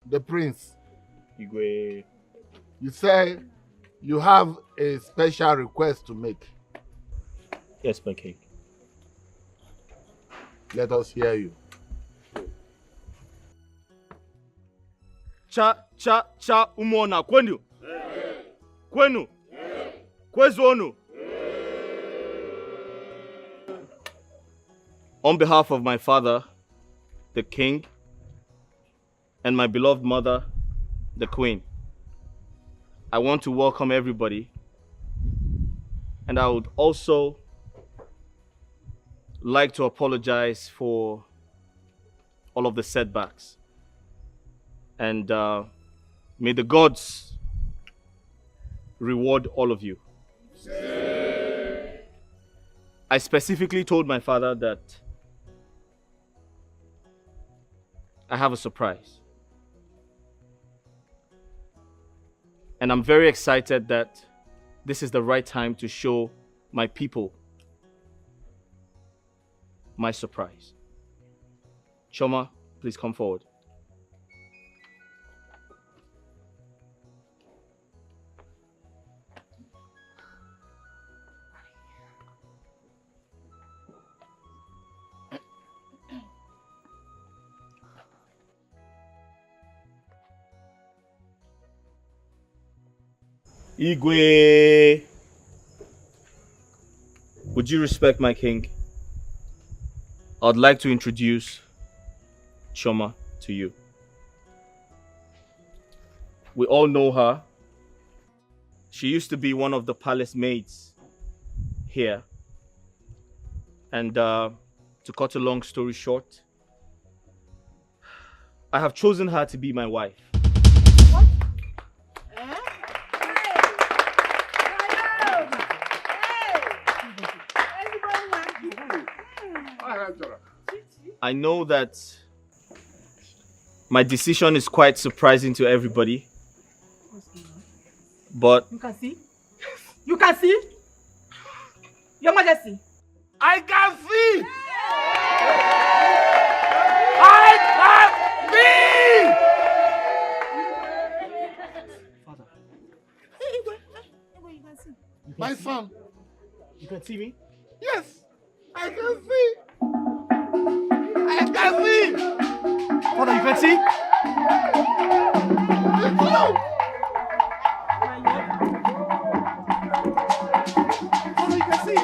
The prince. Igwe. You say you have a special request to make. Yes, my king. Let us hear you. Cha umona kwenu. Kwenu. Kwezonu. On behalf of my father, the king, and my beloved mother, the queen, I want to welcome everybody, and I would also like to apologize for all of the setbacks. And may the gods reward all of you. I specifically told my father that I have a surprise. And I'm very excited that this is the right time to show my people my surprise. Chama, please come forward. Igwe, would you respect my king? I'd like to introduce Chama to you. We all know her. She used to be one of the palace maids here. And to cut a long story short, I have chosen her to be my wife. I know that my decision is quite surprising to everybody, but you can see? You can see? Your Majesty. I can see! Father, You can see. My son. You can see me? Yes, I can see. I can see. Father, you can see? It's you. Father, you can see?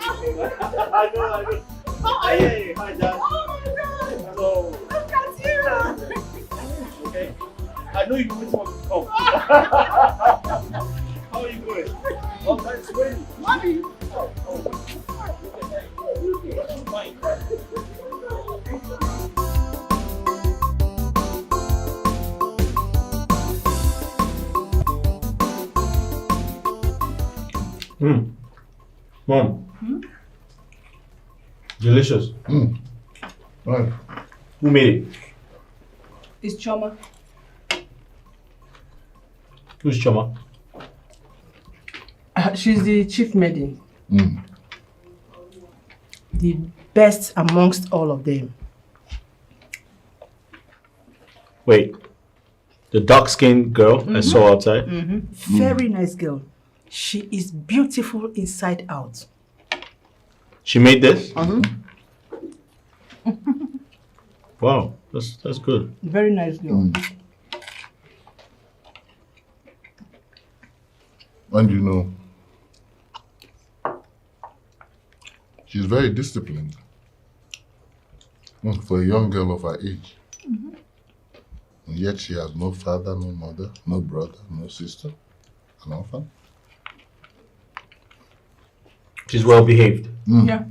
I know. Hey, hi, Dad. Oh my God! Hello. Look at you! Okay. I know you always want to come. How are you going? Oh, that's great. Mommy! Fine. Mom. Delicious. Right. Who made it? It's Chama. Who's Chama? She's the chief maiden. Mm. The best amongst all of them. Wait. The dark-skinned girl I saw outside? Very nice girl. She is beautiful inside out. She made this? Wow, that's good. Very nice girl. And you know, she's very disciplined. For a young girl of her age. And yet she has no father, no mother, no brother, no sister, an orphan. She's well behaved. Yeah.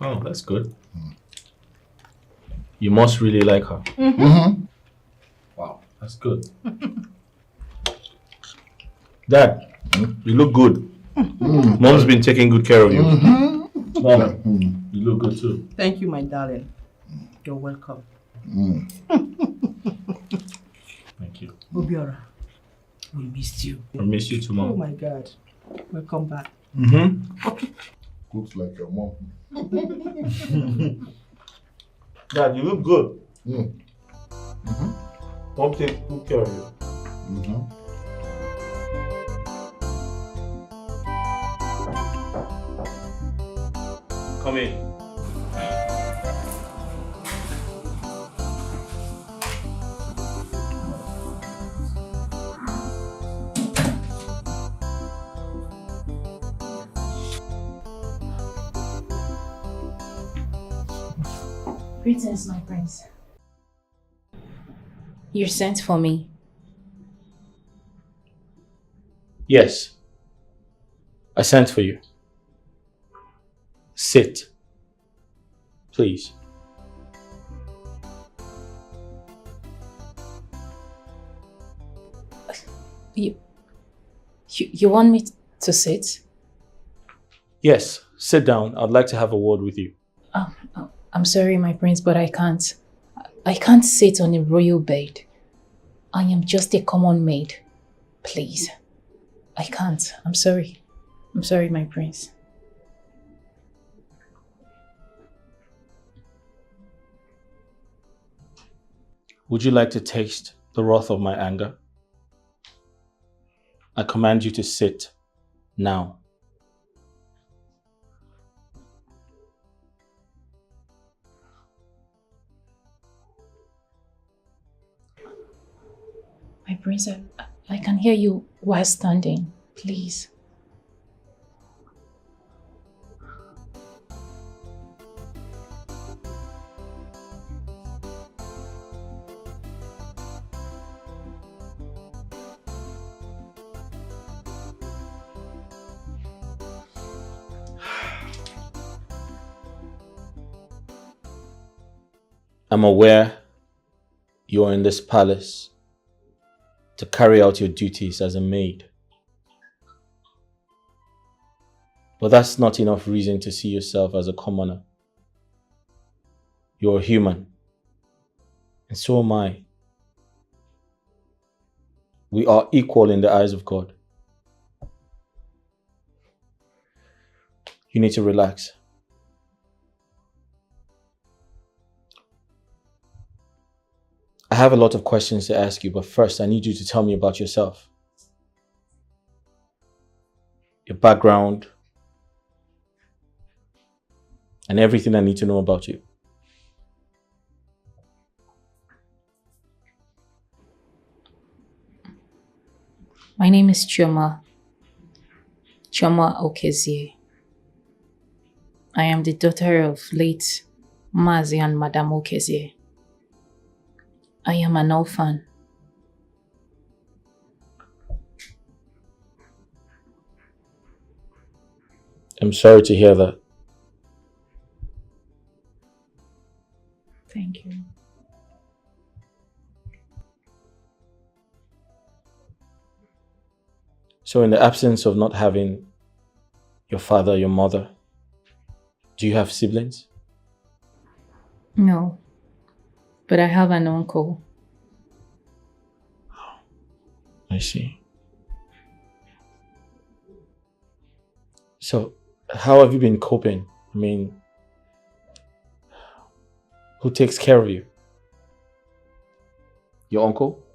Oh, that's good. You must really like her. Wow, that's good. Dad, you look good. Mom's been taking good care of you. Mom, you look good too. Thank you, my darling. You're welcome. Thank you. Obiora, we missed you. I miss you too, Mom. Oh my God. Welcome back. Looks like your mom. Dad, you look good. Mm. Mom takes good care of you. Come in. Greetings, my prince. You sent for me. Yes. I sent for you. Sit. Please. You want me to sit? Yes, sit down. I'd like to have a word with you. I'm sorry, my prince, but I can't. I can't sit on a royal bed. I am just a common maid. Please. I can't. I'm sorry. I'm sorry, my prince. Would you like to taste the wrath of my anger? I command you to sit now. My prince, I can hear you while standing. Please. I'm aware you're in this palace to carry out your duties as a maid. But that's not enough reason to see yourself as a commoner. You're a human, and so am I. We are equal in the eyes of God. You need to relax. I have a lot of questions to ask you, but first I need you to tell me about yourself. Your background, and everything I need to know about you. My name is Chama. Chama Okezie. I am the daughter of late Mazi and Madame Okezie. I am an orphan. I'm sorry to hear that. Thank you. So in the absence of not having your father, your mother, do you have siblings? No, but I have an uncle. I see. So, how have you been coping? I mean, who takes care of you? Your uncle?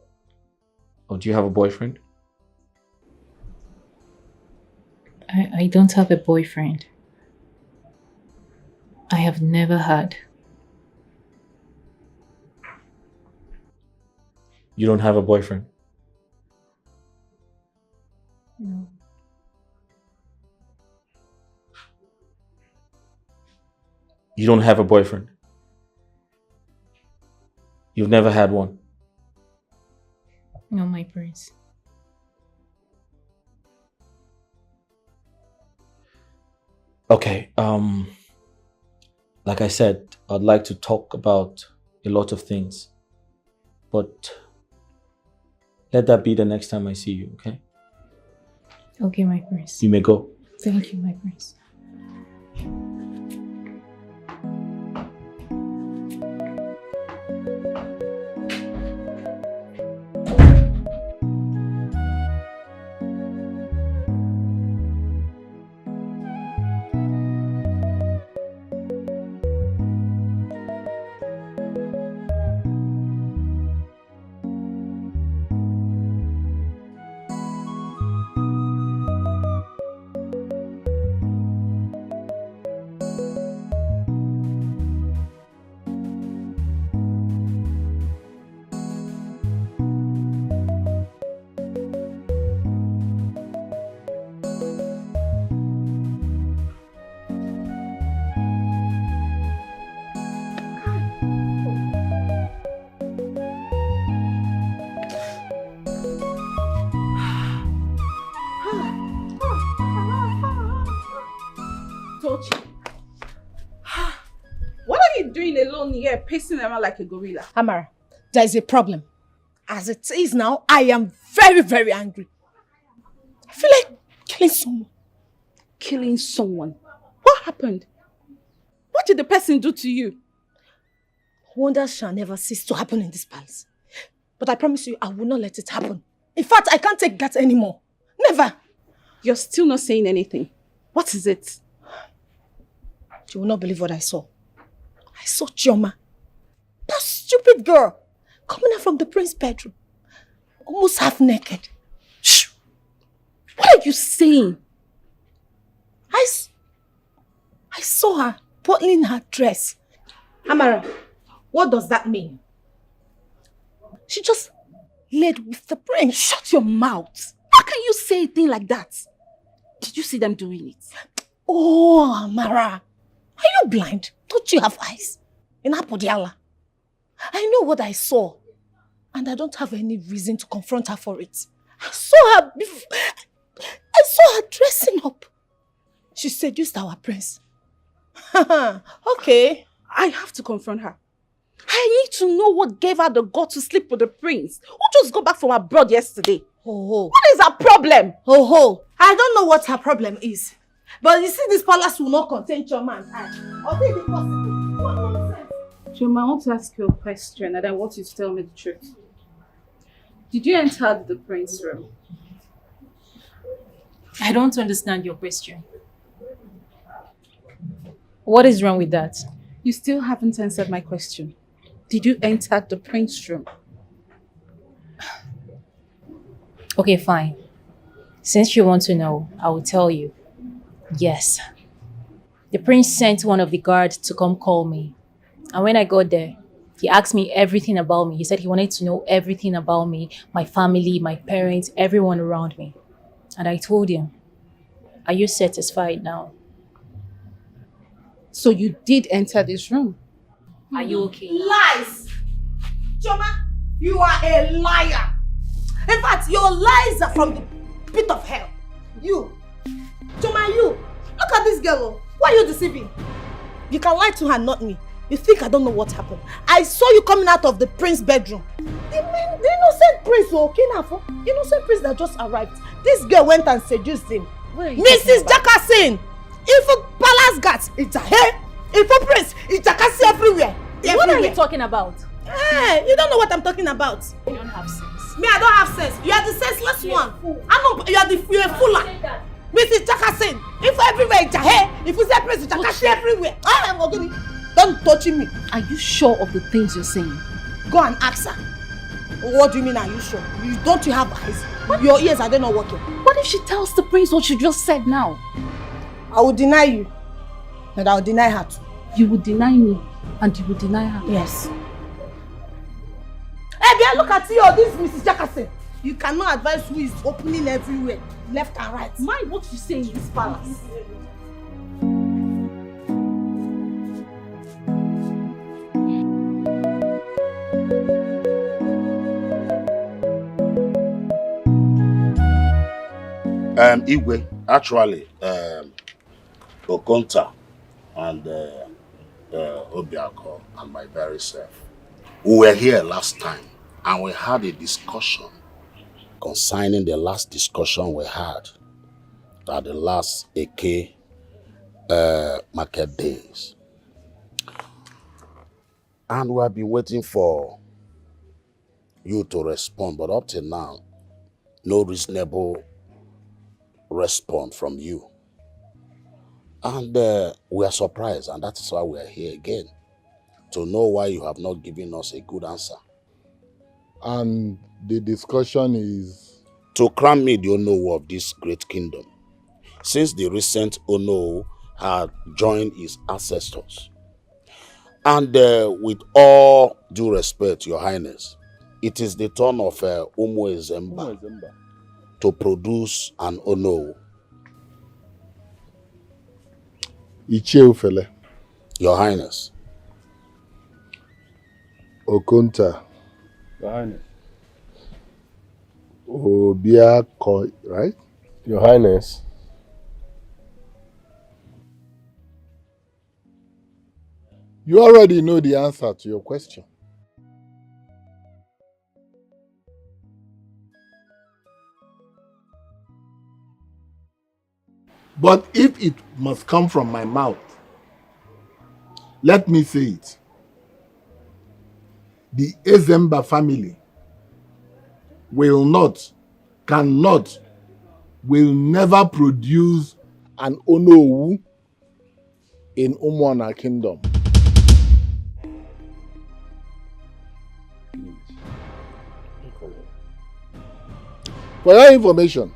Or do you have a boyfriend? I don't have a boyfriend. I have never had. You don't have a boyfriend? No. You don't have a boyfriend? You've never had one? No, my prince. Okay, like I said, I'd like to talk about a lot of things, but let that be the next time I see you, okay? Okay, my prince. You may go. Thank you, my prince. What are you doing alone here, pacing around like a gorilla? Amara, there is a problem. As it is now, I am very, very angry. I feel like killing someone. Killing someone? What happened? What did the person do to you? Wonders shall never cease to happen in this palace. But I promise you, I will not let it happen. In fact, I can't take that anymore. Never. You're still not saying anything. What is it? You will not believe what I saw. I saw Chama, that stupid girl, coming out from the prince's bedroom, almost half naked. Shh! What are you saying? I saw her buttoning her dress. Amara, what does that mean? She just laid with the prince. Shut your mouth. How can you say a thing like that? Did you see them doing it? Oh, Amara, are you blind? Don't you have eyes? In Apodiala. I know what I saw. And I don't have any reason to confront her for it. I saw her before. I saw her dressing up. She seduced our prince. Okay. I have to confront her. I need to know what gave her the gut to sleep with the prince, who just got back from abroad yesterday. Oh. What is her problem? Oh. I don't know what her problem is. But you see, this palace will not contain Chama and I. Or think it possible. What nonsense? Chama, I want to ask you a question and I want you to tell me the truth. Did you enter the prince's room? I don't understand your question. What is wrong with that? You still haven't answered my question. Did you enter the prince's room? Okay, fine. Since you want to know, I will tell you. Yes. The prince sent one of the guards to come call me. And when I got there, he asked me everything about me. He said he wanted to know everything about me, my family, my parents, everyone around me. And I told him. Are you satisfied now? So you did enter this room? Are you okay now? Lies! Chama, you are a liar. In fact, your lies are from the pit of hell. You. Chama, you. Look at this girl. Oh. Why are you deceiving? You can lie to her, not me. You think I don't know what happened. I saw you coming out of the prince's bedroom. The innocent prince, okay, now, innocent prince that just arrived. This girl went and seduced him. Mrs. Jackasin! If a palace guards, it's a hair. If a prince, it's Jakasi everywhere. What are you talking about? Hey, you don't know what I'm talking about. You don't have sense. Me, I don't have sense. You are the senseless one. You're a fooler. Mrs. Jackasin, if everywhere it's a hair, if you say prince, it's Jakasi everywhere. I'm Ogini. Don't touch me. Are you sure of the things you're saying? Go and ask her. What do you mean, are you sure? Don't you have eyes? What? Your ears, are they not working? What if she tells the prince what you just said now? I will deny you. And I will deny her too. You will deny me and you will deny her? Yes. Hey, Bia, look at you, this Mrs. Jackasin. You cannot advise who is opening everywhere, left and right. Mind what you say in this palace. Igwe, actually, Okonta and Obiako and my very self, we were here last time and we had a discussion concerning the last discussion we had at the last AK market days. And we have been waiting for you to respond, but up till now, no reasonable response from you. And we are surprised, and that is why we are here again, to know why you have not given us a good answer. And the discussion is? To crown me the Ono of this great kingdom, since the recent Ono had joined his ancestors. And with all due respect, Your Highness, it is the turn of Umu Zimba to produce an Ono. Icheufele. Your Highness. Okonta. Your Highness. Obiako, right? Your Highness. You already know the answer to your question. But if it must come from my mouth, let me say it. The Ezemba family will not, cannot, will never produce an Onowu in Umuana kingdom. For your information,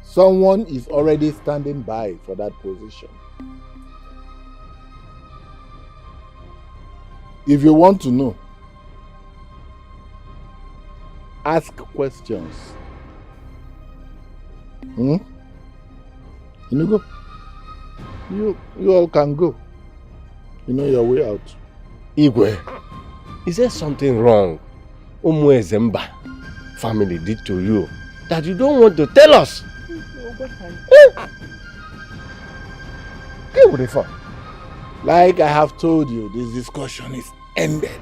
someone is already standing by for that position. If you want to know, ask questions. You go. You all can go. You know your way out. Igwe, is there something wrong Umu Zimba family did to you that you don't want to tell us? Like I have told you, this discussion is ended.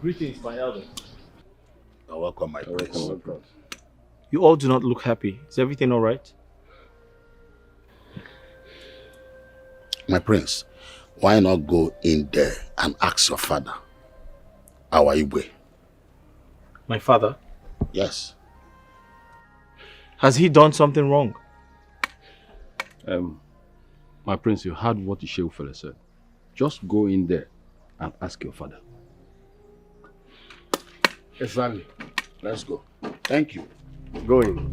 Greetings, my elder. You're welcome, my prince. Welcome. You all do not look happy. Is everything all right? My prince, why not go in there and ask your father? Our Igwe. My father? Yes. Has he done something wrong? My prince, you heard what the Sheikh fella said. Just go in there and ask your father. Exactly. Let's go. Thank you. Go in.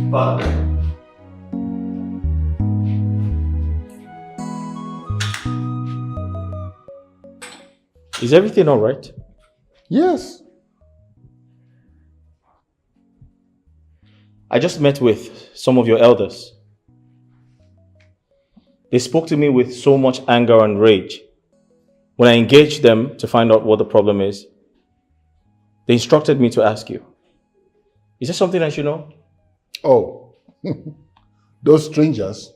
Father. Is everything all right? Yes. I just met with some of your elders. They spoke to me with so much anger and rage. When I engaged them to find out what the problem is, they instructed me to ask you. Is there something I should know? Oh, those strangers,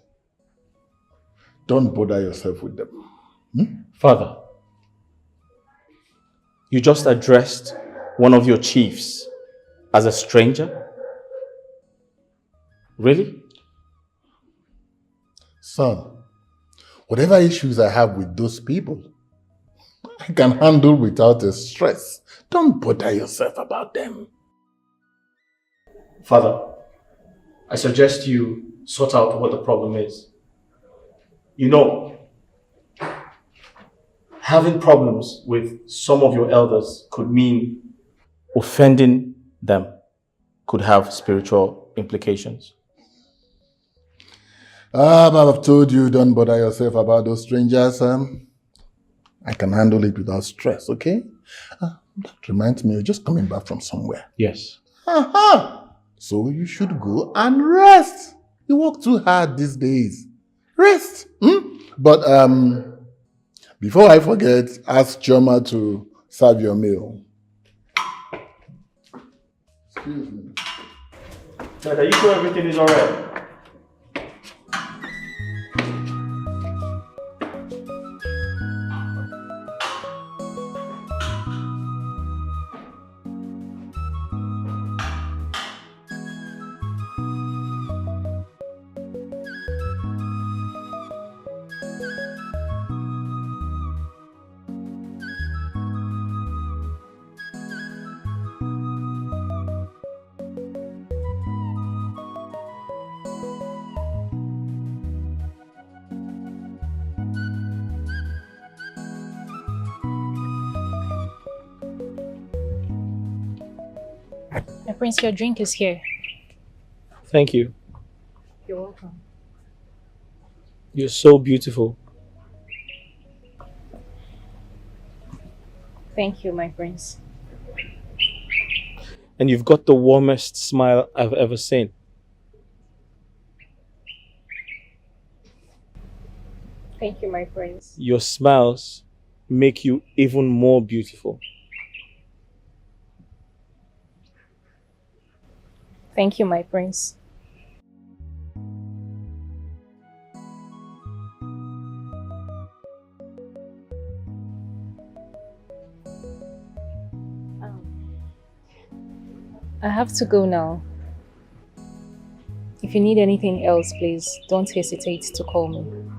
don't bother yourself with them. Father, you just addressed one of your chiefs as a stranger? Really? Son, whatever issues I have with those people, I can handle without a stress. Don't bother yourself about them. Father, I suggest you sort out what the problem is. You know, having problems with some of your elders could mean offending them, could have spiritual implications. I've told you, don't bother yourself about those strangers. I can handle it without stress, okay? That reminds me, you're just coming back from somewhere. Yes. Aha! So you should go and rest. You work too hard these days. Rest. But before I forget, ask Chama to serve your meal. Excuse me. Dad, are you sure everything is alright? Prince, your drink is here. Thank you. You're welcome. You're so beautiful. Thank you, my prince. And you've got the warmest smile I've ever seen. Thank you, my prince. Your smiles make you even more beautiful. Thank you, my prince. I have to go now. If you need anything else, please don't hesitate to call me.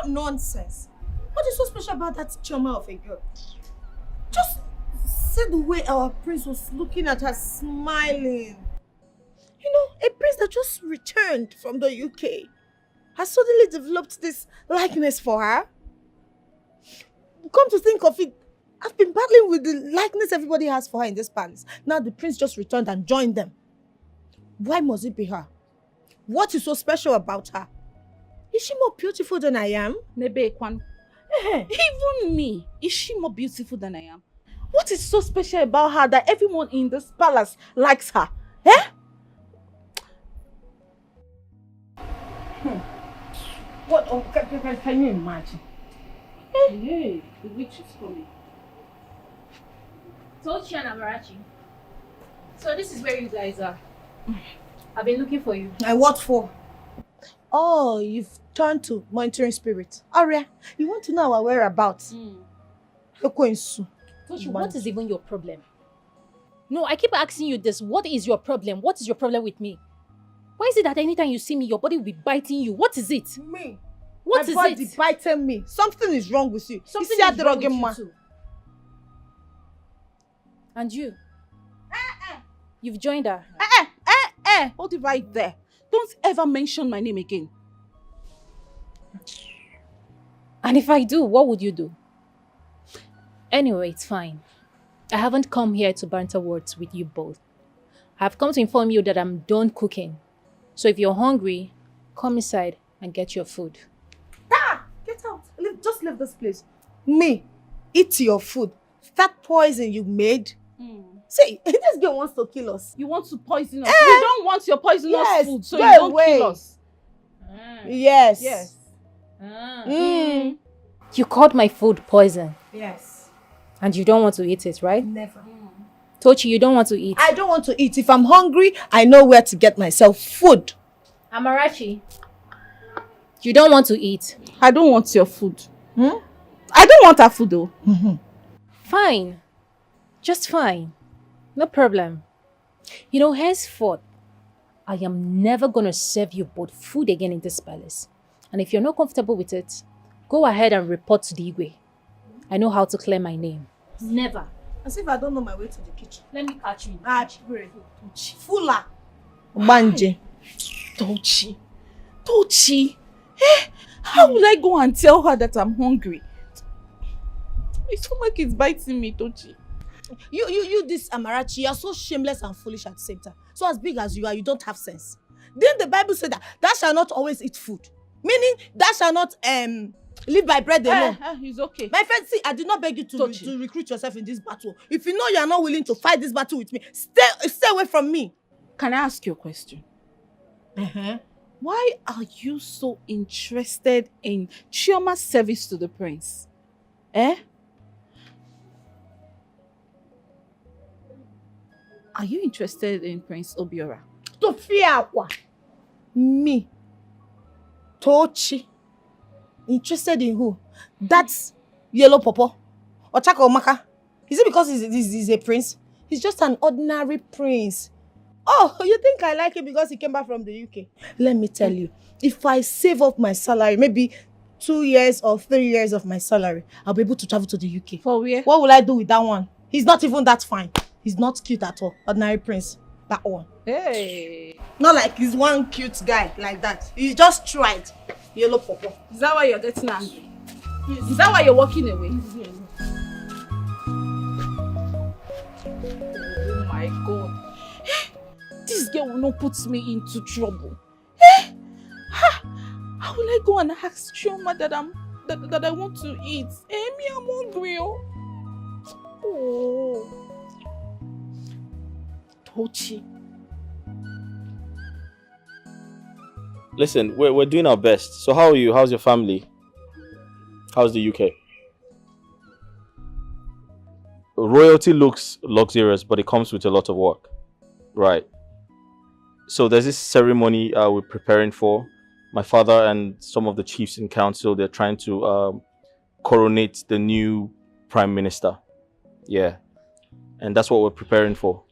Nonsense. What What is so special about that Chama of a girl? Just see the way our prince was looking at her smiling. You know, a prince that just returned from the UK has suddenly developed this likeness for her. Come to think of it, I've been battling with the likeness everybody has for her in this palace. Now the prince just returned and joined them. Why must it be her? What is so special about her? Is she more beautiful than I am? Nebe Ekwan. Even me, is she more beautiful than I am? What is so special about her that everyone in this palace likes her? Eh? What? Oh, can you imagine? Hey, the witch is coming. Tochi and Amarachi. So this is where you guys are. I've been looking for you. And what for? Oh, you've turned to monitoring spirit. Aria, you want to know our whereabouts? Tochi, what is even your problem? No, I keep asking you this. What is your problem? What is your problem with me? Why is it that anytime you see me, your body will be biting you? What is it? Me? What My is body it? biting me. Something is wrong with you. Something You see is that wrong with drugging you man? too. And you? You've joined her. Hold it right there. Don't ever mention my name again. And if I do, what would you do? Anyway, it's fine. I haven't come here to banter words with you both. I've come to inform you that I'm done cooking. So if you're hungry, come inside and get your food. Get out. Just leave this place. Me, eat your food. That poison you made. See, this girl wants to kill us. You want to poison us? We don't want your poisonous food, so go you don't away. kill us. Yes. Yes. You called my food poison. Yes. And you don't want to eat it, right? Never. Tochi, you don't want to eat. I don't want to eat. If I'm hungry, I know where to get myself food. Amarachi, you don't want to eat. I don't want your food. I don't want her food though. Fine. Just fine. No problem. You know, henceforth, I am never going to serve you both food again in this palace. And if you're not comfortable with it, go ahead and report to the Igwe. I know how to clear my name. Never. As if I don't know my way to the kitchen. Let me catch you. Fula. Banje. Tochi. How will I go and tell her that I'm hungry? My stomach is biting me, Tochi. You, this Amarachi, you are so shameless and foolish at the same time. So as big as you are, you don't have sense. Didn't the Bible say that thou shalt not always eat food? Meaning, thou shalt not live by bread alone. It's okay. My friend, see, I did not beg you to recruit yourself in this battle. If you know you are not willing to fight this battle with me, stay away from me. Can I ask you a question? Why are you so interested in Chioma's service to the prince? Are you interested in Prince Obiora? To fear what? Me. Tochi. Interested in who? That's Yellow Popo. Ochaka Omaka. Is it because he's a prince? He's just an ordinary prince. Oh, you think I like him because he came back from the UK? Let me tell you, if I save up my salary, maybe 2 years or 3 years of my salary, I'll be able to travel to the UK. For where? What will I do with that one? He's not even that fine. He's not cute at all. Ordinary prince. That one. Hey. Not like he's one cute guy like that. He just tried. Yellow Popo. Is that why you're getting angry? Is that why you're walking away? Oh my God. This girl will not put me into trouble. How will I go and ask Chioma that I want to eat? Me, I'm hungry. Oh. Tochi. Listen, we're doing our best. So how are you? How's your family? How's the UK? Royalty looks luxurious, but it comes with a lot of work. Right. So there's this ceremony we're preparing for. My father and some of the chiefs in council, they're trying to coronate the new prime minister. Yeah. And that's what we're preparing for.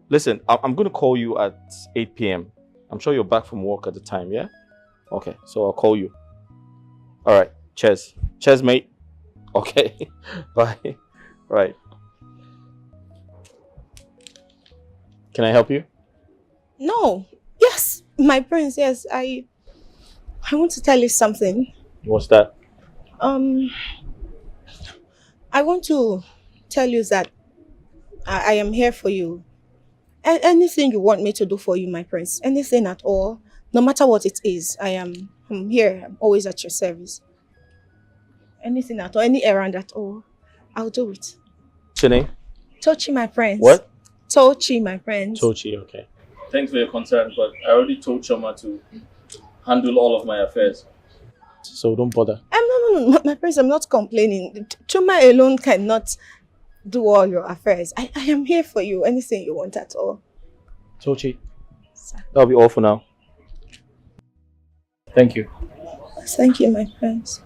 Listen, I'm going to call you at 8 p.m. I'm sure you're back from work at the time, yeah? Okay, so I'll call you. All right. Cheers. Cheers, mate. Okay. Bye. Right. Can I help you? No. Yes, my prince, yes. I want to tell you something. What's that? I want to tell you that I am here for you. Anything you want me to do for you, my prince, anything at all, no matter what it is, I'm here. I'm always at your service. Anything at all, any errand at all, I'll do it. What's your name? Tochi, my prince. What? Tochi, my prince. Tochi, okay. Thanks for your concern, but I already told Chama to handle all of my affairs. So don't bother. No, my prince, I'm not complaining. Chuma alone cannot do all your affairs. I am here for you, anything you want at all. Tochi, that'll be all for now. Thank you. Thank you, my prince.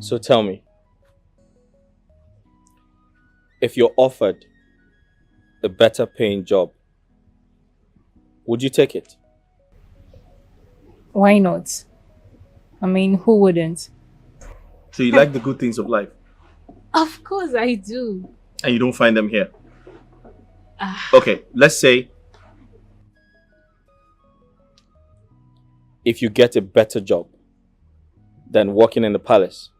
So tell me, if you're offered a better paying job, would you take it? Why not? I mean, who wouldn't? So you like the good things of life, Of course I do. and you don't find them here? Okay, let's say if you get a better job than working in the palace,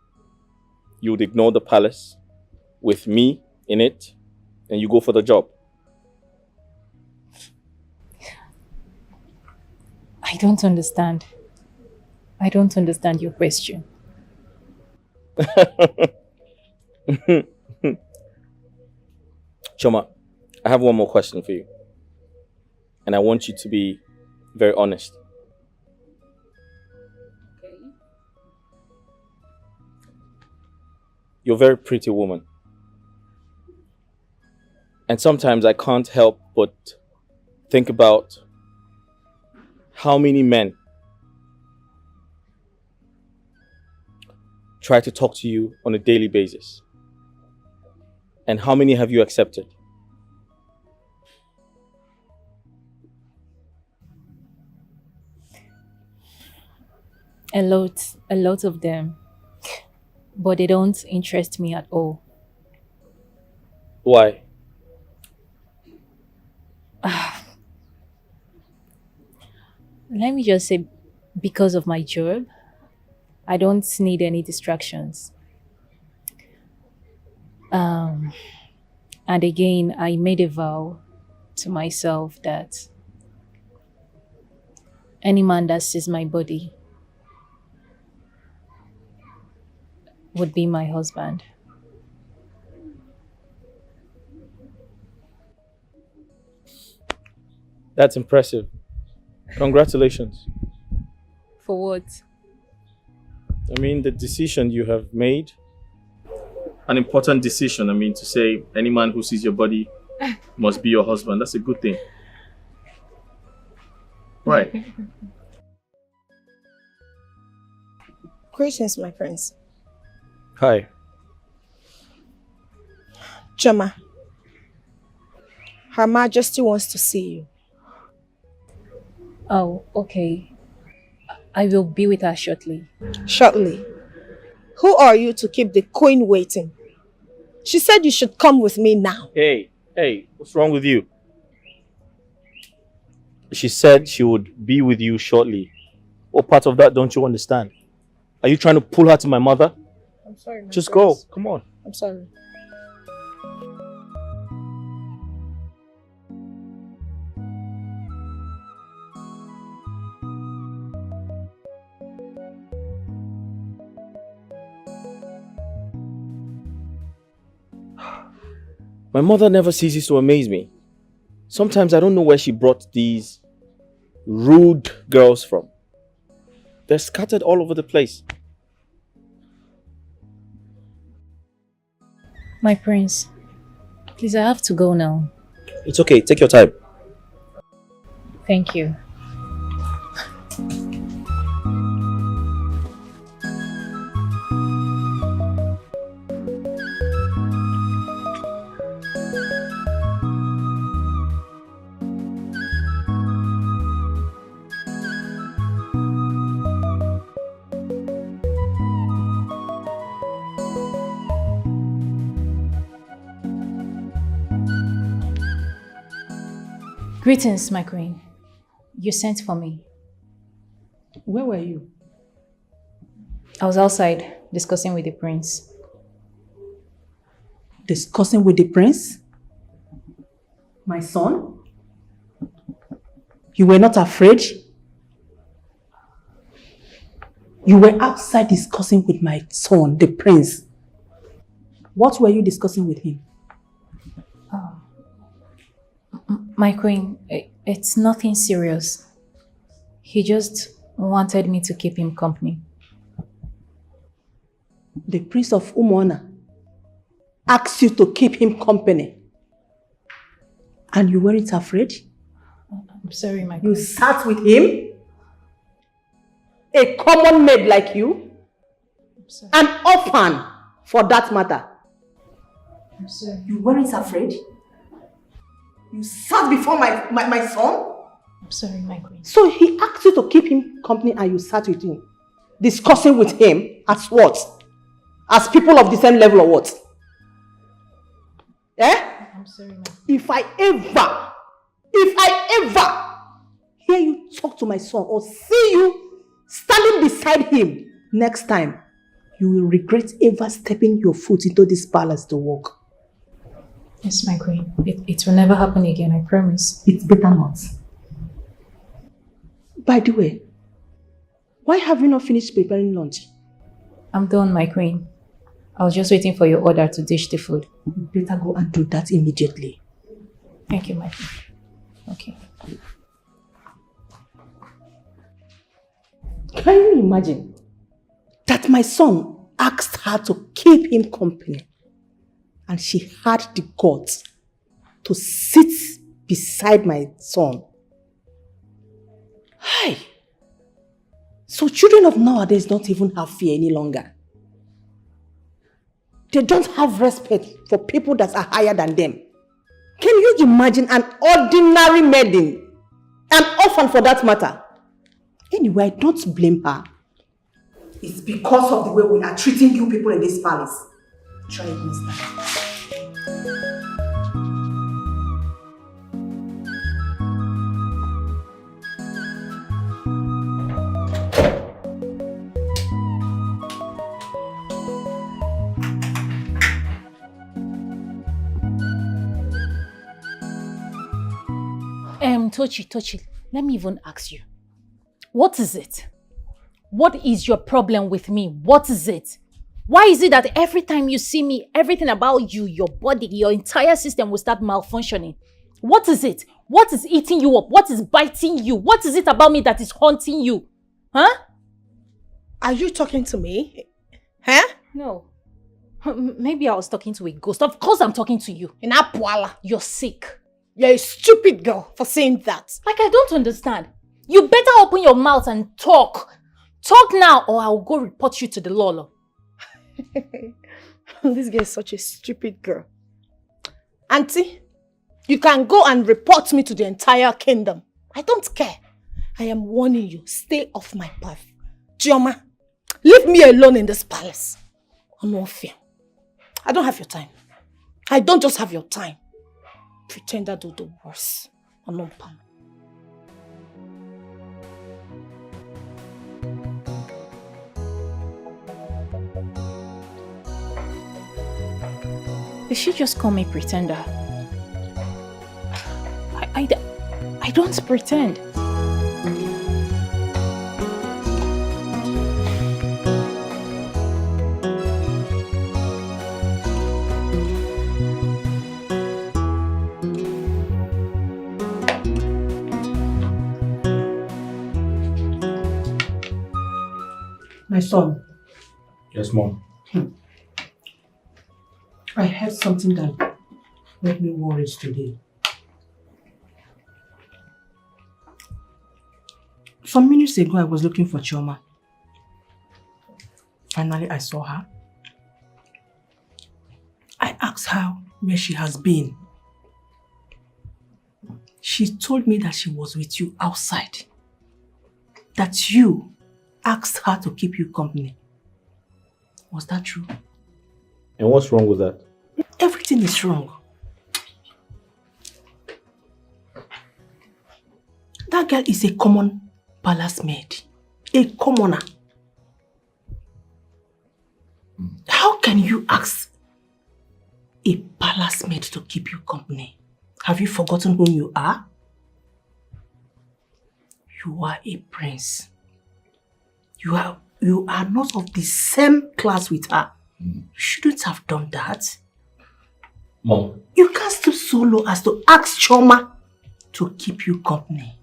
you would ignore the palace with me in it, and you go for the job. I don't understand. I don't understand your question. Chama, I have one more question for you. And I want you to be very honest. You're a very pretty woman. And sometimes I can't help but think about how many men try to talk to you on a daily basis. And how many have you accepted? A lot of them. But they don't interest me at all. Why? Let me just say, because of my job, I don't need any distractions. And again, I made a vow to myself that any man that sees my body would be my husband. That's impressive. Congratulations. For what? I mean, the decision you have made, an important decision. I mean, to say any man who sees your body must be your husband. That's a good thing. Right. Greetings, my friends. Hi. Chama, Her Majesty wants to see you. Oh, okay. I will be with her shortly. Shortly. Who are you to keep the queen waiting? She said you should come with me now. Hey, what's wrong with you? She said she would be with you shortly. What part of that don't you understand? Are you trying to pull her to my mother? I'm sorry, my Just prince. go. Come on. I'm sorry. My mother never ceases to amaze me. Sometimes I don't know where she brought these rude girls from. They're scattered all over the place. My prince, please, I have to go now. It's okay, take your time. Thank you. Greetings, my queen. You sent for me. Where were you? I was outside discussing with the prince. Discussing with the prince? My son? You were not afraid? You were outside discussing with my son, the prince. What were you discussing with him? My queen, it's nothing serious. He just wanted me to keep him company. The prince of Umona asked you to keep him company. And you weren't afraid? I'm sorry, my queen. You sat with him? A common maid like you? I'm sorry. An orphan, for that matter. I'm sorry. You weren't afraid? You sat before my son? I'm sorry, my queen. So he asked you to keep him company and you sat with him? Discussing with him as what? As people of the same level or what? Eh? I'm sorry, my queen. If I ever hear you talk to my son or see you standing beside him next time, you will regret ever stepping your foot into this palace to walk. Yes, my queen. It will never happen again, I promise. It's better not. By the way, why have you not finished preparing lunch? I'm done, my queen. I was just waiting for your order to dish the food. You better go and do that immediately. Thank you, my queen. Okay. Can you imagine that my son asked her to keep him company and she had the guts to sit beside my son? Hi! So children of nowadays don't even have fear any longer. They don't have respect for people that are higher than them. Can you imagine an ordinary maiden, an orphan for that matter? Anyway, I don't blame her. It's because of the way we are treating you people in this palace. Try it next time. Tochi, let me even ask you. What is it? What is your problem with me? What is it? Why is it that every time you see me, everything about you, your body, your entire system will start malfunctioning? What is it? What is eating you up? What is biting you? What is it about me that is haunting you? Huh? Are you talking to me? Huh? No. Maybe I was talking to a ghost. Of course I'm talking to you. In Apuala. You're sick. You're a stupid girl for saying that. Like, I don't understand. You better open your mouth and talk. Talk now or I will go report you to the law. This girl is such a stupid girl. Auntie, you can go and report me to the entire kingdom. I don't care. I am warning you, stay off my path. Chama, leave me alone in this palace. I'm no fear. I don't have your time. I don't just have your time. Pretender do the worst. I'm not palm. Did she just call me pretender? I don't pretend. My son, Yes, Mom. I heard something that made me worried today. Some minutes ago, I was looking for Chama. Finally, I saw her. I asked her where she has been. She told me that she was with you outside. That you asked her to keep you company. Was that true? And what's wrong with that? Everything is wrong. That girl is a common palace maid. A commoner. How can you ask a palace maid to keep you company? Have you forgotten who you are? You are a prince. You are not of the same class with her. You shouldn't have done that. Mom. You can't stoop so low as to ask Chama to keep you company.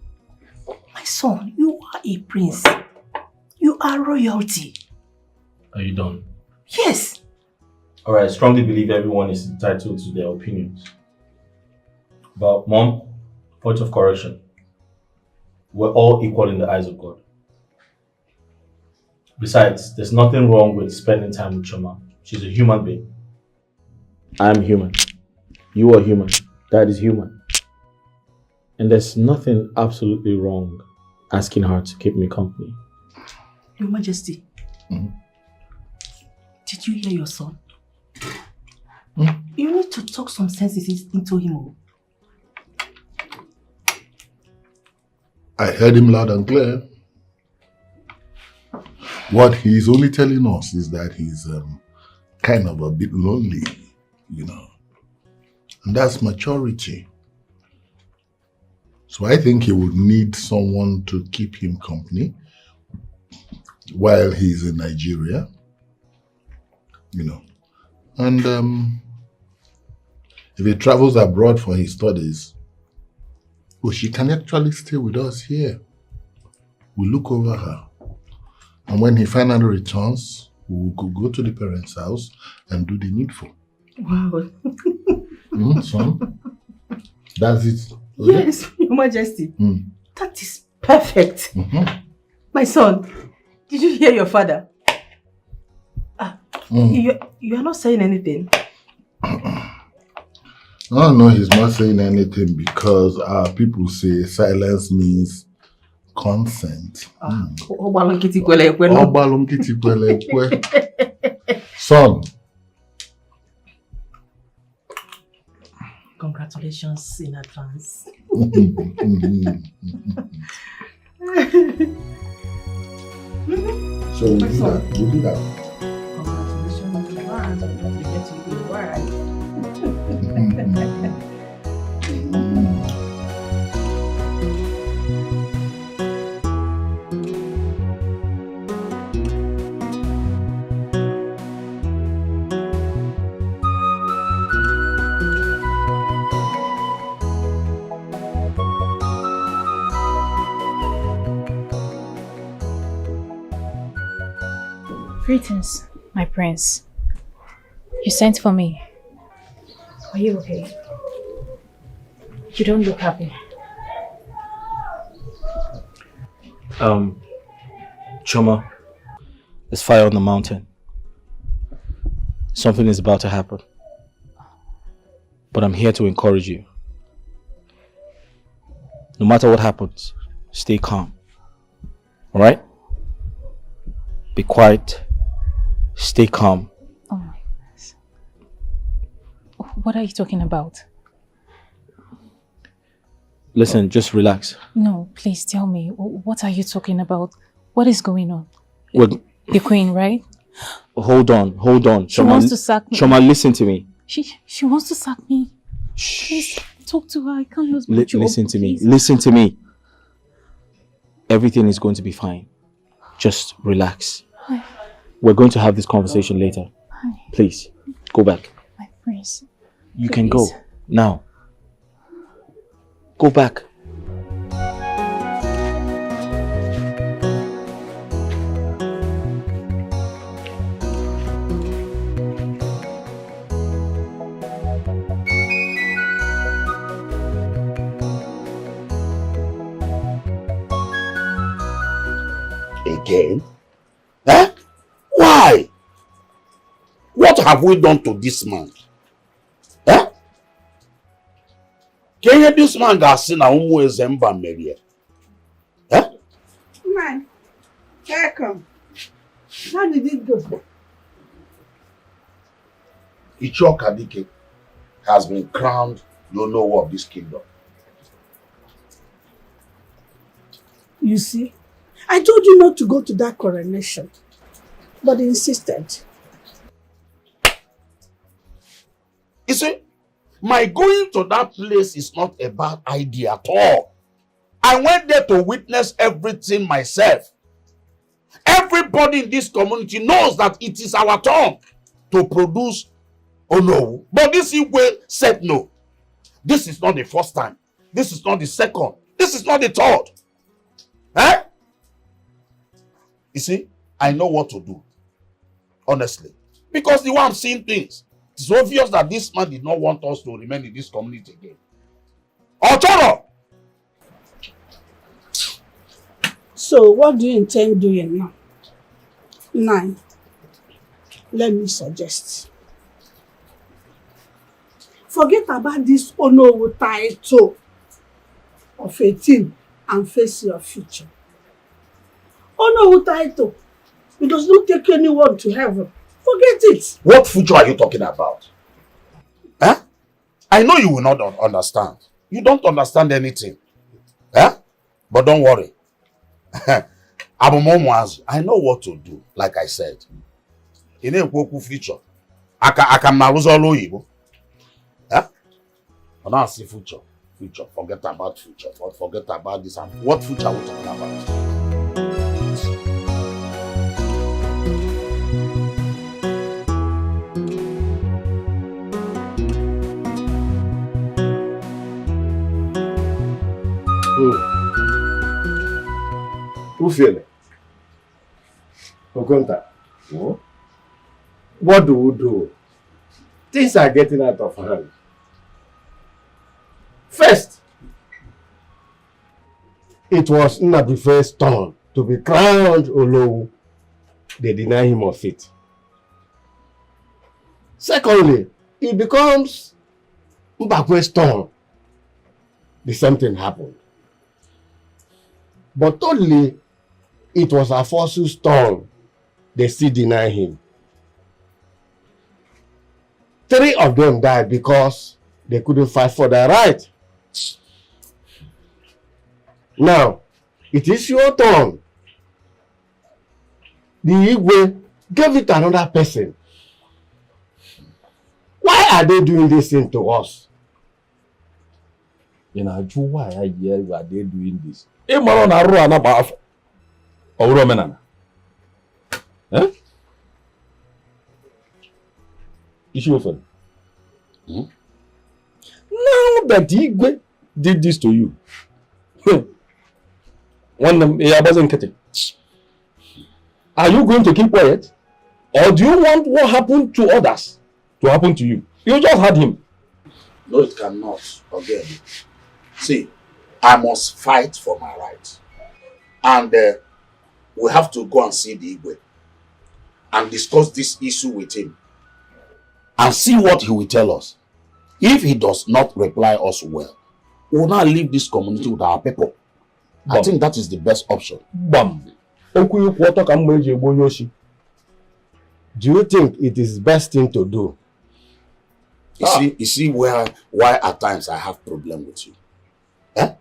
My son, you are a prince. You are royalty. Are you done? Yes. Alright, I strongly believe everyone is entitled to their opinions. But Mom, point of correction. We're all equal in the eyes of God. Besides, there's nothing wrong with spending time with Chama. She's a human being. I'm human. You are human. Dad is human. And there's nothing absolutely wrong asking her to keep me company. Your Majesty, did you hear your son? You need to talk some sense into him. I heard him loud and clear. What he's only telling us is that he's kind of a bit lonely, you know. And that's maturity. So I think he would need someone to keep him company while he's in Nigeria, you know. And if he travels abroad for his studies, well, she can actually stay with us here. We look over her. And when he finally returns, we could go to the parents' house and do the needful. Wow. Son, that's it. Okay? Yes, Your Majesty. That is perfect. My son, did you hear your father? You are not saying anything. Oh no, he's not saying anything because our people say silence means consent. Son. Congratulations in advance. So we'll do that. Congratulations in advance. I'm glad to get to be right. Greetings, my prince. You sent for me. Are you okay? You don't look happy. Chama, there's fire on the mountain. Something is about to happen. But I'm here to encourage you. No matter what happens, stay calm. Alright? Be quiet. Stay calm. Oh my goodness. What are you talking about? Listen, just relax. No, please tell me. What are you talking about? What is going on? Well, The queen, right? hold on. She wants to sack me. Chama, listen to me. She wants to sack me. Shh. Please talk to her. I can't lose my job. Listen to me. Please. Listen to me. Everything is going to be fine. Just relax. Hi. We're going to have this conversation later. Hi. Please, go back. My prince. You can go. Now. Go back. again? Eh? Why? What have we done to this man? Eh? Can you this man got seen a umu Zimba Maria? Eh? Man, welcome. How did it go? Ichokadike has been crowned Lono of this kingdom. You see, I told you not to go to that coronation, but he insisted. You see, my going to that place is not a bad idea at all. I went there to witness everything myself. Everybody in this community knows that it is our turn to produce Ono. But this Igwe said no. This is not the first time. This is not the second. This is not the third. Eh? You see, I know what to do. Honestly. Because the way I'm seeing things, it's obvious that this man did not want us to remain in this community again. Ochoro! So, what do you intend doing now? 9. Let me suggest. Forget about this Ono title of 18 and face your future. Ono title, it does not take anyone to heaven. Forget it. What future are you talking about? Huh? I know you will not understand. You don't understand anything. Huh? But don't worry. I know what to do, like I said. In a future, I can marry. Huh? But now see future. Future. Forget about future. Forget about this. What future are we talking about? Who feel it? Okonta. What do we do? Things are getting out of hand. First, it was Nnadife's turn to be crowned Olowu. They deny him of it. Secondly, it becomes Mbakwe's turn. The same thing happened. But totally, it was Afosu's turn. They still deny him. 3 of them died because they couldn't fight for their right. Now, it is your turn. The Igwe gave it to another person. Why are they doing this thing to us? You know, why are they doing this? Eh? Issue open. Now that Igwe did this to you, are you going to keep quiet? Or do you want what happened to others to happen to you? You just had him. No, it cannot. Again. See, I must fight for my rights. And we have to go and see the Igwe and discuss this issue with him and see what he will tell us. If he does not reply us well, we will not leave this community with our people. I think that is the best option. Bam. Do you think it is the best thing to do? You see why at times I have problem with you. Eh?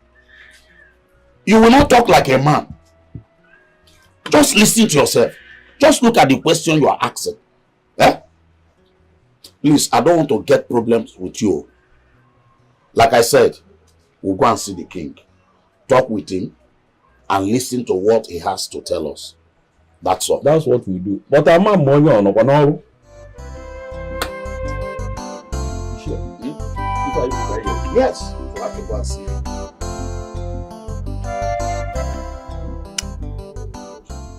You will not talk like a man. Just listen to yourself. Just look at the question you are asking. Eh? Please, I don't want to get problems with you. Like I said, we'll go and see the king. Talk with him and listen to what he has to tell us. That's all. That's what we do. But I'm not money on Opanoro. Yes, we'll have to go and see him.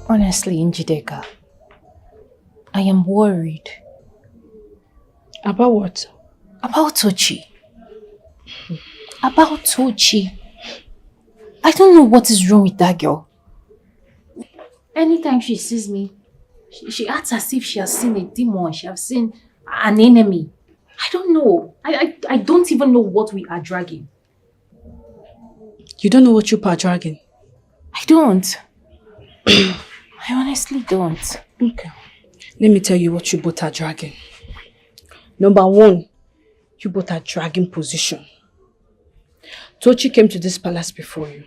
Honestly, Njideka, I am worried. About what? About Tochi. About Tochi. I don't know what is wrong with that girl. Anytime she sees me, she acts as if she has seen a demon, she has seen an enemy. I don't know. I don't even know what we are dragging. You don't know what you are dragging? I don't. I honestly don't. Okay. Let me tell you what you both are dragging. Number one, you both are dragging position. Tochi came to this palace before you.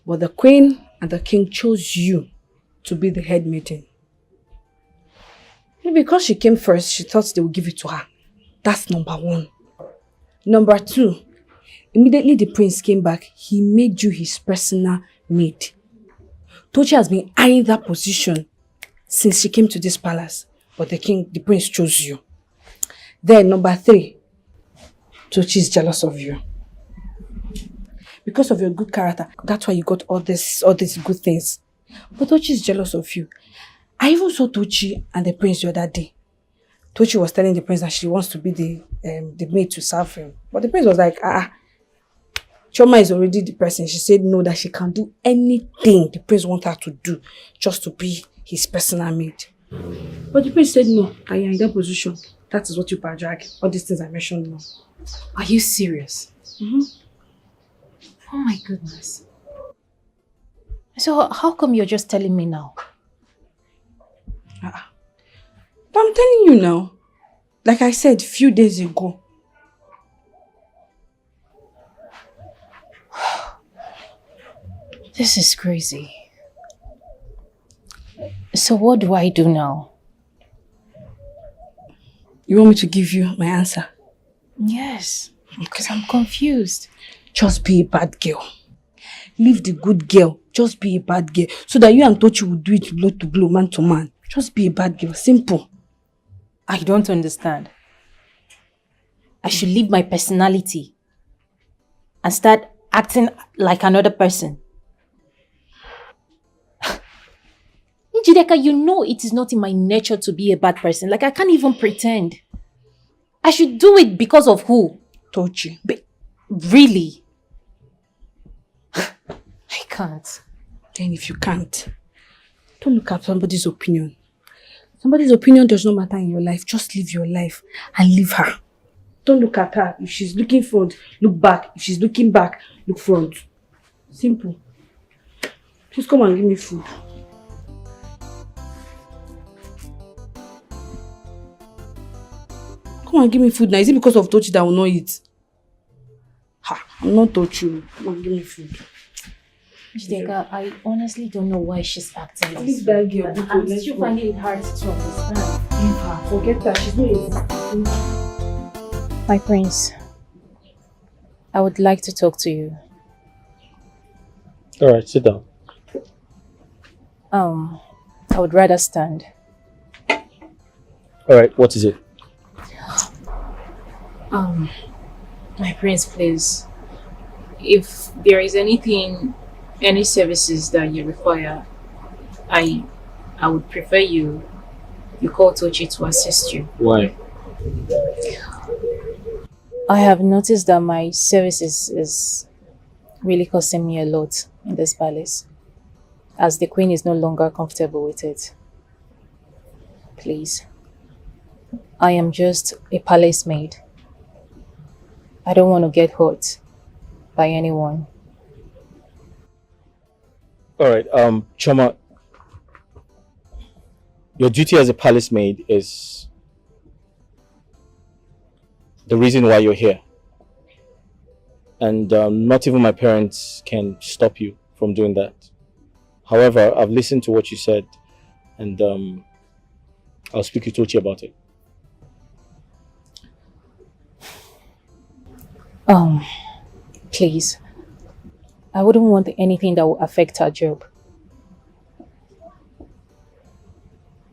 But the queen and the king chose you to be the head maiden. Because she came first, she thought they would give it to her. That's number one. Number two, immediately the prince came back, he made you his personal maid. Tochi has been eyeing that position since she came to this palace. But the prince chose you. Then number three, Tochi is jealous of you. Because of your good character, that's why you got all these good things. But Tochi is jealous of you. I even saw Tochi and the prince the other day. Tochi was telling the prince that she wants to be the maid to serve him. But the prince was like, Chama is already the person. She said no, that she can do anything the prince wants her to do just to be his personal maid. But the prince said no, that you're in that position. That is what you are dragging. All these things I mentioned now. Are you serious? Mm-hmm. Oh my goodness. So how come you're just telling me now? But I'm telling you now. Like I said a few days ago. This is crazy. So what do I do now? You want me to give you my answer? Yes, because I'm confused. Just be a bad girl. Leave the good girl. Just be a bad girl. So that you and Tochi will do it blow to blow, man to man. Just be a bad girl. Simple. I don't understand. I should leave my personality and start acting like another person. Njideka, you know it is not in my nature to be a bad person. Like, I can't even pretend. I should do it because of who? Tochi. Really? I can't. Then if you can't, don't look at somebody's opinion. Somebody's opinion does not matter in your life. Just live your life and leave her. Don't look at her. If she's looking front, look back. If she's looking back, look front. Simple. Please come and give me food. Come and give me food now. Is it because of Tochi that I will not eat? I'm not Tochi. Come and give me food. Njideka, I honestly don't know why she's acting this Leave that girl. I'm still finding it hard to understand. Leave her. Forget her. She's not existing. My prince, I would like to talk to you. All right, sit down. I would rather stand. All right, what is it? My prince, please. If there is any services that you require, I would prefer you call Tochi to assist you. Why? I have noticed that my services is really costing me a lot in this palace, as the queen is no longer comfortable with it. Please. I am just a palace maid. I don't want to get hurt by anyone. All right, Chama, your duty as a palace maid is the reason why you're here. And not even my parents can stop you from doing that. However, I've listened to what you said, and I'll speak to Tochi about it. Please. I wouldn't want anything that will affect our job.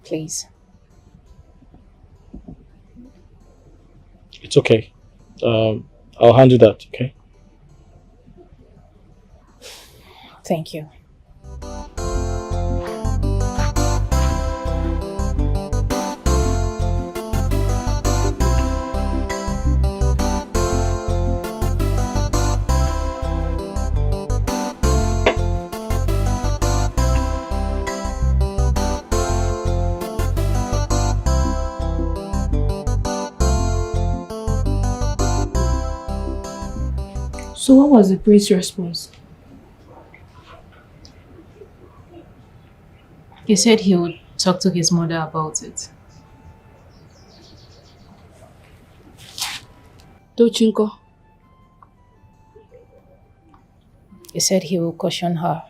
Please. It's okay. I'll handle that, okay? Thank you. So what was the priest's response? He said he would talk to his mother about it. Tochinko. He said he will caution her.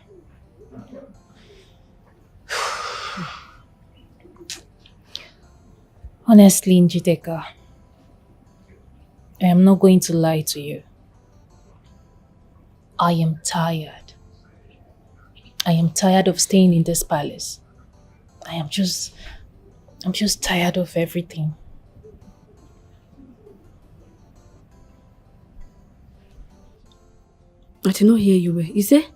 Honestly, Njideka, I am not going to lie to you. I am tired. I am tired of staying in this palace. I'm just tired of everything. I did not hear you well. Is it?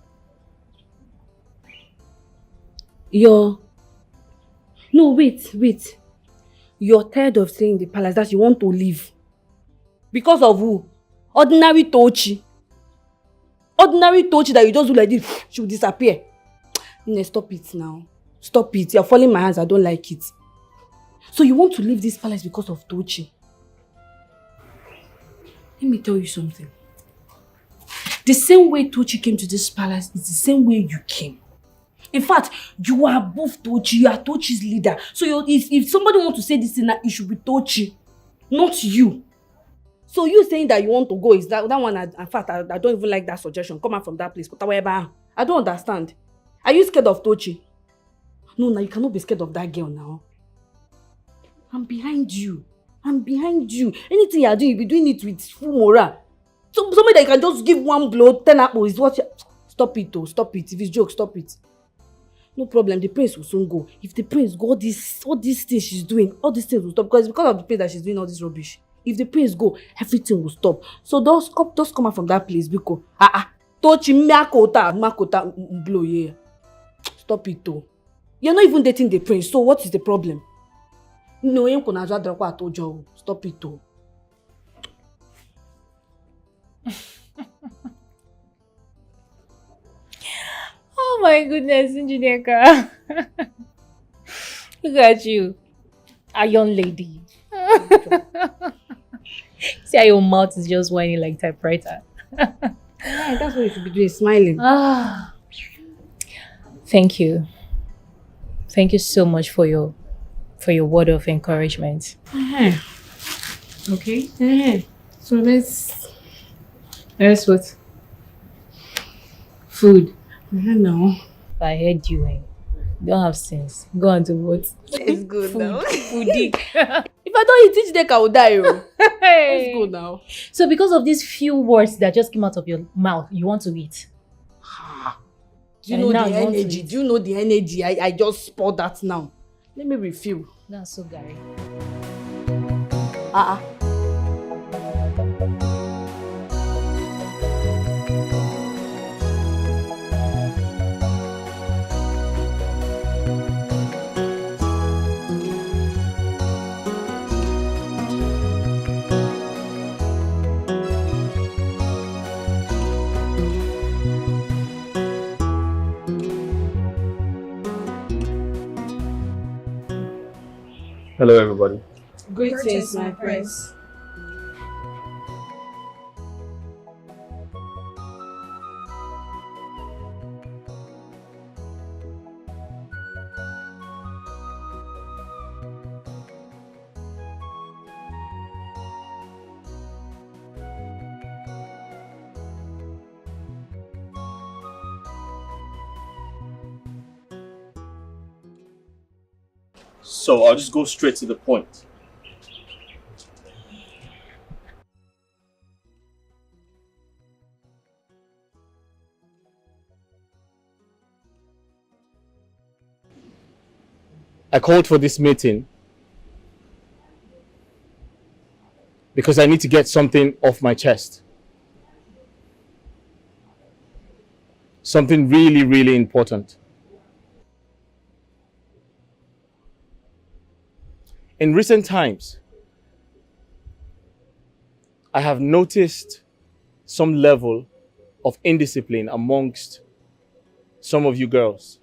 No, wait. You're tired of staying in the palace, that you want to leave. Because of who? Ordinary Tochi. Ordinary Tochi that you just do like this, she will disappear. No, stop it now. Stop it. You're falling my hands. I don't like it. So you want to leave this palace because of Tochi? Let me tell you something. The same way Tochi came to this palace is the same way you came. In fact, you are above Tochi. You are Tochi's leader. So if somebody wants to say this thing, it should be Tochi, not you. So you saying that you want to go is that one? In fact, I don't even like that suggestion. Come out from that place. I don't understand. Are you scared of Tochi? No, now you cannot be scared of that girl now. I'm behind you. Anything you are doing, you'll be doing it with full morale. So somebody that you can just give one blow, 10 apples is what you... Stop it, though. Stop it. If it's joke, stop it. No problem. The prince will soon go. If the prince go, all these things she's doing, all these things will stop. Because it's because of the prince that she's doing all this rubbish. If the prince go, everything will stop. So just come out from that place, because Tochi makota blow here. Stop it, though. You're not even dating the prince, so what is the problem? No, you can stop it, though. Oh my goodness, Njideka. Look at you, a young lady. See how your mouth is just whining like typewriter. Yeah, that's what you should be doing, smiling. Thank you. Thank you so much for your word of encouragement. Okay. So let's what? Food. No. I heard you. You don't have sense. Go on to what? It's good now. Foodie. If I don't eat it, I will die. Let's go now. So because of these few words that just came out of your mouth, you want to eat? Do you know the energy? Do you know the energy? I just spot that now. Let me refill. That's so Gary. Hello, everybody. Greetings, my prince. So I'll just go straight to the point. I called for this meeting because I need to get something off my chest. Something really, really important. In recent times, I have noticed some level of indiscipline amongst some of you girls.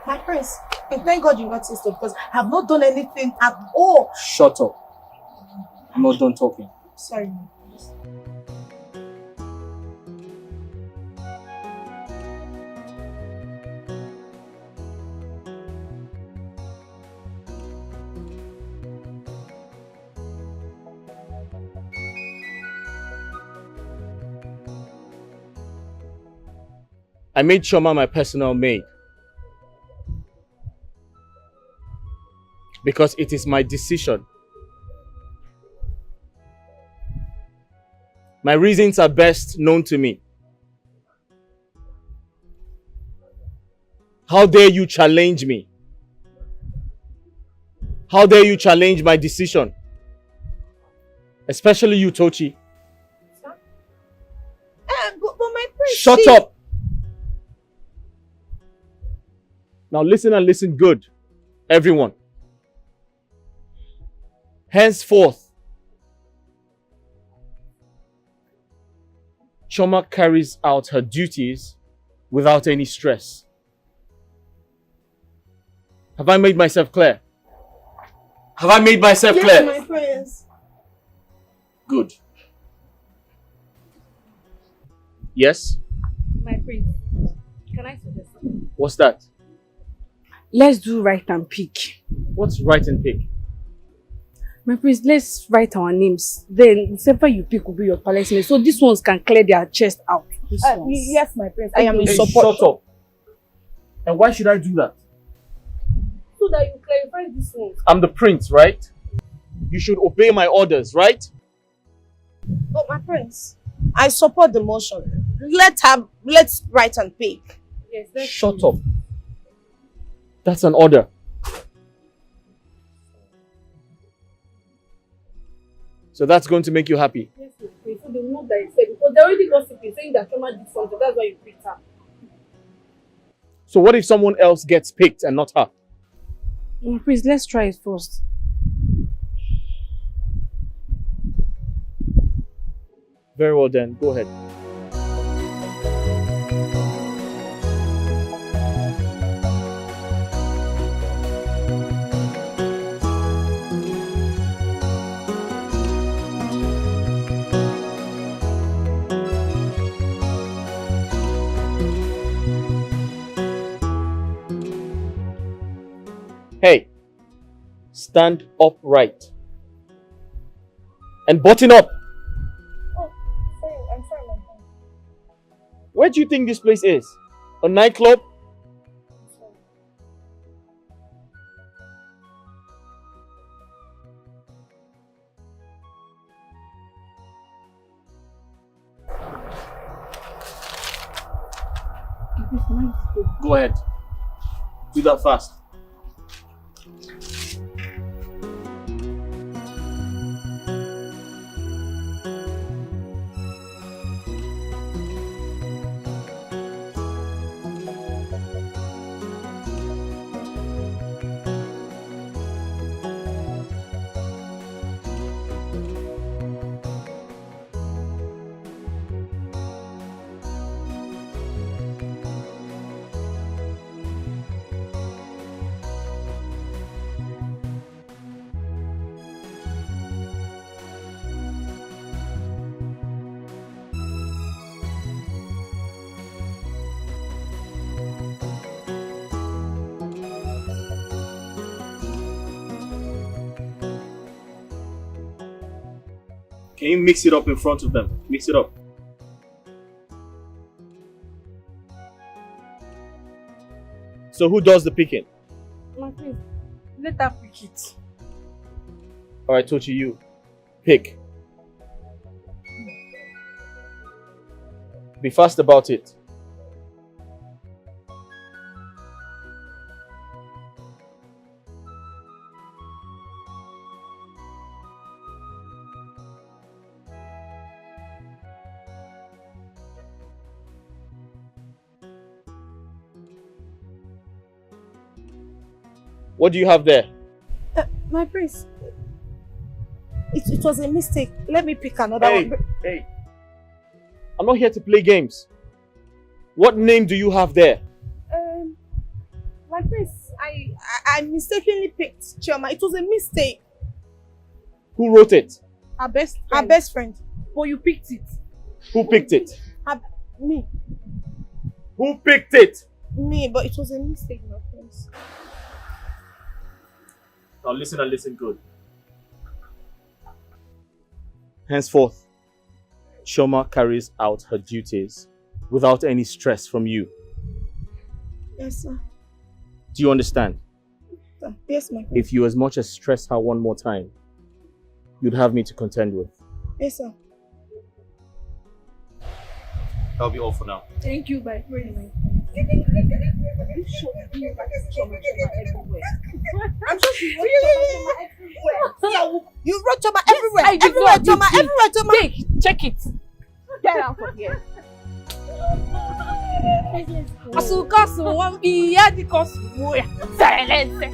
My prince, thank God you noticed it, because I have not done anything at all. Shut up. I'm not done talking. Sorry. I made Chama my personal maid. Because it is my decision. My reasons are best known to me. How dare you challenge me? How dare you challenge my decision? Especially you, Tochi. But my prince. Shut up! Now listen and listen good, everyone. Henceforth, Chama carries out her duties without any stress. Have I made myself clear? Have I made myself clear? Yes, my prince. Good. Yes? My prince, can I suggest something? What's that? Let's do write and pick. What's right and pick? My prince, let's write our names. Then whichever you pick will be your palace name. So these ones can clear their chest out. Yes, my prince. I am in Hey, support. shut up. And why should I do that? So that you clarify this one. I'm the prince, right? You should obey my orders, right? But my prince, I support the motion. Let's write and pick. Yes, that's Shut up. That's an order. So that's going to make you happy. Yes, my prince. So they know that you said because they already gossiping saying that Chama did something. That's why you picked her. So what if someone else gets picked and not her? My prince, let's try it first. Very well then, go ahead. Hey, stand upright and button up. Oh, sorry, I'm sorry, my prince. Where do you think this place is? A nightclub? Go ahead. Do that fast. Can you mix it up in front of them? Mix it up. So who does the picking? My prince, let her pick it. Alright, Tochi, you. Pick. Be fast about it. What do you have there? My prince, it was a mistake. Let me pick another Hey, one. hey. I'm not here to play games. What name do you have there? My prince, I mistakenly picked Chama. It was a mistake. Who wrote it? Our best friend. But you picked it. Who picked it? Me. Who picked it? Me, but it was a mistake, my prince. Now listen and listen good. Henceforth, Chama carries out her duties without any stress from you. Yes, sir. Do you understand? Sir. Yes, my prince. If you as much as stress her one more time, you'd have me to contend with. Yes, sir. That'll be all for now. Thank you, my prince. I'm sure she wrote everywhere. You wrote Chama everywhere. I did Everywhere, not. Chama. Everywhere, Chama. Take, check it. Get out of here. Asuka one be ya because silence.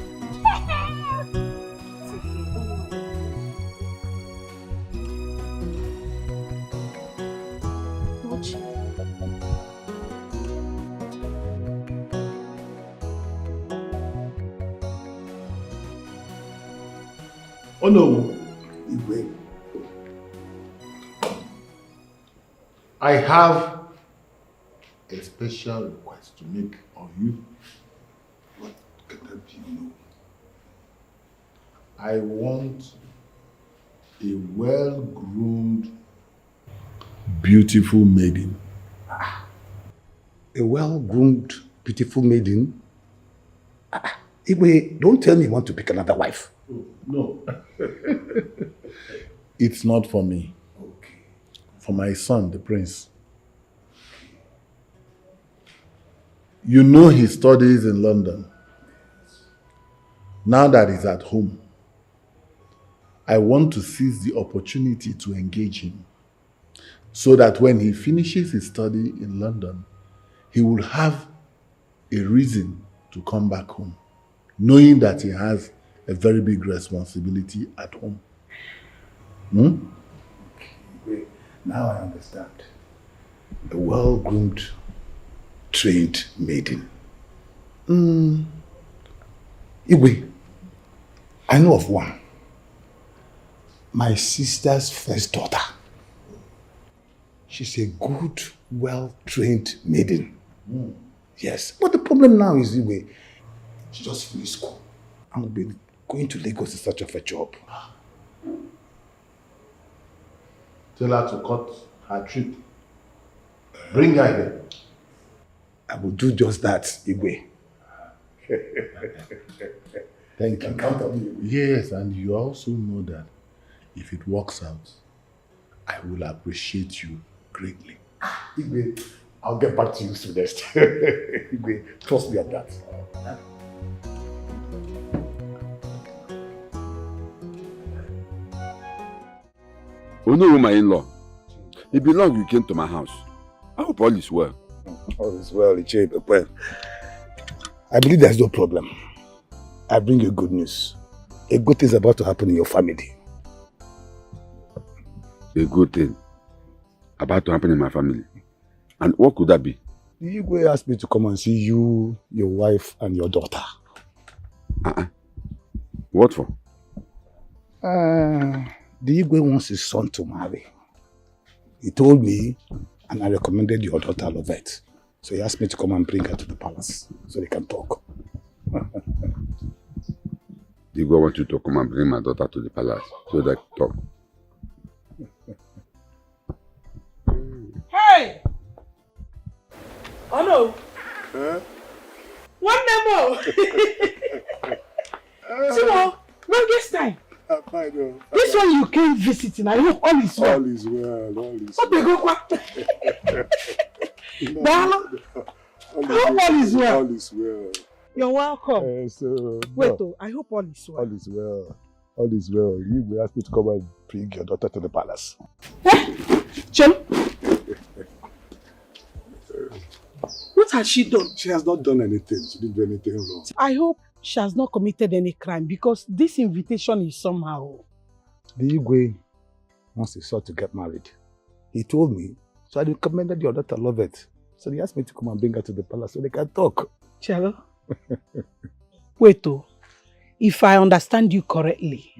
Oh no, Igwe. I have a special request to make of you. What can that be? You know? I want a well-groomed, beautiful maiden. A well-groomed, beautiful maiden? Igwe, don't tell me you want to pick another wife. No. It's not for me. Okay. For my son, the prince. You know he studies in London. Now that he's at home, I want to seize the opportunity to engage him so that when he finishes his study in London, he will have a reason to come back home, knowing that he has a very big responsibility at home. Okay. Now I understand. A well-groomed, trained maiden. Igwe, I know of one. My sister's first daughter. She's a good, well-trained maiden. Yes, but the problem now is, Igwe, she just finished school and will be going to Lagos in search of a job. Tell her to cut her trip. Bring her here. I will do just that, Igwe. Thank you. You can count on me. Yes, and you also know that if it works out, I will appreciate you greatly. Igwe, I'll get back to you soonest. Igwe, trust me on that. Oh no, my in-law. It belongs you came to my house. I hope all is well. All is well, Ichebe. Well, I believe there's no problem. I bring you good news. A good thing is about to happen in your family. A good thing about to happen in my family. And what could that be? The Igwe asked me to come and see you, your wife, and your daughter. What for? The Igwe wants his son to marry. He told me, and I recommended your daughter Lovette. So he asked me to come and bring her to the palace so they can talk. The Igwe wants you to come and bring my daughter to the palace so they can talk. Hey! Oh no! One more! Chima, longest time. This one you came visiting, I hope all is well. All is well, all is well. What they go kwa? All is well. All is well. You're welcome. Wait, I hope all is well. All is well. All is well. You will ask me to come and bring your daughter to the palace. Chim? What has she done? She has not done anything. She didn't do anything wrong. I hope she has not committed any crime because this invitation is somehow. The Igwe wants his son to get married. He told me, so I recommended your daughter Lovette. So he asked me to come and bring her to the palace so they can talk. Chelo? Wait, if I understand you correctly,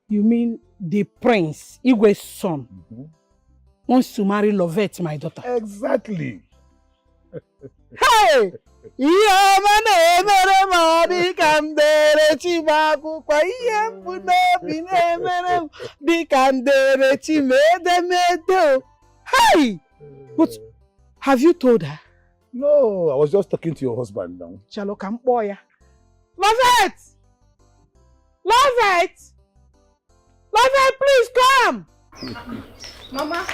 you mean the prince, Igwe's son, wants to marry Lovette, my daughter? Exactly. Hey! Hey! But have you told her? No, I was just talking to your husband now. Chalo Kampoya. Lovette! Lovette! Lovette, please come! Mama.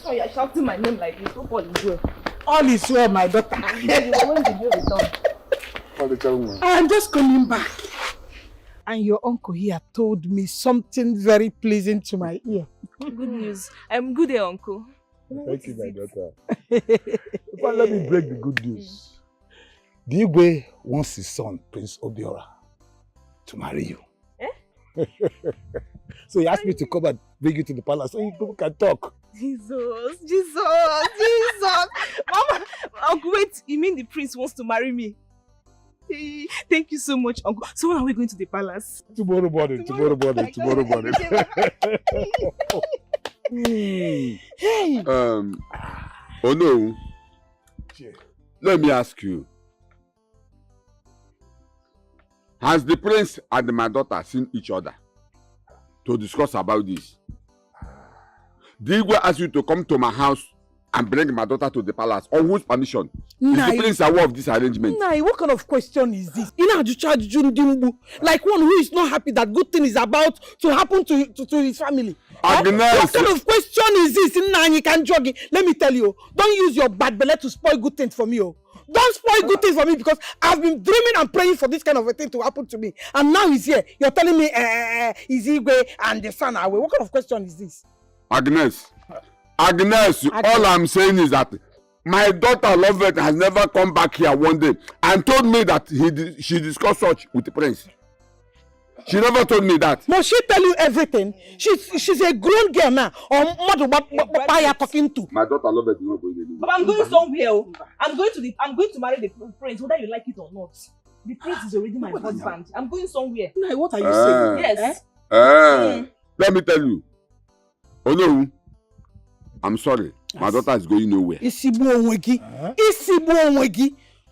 Oh, you're shouting my name like this. Hope all is well. All is well, my daughter. When did you return? I'm just coming back. And your uncle here told me something very pleasing to my ear. Good news. I'm good here, uncle. Thank you, my daughter. But let me break the good news. The Igwe wants his son, Prince Obiora, to marry you. Eh? So he asked me to come and bring you to the palace so you people can talk. Jesus. Mama, uncle, wait. You mean the prince wants to marry me? Thank you so much, uncle. So when are we going to the palace? Tomorrow morning. Hey! Oh no. Let me ask you. Has the prince and my daughter seen each other to discuss about this? Did we ask you to come to my house and bring my daughter to the palace? On whose permission? Is the prince aware of this arrangement? Nah, what kind of question is this? Like one who is not happy that good thing is about to happen to his family. Agnes! What kind of question is this? Nah, you can jog it. Let me tell you, don't use your bad belly to spoil good things for me. Oh. Don't spoil good things for me because I've been dreaming and praying for this kind of a thing to happen to me. And now he's here. You're telling me is Igwe and the son away. What kind of question is this? Agnes, all I'm saying is that my daughter Lovette has never come back here one day and told me that she discussed such with the prince. She never told me that. Must she tell you everything? She's a grown girl now. Or what are you talking to? My daughter Lovette is not going anywhere. But I'm going somewhere. I'm going to marry the prince, whether you like it or not. The prince is already my husband. I'm going somewhere. No, what are you saying? Yes. Let me tell you. Oh no. I'm sorry. My daughter is going nowhere.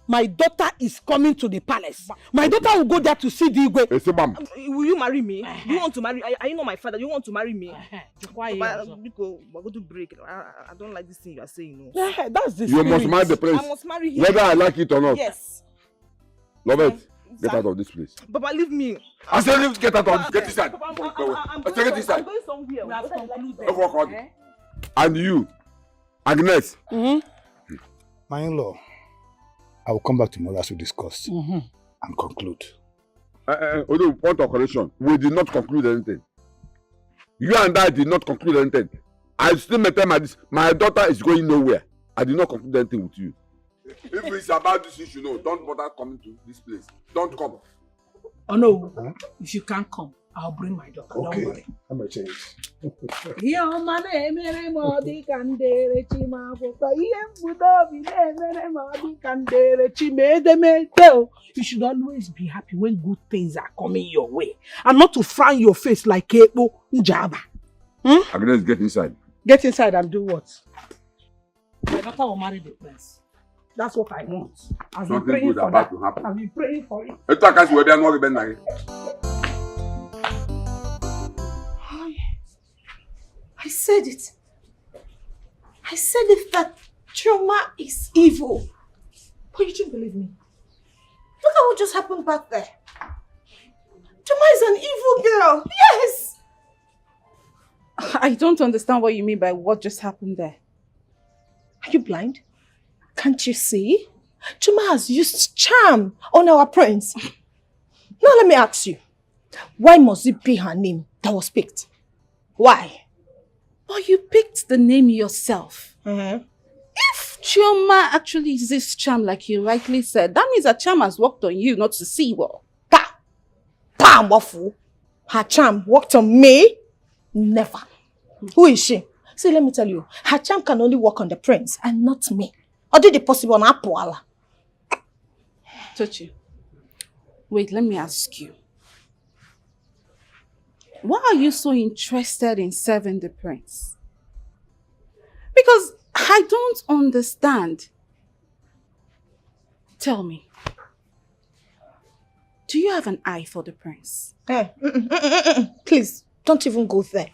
My daughter is coming to the palace. My daughter will go there to see the Igwe. Will you marry me? You want to marry? Are you not my father? You want to marry me? We're going to break. I don't like this thing you are saying. No. Yeah, that's the You must marry the prince. I must marry him. Whether I like it or not. Yes. Lovette, get out of this place. Papa, leave me. I said get out of this. Get inside. I'm going somewhere. We have concluded. And you, Agnes. My in-law, I will come back tomorrow as we discussed and conclude. Although, point of correction, we did not conclude anything. You and I did not conclude anything. I still maintain my daughter is going nowhere. I did not conclude anything with you. If it's about this issue, no, don't bother coming to this place. Don't come. Oh no, if you can't come, I'll bring my daughter. Okay. Don't worry. I'm a change. You should always be happy when good things are coming your way and not to frown your face like Ebo Njaba. Agnes, get inside. Get inside and do what? My daughter will marry the prince. That's what I want. I've been praying for that. I've been praying for it. I said it. I said it that Chama is evil. But you didn't believe me. Look at what just happened back there. Chama is an evil girl. Yes! I don't understand what you mean by what just happened there. Are you blind? Can't you see? Chama has used charm on our prince. Now let me ask you. Why must it be her name that was picked? Why? But you picked the name yourself. If Chama actually uses charm like you rightly said, that means that charm has worked on you, not to see well. Bam, waffle. Her charm worked on me? Never. Who is she? See, let me tell you, her charm can only work on the prince and not me. Or did it possible on Apuala? Tochi, wait, let me ask you. Why are you so interested in serving the prince? Because I don't understand. Tell me, do you have an eye for the prince? Please, don't even go there.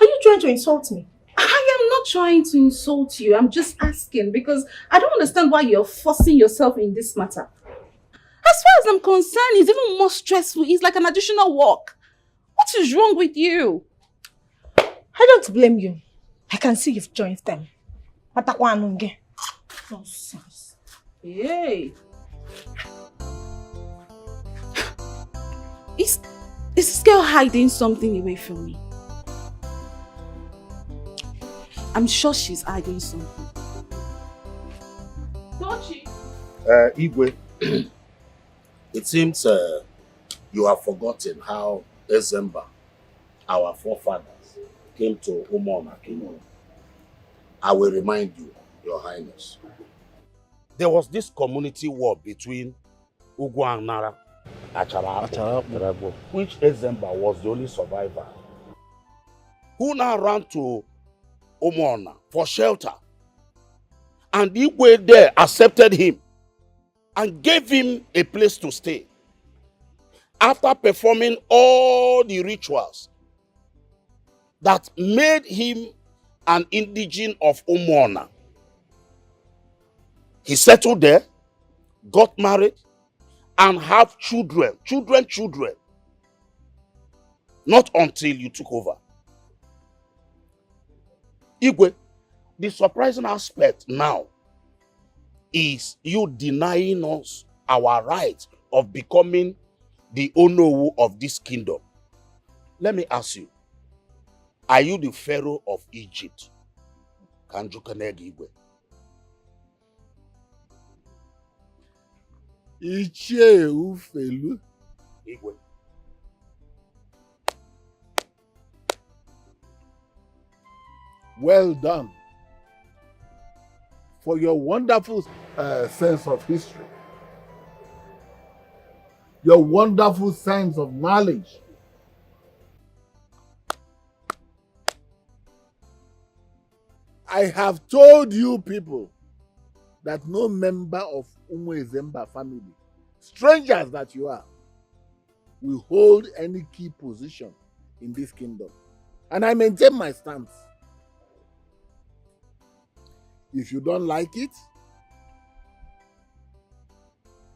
Are you trying to insult me? I am not trying to insult you. I'm just asking because I don't understand why you're forcing yourself in this matter. As far as I'm concerned, it's even more stressful. It's like an additional work. What is wrong with you? I don't blame you. I can see you've joined them. Nonsense. Hey. Is this girl hiding something away from me? I'm sure she's hiding something. Don't she? Igwe, it seems you have forgotten how Zimba, our forefathers, came to Umona Kingdom. I will remind you, Your Highness. There was this community war between Ugwu and Nara, Acharapo, which Zimba was the only survivor, who now ran to Umona for shelter. And Igwe there accepted him and gave him a place to stay. After performing all the rituals that made him an indigene of Umona, he settled there, got married, and have children. Not until you took over. Igwe, the surprising aspect now is you denying us our right of becoming the Onowu of this kingdom. Let me ask you, are you the Pharaoh of Egypt? Kanjukanegi Igwe. Ichie Ufelu. Igwe. Well done for your wonderful sense of history, your wonderful sense of knowledge. I have told you people that no member of Zimba family, strangers that you are, will hold any key position in this kingdom. And I maintain my stance. If you don't like it,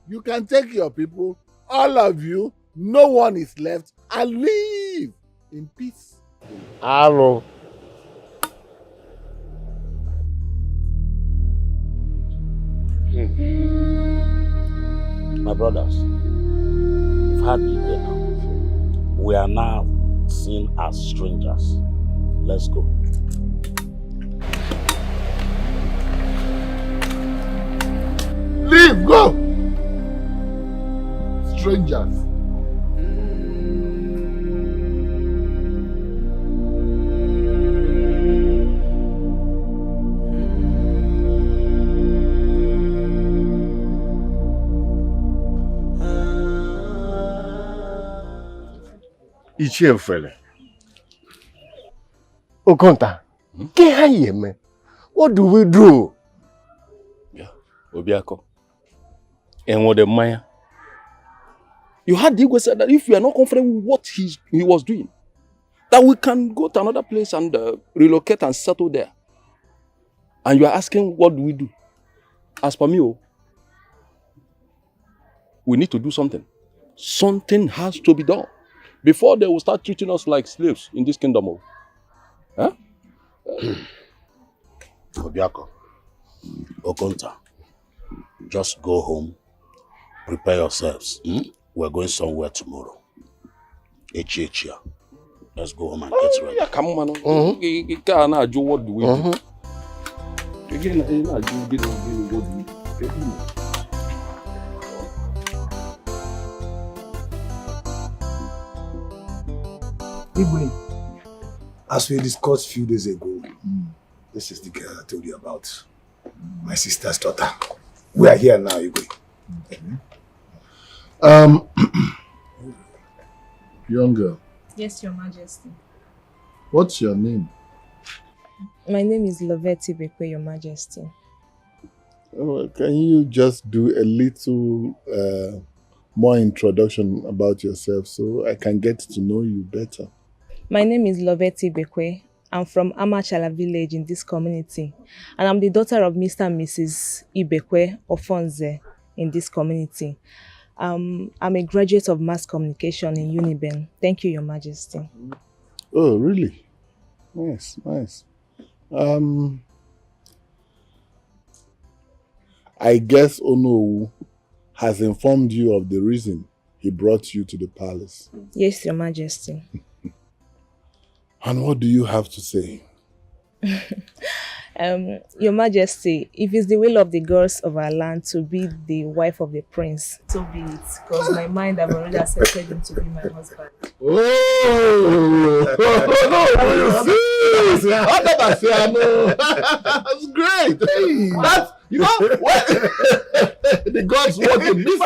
you can take your people, all of you, no one is left, and leave in peace. Hello. My brothers, we've had it there now. We are now seen as strangers. Let's go. Leave, go! Strangers. Ichie fella. Okonta, man. What do we do? Yeah, Obiako. And what the Maya? You had Igwe said that if you are not comfortable with what he was doing, that we can go to another place and relocate and settle there. And you are asking, what do we do? As per me, we need to do something. Something has to be done before they will start treating us like slaves in this kingdom. Huh? Obiako, Okonta, just go home, prepare yourselves. We're going somewhere tomorrow. Echia. Let's go home and get ready. Yeah, come on. What do we do? Igwe, as we discussed a few days ago, this is the girl I told you about. My sister's daughter. We are here now, Igwe. Young girl. Yes, Your Majesty. What's your name? My name is Lovette, Your Majesty. Oh, can you just do a little more introduction about yourself so I can get to know you better? My name is Lovette. I'm from Amachala village in this community. And I'm the daughter of Mr. and Mrs. Ibekwe Ofonze in this community. I'm a graduate of mass communication in Uniben. Thank you, Your Majesty. Oh, really? Nice, nice. I guess Onowu has informed you of the reason he brought you to the palace. Yes, Your Majesty. And what do you have to say? Your Majesty, if it's the will of the gods of our land to be the wife of the prince, so be it. Because my mind have already accepted him to be my husband. Oh, you see? That's great. That's, you know, what? The gods want to miss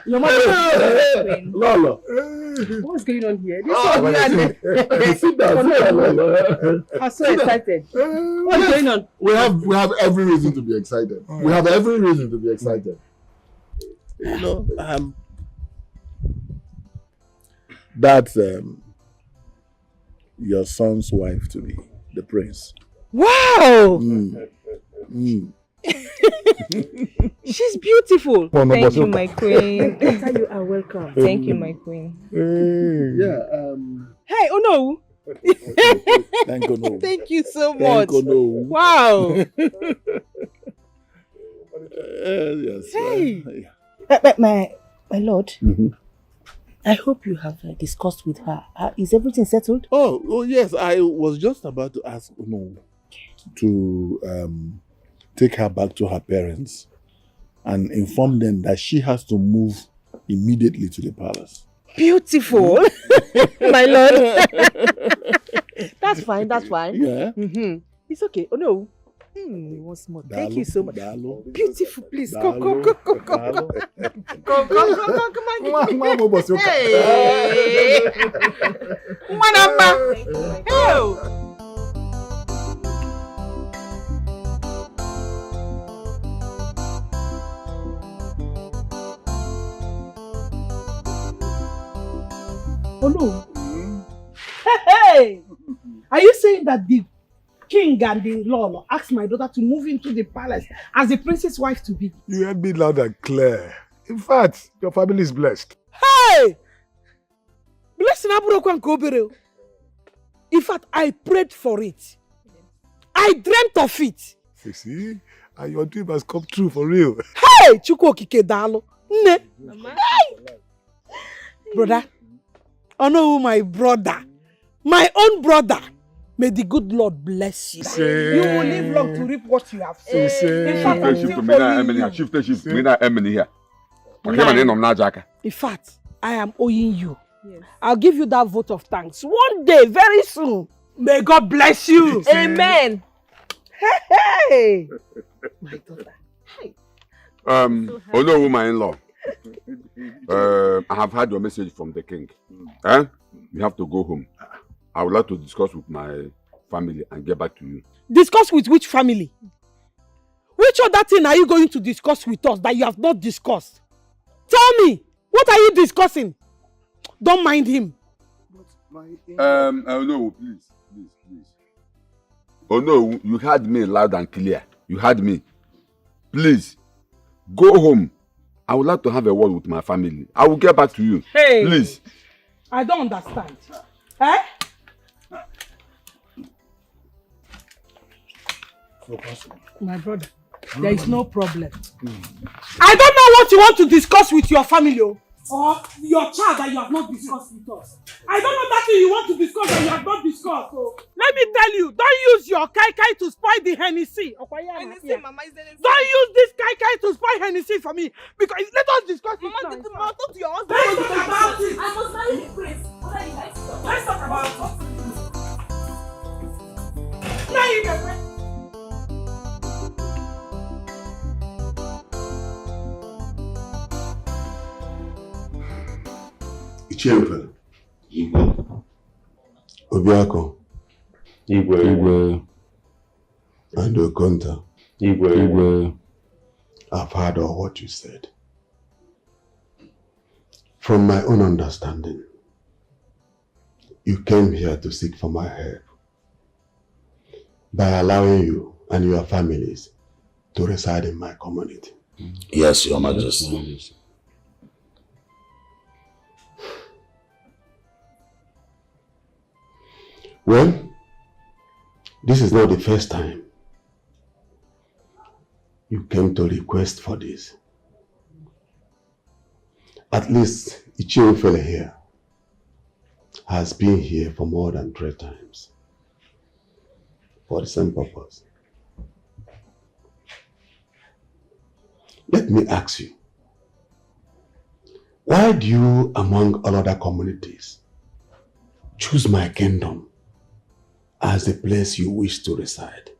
Your mother. Lolo. What's going on here? This Oh, one, sit down. I'm so excited. What's going on? We have every reason to be excited. We have every reason to be excited. You know, that's your son's wife to be, the prince. Wow! She's beautiful. Oh, no, Thank you, my queen. You are welcome. Thank you, my queen. Yeah. Hey, oh no! Thank you, no. Thank you so much. Thank you, no. Wow! Yes. Hey. My lord, I hope you have discussed with her. Is everything settled? Oh, yes. I was just about to ask Uno to take her back to her parents and inform them that she has to move immediately to the palace. Beautiful, my lord. That's fine. That's fine. Yeah. It's okay. Oh no. Once more. Thank you so much. Dalo. Beautiful, please. Dalo. Come on. Hey. Oh no. Hey! Are you saying that the king and the Lolo asked my daughter to move into the palace as the prince's wife to be? You heard me loud and clear. In fact, your family is blessed. Hey! Blessing Aburokwan Kobere. In fact, I prayed for it. I dreamt of it. See? And your dream has come true for real. Hey! Chukwokike Dalo. Ne. Hey! Brother. Honor my brother. My own brother. May the good Lord bless you. You will live long to reap what you have sown. In fact, I'm still following you. In fact, I am owing you. Yes. I'll give you that vote of thanks one day, very soon. May God bless you. Amen. Hey. My daughter. Hey. Hello, my in-law. I have had your message from the king. You have to go home. I would like to discuss with my family and get back to you. Discuss with which family? Which other thing are you going to discuss with us that you have not discussed? Tell me, what are you discussing? Don't mind him. No, please. Oh no, you heard me loud and clear. You heard me. Please, go home. I would like to have a word with my family. I will get back to you. Hey, please. I don't understand. Eh? My brother, there is no problem. I don't know what you want to discuss with your family or your child that you have not discussed with us. I don't know that thing you want to discuss that you have not discussed. So let me tell you, don't use your kai to spoil the Hennessy. Don't use this kai to spoil Hennessy for me. Because let us discuss it now. Talk to your husband. Let's talk about it. I must marry the prince. What are you guys talking? Let's talk about it. Marry the prince. Ichempe. Igwe. Obiako. Igwe. And Okonta. Igwe. I've heard all what you said. From my own understanding, you came here to seek for my help by allowing you and your families to reside in my community. Yes, Your Majesty. Well, this is not the first time you came to request for this. At least Ichiofele here has been here for more than 3 times for the same purpose. Let me ask you, why do you, among all other communities, choose my kingdom as the place you wish to reside?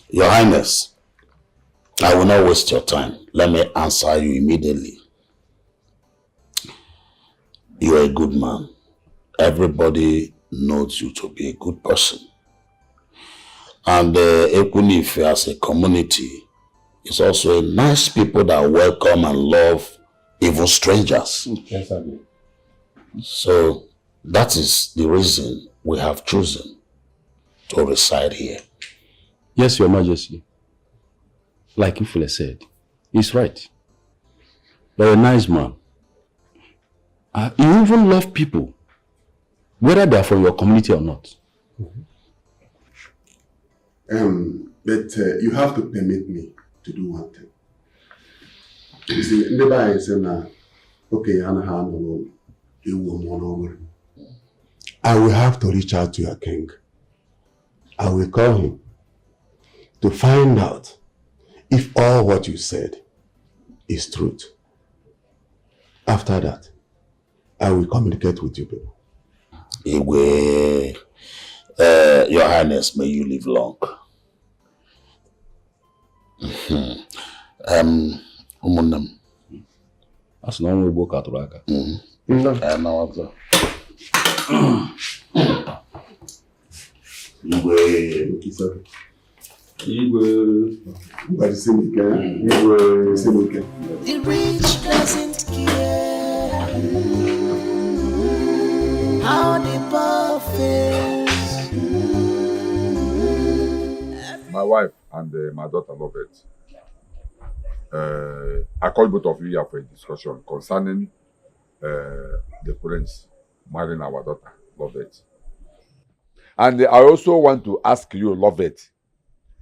Your Highness, I will not waste your time. Let me answer you immediately. You are a good man. Everybody knows you to be a good person. And Ekunife as a community is also a nice people that welcome and love even strangers. Yes, I do. So that is the reason we have chosen to reside here. Yes, Your Majesty. Like Ifele said, he's right. You're a nice man. You even love people, whether they're from your community or not. But you have to permit me to do one thing. You see, nobody is saying, okay, I will have to reach out to your king. I will call him to find out if all what you said is truth. After that, I will communicate with you people. Igwe, Your Highness, may you live long. Umunam. That's not only book at Raka. The rich doesn't care how the poor fares. My wife and my daughter Lovette. I call both of you here for a discussion concerning the prince marrying our daughter Lovette. And I also want to ask you, Lovette,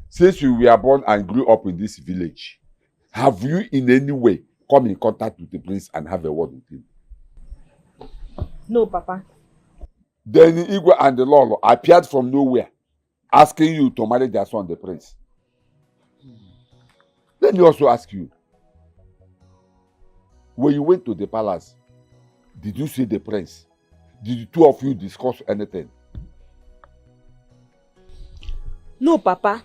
since you were born and grew up in this village, have you in any way come in contact with the prince and have a word with him? No, Papa. Then Igwe and the Lolo appeared from nowhere, asking you to marry their son, the prince. Let me also ask you, when you went to the palace, did you see the prince? Did the two of you discuss anything? No, Papa.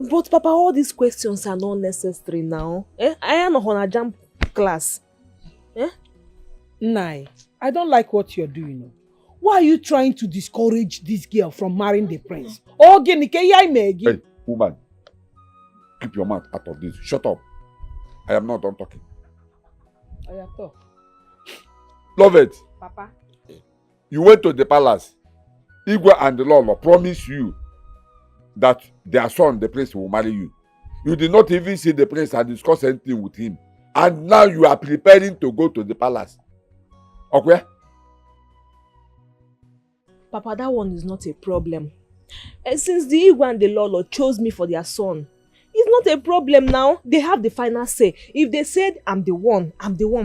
But Papa, all these questions are not necessary now. I am on a jump class. Nai, I don't like what you're doing. Why are you trying to discourage this girl from marrying the prince? Hey, woman, keep your mouth out of this. Shut up. I am not done talking. Lovette. Papa. You went to the palace. Igwe and the Lolo promised you that their son, the prince, will marry you. You did not even see the prince and discuss anything with him. And now you are preparing to go to the palace. Okay? Papa, that one is not a problem. Since the Igwe and the Lolo chose me for their son, it's not a problem now. They have the final say. If they said, I'm the one,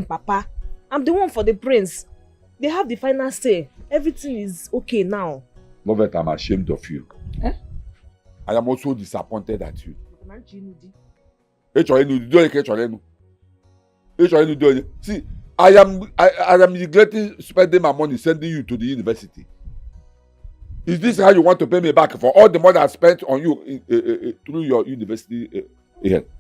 Papa. I'm the one for the prince. They have the final say. Everything is okay now. Lovette, I'm ashamed of you. I am also disappointed at you. See, I am regretting spending my money sending you to the university. Is this how you want to pay me back for all the money I spent on you through your university?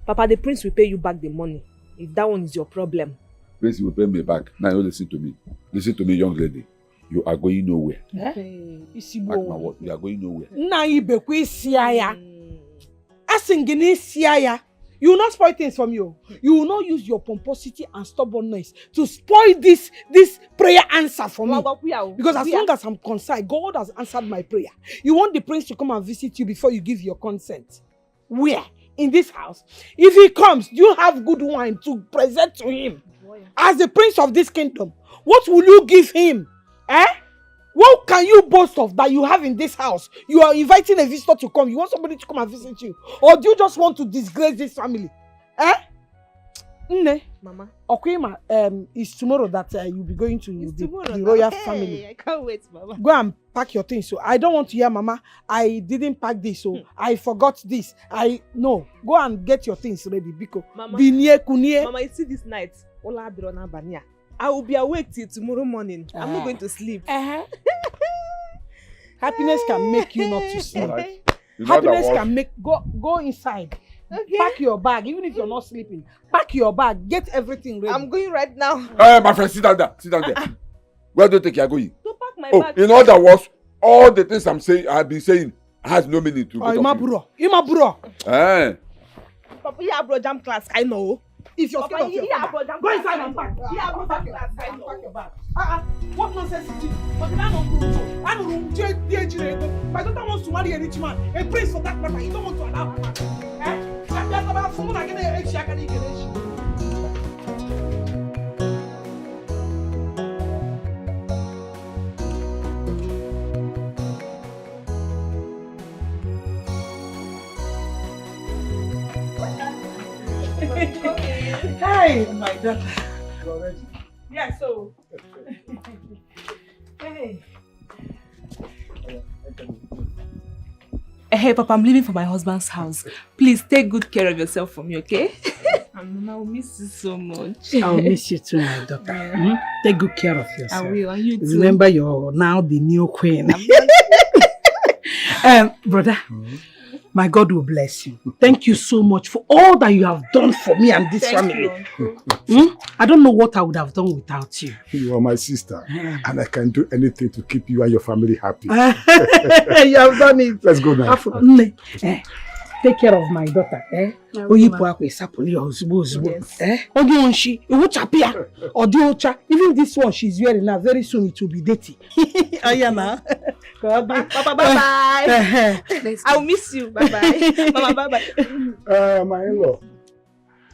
Papa, the prince will pay you back the money. If that one is your problem. Prince will pay me back. Now you listen to me. Listen to me, young lady. You are going nowhere. Mark my word, you are going nowhere. Na ibekwe siaya. Asingini siaya. You will not spoil things from you. You will not use your pomposity and stubbornness to spoil this prayer answer for me. Because as long as I'm concerned, God has answered my prayer. You want the prince to come and visit you before you give your consent. Where? In this house. If he comes, you have good wine to present to him. As the prince of this kingdom, what will you give him? What can you boast of that you have in this house? You are inviting a visitor to come. You want somebody to come and visit you? Or do you just want to disgrace this family? Mama. Okwima, it's tomorrow that you'll be going to the royal family. I can't wait, Mama. Go and pack your things. So I don't want to hear, Mama, I didn't pack this, so I forgot this. No. Go and get your things ready, Biko. Mama, Mama, you see this night, I will be awake till tomorrow morning. I'm not going to sleep. Happiness can make you not to sleep. Right. Happiness can make go inside. Okay. Pack your bag, even if you're not sleeping. Pack your bag, get everything ready. I'm going right now. My friend, sit down there. Sit down there. Where do you think you're going? To pack my bag. In other words, all the things I've been saying has no meaning to both of you. Imaburo. Papa, you have jam class, I know. If you're scared of your father, go inside and pack. Pack your bag. What nonsense is this? But I don't know. My daughter wants to marry a rich man, a prince for that matter. You don't want to allow her. Hey, my daughter. You're ready. Yeah, so. Hey. Hey, Papa, I'm leaving for my husband's house. Please take good care of yourself for me, okay? And Mama, I will miss you so much. I'll miss you too, my daughter. Take good care of yourself. I will, and you too. Remember, you're now the new queen. Brother. My God will bless you. Thank you so much for all that you have done for me and this family. I don't know what I would have done without you. You are my sister, and I can do anything to keep you and your family happy. You have done it. Let's go now. Take care of my daughter. Yes. Even this one she's wearing now, very soon it will be dirty. Papa, bye-bye. I'll miss you. Bye-bye. Mama, bye-bye. My in-law,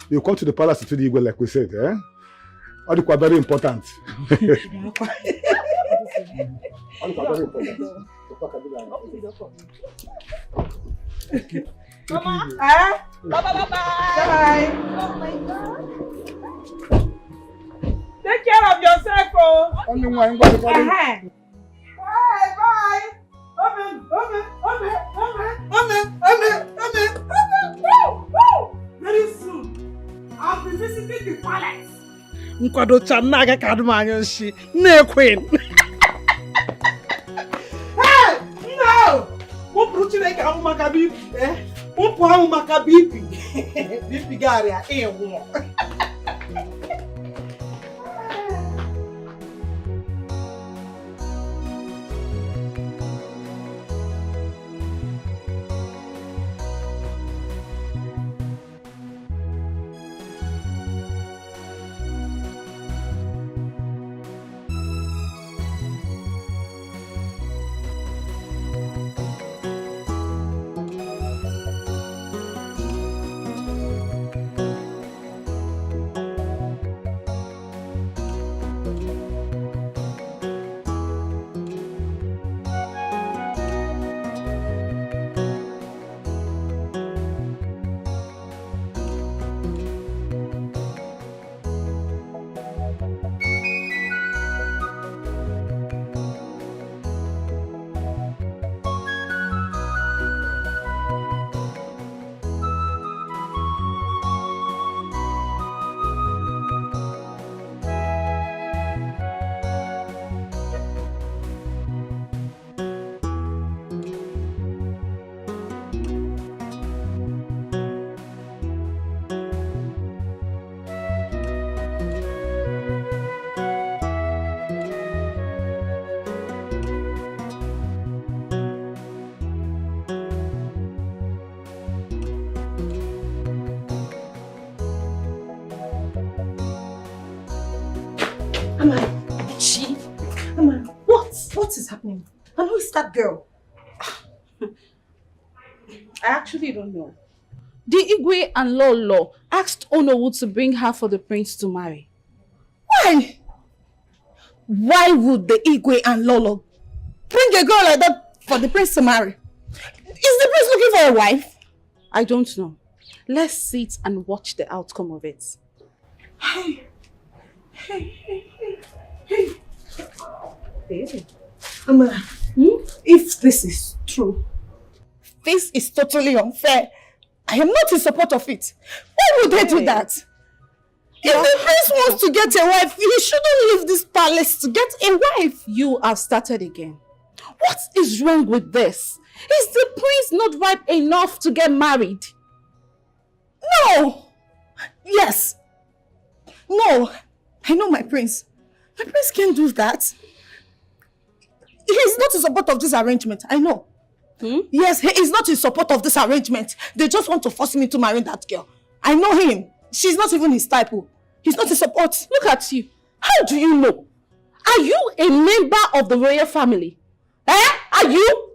you come to the palace to the Igwe like we said, All the very important. Mama, bye-bye. Bye. Oh my God. Take care of yourself, Only one. Bye. Bye. Very soon, I'll be visiting the palace. Nkwado chanaga kadumanya shi ne queen. Hey, no! Mo pruchine ka makabi, Mo po makabi. Bibi garia wo. She? What is happening? And who is that girl? I actually don't know. The Igwe and Lolo asked Onowu to bring her for the prince to marry. Why? Why would the Igwe and Lolo bring a girl like that for the prince to marry? Is the prince looking for a wife? I don't know. Let's sit and watch the outcome of it. Hey. Amara, if this is true, this is totally unfair. I am not in support of it. Why would they do that? If the prince wants to get a wife, he shouldn't leave this palace to get a wife. You have started again. What is wrong with this? Is the prince not ripe enough to get married? No! Yes. No. I know my prince. My prince can't do that. He's not in support of this arrangement. I know. Yes, he is not in support of this arrangement. They just want to force me to marry that girl. I know him. She's not even his type. He's not in support. Look at you. How do you know? Are you a member of the royal family? Are you?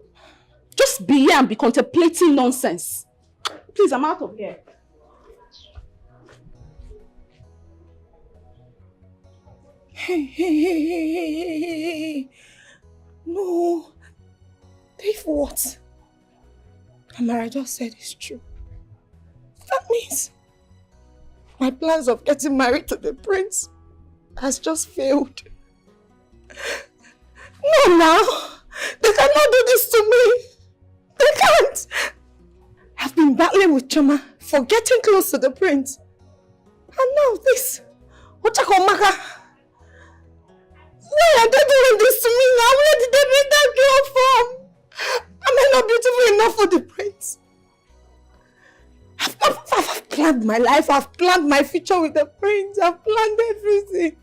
Just be here and be contemplating nonsense. Please, I'm out of here. Hey. No. If what Amara just said is true, that means my plans of getting married to the prince has just failed. No, now. They cannot do this to me. They can't. I've been battling with Chama for getting close to the prince. And now this. Ochakomaka. Why are they doing this to me now? Where did they bring that girl from? Am I not beautiful enough for the prince? I've planned my life. I've planned my future with the prince. I've planned everything.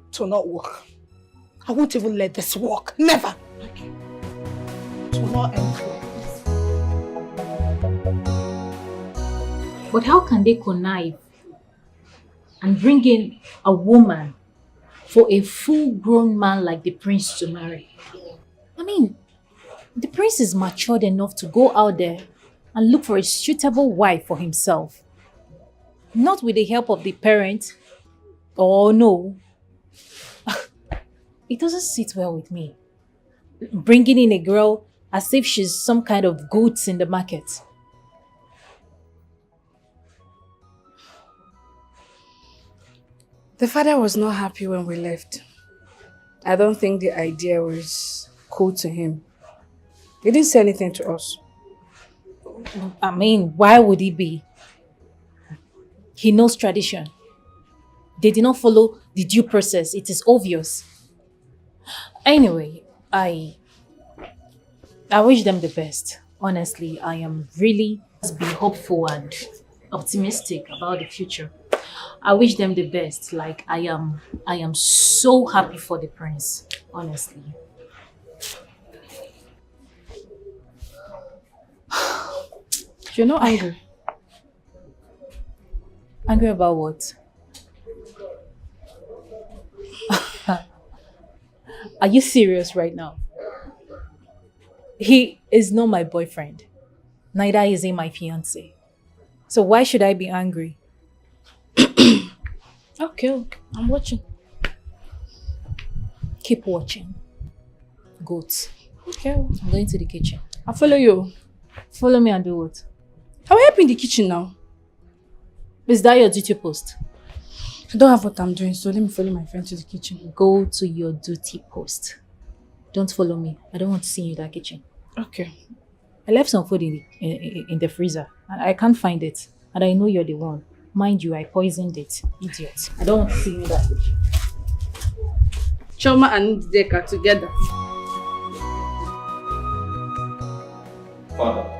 It will not work. I won't even let this work. Never. Okay. It will not end well. But how can they connive and bring in a woman for a full-grown man like the prince to marry? I mean, the prince is matured enough to go out there and look for a suitable wife for himself. Not with the help of the parents. Oh no. It doesn't sit well with me. Bringing in a girl as if she's some kind of goods in the market. The father was not happy when we left. I don't think the idea was cool to him. He didn't say anything to us. I mean, why would he be? He knows tradition. They did not follow the due process. It is obvious. Anyway, I wish them the best. Honestly, I am really be hopeful and optimistic about the future. I wish them the best. Like I am so happy for the prince, honestly. You're not angry. Angry about what? Are you serious right now? He is not my boyfriend. Neither is he my fiancé. So why should I be angry? Okay, I'm watching. Keep watching. Goats. Okay. I'm going to the kitchen. I'll follow you. Follow me and do what? I will help you in the kitchen now. Is that your duty post? I don't have what I'm doing, so let me follow my friend to the kitchen. Go to your duty post. Don't follow me. I don't want to see you in that kitchen. Okay. I left some food in the freezer and I can't find it. And I know you're the one. Mind you, I poisoned it. Idiot. I don't want to see you in that kitchen. Chama and Deka together. Father,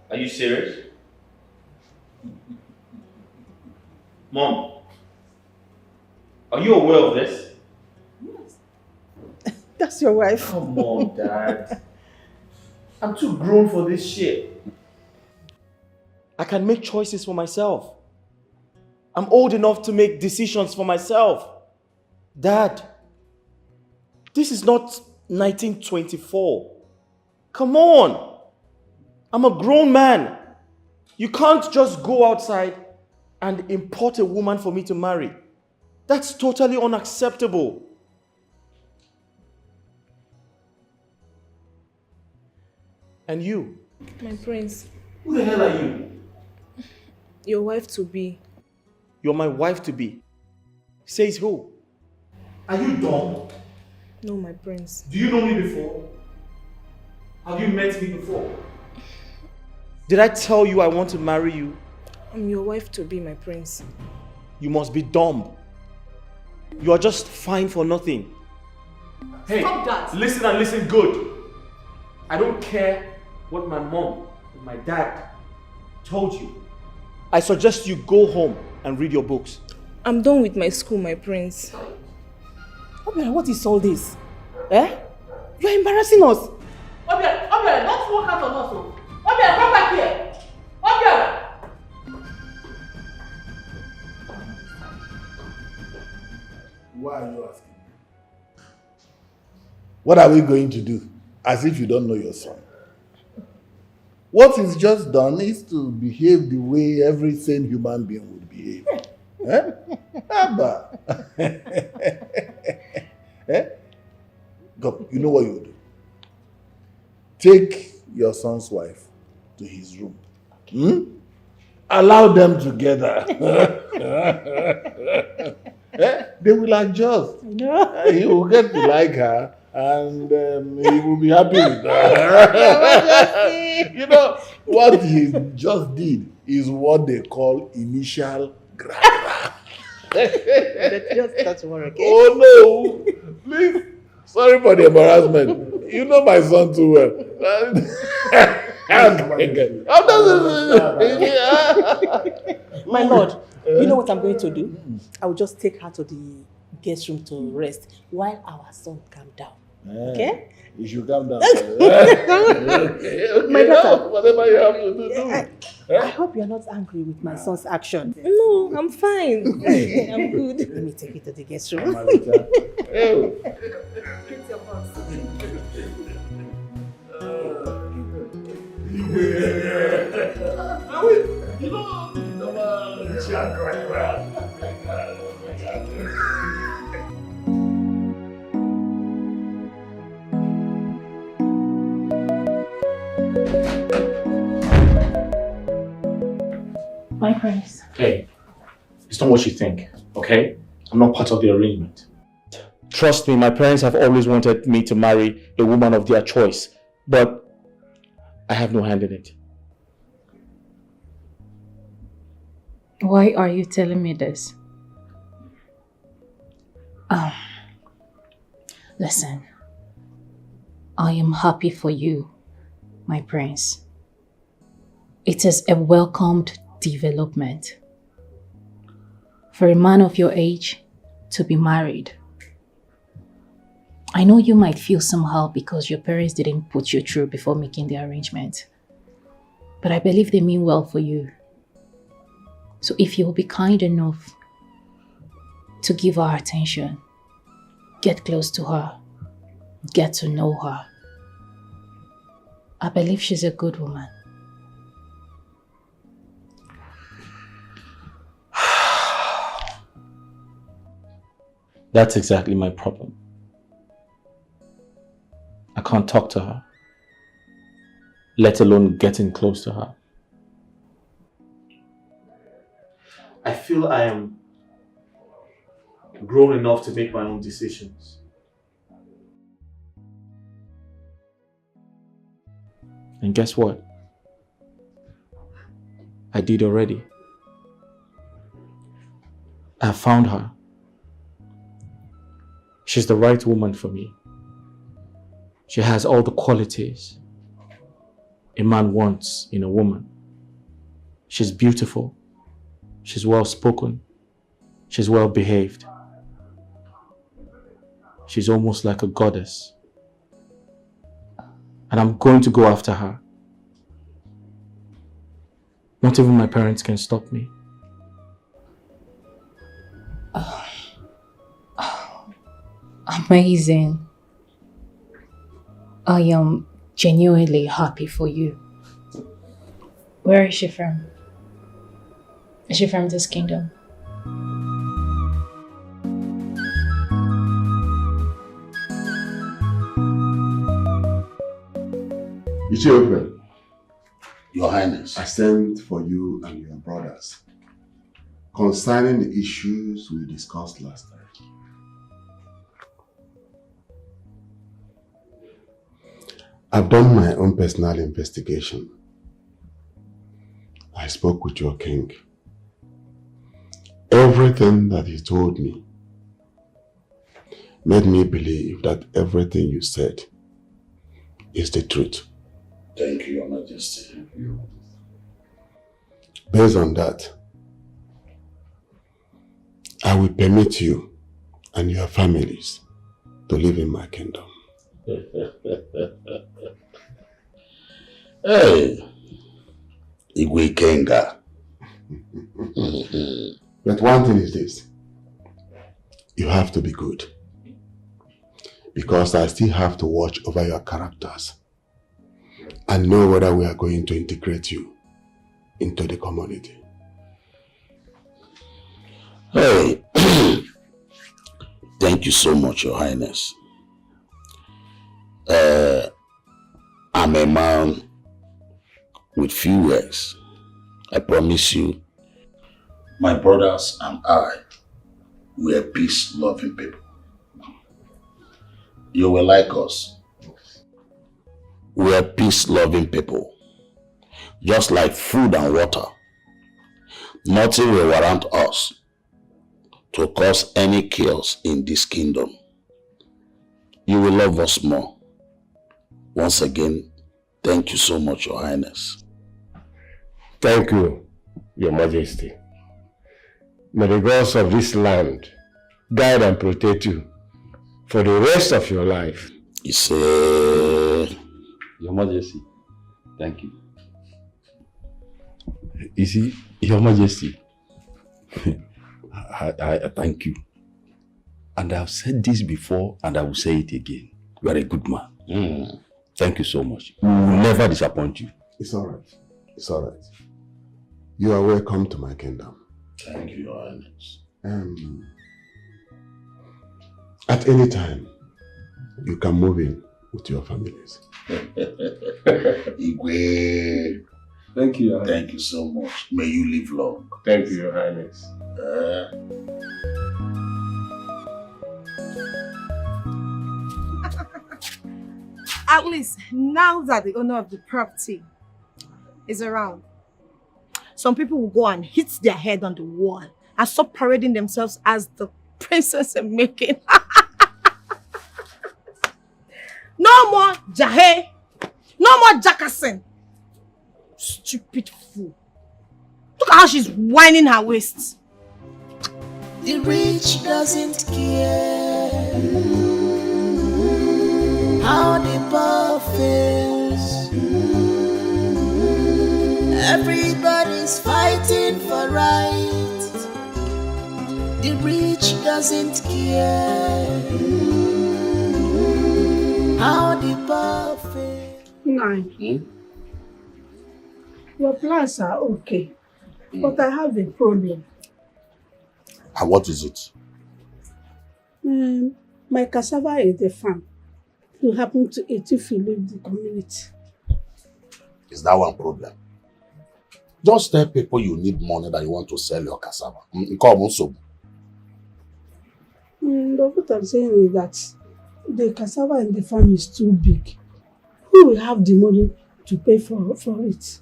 are you serious? Mom, are you aware of this? Yes. That's your wife. Come on, Dad. I'm too grown for this shit. I can make choices for myself. I'm old enough to make decisions for myself. Dad, this is not 1924. Come on. I'm a grown man. You can't just go outside and import a woman for me to marry. That's totally unacceptable. And you? My prince. Who the hell are you? Your wife to be. You're my wife to be. Says who? Are you dumb? No, my prince. Do you know me before? Have you met me before? Did I tell you I want to marry you? I'm your wife to be, my prince. You must be dumb. You are just fine for nothing. Hey, Stop that. Listen and listen good. I don't care what my mom and my dad told you. I suggest you go home and read your books. I'm done with my school, my prince. Obia, what is all this? Eh? You are embarrassing us. Obia, don't walk out on us. Obia, come back here. Obia! Why are you asking? What are we going to do? As if you don't know your son. What is just done is to behave the way every sane human being would behave. Eh? Abba. Eh? Go, you know what you do? Take your son's wife to his room. Allow them together. Eh? They will adjust. No. He will get to like her and he will be happy with her. You know, what he just did is what they call initial grammar. Just start tomorrow, okay? Oh no! Please, sorry for the embarrassment. You know my son too well. My lord, you know what I'm going to do? I will just take her to the guest room to rest while our son calm down. Okay? You should calm down. My daughter, whatever you have to do. I hope you're not angry with my son's action. No, I'm fine. I'm good. Let me take you to the guest room. My prince. Hey, it's not what you think, okay? I'm not part of the arrangement. Trust me, my parents have always wanted me to marry a woman of their choice, but I have no hand in it. Why are you telling me this? Listen, I am happy for you, my prince. It is a welcomed development for a man of your age to be married. I know you might feel somehow because your parents didn't put you through before making the arrangement, but I believe they mean well for you. So if you will be kind enough to give her attention, get close to her, get to know her, I believe she's a good woman. That's exactly my problem. I can't talk to her, let alone getting close to her. I feel I am grown enough to make my own decisions. And guess what? I did already. I found her. She's the right woman for me. She has all the qualities a man wants in a woman. She's beautiful. She's well spoken. She's well behaved. She's almost like a goddess. And I'm going to go after her. Not even my parents can stop me. Amazing. I am genuinely happy for you. Where is she from? Is she from this kingdom? Is she open? Your Highness. I sent for you and your brothers concerning the issues we discussed last time. I've done my own personal investigation. I spoke with your king. Everything that he told me made me believe that everything you said is the truth. Thank you, Your Majesty. Based on that, I will permit you and your families to live in my kingdom. Hey, Igwe Kenga. But one thing is this. You have to be good. Because I still have to watch over your characters and know whether we are going to integrate you into the community. Hey, thank you so much, Your Highness. I'm a man with few words. I promise you, my brothers and I, we are peace-loving people. You will like us. We are peace-loving people. Just like food and water. Nothing will warrant us to cause any chaos in this kingdom. You will love us more. Once again, thank you so much, Your Highness. Thank you, Your Majesty. May the gods of this land guide and protect you for the rest of your life. Your Majesty, thank you. You see, Your Majesty, I thank you. And I've said this before and I will say it again. You are a good man. Thank you so much. We will never disappoint you. It's all right. It's all right. You are welcome to my kingdom. Thank you, Your Highness. At any time, you can move in with your families. Igwe. Thank you, Your Highness. Thank you so much. May you live long. Thank you, Your Highness. At least now that the owner of the property is around, some people will go and hit their head on the wall and stop parading themselves as the princess in making. No more jahe, no more jackassing. Stupid fool. Look at how she's whining her waist. The rich doesn't care how the poor feels. Everybody's fighting for right. The rich doesn't care how the poor feels. Nine. Your plans are okay, but I have a problem. And what is it? My cassava is the farm. You happen to eat if you leave the community. Is that one problem? Just tell people you need money that you want to sell your cassava. But what I'm saying is that the cassava in the farm is too big. Who will have the money to pay for it?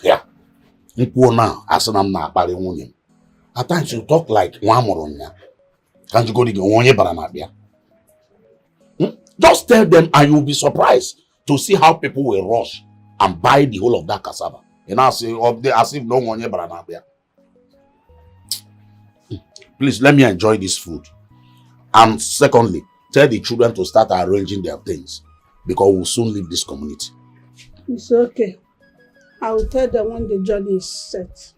Yeah. At times you talk like one. Can't you go to the Just tell them and you'll be surprised to see how people will rush and buy the whole of that cassava. And I say, as if no one here. Please let me enjoy this food. And secondly, tell the children to start arranging their things because we'll soon leave this community. It's okay. I will tell them when the journey is set.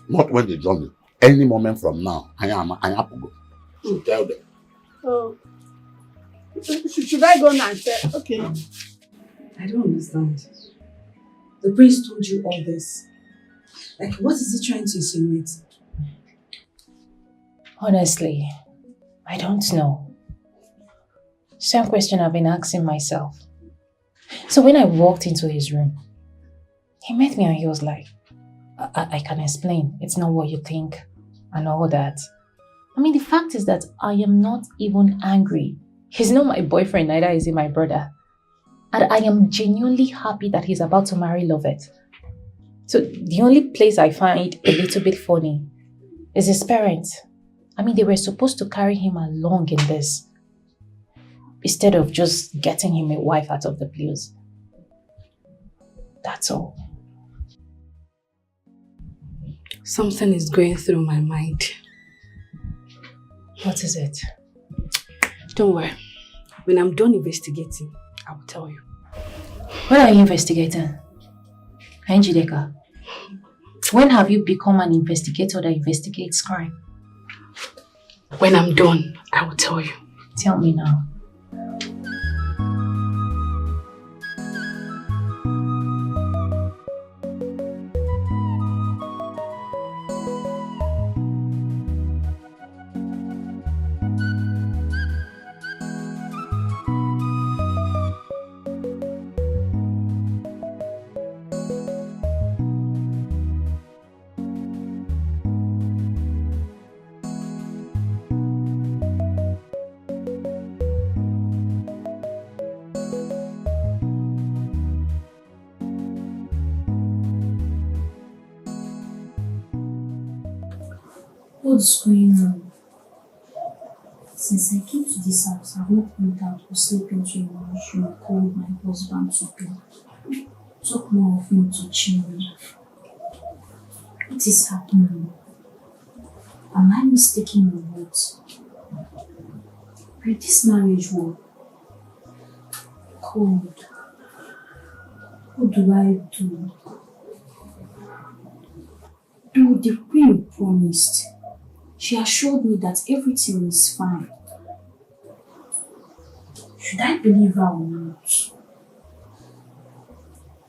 Not when the journey. Any moment from now, I am to go. So tell them. Oh. Should I go now and say, okay? I don't understand. The prince told you all this. Like, what is he trying to insinuate? Honestly, I don't know. Same question I've been asking myself. So when I walked into his room, he met me and he was like, I can explain. It's not what you think and all that. I mean, the fact is that I am not even angry. He's not my boyfriend, neither is he my brother. And I am genuinely happy that he's about to marry Lovette. So the only place I find a little bit funny is his parents. I mean, they were supposed to carry him along in this, instead of just getting him a wife out of the blues. That's all. Something is going through my mind. What is it? Don't worry. When I'm done investigating, I will tell you. What are you investigating? Njideka, when have you become an investigator that investigates crime? When I'm done, I will tell you. Tell me now. What's going on? Since I came to this house, I've not went out or slept into a washroom or called my husband to talk more of him to Chama. What is happening? Am I mistaken or what? With this marriage war, cold. What do I do? Though the queen promised, she assured me that everything is fine. Should I believe her or not?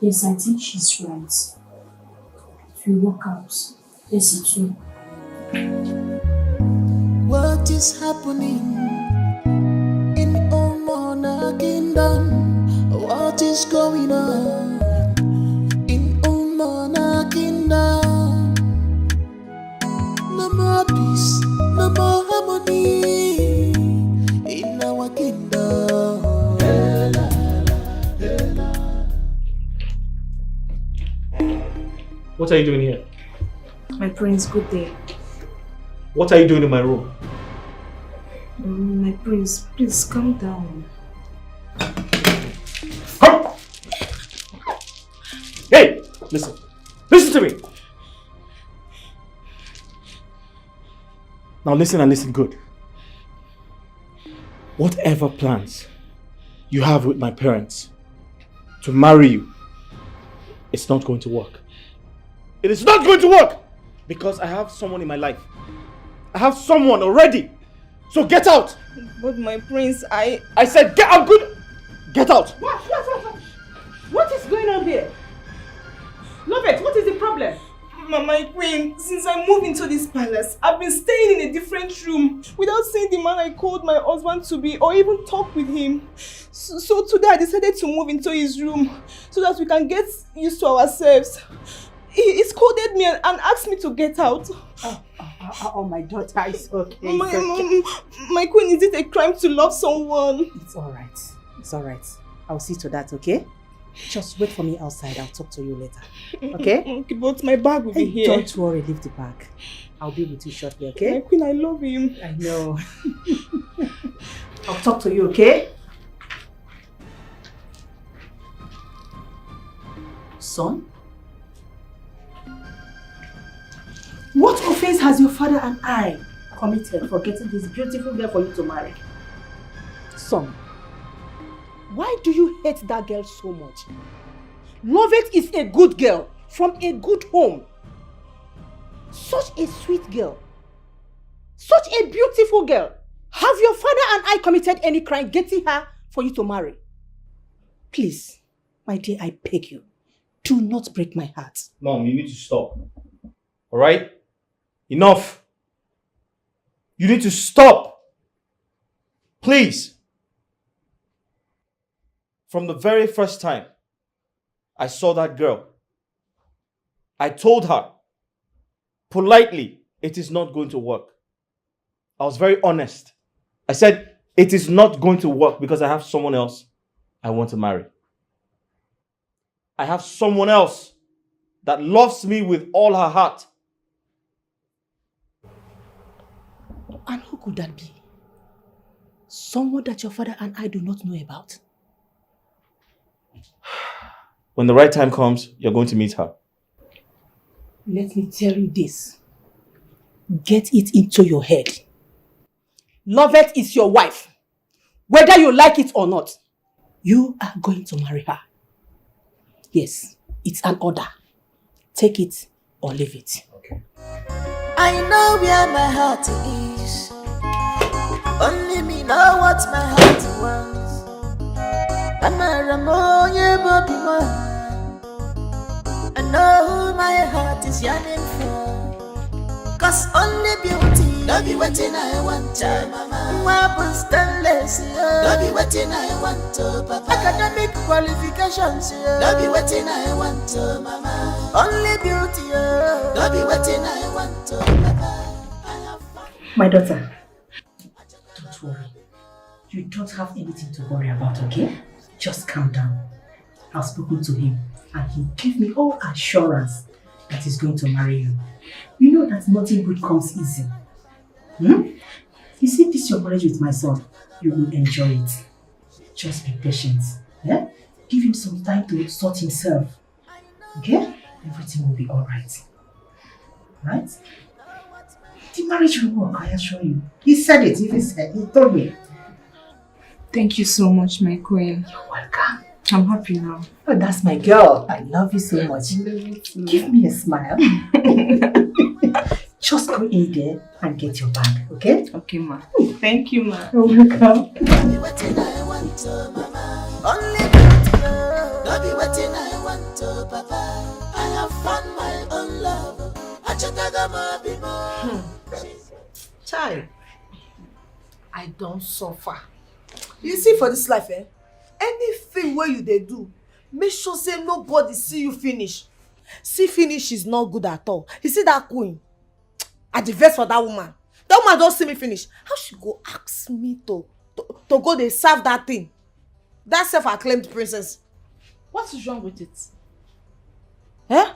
Yes, I think she's right. If we walk out, yes, it will. What is happening in Omona Kingdom? What is going on in Omona Kingdom? No more peace, no more harmony in our kingdom. What are you doing here? My prince, good day. What are you doing in my room? My prince, please calm down. Come! Hey! Listen. Listen to me! Now listen and listen good. Whatever plans you have with my parents to marry you, it's not going to work. It is not going to work! Because I have someone in my life. I have someone already. So get out! But my prince, I said get out! Good! Get out! What is going on here? Lovette, what is the problem? My queen, since I moved into this palace, I've been staying in a different room without seeing the man I called my husband to be or even talk with him. So today I decided to move into his room so that we can get used to ourselves. He scolded me and asked me to get out. Oh, my daughter, it's okay. My queen, is it a crime to love someone? It's alright. It's alright. I'll see to that, okay? Just wait for me outside. I'll talk to you later. Okay? Okay, but my bag will be here. Don't worry, leave the bag. I'll be with you shortly, okay? My queen, I love him. I know. I'll talk to you, okay? Son? What offense has your father and I committed for getting this beautiful girl for you to marry? Son, why do you hate that girl so much? Lovette is a good girl from a good home. Such a sweet girl. Such a beautiful girl. Have your father and I committed any crime getting her for you to marry? Please, my dear, I beg you, do not break my heart. Mom, you need to stop. Alright? Enough. You need to stop. Please. From the very first time I saw that girl, I told her politely, it is not going to work. I was very honest. I said, it is not going to work because I have someone else I want to marry. I have someone else that loves me with all her heart. And who could that be? Someone that your father and I do not know about? When the right time comes, you're going to meet her. Let me tell you this. Get it into your head. Lovette is your wife. Whether you like it or not, you are going to marry her. Yes, it's an order. Take it or leave it. Okay. I know where my heart is. Only me know what my heart wants. I'm a Ramoye Bobby man. I know who my heart is yearning for. Cause only beauty, don't be waiting I want to, mama. Wabu stainless, don't be waiting I want to, papa. Academic qualifications, don't be waiting I want to, mama. Only beauty, don't be waiting I want to, papa. My daughter, don't worry. You don't have anything to worry about, okay? Just calm down. I've spoken to him and he gave me all assurance that he's going to marry you. You know that nothing good comes easy. You see this your marriage with my son, you will enjoy it. Just be patient. Yeah? Give him some time to sort himself. Okay? Everything will be alright. Right? The marriage will work, I assure you. He said it, he told me. Thank you so much, my queen. You're welcome. I'm happy now. Oh, that's my girl. I love you so much. Give me a smile. Just go in there and get your bag, okay? Okay, ma. Thank you, ma. You're welcome. Don't be waiting I want to, mama. Only beauty, don't be waiting I want to, papa. I have found my own love. Achatagama bimo. Child, I don't suffer. You see, for this life, anything where you they do, make sure say nobody see you finish. See finish is not good at all. You see that queen? I the vex for that woman. That woman don't see me finish. How she go ask me to go they serve that thing? That self-acclaimed princess. What is wrong with it? Eh?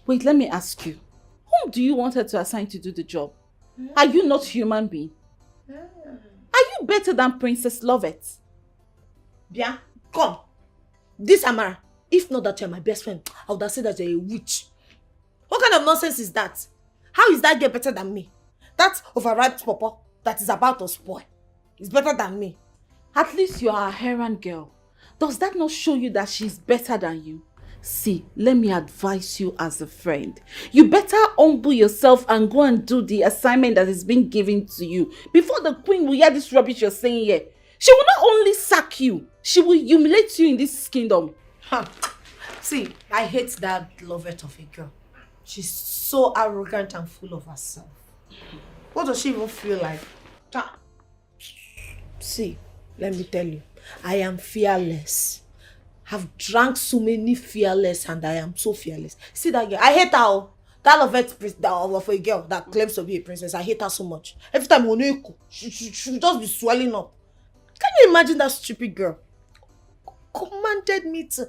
Wait, let me ask you. Whom do you want her to assign to do the job? Are you not human being? Are you better than Princess Lovette? Bien, come. This Amara, if not that you're my best friend, I would have said that you're a witch. What kind of nonsense is that? How is that girl better than me? That overripe pawpaw that is about to spoil is better than me. At least you are a errand girl. Does that not show you that she's better than you? See, let me advise you as a friend. You better humble yourself and go and do the assignment that is being given to you before the queen will hear this rubbish you're saying here. She will not only sack you, she will humiliate you in this kingdom. See, I hate that Lovette of a girl. She's so arrogant and full of herself. What does she even feel like? See, let me tell you, I am fearless. I've drank so many fearless and I am so fearless. See that girl? I hate her. That Lovette of a girl that claims to be a princess, I hate her so much. Every time she just be swelling up. Can you imagine that stupid girl? Commanded me to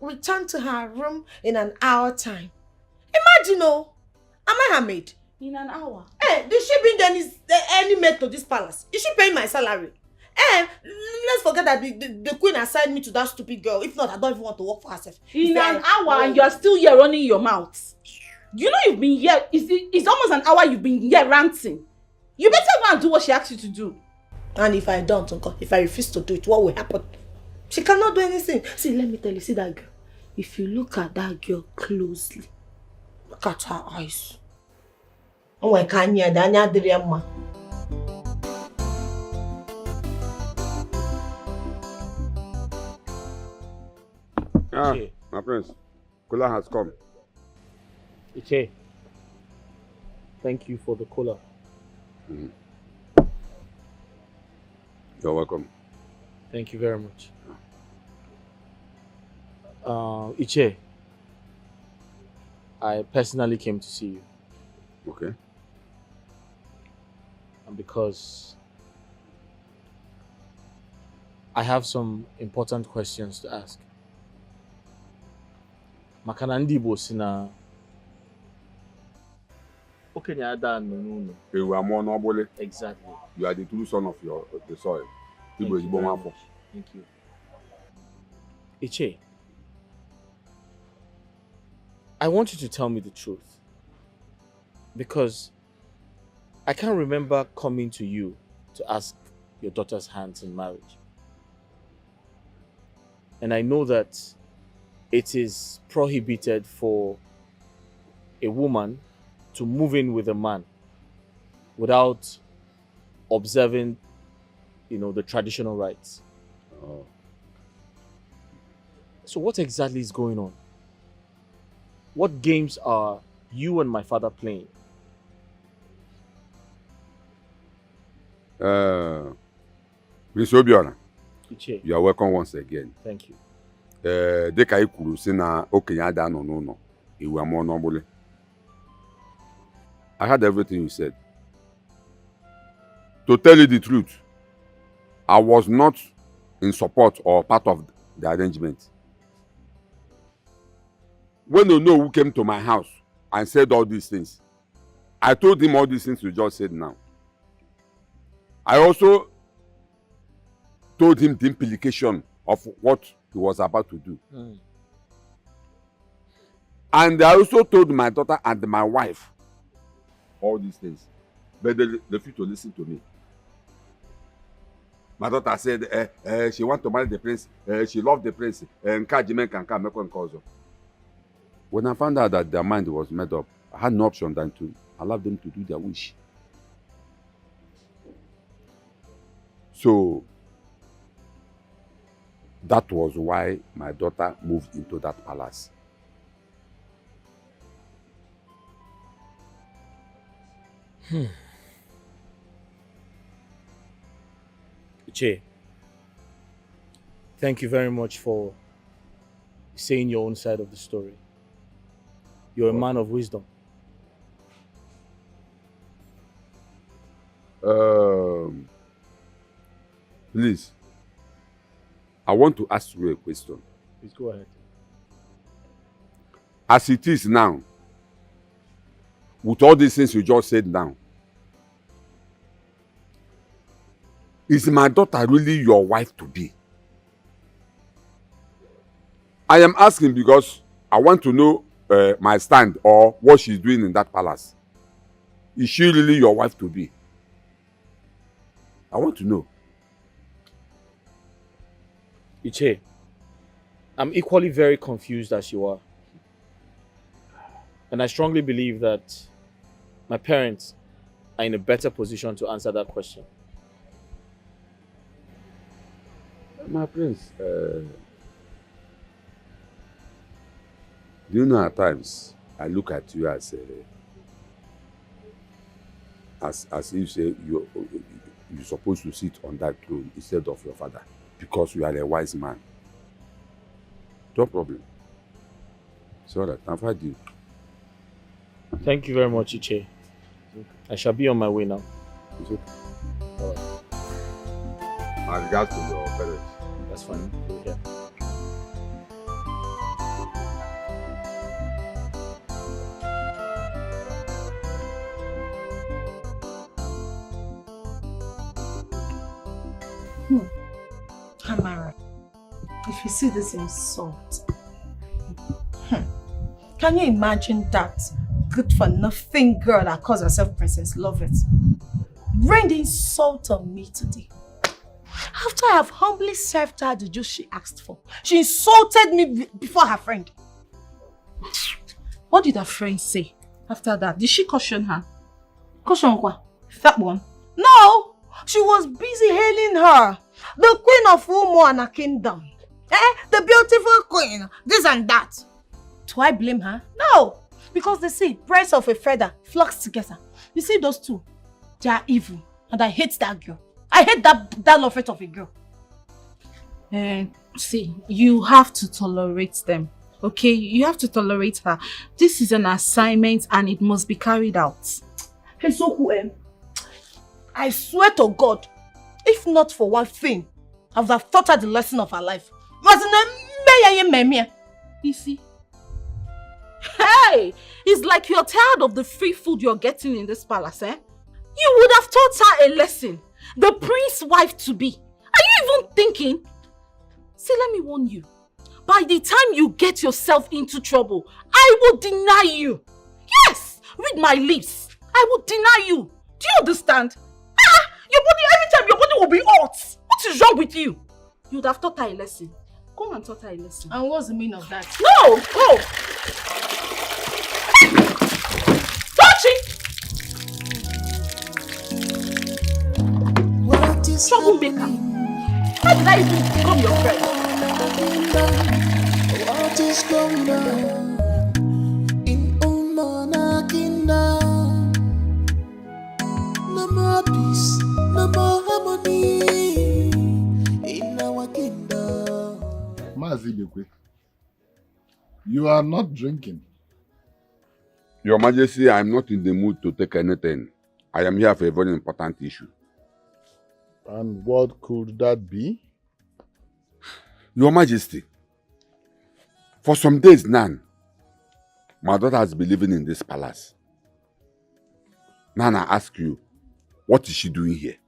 return to her room in an hour time. Imagine, am I her maid? In an hour? Did she bring any maid to this palace? Is she paying my salary? Let's forget that the queen assigned me to that stupid girl. If not, I don't even want to work for herself. In an hour and you are still here running your mouth. You know you've been here, it's almost an hour you've been here ranting. You better go and do what she asked you to do. And if I don't, Uncle, if I refuse to do it, what will happen? She cannot do anything. See, let me tell you, see that girl. If you look at that girl closely, look at her eyes. Oh my God, Ah, my prince. Kola has come. Iche, thank you for the cola. You're welcome. Thank you very much. Iche, I personally came to see you. Okay. And because I have some important questions to ask. Makana ndị Igbo si na okenye ada n'ụlọ. You are more noble. Exactly. You are the true son of the soil. Thank you very much. Thank you. Iche, I want you to tell me the truth. Because I can't remember coming to you to ask your daughter's hands in marriage. And I know that it is prohibited for a woman to move in with a man without observing, the traditional rites. Oh. So what exactly is going on? What games are you and my father playing? Prince Obiora, Iche. you are welcome once again. Thank you. Dịka ị kwuru si na okenye ada nọ n'ụlọ, iwu amụọ n'ọgbụlị. I heard everything you said. To tell you the truth, I was not in support or part of the arrangement. When Onowu came to my house and said all these things, I told him all these things you just said now. I also told him the implication of what he was about to do. And I also told my daughter and my wife all these things. But they refused to listen to me. My daughter said she wants to marry the prince. She loved the prince. When I found out that their mind was made up, I had no option than to allow them to do their wish. So that was why my daughter moved into that palace. Iche, thank you very much for saying your own side of the story. You're a man of wisdom. Please, I want to ask you a question. Please go ahead. As it is now, with all these things you just said now, is my daughter really your wife to be? I am asking because I want to know my stand or what she's doing in that palace. Is she really your wife to be? I want to know. Iche, I'm equally very confused as you are. And I strongly believe that my parents are in a better position to answer that question. My prince, do you know at times I look at you as if say you're supposed to sit on that throne instead of your father because you are a wise man. No problem. So that I've had you. Thank you very much, Iche. I shall be on my way now. It's okay. My regards to your parents. That's fine. Yeah. Amara, if you see this insult, can you imagine that good for nothing girl that calls herself Princess Lovette rain the insult on me today? After I have humbly served her the juice she asked for, she insulted me before her friend. What did her friend say after that? Did she caution her? Caution what? That one? No! She was busy hailing her, the queen of Umo and her kingdom. The beautiful queen, this and that. Do I blame her? No. Because they say, birds of a feather flocks together. You see those two? They are evil. And I hate that girl. I hate that Lovette of a girl. See, you have to tolerate them. Okay? You have to tolerate her. This is an assignment and it must be carried out. Hey, so I swear to God, if not for one thing, I would have taught her the lesson of her life. You see? Hey! It's like you're tired of the free food you're getting in this palace, eh? You would have taught her a lesson. The prince's wife to be. Are you even thinking? See, let me warn you. By the time you get yourself into trouble, I will deny you. Yes! Read my lips. I will deny you. Do you understand? Your body, every time your body will be hot. What is wrong with you? You would have taught her a lesson. Go and taught her a lesson. And what's the meaning of that? No! Go! Touch it! Troublemaker. How did I even become your friend? What is going on in Umana Kingdom? No more peace, no more harmony in our kingdom. Mazibekwe, you are not drinking. Your Majesty, I am not in the mood to take anything. I am here for a very important issue. And what could that be? Your Majesty, for some days now, my daughter has been living in this palace. Now I ask you, what is she doing here?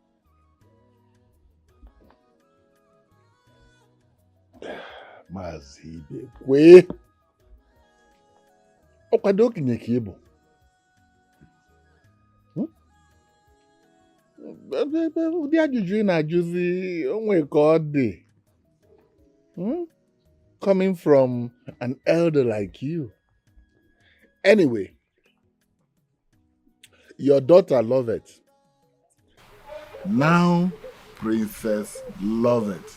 Mazibekwe. Okwadoki nyekebo. Ụdị ajụjụ ị na-ajụzi onwe ka ọ dị. Coming from an elder like you. Anyway, your daughter Lovette, now Princess Lovette.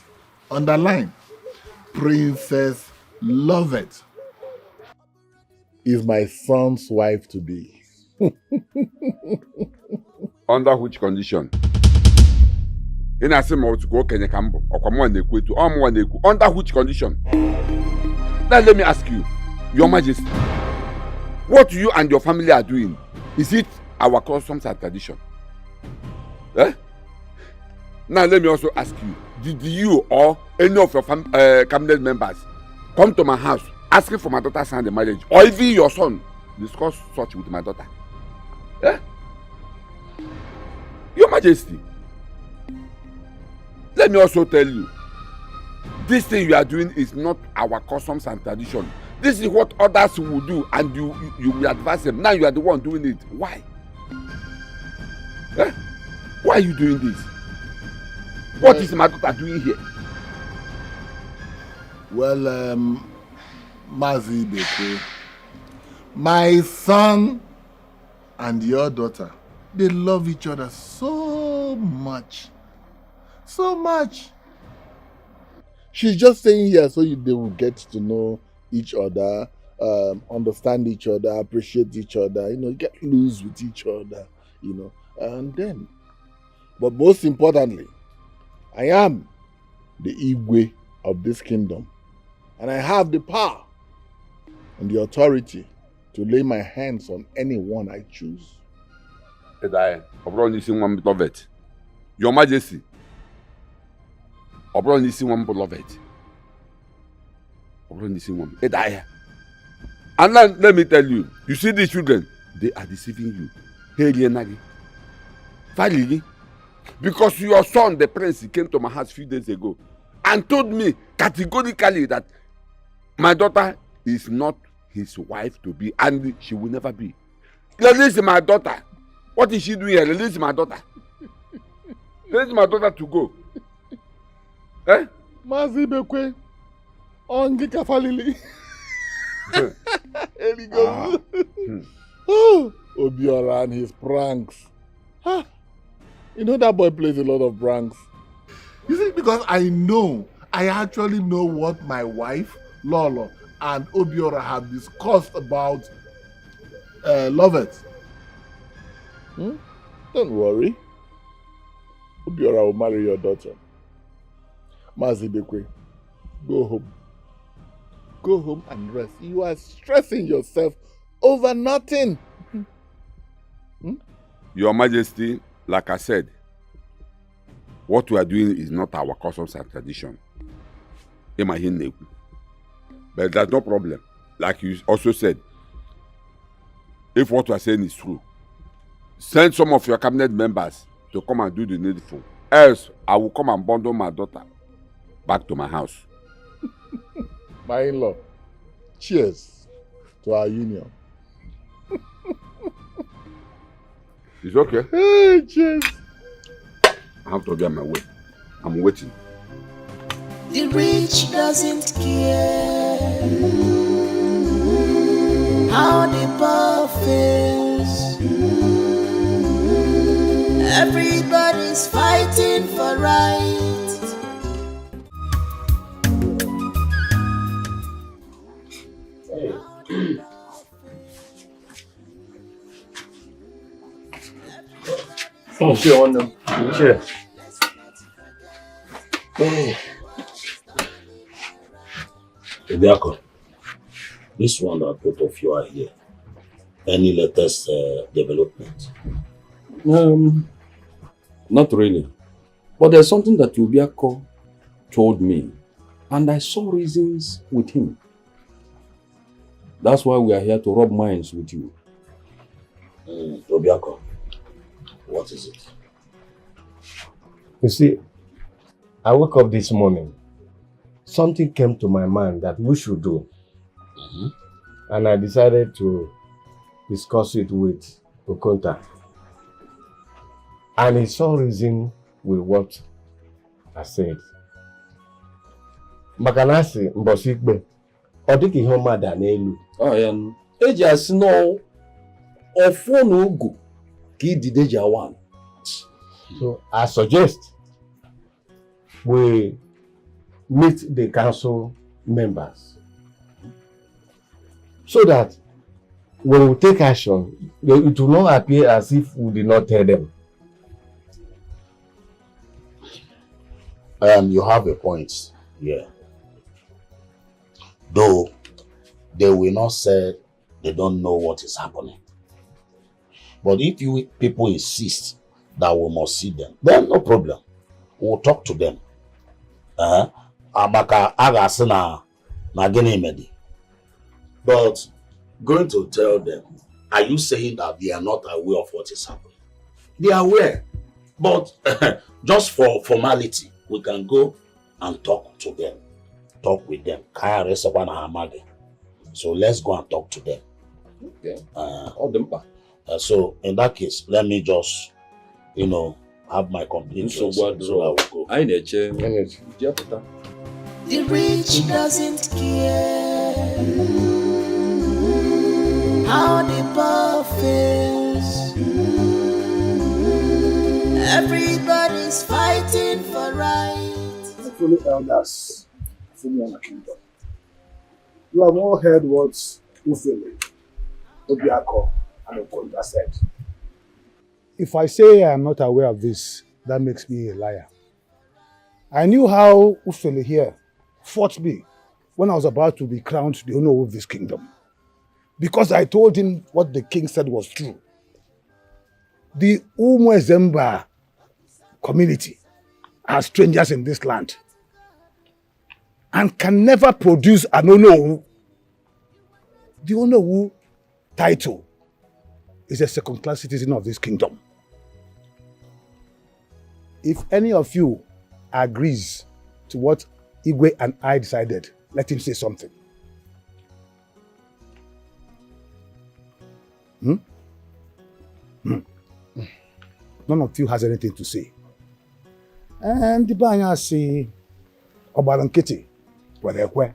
Underline, Princess Lovette is my son's wife to be. Under which condition? In a similar to go Kenya Cambo or Common to under which condition? Now let me ask you, Your Majesty, what you and your family are doing, is it our customs and tradition? Eh? Now let me also ask you, did you or any of your cabinet members come to my house asking for my daughter's hand in marriage, or even your son discuss such with my daughter? Eh? Your Majesty, let me also tell you, this thing you are doing is not our customs and tradition. This is what others will do, and you will advise them. Now you are the one doing it. Why? Eh? Why are you doing this? What is my daughter doing here? Well, Mazibekwe, my son and your daughter, they love each other so much. So much. She's just staying here so they will get to know each other, understand each other, appreciate each other, get loose with each other, and then. But most importantly, I am the Igwe of this kingdom, and I have the power and the authority to lay my hands on anyone I choose. Your Majesty, Lovette. And now let me tell you, you see these children, they are deceiving you. Because your son, the prince, he came to my house a few days ago and told me categorically that my daughter is not his wife to be, and she will never be. Release my daughter. What is she doing here? Release my daughter. Release my daughter to go. Eh? Mazibekwe, ongi kafalili. Here he goes. Oh, Obiora and his pranks. You know that boy plays a lot of pranks. You see, because I know I actually know what my wife, Lolo, and Obiora have discussed about Lovette. Don't worry. Obiora will marry your daughter. Mazibekwe, go home. Go home and rest. You are stressing yourself over nothing. Your Majesty, like I said, what we are doing is not our customs and tradition. But that's no problem. Like you also said, if what we are saying is true, send some of your cabinet members to come and do the needful. Else, I will come and bundle my daughter back to my house. My in-law, cheers to our union. It's okay. Hey, cheers. I have to be on my way. I'm waiting. The rich doesn't care how the poor feels. Everybody's fighting for right. Becos, this one that both of you are here, any latest development? Not really. But there's something that Ubiako told me, and I saw reasons with him. That's why we are here to rub minds with you. Ubiako, what is it? You see, I woke up this morning. Something came to my mind that we should do. And I decided to discuss it with Okonta. And he saw reason with what I said. Makanasi mbosikbe. Odiki homa danelu. Oh yeah. Eja sino ofonu ugu ki dideja one. So I suggest we meet the council members so that when we take action, it will not appear as if we did not tell them. You have a point here. Though they will not say they don't know what is happening. But if you people insist that we must see them, then no problem. We'll talk to them. But going to tell them, are you saying that they are not aware of what is happening? They are aware. But just for formality, we can go and talk to them. Talk with them. So let's go and talk to them. Okay. So in that case, let me just, have my complete So that I will go. The rich doesn't care how the poor feels. Everybody's fighting for right. Fellow elders from one kingdom, you have all heard what Ufele, Obiako, and Okonda said. If I say I am not aware of this, that makes me a liar. I knew how Ufele here fought me when I was about to be crowned the owner of this kingdom. Because I told him what the king said was true. The Zimba community are strangers in this land and can never produce an Onowu. The Onowu title is a second-class citizen of this kingdom. If any of you agrees to what Igwe and I decided, let him say something. None of you has anything to say. And the Banya say, Obalankete, Wadekwe,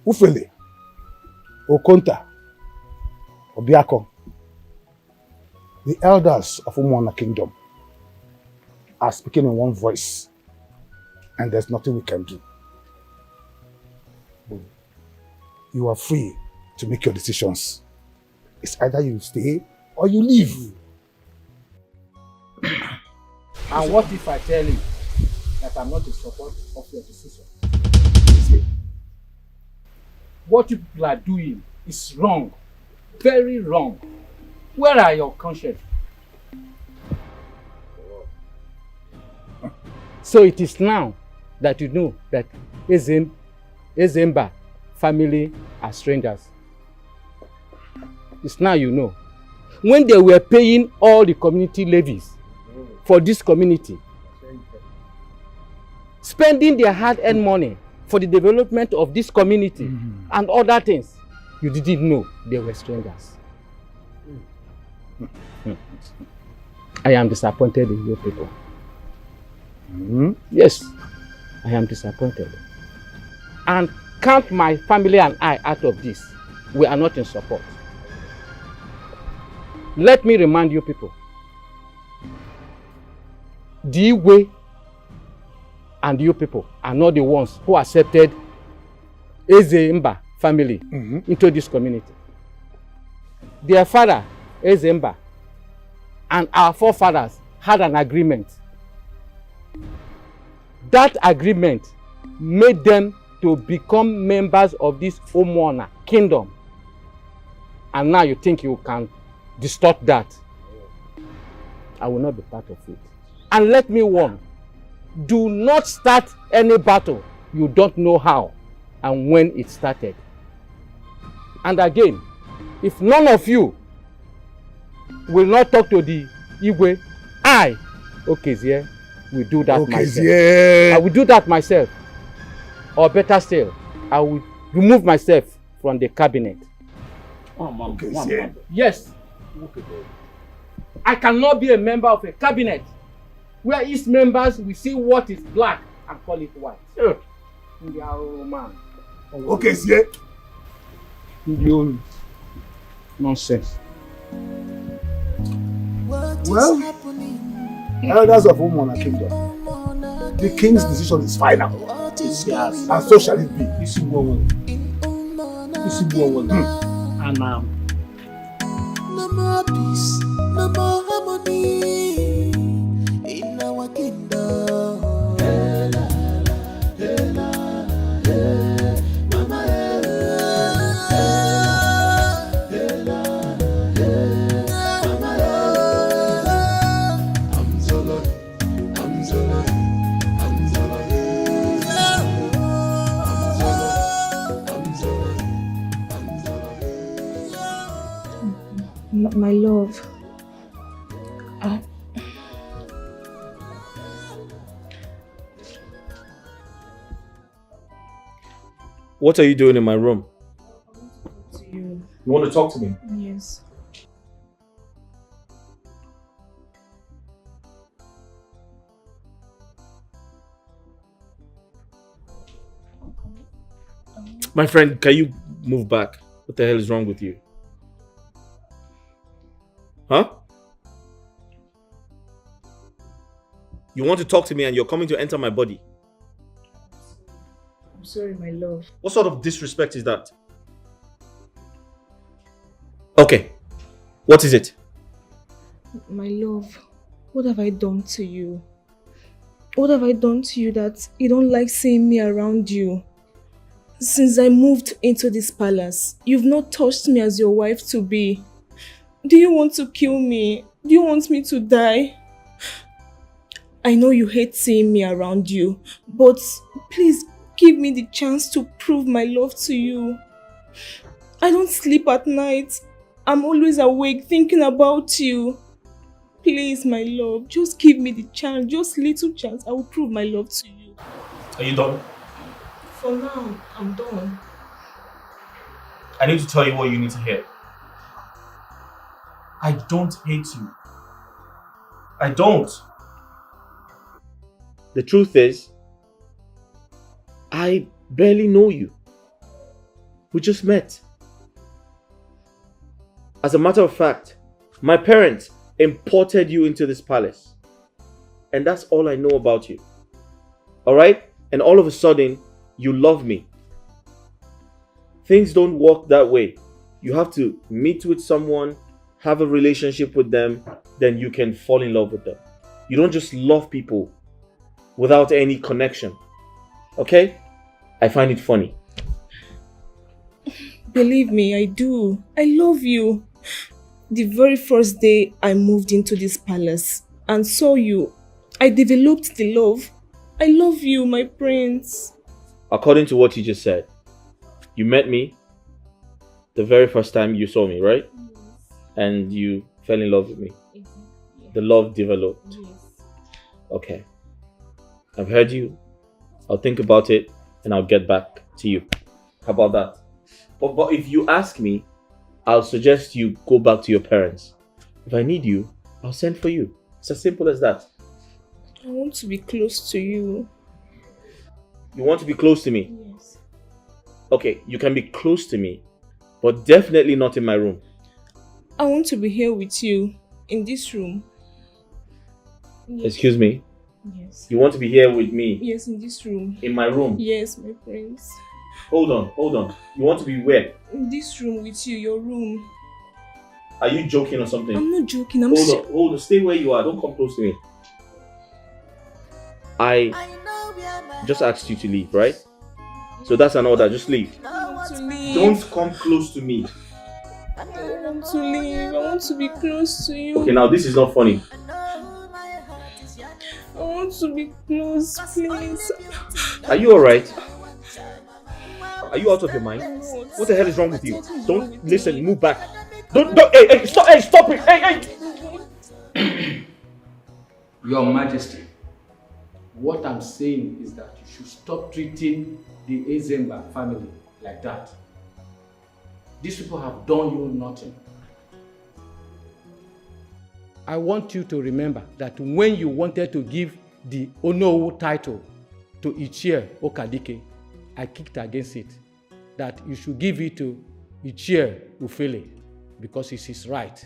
Ufele, Okonta, Obiako, the elders of Umwana Kingdom are speaking in one voice and there's nothing we can do. You are free to make your decisions. It's either you stay or you leave. And what if I tell you that I'm not in support of your decision? What you people are doing is wrong. Very wrong. Where are your conscience? So it is now that you know that Zimba family are strangers. It's now you know. When they were paying all the community levies for this community, spending their hard-earned money for the development of this community and other things, you didn't know they were strangers. I am disappointed in you people. Yes, I am disappointed. And count my family and I out of this. We are not in support. Let me remind you people. The way and you people are not the ones who accepted Zimba family into this community. Their father, Zimba, and our forefathers had an agreement. That agreement made them to become members of this homeowner kingdom. And now you think you can distort that. I will not be part of it. And let me warn, do not start any battle you don't know how and when it started. And again, if none of you will not talk to the Igwe, I, Okezie, will do that myself. I will do that myself. Or better still, I will remove myself from the cabinet. Yes. I cannot be a member of a cabinet where its members will see what is black and call it white. Nonsense. Well, elders of Umona Kingdom, the king's decision is final. Yes. And so shall it be. And no more peace, no more harmony in our kingdom. My love, What are you doing in my room? You want to talk to me? Yes. My friend, can you move back? What the hell is wrong with you? Huh? You want to talk to me and you're coming to enter my body? I'm sorry, my love. What sort of disrespect is that? Okay. What is it? My love, what have I done to you? What have I done to you that you don't like seeing me around you? Since I moved into this palace, you've not touched me as your wife to be. Do you want to kill me? Do you want me to die? I know you hate seeing me around you, but please give me the chance to prove my love to you. I don't sleep at night. I'm always awake thinking about you. Please, my love, just give me the chance, just little chance. I will prove my love to you. Are you done? For now, I'm done. I need to tell you what you need to hear. I don't hate you. I don't. The truth is, I barely know you. We just met. As a matter of fact, my parents imported you into this palace. And that's all I know about you. Alright? And all of a sudden, you love me. Things don't work that way. You have to meet with someone, have a relationship with them, then you can fall in love with them. You don't just love people without any connection. Okay? I find it funny. Believe me, I do. I love you. The very first day I moved into this palace and saw you, I developed the love. I love you, my prince. According to what you just said, you met me the very first time you saw me, right? And you fell in love with me. The love developed. Okay. I've heard you. I'll think about it and I'll get back to you. How about that? But if you ask me, I'll suggest you go back to your parents. If I need you, I'll send for you. It's as simple as that. I want to be close to you. You want to be close to me? Yes. Okay, you can be close to me, but definitely not in my room. I want to be here with you, in this room. Yes. Excuse me? Yes. You want to be here with me? Yes, in this room. In my room? Yes, my prince. Hold on. You want to be where? In this room with you, your room. Are you joking or something? I'm not joking, Hold on. Stay where you are. Don't come close to me. I just asked you to leave, right? So that's an order. Just leave. I want to leave. Don't come close to me. I want to leave. I want to be close to you. Okay, now this is not funny. I want to be close, please. Are you alright? Are you out of your mind? What the hell is wrong with you? Don't listen. Move back. Don't. Hey, stop! Hey, stop it! Hey! Your Majesty, what I'm saying is that you should stop treating the Zimba family like that. These people have done you nothing. I want you to remember that when you wanted to give the Onowu title to Ichie Okadike, I kicked against it, that you should give it to Ichie Ufele because it's his right.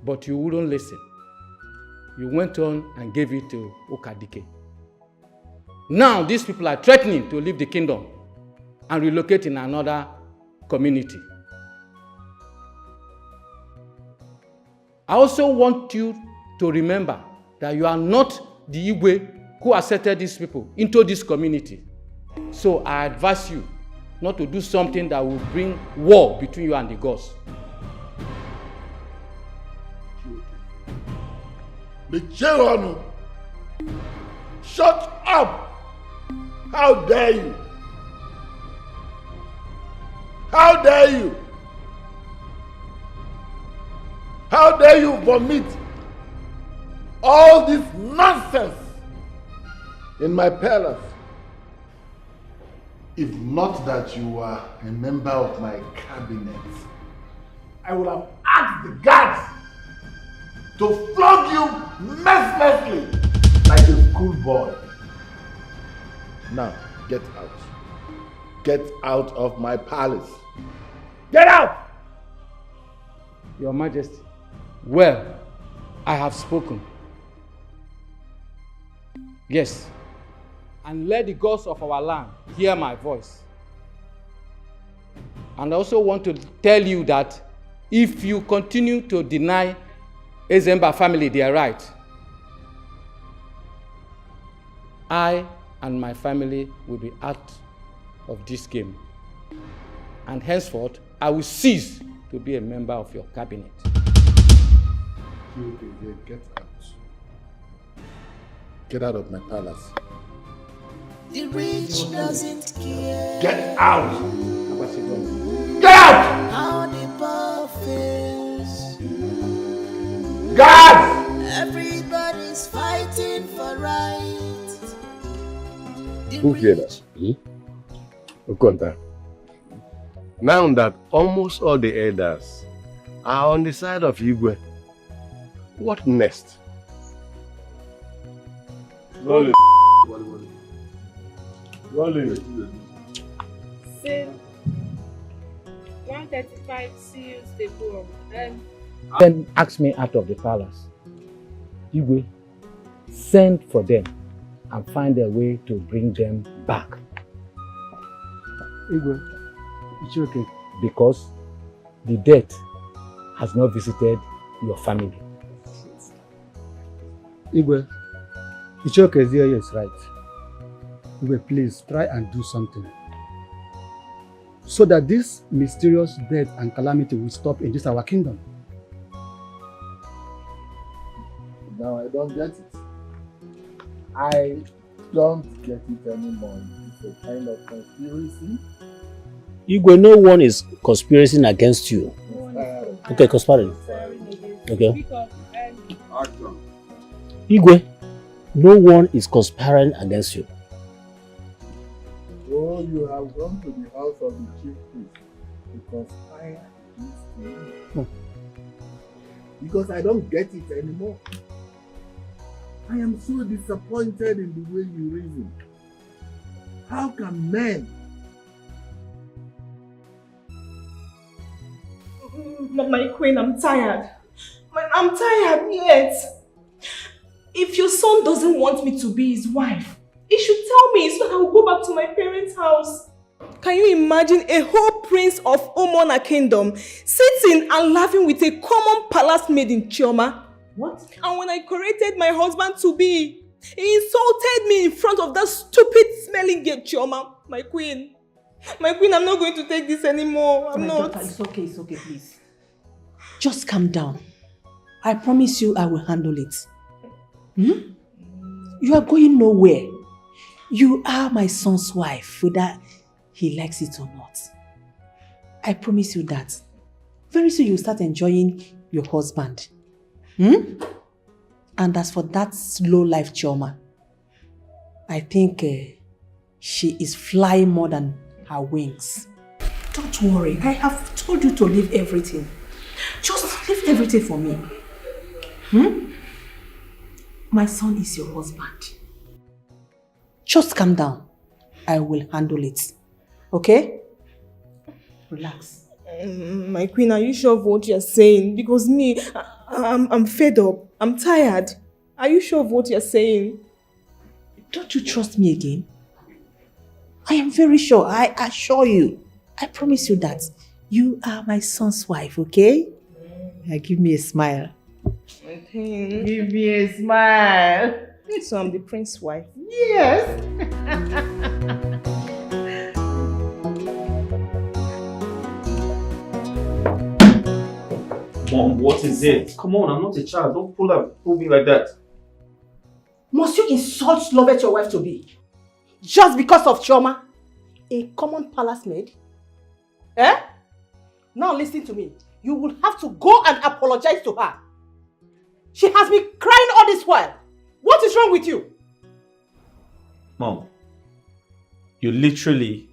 But you wouldn't listen. You went on and gave it to Okadike. Now these people are threatening to leave the kingdom and relocate in another community. I also want you to remember that you are not the Igwe who accepted these people into this community. So I advise you not to do something that will bring war between you and the gods. Betrayal! Shut up! How dare you? How dare you? How dare you vomit all this nonsense in my palace? If not that you are a member of my cabinet, I would have asked the guards to flog you mercilessly like a schoolboy. Now, get out. Get out of my palace. Get out! Your Majesty, well, I have spoken. Yes, and let the gods of our land hear my voice. And I also want to tell you that if you continue to deny Ezemba family their right, I and my family will be out of this game. And henceforth, I will cease to be a member of your cabinet. You get out. Get out of my palace. The rich doesn't care. Get out! Get out! How the poor fails. Guards! Everybody's fighting for right. Who feared us? Okonta. Now that almost all the elders are on the side of Igwe, what next? Rolling. Say 135 seals they go. Then ask me out of the palace. Igwe, send for them and find a way to bring them back. Igwe, it's okay. Because the death has not visited your family. Igwe, Ichoke's here is right. Igwe, please try and do something so that this mysterious death and calamity will stop in this our kingdom. Now I don't get it. I don't get it anymore. It's a kind of conspiracy. Igwe, no one is conspiring against you. Okay, conspiring. Okay. Igwe, no one is conspiring against you. Oh, you have gone to the house of the chief priest because I used to you. Because I don't get it anymore. I am so disappointed in the way you reason. How can men? My queen, I'm tired. I'm tired yet. If your son doesn't want me to be his wife, he should tell me so that I will go back to my parents' house. Can you imagine a whole prince of Omona kingdom sitting and laughing with a common palace maid in Chama? What? And when I corrected my husband to be, he insulted me in front of that stupid smelling girl Chama. My queen, I'm not going to take this anymore. I'm not. Daughter, it's okay, please. Just calm down. I promise you I will handle it. You are going nowhere. You are my son's wife, whether he likes it or not. I promise you that. Very soon you'll start enjoying your husband. And as for that slow life Chama, I think she is flying more than her wings. Don't worry, I have told you to leave everything. Just leave everything for me. My son is your husband. Just calm down. I will handle it. Okay? Relax. My queen, are you sure of what you're saying? Because me, I'm fed up. I'm tired. Are you sure of what you're saying? Don't you trust me again? I am very sure. I assure you. I promise you that. You are my son's wife, okay? Give me a smile. Give me a smile. So I'm the prince's wife? Yes. Mom, what is it? Come on, I'm not a child. Don't pull me like that. Must you insult Lovette your wife to be? Just because of Chama? A common palace maid? Now listen to me. You will have to go and apologize to her. She has been crying all this while. What is wrong with you? Mom, you literally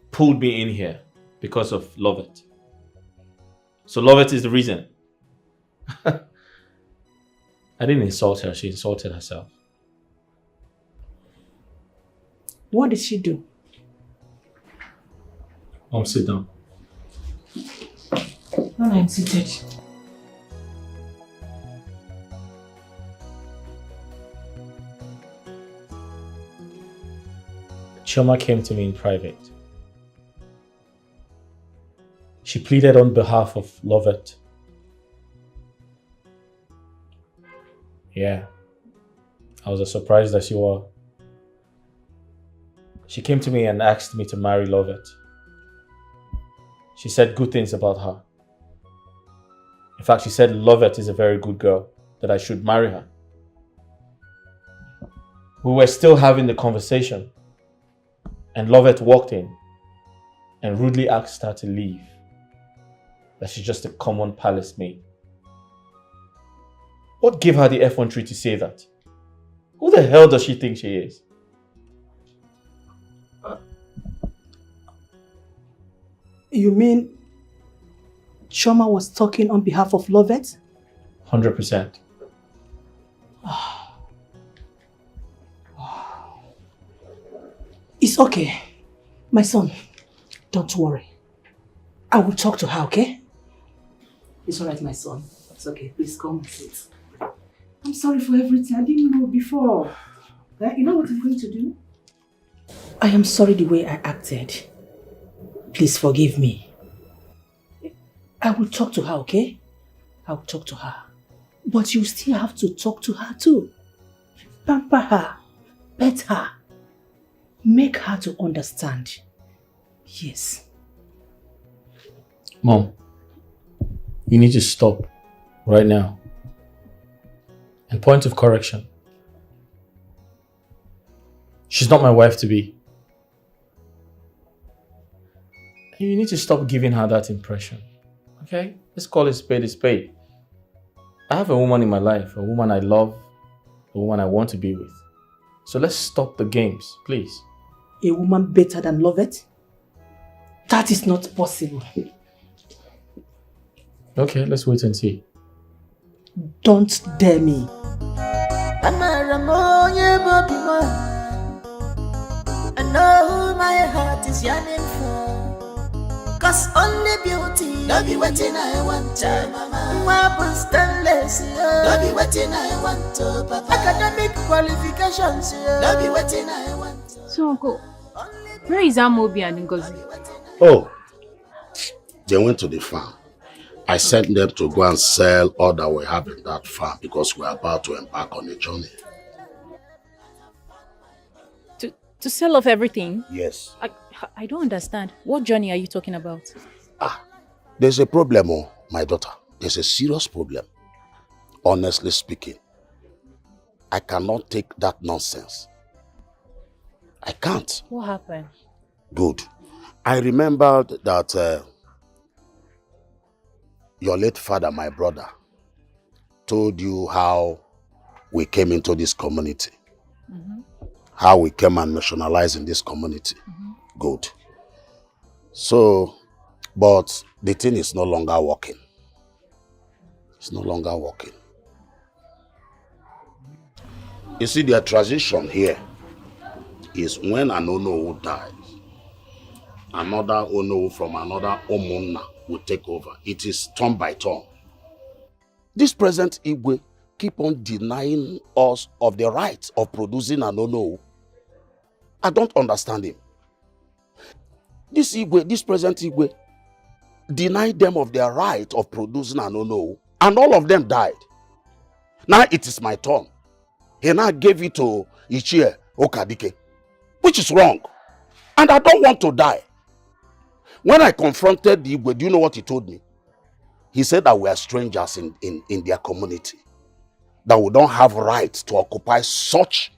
pulled me in here because of Lovette. So Lovette is the reason. I didn't insult her, she insulted herself. What did she do? Mom, sit down. When I'm seated. Chama came to me in private. She pleaded on behalf of Lovette. Yeah, I was as surprised as you were. She came to me and asked me to marry Lovette. She said good things about her. In fact, she said Lovette is a very good girl, that I should marry her. We were still having the conversation, and Lovette walked in and rudely asked her to leave, that she's just a common palace maid. What gave her the effrontery to say that? Who the hell does she think she is? You mean Chama was talking on behalf of Lovette? 100%. It's okay. My son, don't worry. I will talk to her, okay? It's alright, my son. It's okay. Please come and sit. I'm sorry for everything. I didn't know before. You know what I'm going to do? I am sorry the way I acted. Please forgive me. I will talk to her, okay? I will talk to her. But you still have to talk to her too. Pamper her. Pet her. Make her to understand. Yes. Mom, you need to stop right now. And point of correction. She's not my wife to be. And you need to stop giving her that impression. Okay? Let's call it spade a spade. I have a woman in my life, a woman I love, a woman I want to be with. So let's stop the games, please. A woman better than Lovette? That is not possible. Okay, let's wait and see. Don't dare me. I know who my heart is yearning for. Cause only beauty, don't be waiting I want to, mama. Marble stainless, don't be waiting I want to, papa. Academic qualifications, don't be waiting I want to. So, Uncle, where is Amobi and Ngozi? Oh, they went to the farm. I sent them to go and sell all that we have in that farm because we're about to embark on a journey. To sell off everything? Yes. I don't understand. What journey are you talking about? There's a problem, oh, my daughter. There's a serious problem. Honestly speaking, I cannot take that nonsense. I can't. What happened? Good. I remembered that your late father, my brother, told you how we came into this community. How we came and nationalized in this community. Good. So, but the thing is no longer working. It's no longer working. You see, their tradition here is when an Onowu dies, another Onowu from another Omunna will take over. It is turn by turn. This present Igwe keep on denying us of the right of producing an Onowu. I don't understand him. This Igwe, this present Igwe, denied them of their right of producing an Onowu, and all of them died. Now it is my turn. He now gave it to Ichie Okadike, which is wrong. And I don't want to die. When I confronted the Igwe, do you know what he told me? He said that we are strangers in their community, that we don't have rights to occupy such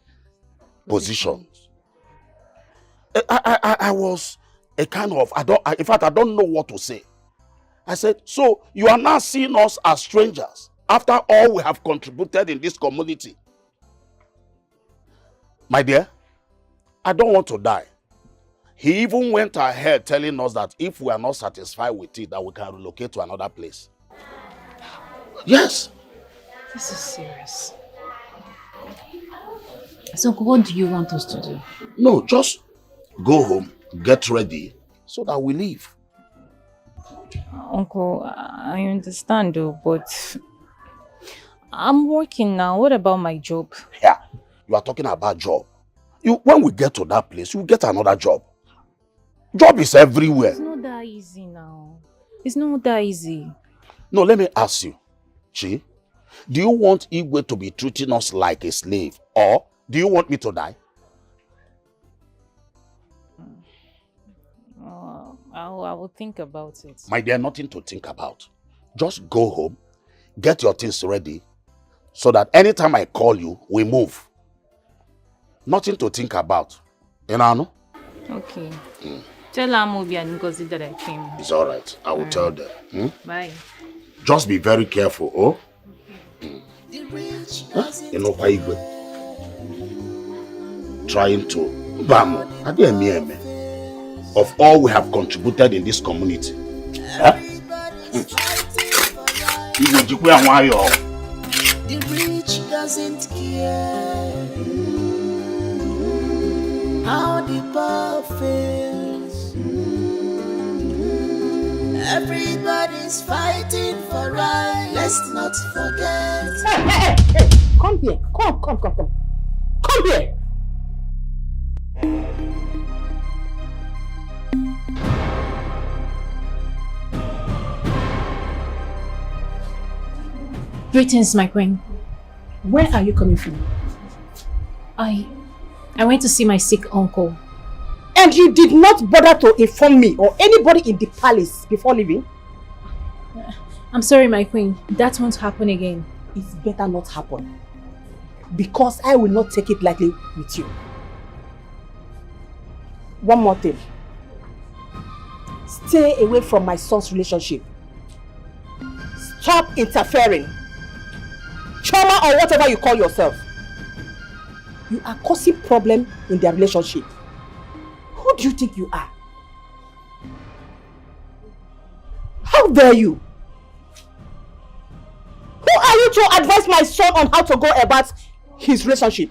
positions. I was a kind of, in fact, I don't know what to say. I said, so you are now seeing us as strangers after all we have contributed in this community. My dear, I don't want to die. He even went ahead telling us that if we are not satisfied with it, that we can relocate to another place. Yes. This is serious. So what do you want us to do? No, just go home, get ready, so that we leave. Uncle, I understand though, but I'm working now. What about my job? Yeah, you are talking about job. When we get to that place, you will get another job. Job is everywhere. It's not that easy now. It's not that easy. No, let me ask you, Chi, do you want Igwe to be treating us like a slave, or do you want me to die? I will think about it. My dear, nothing to think about. Just go home, get your things ready, so that anytime I call you, we move. Nothing to think about. You know? Okay. Tell Amobi and Ngozi that I came. It's all right. I will tell them. Bye. Just be very careful, oh? You know why Igwe? Trying to bam. Of all we have contributed in this community. Huh? The rich doesn't care how the poor feels. Everybody's fighting for right. Let's not forget. Hey! Come here. Come here. Greetings, my queen. Where are you coming from? I went to see my sick uncle. And you did not bother to inform me or anybody in the palace before leaving? I'm sorry, my queen. That won't happen again. It's better not happen. Because I will not take it lightly with you. One more thing. Stay away from my son's relationship. Stop interfering. Chama or whatever you call yourself. You are causing problem in their relationship. Who do you think you are? How dare you? Who are you to advise my son on how to go about his relationship?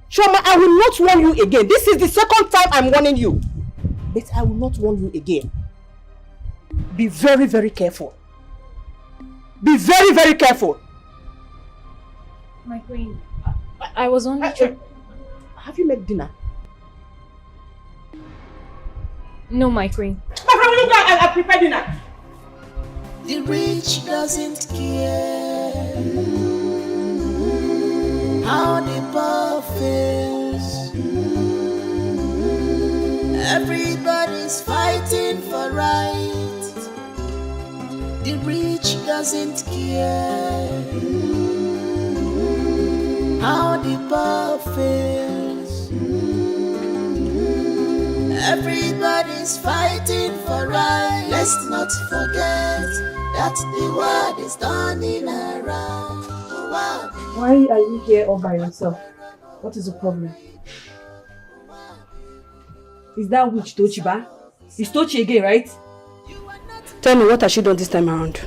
Chama, I will not warn you again. This is the second time I'm warning you. But I will not warn you again. Be very, very careful. Be very, very careful. My queen, I was only have you made dinner? No, my queen. I prepared dinner. The rich doesn't care how the poor feels. Everybody's fighting for right. The rich doesn't care how the poor feels. Everybody's fighting for right. Let's not forget that the world is turning around. Why are you here all by yourself? What is the problem? Is that witch Tochiba? It's Tochi again, right? Tell me, what has she done this time around?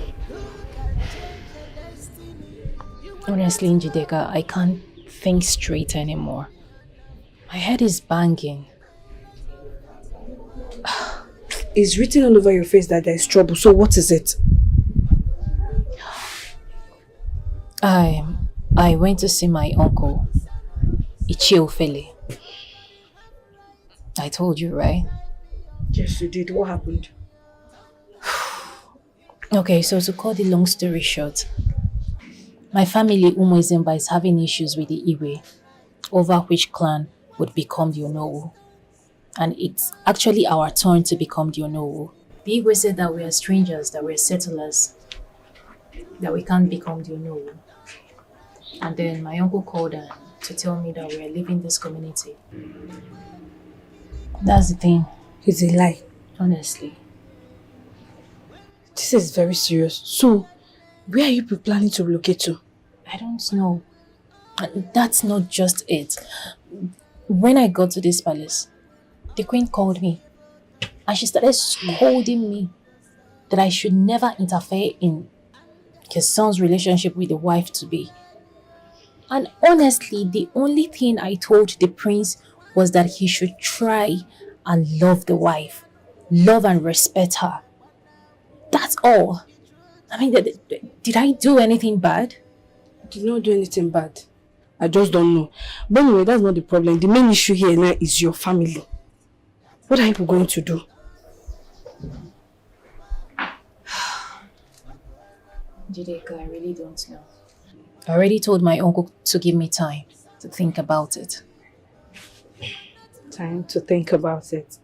Honestly, Njideka, I can't think straight anymore. My head is banging. It's written all over your face that there is trouble, so what is it? I went to see my uncle, Ichiofele. I told you, right? Yes, you did. What happened? Okay, so to cut the long story short, my family, Zimba, is having issues with the Iwe, over which clan would become the Onowu. And it's actually our turn to become the Onowu. The Igwe said that we are strangers, that we're settlers, that we can't become the Onowu. And then my uncle called to tell me that we're leaving this community. That's the thing. It's a lie. Honestly. This is very serious. So, where are you planning to relocate to? I don't know. That's not just it. When I got to this palace, the queen called me and she started scolding me that I should never interfere in his son's relationship with the wife-to-be. And honestly, the only thing I told the prince was that he should try and love the wife, love and respect her. That's all. I mean, did I do anything bad? I did not do anything bad. I just don't know. But anyway, that's not the problem. The main issue here now is your family. What are you going to do? Jideka, I really don't know. I already told my uncle to give me time to think about it. Time to think about it.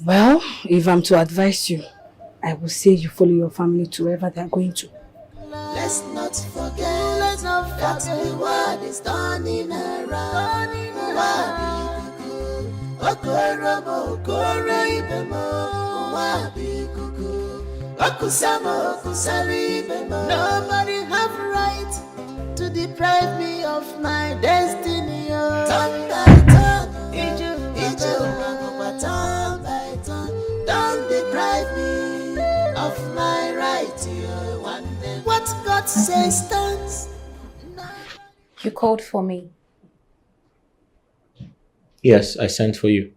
Well, if I'm to advise you, I will say you follow your family to wherever they are going to. Let's not forget that the world is turning around. Nobody have right to deprive me of my destiny. Turn by turn, turn by turn, don't deprive me of my right. What God says stands. You called for me. Yes, I sent for you.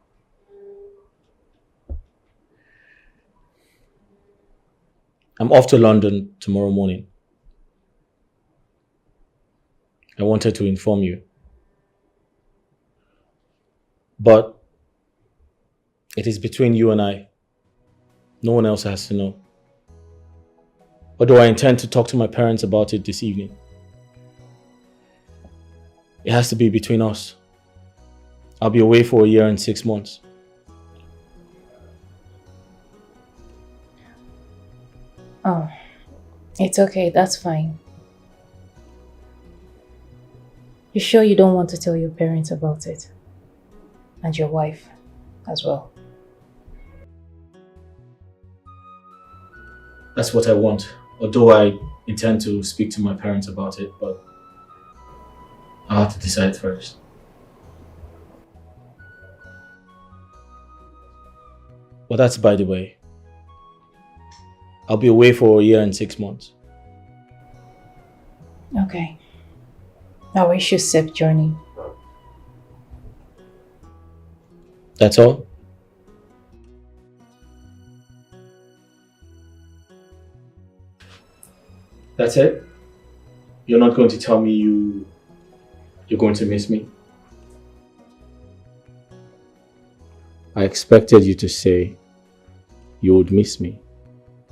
I'm off to London tomorrow morning. I wanted to inform you. But it is between you and I. No one else has to know. Although I intend to talk to my parents about it this evening. It has to be between us. I'll be away for 1 year and 6 months. Oh, it's okay. That's fine. You sure you don't want to tell your parents about it? And your wife as well? That's what I want. Although I intend to speak to my parents about it, but I'll have to decide first. But that's by the way. I'll be away for 1 year and 6 months. Okay. I wish you safe journey. That's all? That's it? You're not going to tell me you're going to miss me? I expected you to say you would miss me,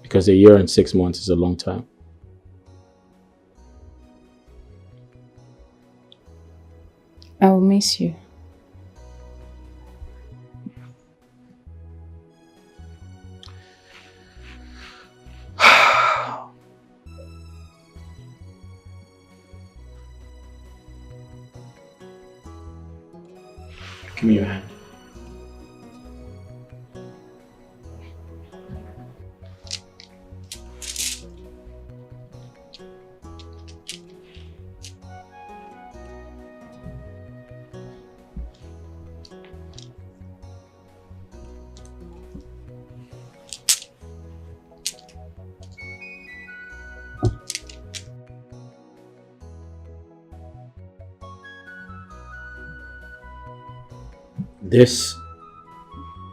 because 1 year and 6 months is a long time. I will miss you. Give me your hand. This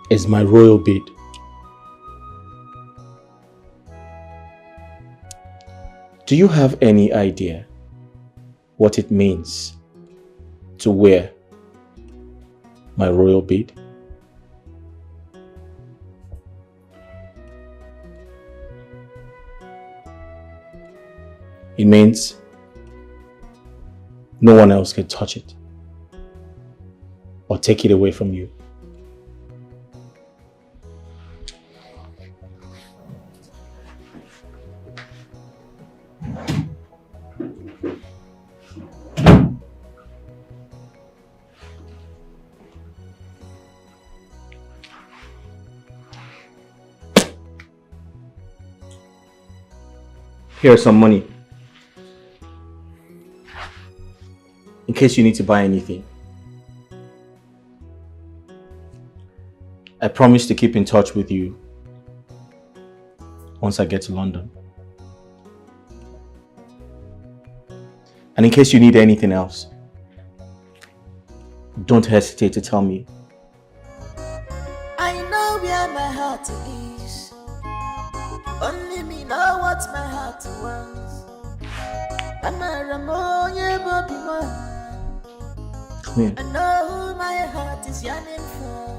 is my royal bead. Do you have any idea what it means to wear my royal bead? It means no one else can touch it or take it away from you. Here's some money, in case you need to buy anything. I promise to keep in touch with you once I get to London. And in case you need anything else, don't hesitate to tell me. I know where my heart is. Only me know what my heart wants. I'm a Ramoye Bobby. Come here. I know who my heart is yearning for.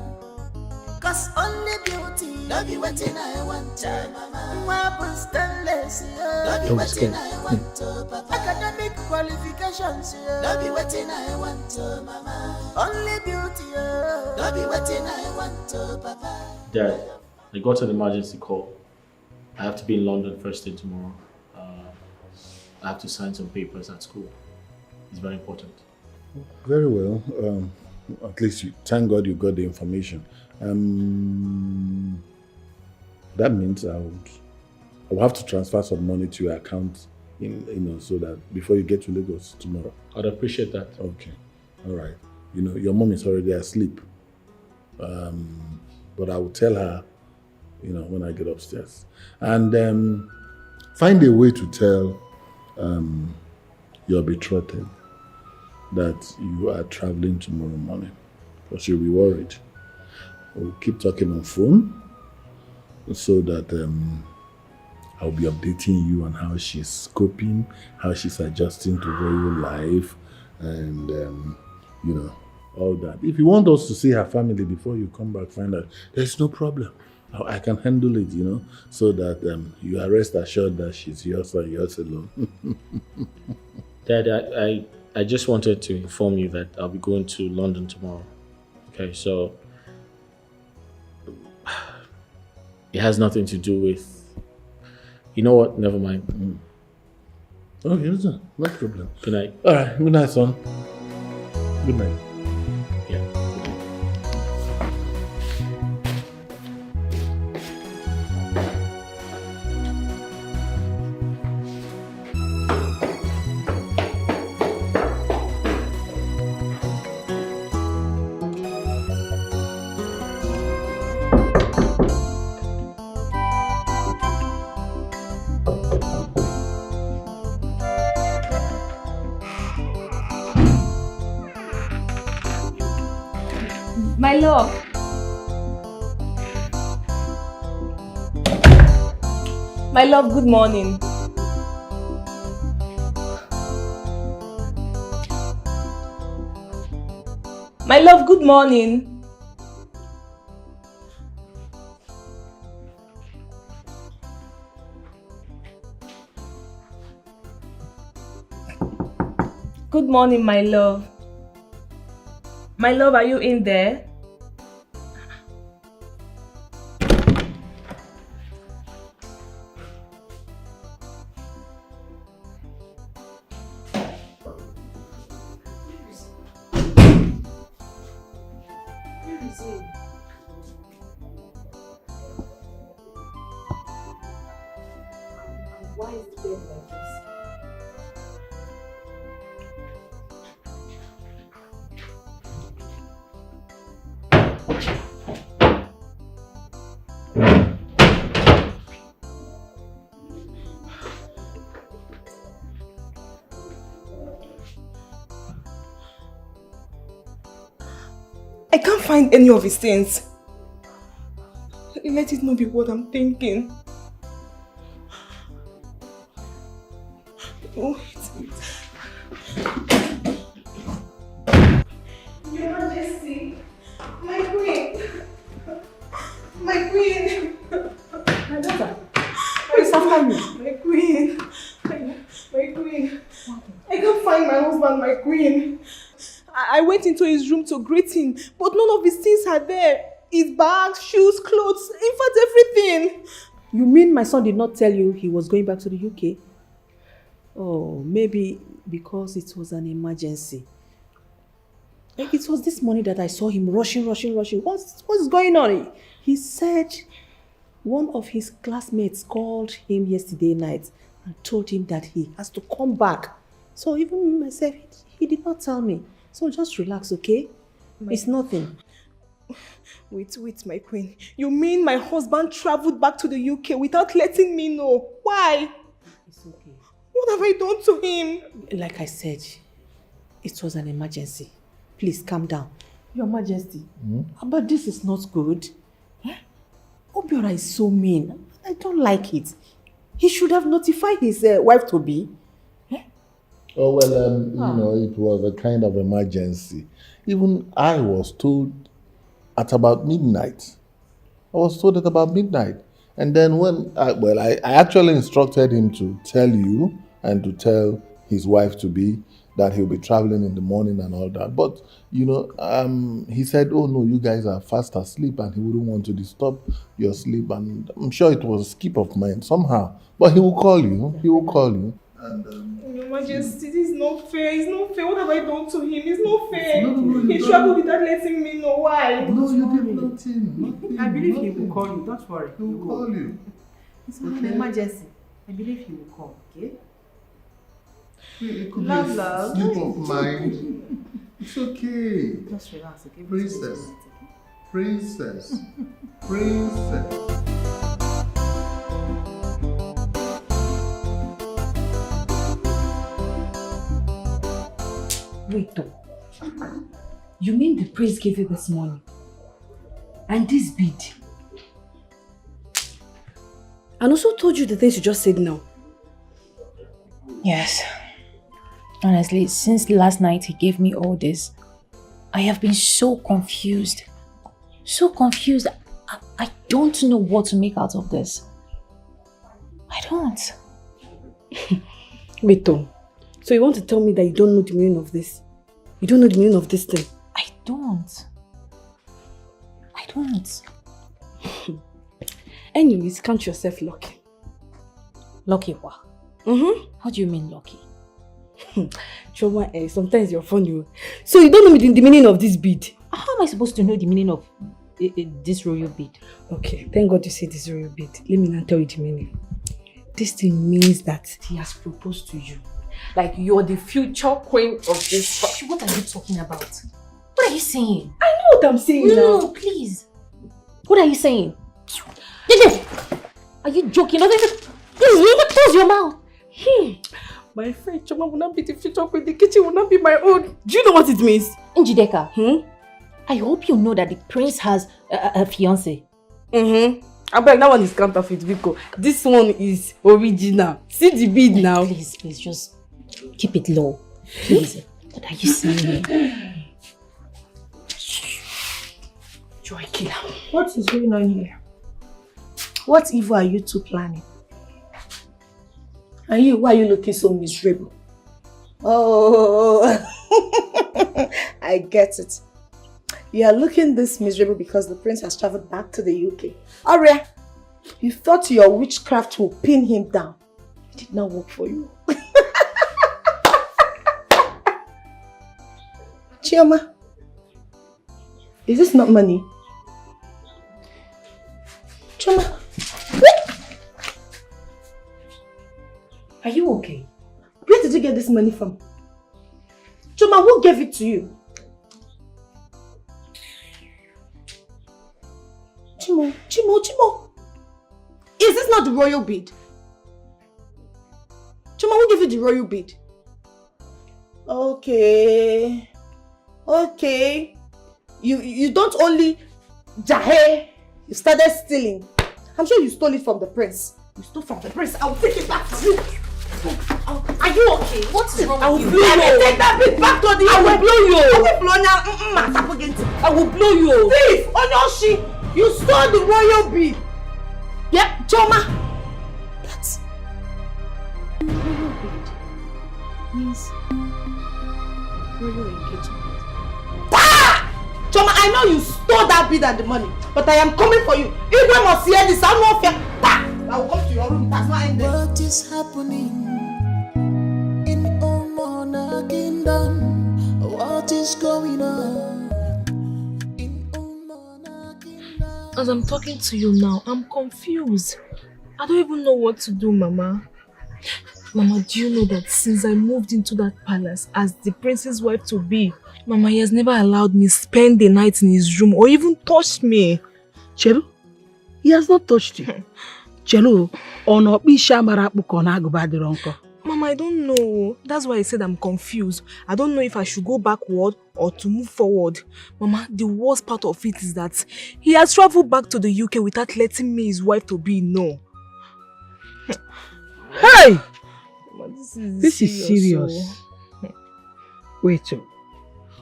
Cause only beauty, don't be waiting I want to, mama. Weapons stainless, don't be waiting I want to, papa. Academic qualifications, don't be waiting I want to, mama. Only beauty, don't be waiting I want to, papa. Dad, I got an emergency call. I have to be in London first thing tomorrow. I have to sign some papers at school. It's very important. Very well. At least thank God you got the information. That means I will have to transfer some money to your account, so that before you get to Lagos tomorrow. I'd appreciate that. Okay, all right. Your mom is already asleep, but I will tell her, when I get upstairs, and find a way to tell your betrothed that you are traveling tomorrow morning, because she'll be worried. We'll keep talking on phone so that I'll be updating you on how she's coping, how she's adjusting to royal life, and all that. If you want us to see her family before you come back, find out, there's no problem. I can handle it, so that you are rest assured that she's yours and yours alone. Dad, I just wanted to inform you that I'll be going to London tomorrow. Okay, so it has nothing to do with... You know what? Never mind. Okay, no problem. Good night. All right, good night, son. Good night. Yeah. My love. My love, good morning. My love, good morning. Good morning, my love. My love, are you in there? Why is the bed like this? I can't find any of his things. Let it not be what I'm thinking. Oh, Your Majesty, my queen, my queen, My daughter, why is after me? my queen, my queen. I can't find my husband, my queen. I went into his room to greet him, but none of his things are there. His bags, shoes, clothes, in fact, everything. You mean my son did not tell you he was going back to the UK? Oh, maybe because it was an emergency. It was this morning that I saw him rushing. What's going on? He said one of his classmates called him yesterday night and told him that he has to come back. So even myself, he did not tell me. So just relax, okay? It's nothing. Wait, my queen. You mean my husband traveled back to the UK without letting me know? Why? It's okay. What have I done to him? Like I said, it was an emergency. Please calm down. Your Majesty, but this is not good. Obiora is so mean. I don't like it. He should have notified his wife to be. Oh, well, it was a kind of emergency. Even I was told at about midnight. And then when, I actually instructed him to tell you and to tell his wife to be that he'll be traveling in the morning and all that. But, he said, oh no, you guys are fast asleep and he wouldn't want to disturb your sleep. And I'm sure it was a skip of mine somehow. But he will call you. And, Your Majesty, this is not fair. It's not fair. What have I done to him? It's not fair. He traveled without letting me know. Why? No, you did nothing. I believe he will call you. Don't worry. He will call you. It's not an emergency. I believe he will call, okay? It could Love, be a love. slip of mind. It's okay. Just relax, okay? Princess. Wait though. You mean the prince gave you this money? And this bead? And also told you the things you just said now? Yes. Honestly, since last night he gave me all this, I have been so confused. I don't know what to make out of this. I don't. Wait, Tom. So you want to tell me that you don't know the meaning of this? You don't know the meaning of this thing? I don't. Anyways, count yourself lucky. Lucky what? How do you mean lucky? Chama, sometimes you're funny. So you don't know the meaning of this bead? How am I supposed to know the meaning of this royal bead? Okay, thank God you said this royal bead. Let me now tell you the meaning. This thing means that he has proposed to you. Like you're the future queen of this. What are you talking about? What are you saying? I know what I'm saying now. No, please. What are you saying? Are you joking? Close your mouth. My friend Chama will not be the future queen. The kitchen will not be my own. Do you know what it means? Njideka, I hope you know that the prince has a fiancé. I bet that one is counterfeit because this one is original. See the bead now. Please, just keep it low. Please. What are you saying? Joy killer. What is going on here? What evil are you two planning? And you, why are you looking so miserable? Oh, I get it. You are looking this miserable because the prince has traveled back to the UK. Aria, you thought your witchcraft would pin him down. It did not work for you. Chama, is this not money? Chama, are you okay? Where did you get this money from? Chama, who gave it to you? Chimo. Is this not the royal bead? Chima, who gave you the royal bead? Okay. You don't only jahe, you started stealing. I'm sure you stole it from the prince. You stole from the prince. I will take it back to you. Are you okay? What's wrong with you? Let me take that bead back to the... I will blow you. I will blow you. Thief! Onyoshi! You stole the royal bead. Yep, Choma. That's royal bead. Means royal engagement. Ah! Choma, I know you stole that bead and the money, but I am coming for you. If I must hear this, I'm not fair. I will come to your room. That's not ended. What is happening in Omona Kingdom? What is going on? As I'm talking to you now, I'm confused. I don't even know what to do, Mama. Mama, do you know that since I moved into that palace as the prince's wife to be, Mama, he has never allowed me spend the night in his room or even touched me. Chelu, he has not touched you. Chelu, ono bisha marapu na agubadironko. Mama, I don't know. That's why I said I'm confused. I don't know if I should go backward or to move forward. Mama, the worst part of it is that he has traveled back to the UK without letting me, his wife, to be know. Hey! Mama, this is serious. Wait,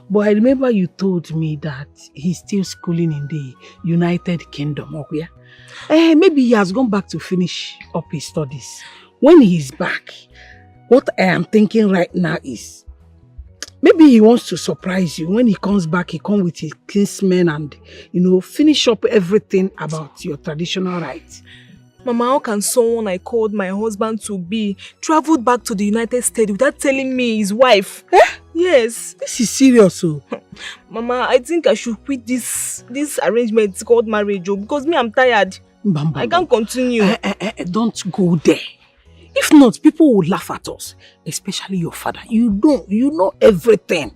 but I remember you told me that he's still schooling in the United Kingdom. Okay? Maybe he has gone back to finish up his studies. When he's back, what I am thinking right now is, maybe he wants to surprise you. When he comes back, he comes with his kinsmen and, finish up everything about your traditional rites. Mama, how can someone I called my husband to be traveled back to the United States without telling me his wife? Yes. This is serious, oh. Mama, I think I should quit this arrangement called marriage, because me, I'm tired. I can't continue. Don't go there. If not, people will laugh at us, especially your father. You know everything.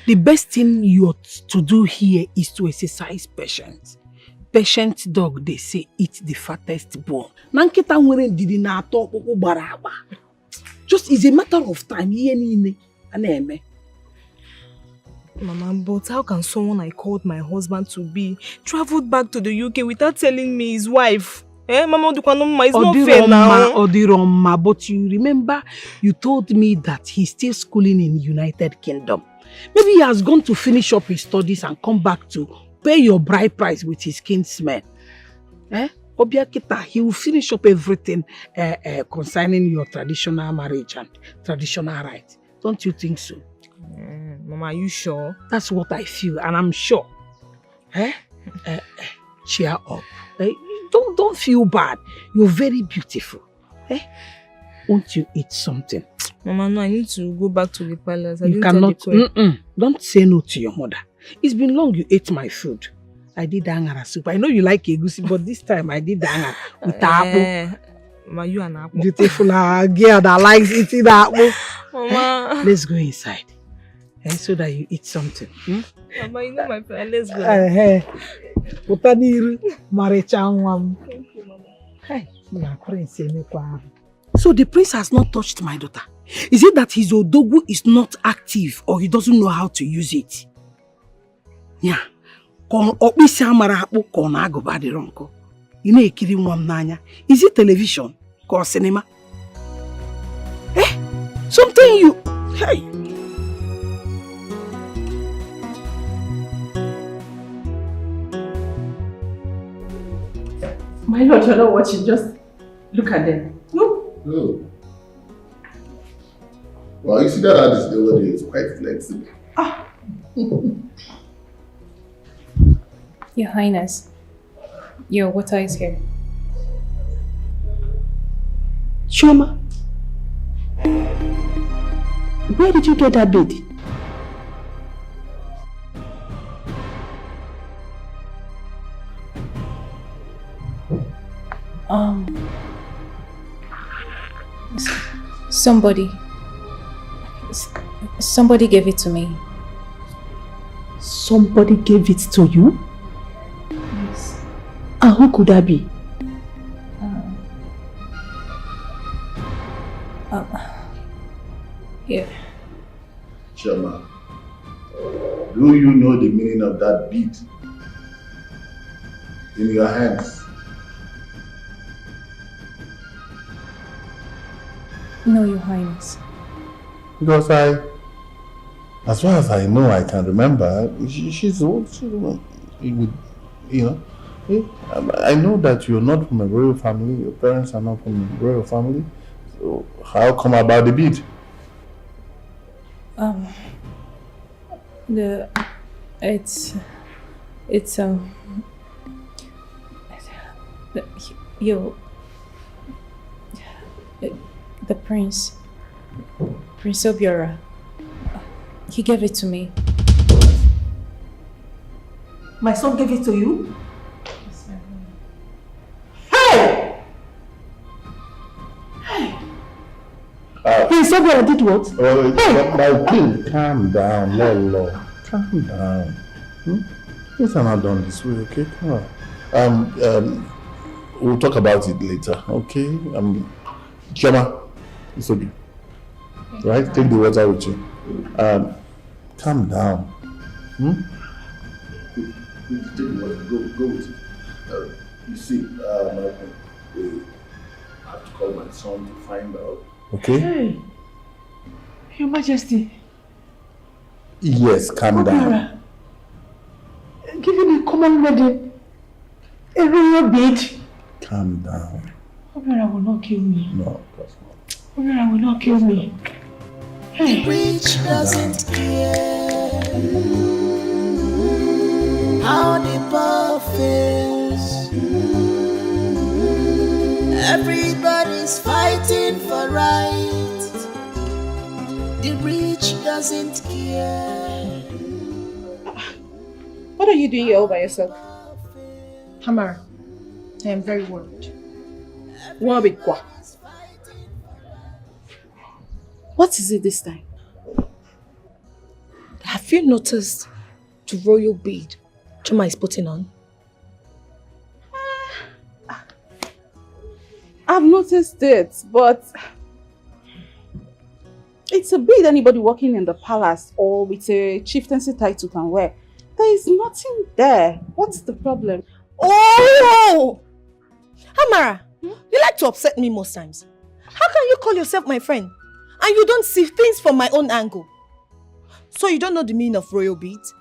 The best thing you ought to do here is to exercise patience. Patient dog, they say, eat the fattest bone. Just is a matter of time. Mama, but how can someone I called my husband to be traveled back to the UK without telling me his wife? Mama, it's not fair now. Odiroma, but you remember you told me that he's still schooling in the United Kingdom. Maybe he has gone to finish up his studies and come back to pay your bride price with his kinsmen. Obiakita, he will finish up everything concerning your traditional marriage and traditional rights. Don't you think so? Mama, are you sure? That's what I feel, and I'm sure. Cheer up. Don't feel bad. You're very beautiful. Won't you eat something? Mama, no, I need to go back to the palace. You cannot. Don't say no to your mother. It's been long you ate my food. I did angara soup. I know you like egusi, but this time I did angara with apple. Mama, you an apple. Beautiful girl that likes eating apple. Mama. Let's go inside. So that you eat something. Mama, you know my plan. Let's go. Utaniru marechangwam. Thank you, Mama. Hey, so the prince has not touched my daughter. Is it that his odogu is not active or he doesn't know how to use it? Yeah. Is it television or cinema? Something you... Hey! My lord, you're not watching. Just look at them. No? No. Well, you see that artist the other day is quite flexible. Your Highness, your water is here. Chama, where did you get that bead? Somebody gave it to me. Somebody gave it to you? Yes. And who could that be? Here. Chama, do you know the meaning of that bead in your hands? No, Your Highness. Because as far as I know, I can remember, she's old. You know, I know that you're not from a royal family. Your parents are not from a royal family. So how come about the bead? The Prince Obiora, he gave it to me. My son gave it to you? Prince Obiora did what? My king, calm down, Lolo. Calm down. Things are not done this way, okay? Come on. We'll talk about it later, okay? Chama, it's okay. Right? Take the water with you. Calm down. Take the water. Go with it. You see, my friend, I have to call my son to find out. Okay? Hey, Your Majesty. Yes, calm down. Give you the common wedding. A royal bead. Calm down. Obiora will not kill me. No, of course not. Obiora will not kill me. Hey. The rich doesn't care how the poor feels. Everybody's fighting for right. The rich doesn't care. What are you doing here all by yourself? Hamara, I am very worried. What is it this time? Have you noticed the royal bead Chama is putting on? I've noticed it, but it's a bead anybody working in the palace or with a chieftaincy title can wear. There is nothing there. What's the problem? Oh! Hamara, you like to upset me most times. How can you call yourself my friend and you don't see things from my own angle? So you don't know the meaning of royal beads?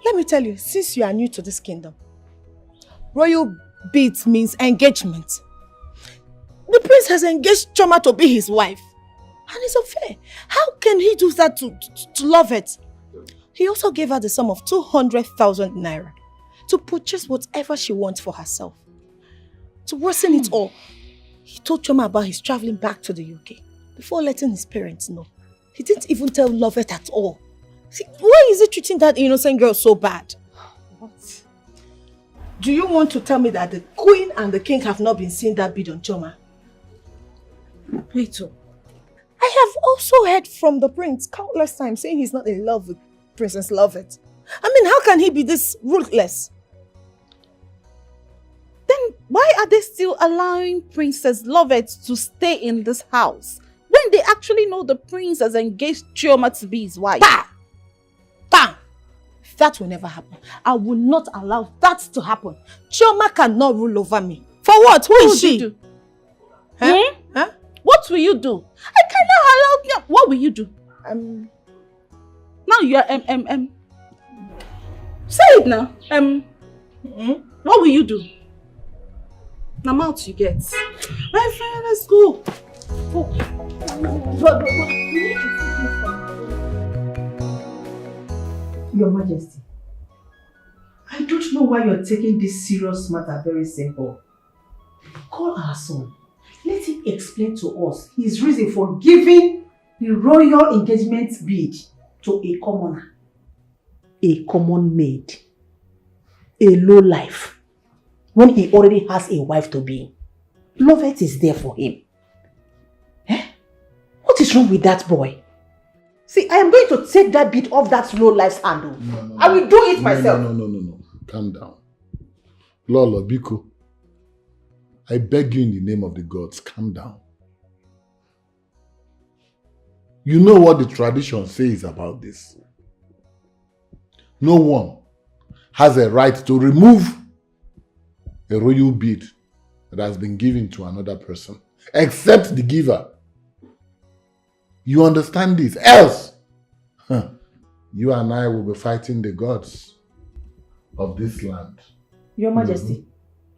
Let me tell you, since you are new to this kingdom, royal beads means engagement. The prince has engaged Chama to be his wife. And it's unfair. How can he do that to Lovette? He also gave her the sum of 200,000 naira to purchase whatever she wants for herself. To worsen it all, he told Chama about his traveling back to the UK before letting his parents know. He didn't even tell Lovette at all. See, why is he treating that innocent girl so bad? What? Do you want to tell me that the queen and the king have not been seeing that bid on Chama? Wait. I have also heard from the prince countless times saying he's not in love with Princess Lovette. I mean, how can he be this ruthless? Then why are they still allowing Princess Lovette to stay in this house when they actually know the prince has engaged Chioma to be his wife? Bam! That will never happen. I will not allow that to happen. Chioma cannot rule over me. For what? Who is she? Do? Huh? What will you do? I cannot allow you. What will you do? Now you are Say it now. What will you do? Now mouth you get. My friend, let's go. Your Majesty, I don't know why you're taking this serious matter very simple. Call our son. Let him explain to us his reason for giving the royal engagement bid to a commoner. A common maid. A lowlife. When he already has a wife to be. Lovette is there for him. What is wrong with that boy? See, I am going to take that bit off that lowlife's handle. No. I will do it myself. No. Calm down. Lolo, Biko. I beg you in the name of the gods, calm down. You know what the tradition says about this. No one has a right to remove a royal bid that has been given to another person, except the giver. You understand this? Else, you and I will be fighting the gods of this land. Your Majesty,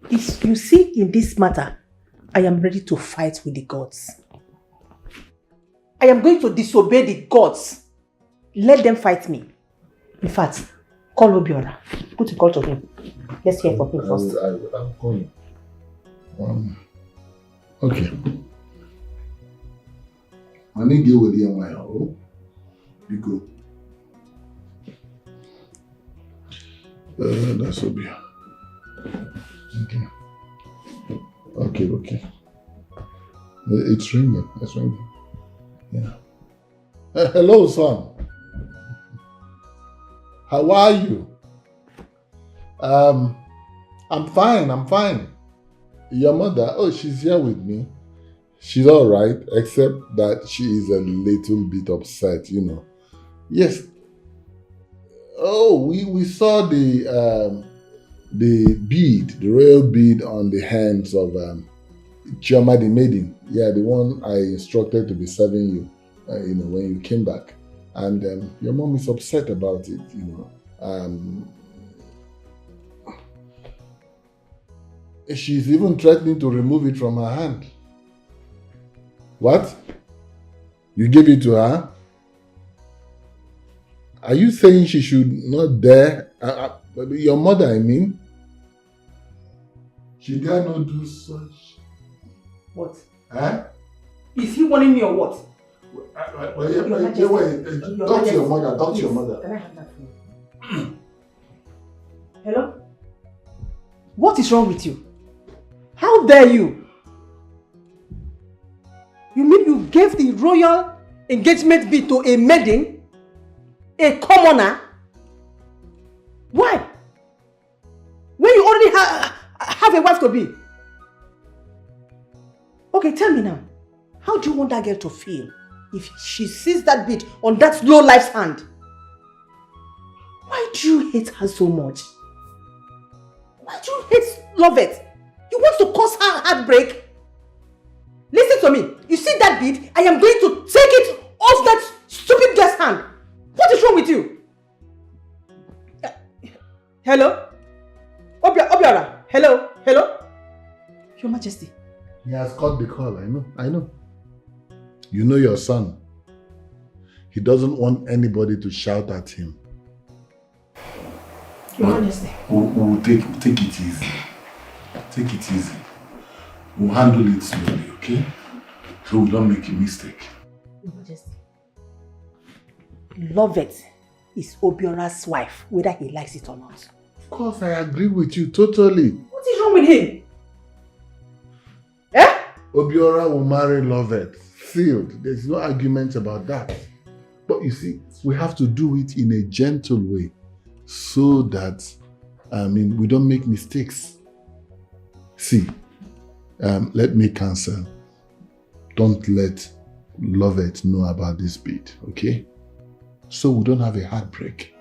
if you see in this matter, I am ready to fight with the gods. I am going to disobey the gods. Let them fight me. In fact, call Obiora. Put a call to him. Let's hear from him first. I'll call him. Okay. I need to deal with you in my house. Be good. That's Obiora. Okay. It's ringing. Yeah. Hello, son. How are you? I'm fine. Your mother, she's here with me. She's all right, except that she is a little bit upset, you know. Yes. Oh, we saw the bead, the royal bead on the hands of Chama the maiden. Yeah, the one I instructed to be serving you, when you came back. And your mom is upset about it, She's even threatening to remove it from her hand. What? You gave it to her? Are you saying she should not dare? Your mother, I mean. She dare not do such. What? Huh? Is he warning me or what? Talk to your mother. Can I have that phone? Hello? What is wrong with you? How dare you? You mean you gave the royal engagement bid to a maiden? A commoner? Why? When you already have a wife to be? Okay, tell me now. How do you want that girl to feel if she sees that bid on that low life's hand? Why do you hate her so much? Why do you hate Lovette? You want to cause her heartbreak? Listen to me. You see that bid? I am going to take it off that stupid girl's hand. What is wrong with you? Hello? Obiora. Hello? Hello? Your Majesty. He has cut the call, I know. You know your son. He doesn't want anybody to shout at him. Your Majesty. We'll take it easy. Take it easy. We'll handle it slowly, okay? So we don't make a mistake. Your Majesty. Lovette is Obiora's wife, whether he likes it or not. Of course, I agree with you totally. What is wrong with him? Obiora will marry Lovette. Sealed. There's no argument about that. But you see, we have to do it in a gentle way so that, we don't make mistakes. See, let me cancel. Don't let Lovette know about this bid, okay? So we don't have a heartbreak.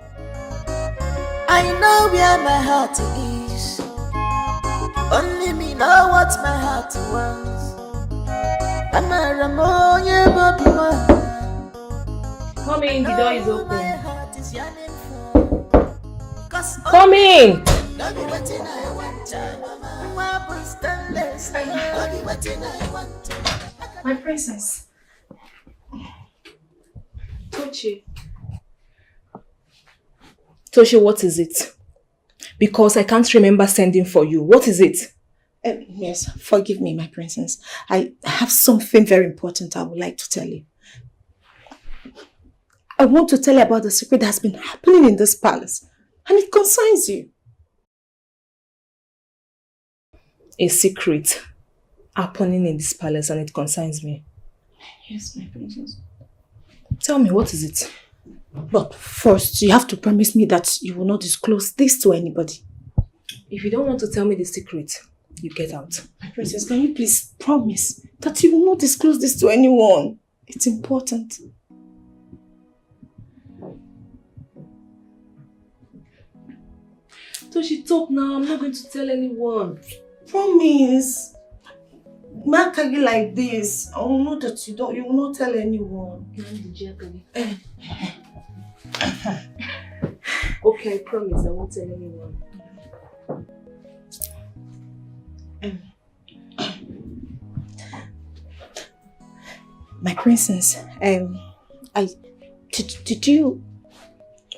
I know where my heart is. Only me know what my heart wants. I'm a Ramoya Bobby. Come in, the door is open. Come in! My princess. Toshi, what is it? Because I can't remember sending for you. What is it? Yes, forgive me, my princess. I have something very important I would like to tell you. I want to tell you about the secret that has been happening in this palace. And it concerns you. A secret happening in this palace and it concerns me. Yes, my princess. Tell me, what is it? But first, you have to promise me that you will not disclose this to anybody. If you don't want to tell me the secret, you get out. My princess, can you please promise that you will not disclose this to anyone? It's important. Toshi, talk now. I'm not going to tell anyone. Promise. Mark you like this. I will know that you will not tell anyone. Okay, I promise I won't tell anyone. My princess, are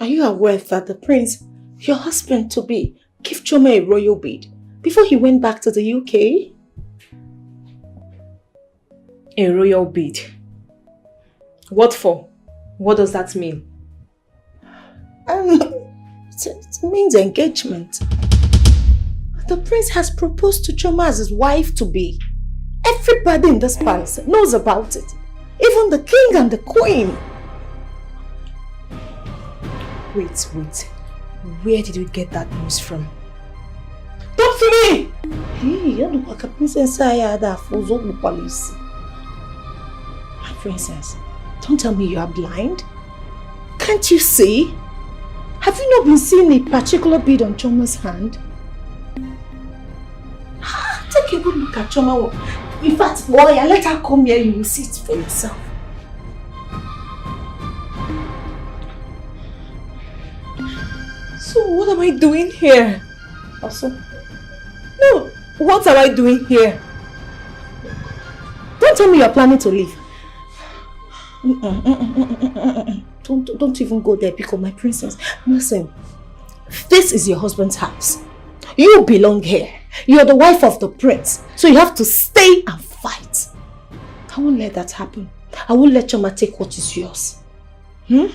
you aware that the prince, your husband to be, gave Chama a royal bid before he went back to the UK? A royal bid? What for? What does that mean? It means engagement. The prince has proposed to Chama as his wife to be. Everybody in this palace knows about it. Even the king and the queen. Wait. Where did you get that news from? Talk to me! Hey, you look like a princess. My princess, don't tell me you are blind. Can't you see? Have you not been seeing a particular bead on Choma's hand? Take a good look at Choma. In fact, boy, let her come here, you will see it for yourself. So what am I doing here? Also, no, what am I doing here? Don't tell me you're planning to leave. Don't even go there, because my princess, listen, this is your husband's house. You belong here. You're the wife of the prince, so you have to stay and fight. I won't let that happen. I won't let Chama take what is yours. I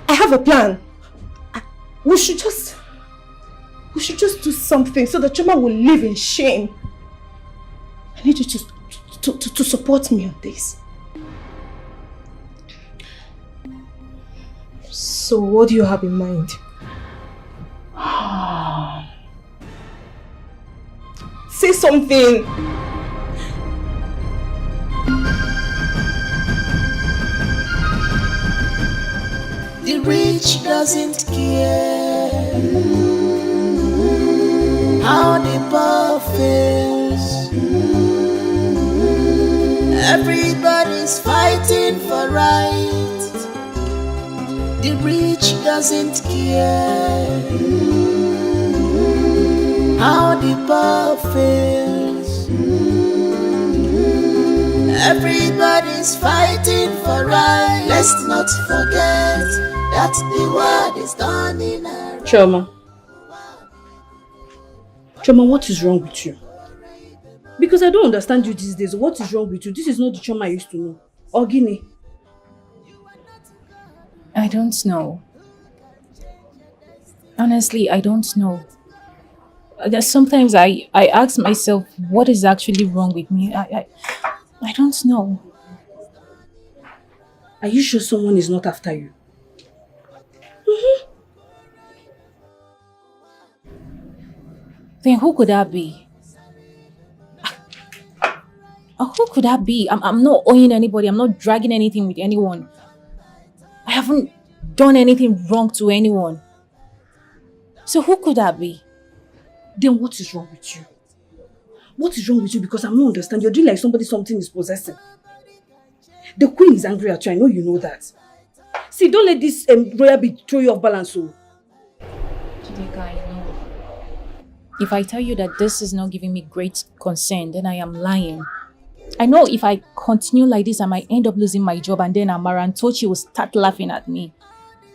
have a plan. We should just do something so that Chama will live in shame. I need you to support me on this. So what do you have in mind? Say something. The rich doesn't care how the poor feels. Everybody's fighting for right. The rich doesn't care how the poor feels. Everybody's fighting for right. Let's not forget that the world is turning around. Chama, what is wrong with you? Because I don't understand you these days. What is wrong with you? This is not the Chama I used to know. Or Guinea. I don't know. Honestly, I don't know. Sometimes I ask myself what is actually wrong with me. I don't know. Are you sure someone is not after you? Then who could that be? Who could that be? I'm not owing anybody. I'm not dragging anything with anyone. I haven't done anything wrong to anyone. So who could that be? Then what is wrong with you? What is wrong with you? Because I'm not understanding. You're doing like something is possessing. The queen is angry at you. I know you know that. See, don't let this royal be throw you off balance. So. Chideka, I know. If I tell you that this is not giving me great concern, then I am lying. I know if I continue like this, I might end up losing my job, and then Amara and Tochi will start laughing at me,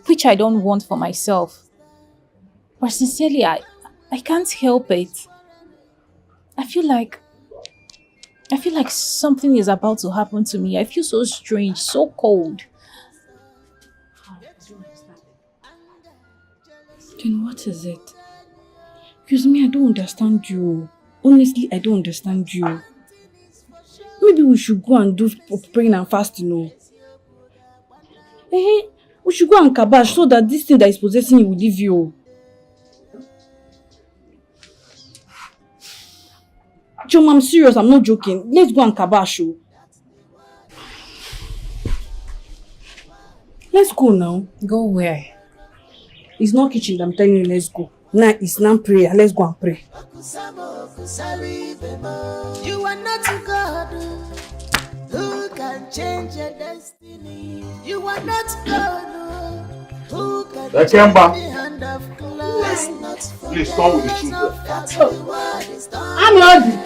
which I don't want for myself. But sincerely, I can't help it. I feel like something is about to happen to me. I feel so strange, so cold. Then what is it? Because me, I don't understand you. Honestly, I don't understand you. Maybe we should go and do praying and fasting, we should go and kabash so that this thing that is possessing you will leave you. Chum, I'm serious, I'm not joking. Let's go and kabash. Let's go now. Go where? It's not kitchen, I'm telling you, let's go. Now it's now prayer. Let's go and pray. You are not God who can change your destiny. You are not God who can change the hand of God. Please come with the children. I'm ready.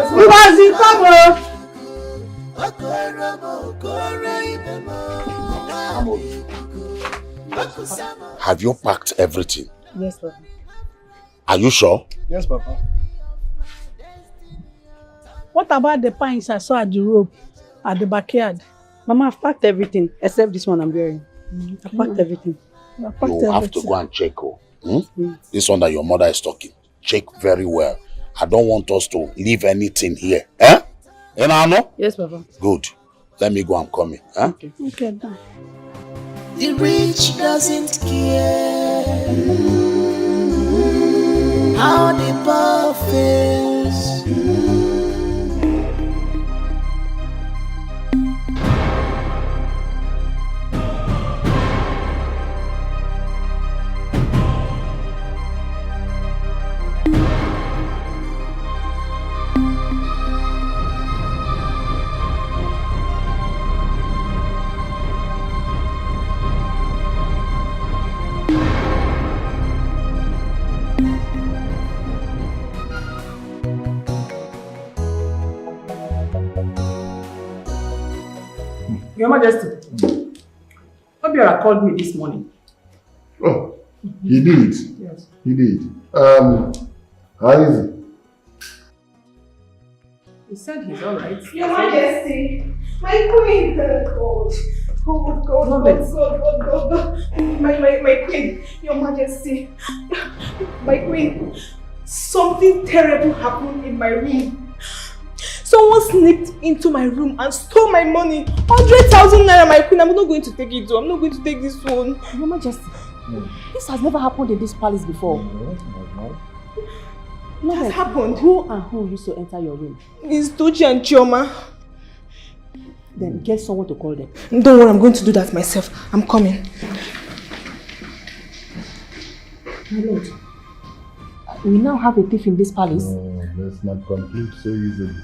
Who was it? Come on. Have you packed everything? Yes, Papa. Are you sure? Yes, Papa. What about the pines I saw at the rope at the backyard? Mama, I've packed everything except this one I'm wearing. I've packed everything. You have to go and check. This one that your mother is talking. Check very well. I don't want us to leave anything here. Eh? Enano? Yes, Papa. Good. Let me go. I'm coming. Eh? Okay, done. The rich doesn't care how the poor feels. Your Majesty, Obiora called me this morning. Oh, he did? Yes. He did. How is he? He said he's alright. Your Majesty, my queen. God. My queen, Your Majesty, my queen, something terrible happened in my room. Someone sneaked into my room and stole my money. 100,000 naira, my queen. I'm not going to take it though. I'm not going to take this phone. Your Majesty, this has never happened in this palace before. What has happened? Who used to enter your room? It's Tochi and Chama. Then get someone to call them. Don't worry, I'm going to do that myself. I'm coming. My lord, we now have a thief in this palace. No, let's not conclude so easily.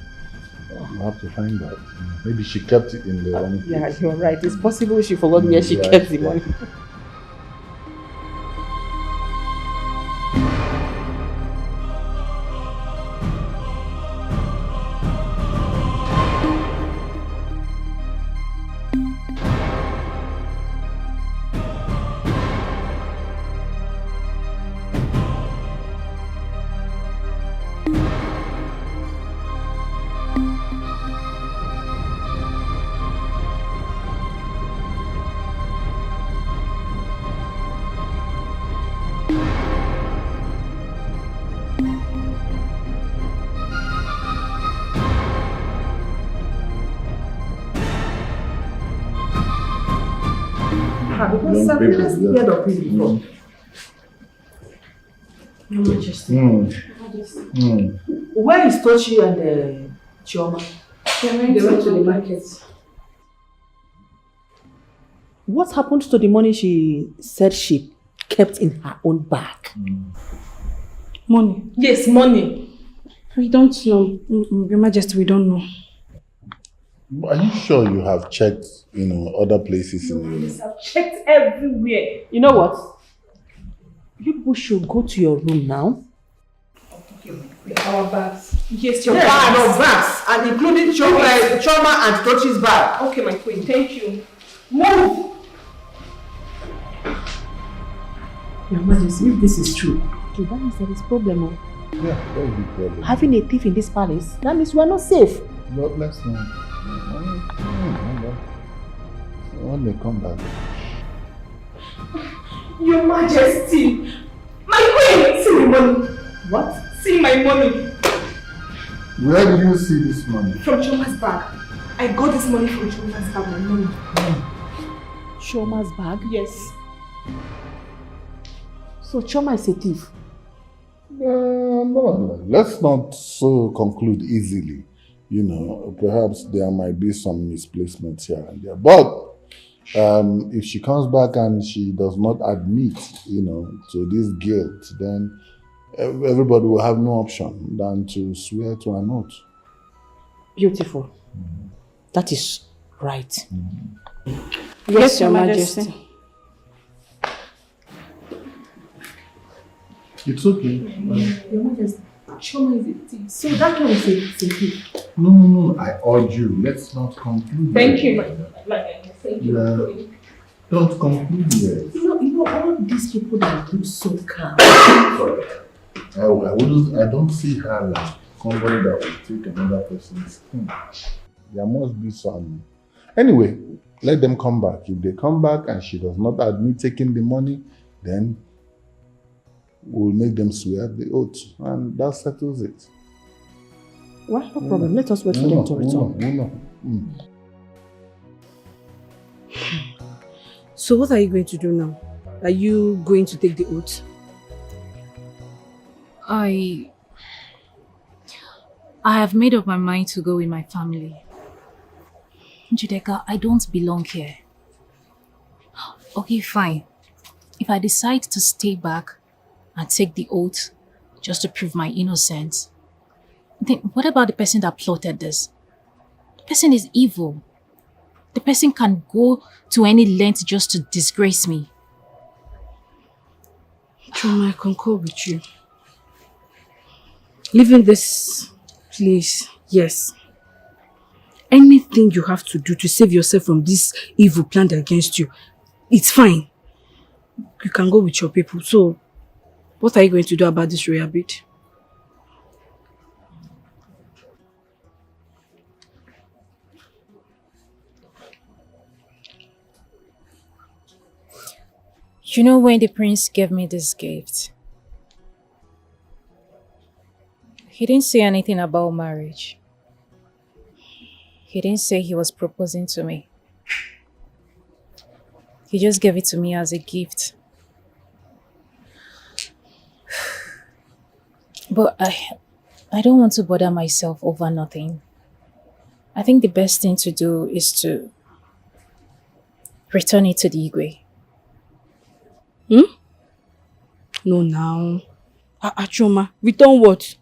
We'll have to find out. Maybe she kept it in the wrong place. Yeah, you're right. It's possible she forgot where she kept the money. young people. I've heard of him before. Your Majesty. Where is Tochi and Chama? They went to the market. What happened to the money she said she kept in her own bag? Money. Yes, money. We don't know. Your Majesty, we don't know. Are you sure you have checked, other places in the Yes, I've checked everywhere. You know what? You people should go to your room now. Our bags. Yes, your bags. Your bags. And including Chama and Tochi's bag. Okay, my queen. Thank you. Move! Your Majesty, if this is true, that means there is problem. Yeah, that would be problem. Having a thief in this palace, that means we are not safe. But let's not. When they come back. Your Majesty! My queen! See my money! What? See my money! Where did you see this money? From Choma's bag. I got this money from Choma's bag, my money. Choma's bag? Yes. So Chama is a thief? No, let's not so conclude easily. Perhaps there might be some misplacements here and there. But if she comes back and she does not admit, to this guilt, then everybody will have no option than to swear to an oath. Beautiful. That is right. Yes, Your Majesty. It's okay. Your Majesty, Chama is a thief. So that can say it's a thief. No, I urge you, let's not conclude. Thank you, thank you. Yeah. Don't conclude yet. All these people that look so calm. Sorry. I don't see her like somebody that will take another person's thing. There must be some. Anyway, let them come back. If they come back and she does not admit taking the money, then we'll make them swear the oath, and that settles it. Well, no problem. Let us wait for them to return. So what are you going to do now? Are you going to take the oath? I have made up my mind to go with my family. Judeka, I don't belong here. Okay, fine. If I decide to stay back and take the oath just to prove my innocence, then what about the person that plotted this? The person is evil. The person can go to any length just to disgrace me. Chama, I concur with you. Leaving this place, yes. Anything you have to do to save yourself from this evil planned against you, it's fine. You can go with your people. So, what are you going to do about this royal bid? You know, when the prince gave me this gift, he didn't say anything about marriage. He didn't say he was proposing to me. He just gave it to me as a gift. But I don't want to bother myself over nothing. I think the best thing to do is to return it to the Igwe. No, now. Choma, return what?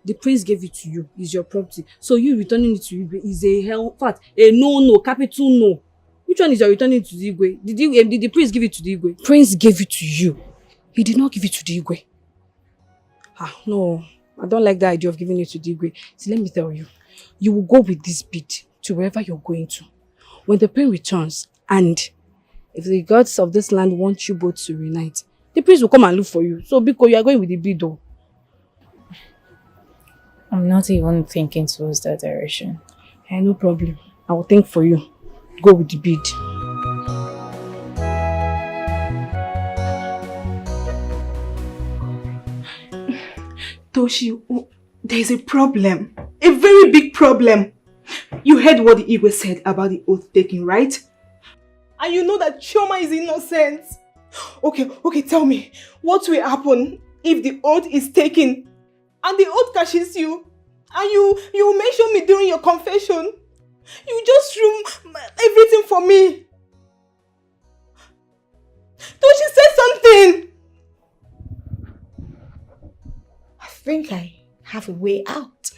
The prince gave it to you. It's your property. So you returning it to Igwe is a hell fact. A no, capital no. Which one is your returning it to the Igwe? Did the prince give it to the Igwe? Prince gave it to you. He did not give it to the Igwe. No. I don't like the idea of giving it to the Igwe. See, let me tell you. You will go with this bid to wherever you're going to. When the prince returns, and if the gods of this land want you both to reunite, the prince will come and look for you. So, because you are going with the bid though. I'm not even thinking towards that direction. No problem. I will think for you. Go with the bid. Toshi, there's a problem. A very big problem. You heard what the Igwe said about the oath taking, right? And you know that Chama is innocent. Okay, tell me. What will happen if the oath is taken and the oath catches you? And you mention me during your confession. You just ruin everything for me. Don't you say something? I think I have a way out.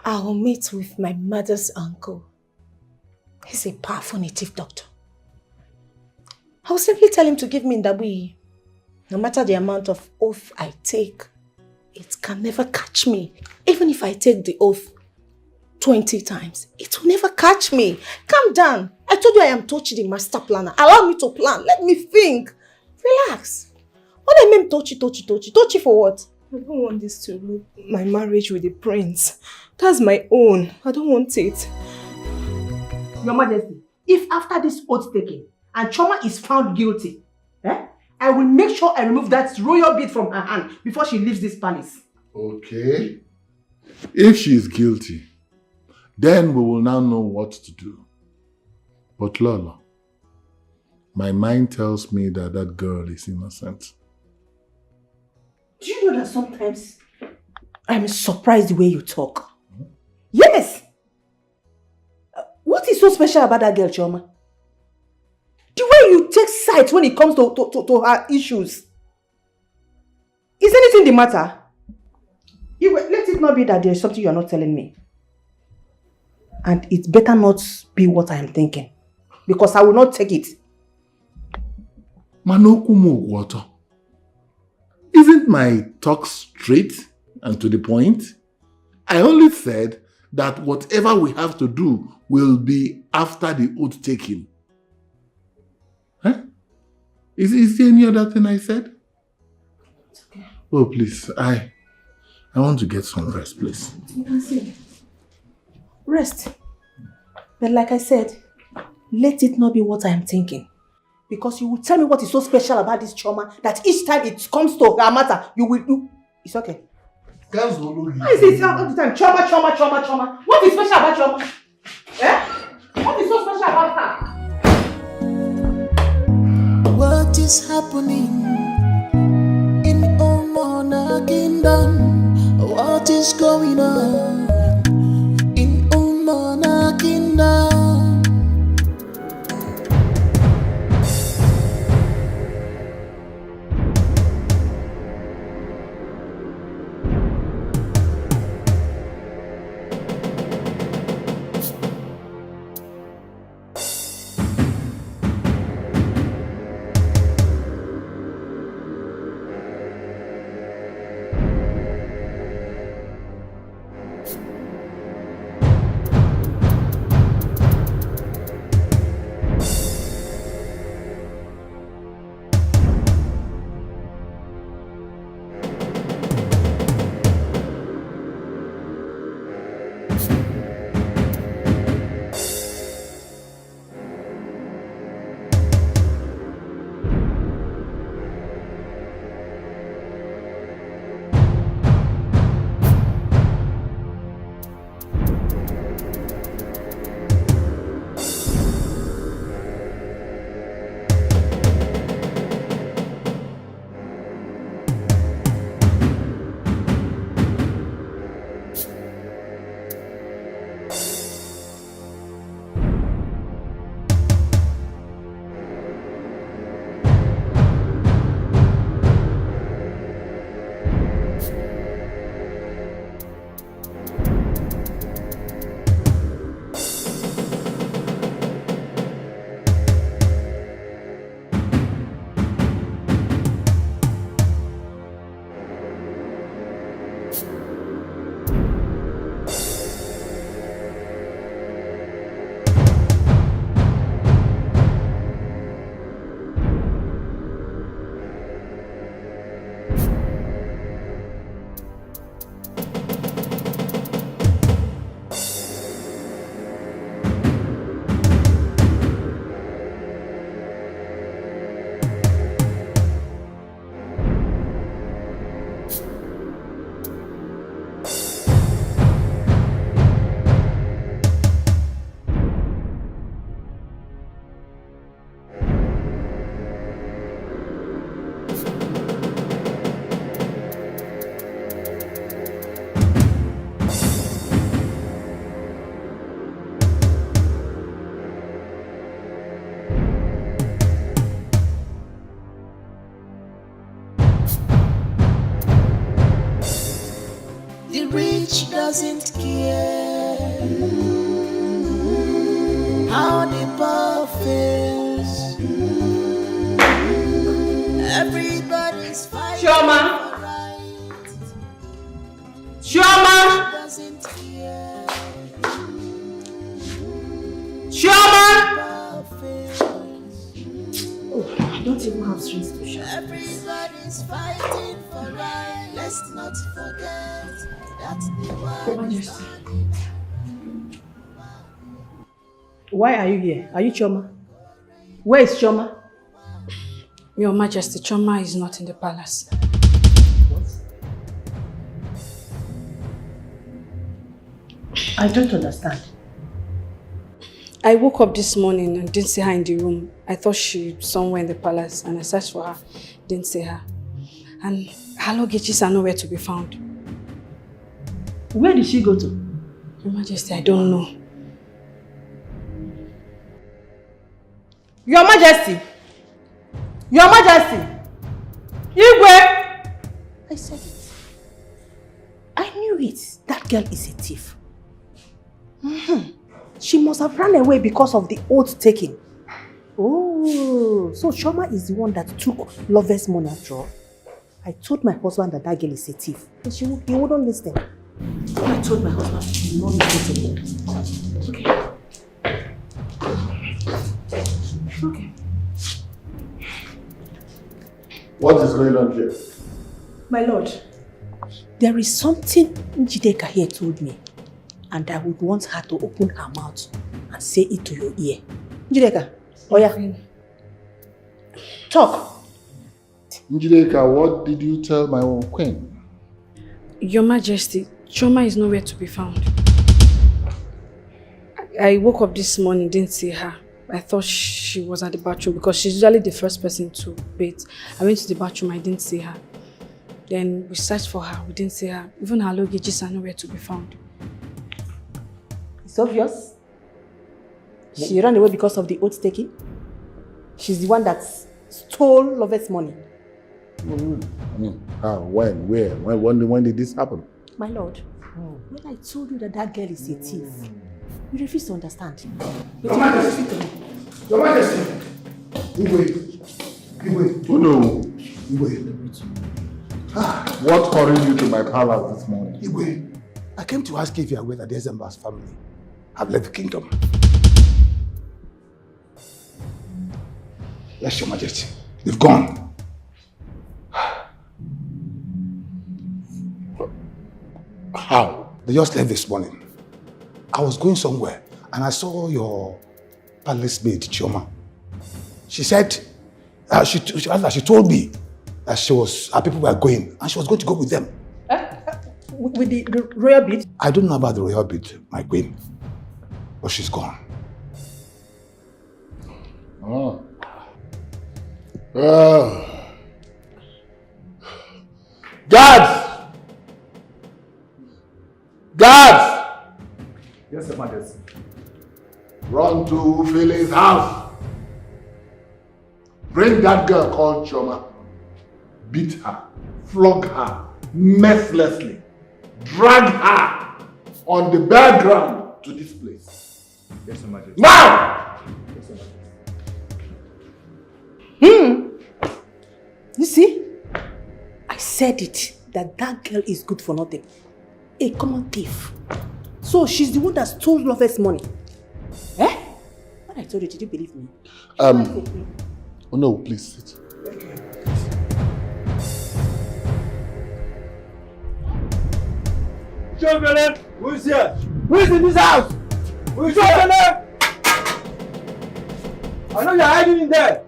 I'll meet with my mother's uncle. He's a powerful native doctor. I'll simply tell him to give me Ndawi. No matter the amount of oath I take, it can never catch me. Even if I take the oath 20 times, it will never catch me. Calm down. I told you I am Tochi, the master planner. Allow me to plan. Let me think. Relax. What I mean Tochi? Tochi for what? I don't want this to ruin my marriage with the prince. That's my own. I don't want it. Your Majesty, if after this oath taking and Chama is found guilty, I will make sure I remove that royal bead from her hand before she leaves this palace. Okay. If she is guilty, then we will now know what to do. But Lola, my mind tells me that that girl is innocent. Do you know that sometimes I'm surprised the way you talk? Yes! What is so special about that girl, Choma? The way you take sides when it comes to her issues. Is anything the matter? Let it not be that there is something you are not telling me. And it better not be what I am thinking. Because I will not take it. Manokumo water. Isn't my talk straight and to the point? I only said that whatever we have to do will be after the oath taking. Huh? Is there any other thing I said? It's okay. Oh, please, I want to get some rest, please. You can see. Rest. But like I said, let it not be what I am thinking. Because you will tell me what is so special about this Choma that each time it comes to her matter, you will do. It's okay. Why is it all the time? Choma. What is special about Choma? What is so special about her? What is happening in Omona Kingdom? What is going on in Omona Kingdom? rich doesn't care how the poor feels. Everybody's fighting Chama! for right. Chama! Doesn't care. Chama! I don't even have strength to shout. Everybody's fighting for right. Let's not forget that the world is Why are you here? Are you Chama? Where is Chama? Your Majesty, Chama is not in the palace. I don't understand. I woke up this morning and didn't see her in the room. I thought she was somewhere in the palace and I searched for her, didn't see her. And her luggages are nowhere to be found. Where did she go to? Your Majesty, I don't know. Your Majesty! Your Majesty! Igwe! I said it. I knew it. That girl is a thief. She must have run away because of the oath taking. Oh, so Chama is the one that took Lovette's money after all. I told my husband that that girl is a thief. But he wouldn't listen. I told my husband he would not listen to me. Okay. What is going on here? My lord, there is something Njideka here told me, and I would want her to open her mouth and say it to your ear. Njideka, Oya, talk. Njideka, what did you tell my own queen? Your Majesty, Chama is nowhere to be found. I woke up this morning, didn't see her. I thought she was at the bathroom because she's usually the first person to bathe. I went to the bathroom, I didn't see her. Then we searched for her, we didn't see her. Even her luggages are nowhere to be found. It's obvious. She ran away because of the oath taking. She's the one that stole Lovette's money. I mean, how, when, where, when did this happen? My lord, when I told you that that girl is a thief, you refuse to understand. Your Majesty! Your Majesty! Igwe! Oh no! Igwe! What hurried you to my palace this morning? Igwe, I came to ask if you are aware that the Zimba's family have left the kingdom. Yes, Your Majesty. They've gone. How? They just left this morning. I was going somewhere and I saw your palace maid, Chama. She said, she told me that her people were going and she was going to go with them. With the royal bid? I don't know about the royal bid, my queen, but she's gone. Oh. Guards! Guards! Yes, Your Majesty. Run to Philly's house. Bring that girl called Chama. Beat her, flog her mercilessly, drag her on the bare ground to this place. Yes, Your Majesty. Now! Yes, Your Majesty. You see? I said it, that girl is good for nothing. A common thief. So she's the one that stole Lovette's money. Eh? When I told you, did you believe me? Oh no, please sit. Children, who is here? Who is in this house? Who is here? I know you're hiding in there.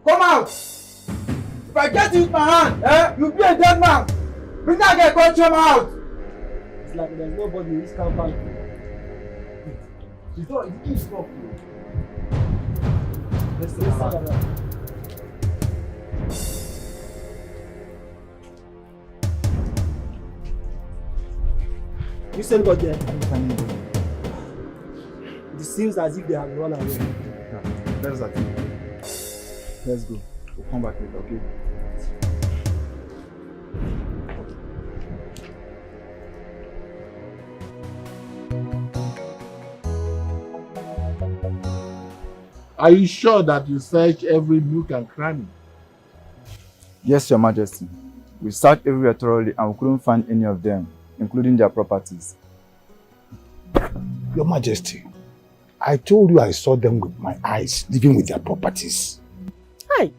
Come out. If I get you with my hand, you'll be a dead man. Bring that guy called Chama out. It's like there's nobody in this compound. The door is keeps off. Let's take it. You still got there? It seems as if they have run away. That's that. Let's go. We'll come back later, okay? Are you sure that you searched every nook and cranny? Yes, Your Majesty. We searched everywhere thoroughly and we couldn't find any of them, including their properties. Your Majesty, I told you I saw them with my eyes, living with their properties. Hi.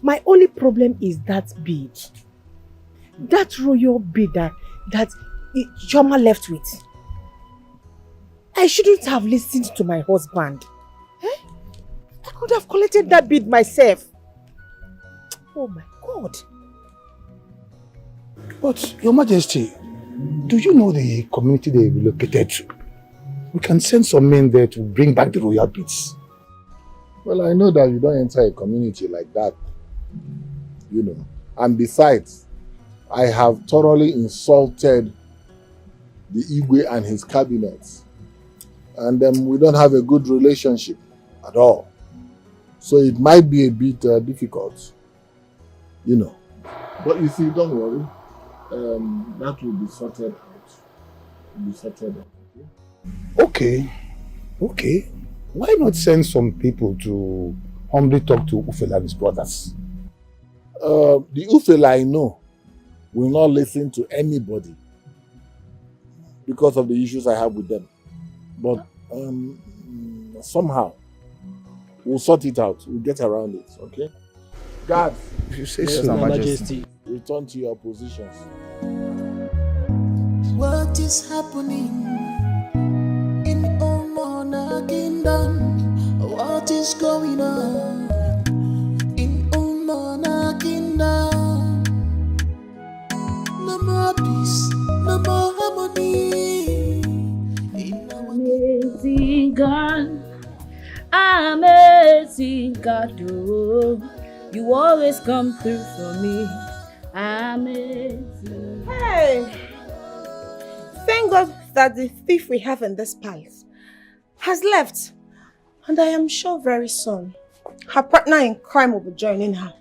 My only problem is that bid. That royal bid that Chama left with. I shouldn't have listened to my husband. I could have collected that bid myself. Oh my God. But, Your Majesty, do you know the community they relocated to? We can send some men there to bring back the royal bids. Well, I know that you don't enter a community like that. You know. And besides, I have thoroughly insulted the Igwe and his cabinet. And we don't have a good relationship at all. So it might be a bit difficult. You know. But you see, don't worry. That will be sorted out. Okay. Why not send some people to humbly talk to Ufela and his brothers? The Ufela I know will not listen to anybody because of the issues I have with them. But somehow we'll sort it out. We'll get around it. Okay? Guards, if you say so, Your Majesty. Return to your positions. What is happening in Omona Kingdom? What is going on in Omona Kingdom? No more peace, no more harmony. Amazing God, amazing God, oh, you always come through for me. Amazing. Hey! Thank God that the thief we have in this palace has left. And I am sure very soon her partner in crime will be joining her.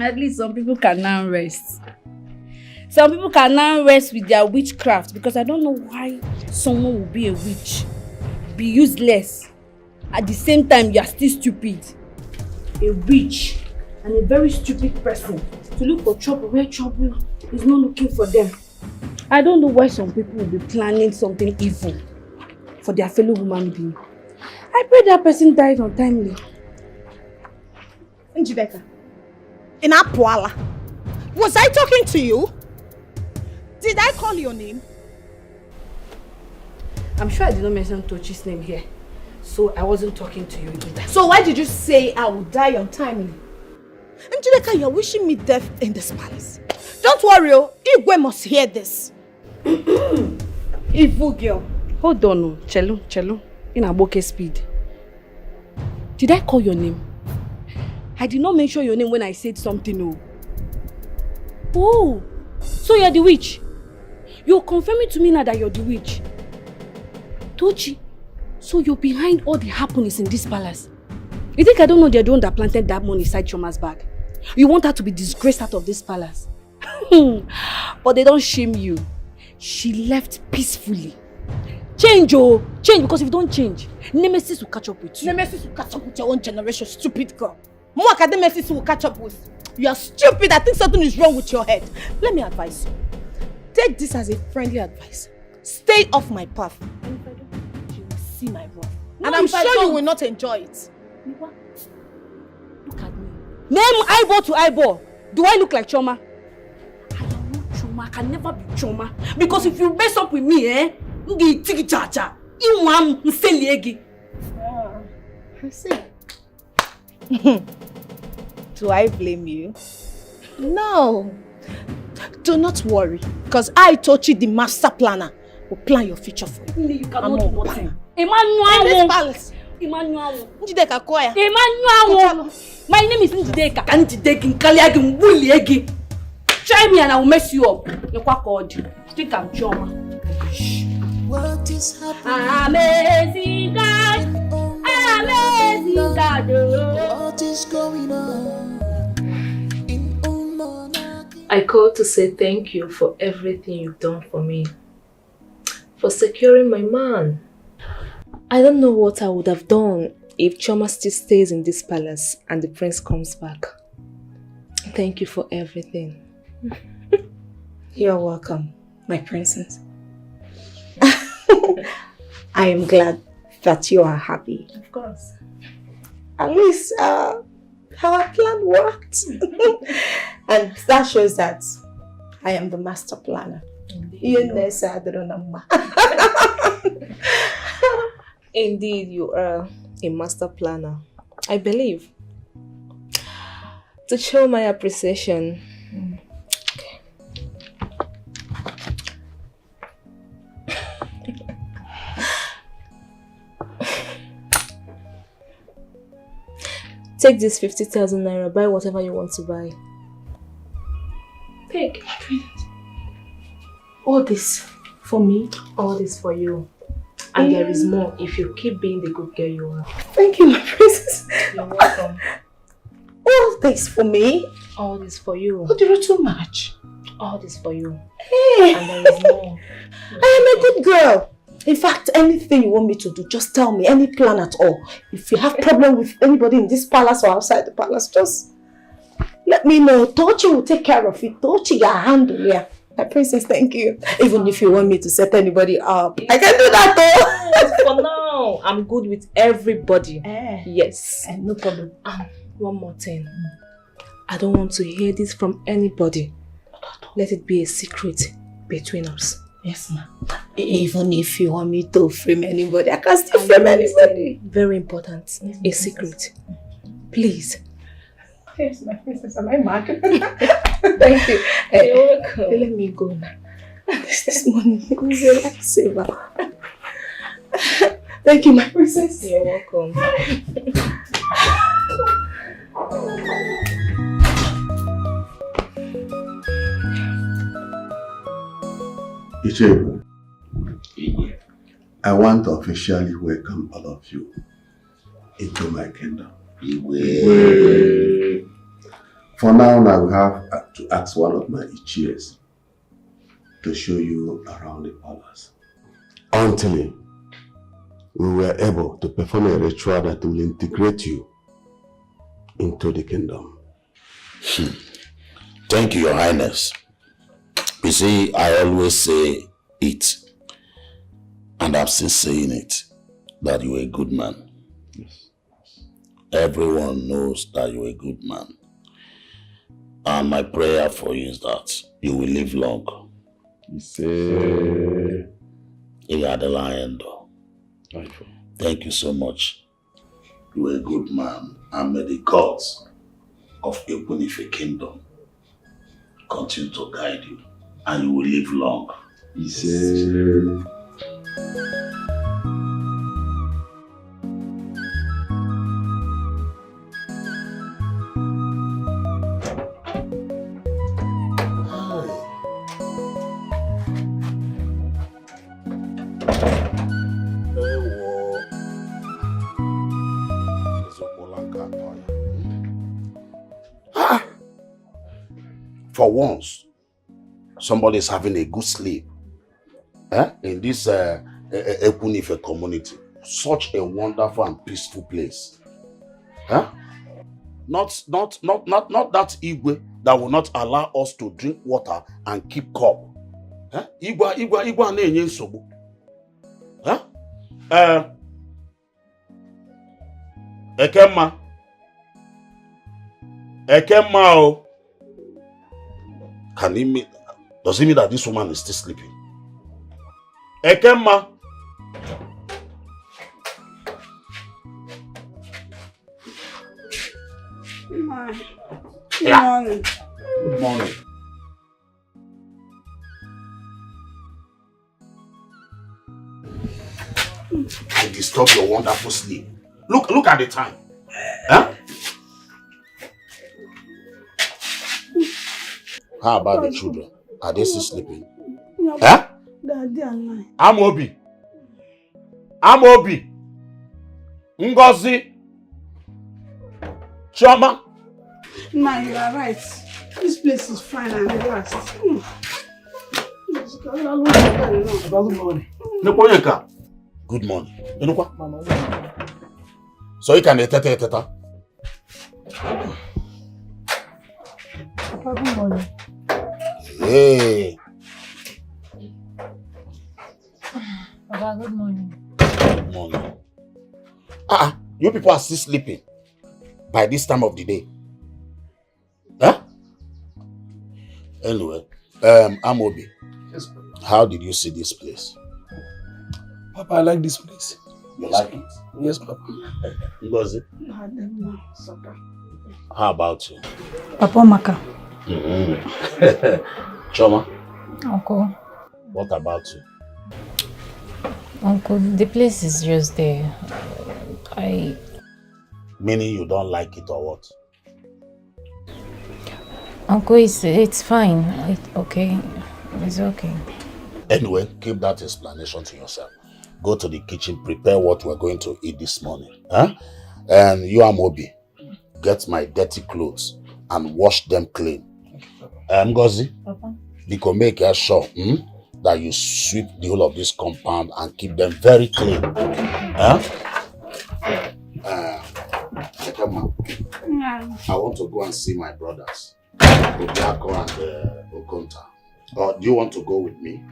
At least some people can now rest. Some people can now rest with their witchcraft, because I don't know why someone will be a witch, be useless. At the same time, you are still stupid. A witch and a very stupid person to look for trouble where trouble is not looking for them. I don't know why some people will be planning something evil for their fellow human being. I pray that person died untimely. Njideka, in Apuala, was I talking to you? Did I call your name? I'm sure I did not mention Tochi's name here, so I wasn't talking to you either. So why did you say I would die untimely? Njideka, you're wishing me death in this palace. Don't worry, Igwe must hear this. Evil girl. Hold on, Chelo, in Aboke speed. Did I call your name? I did not mention your name when I said something. Oh, so you're the witch. You're confirming to me now that you're the witch. Tochi, so you're behind all the happenings in this palace. You think I don't know they're the one that planted that money inside Chama's bag? You want her to be disgraced out of this palace? But they don't shame you. She left peacefully. Change, because if you don't change, Nemesis will catch up with you. Nemesis will catch up with your own generation, stupid girl. More Nemesis will catch up with. You are stupid. I think something is wrong with your head. Let me advise you. Take this as a friendly advice. Stay off my path. And if I don't, you will see my wrath. And I'm sure you will not enjoy it. Look at me. Name eyeball to eyeball. Do I look like Chama? I am not Chama. I can never be Chama. Because if you mess up with me, I see. Do I blame you? No. Do not worry. Because I taught you the master planner will plan your future for you. You cannot do nothing. Emmanuel. In this palace. Emmanuel. Njideka Koya. Emmanuel. My name is Njideka. Try me and I will mess you up. You're quite called. Think I'm Choma. What is happening? Amazing God. Amazing God. What is going on in Omona? I I called to say thank you for everything you've done for me. For securing my man. I don't know what I would have done if Chama still stays in this palace and the prince comes back. Thank you for everything. You're welcome, my princess. I am glad that you are happy. Of course. At least our plan worked. And that shows that I am the master planner. Indeed, you are a master planner. I believe. To show my appreciation, take this 50,000 naira, buy whatever you want to buy. Take. All this for me? All this for you. And there is more if you keep being the good girl you are. Thank you, my princess. You're welcome. All this for me? All this for you. Oh, you're too much. All this for you. Hey. And there is more. I am a good girl. In fact, anything you want me to do, just tell me, any plan at all. If you have problem with anybody in this palace or outside the palace, just let me know. Tochi will take care of it. Tochi, your handle, yeah. My princess, thank you. Even if you want me to set anybody up, I can do that though. Yes, for now, I'm good with everybody. Yes. No problem. One more thing. I don't want to hear this from anybody. Let it be a secret between us. Yes, ma'am. Even if you want me to frame anybody, I can still frame anybody. Very important. A secret. Please. Yes, my princess. Am I mad? Thank you. You're welcome. Let me go now. This morning, relax. Thank you, my princess. You're welcome. Ichebe, I want to officially welcome all of you into my kingdom. For now, I will have to ask one of my Ichies to show you around the palace. Until we were able to perform a ritual that will integrate you into the kingdom. Thank you, Your Highness. You see, I always say it, and I'm still saying it, that you're a good man. Yes. Everyone knows that you're a good man. And my prayer for you is that you will live long. You say... You are the lion, though. Thank you so much. You are a good man, and may the gods of Ebunife Kingdom continue to guide you, and you will live long. You say... For once, somebody is having a good sleep in this Ekunife community. Such a wonderful and peaceful place. Not that Igwe that will not allow us to drink water and keep cup. Igwe na-enye nsogbu. Ekemma o. Can he mean, does it mean that this woman is still sleeping? Ekemma. Good morning. Good morning. I disturb your wonderful sleep. Look at the time. How about the children? Are they still sleeping? Daddy and I. Amobi. Ngozi. Chama. Ma, you are right. This place is fine and relaxed. Good morning. So you can teta. Papa, good morning. Hey. Papa, good morning. Good morning. You people are still sleeping by this time of the day. Huh? Anyway, Amobi. Yes, Papa. How did you see this place? Papa, I like this place. You like it? Yes, Papa. Ngozi, how about you? Papa Maka. Chama, Uncle. what about you? Uncle, the place is just there. Meaning you don't like it or what? Uncle, it's fine. Okay. It's okay. Anyway, keep that explanation to yourself. Go to the kitchen, prepare what we're going to eat this morning. Huh? And you, Amobi, get my dirty clothes and wash them clean. Ngozi, because make sure that you sweep the whole of this compound and keep them very clean. Huh? Come on. I want to go and see my brothers, Obiako and Okonta. Or do you want to go with me?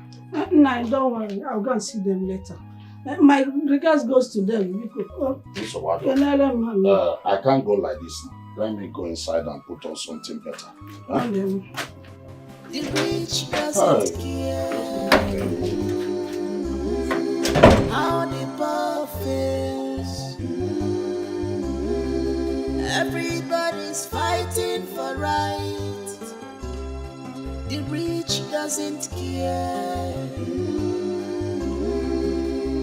No, don't worry. I'll go and see them later. My regards goes to them. So what? I can't go like this now. Let me go inside and put on something better. Huh? The rich doesn't care how the poor feels. Everybody's fighting for right. The rich doesn't care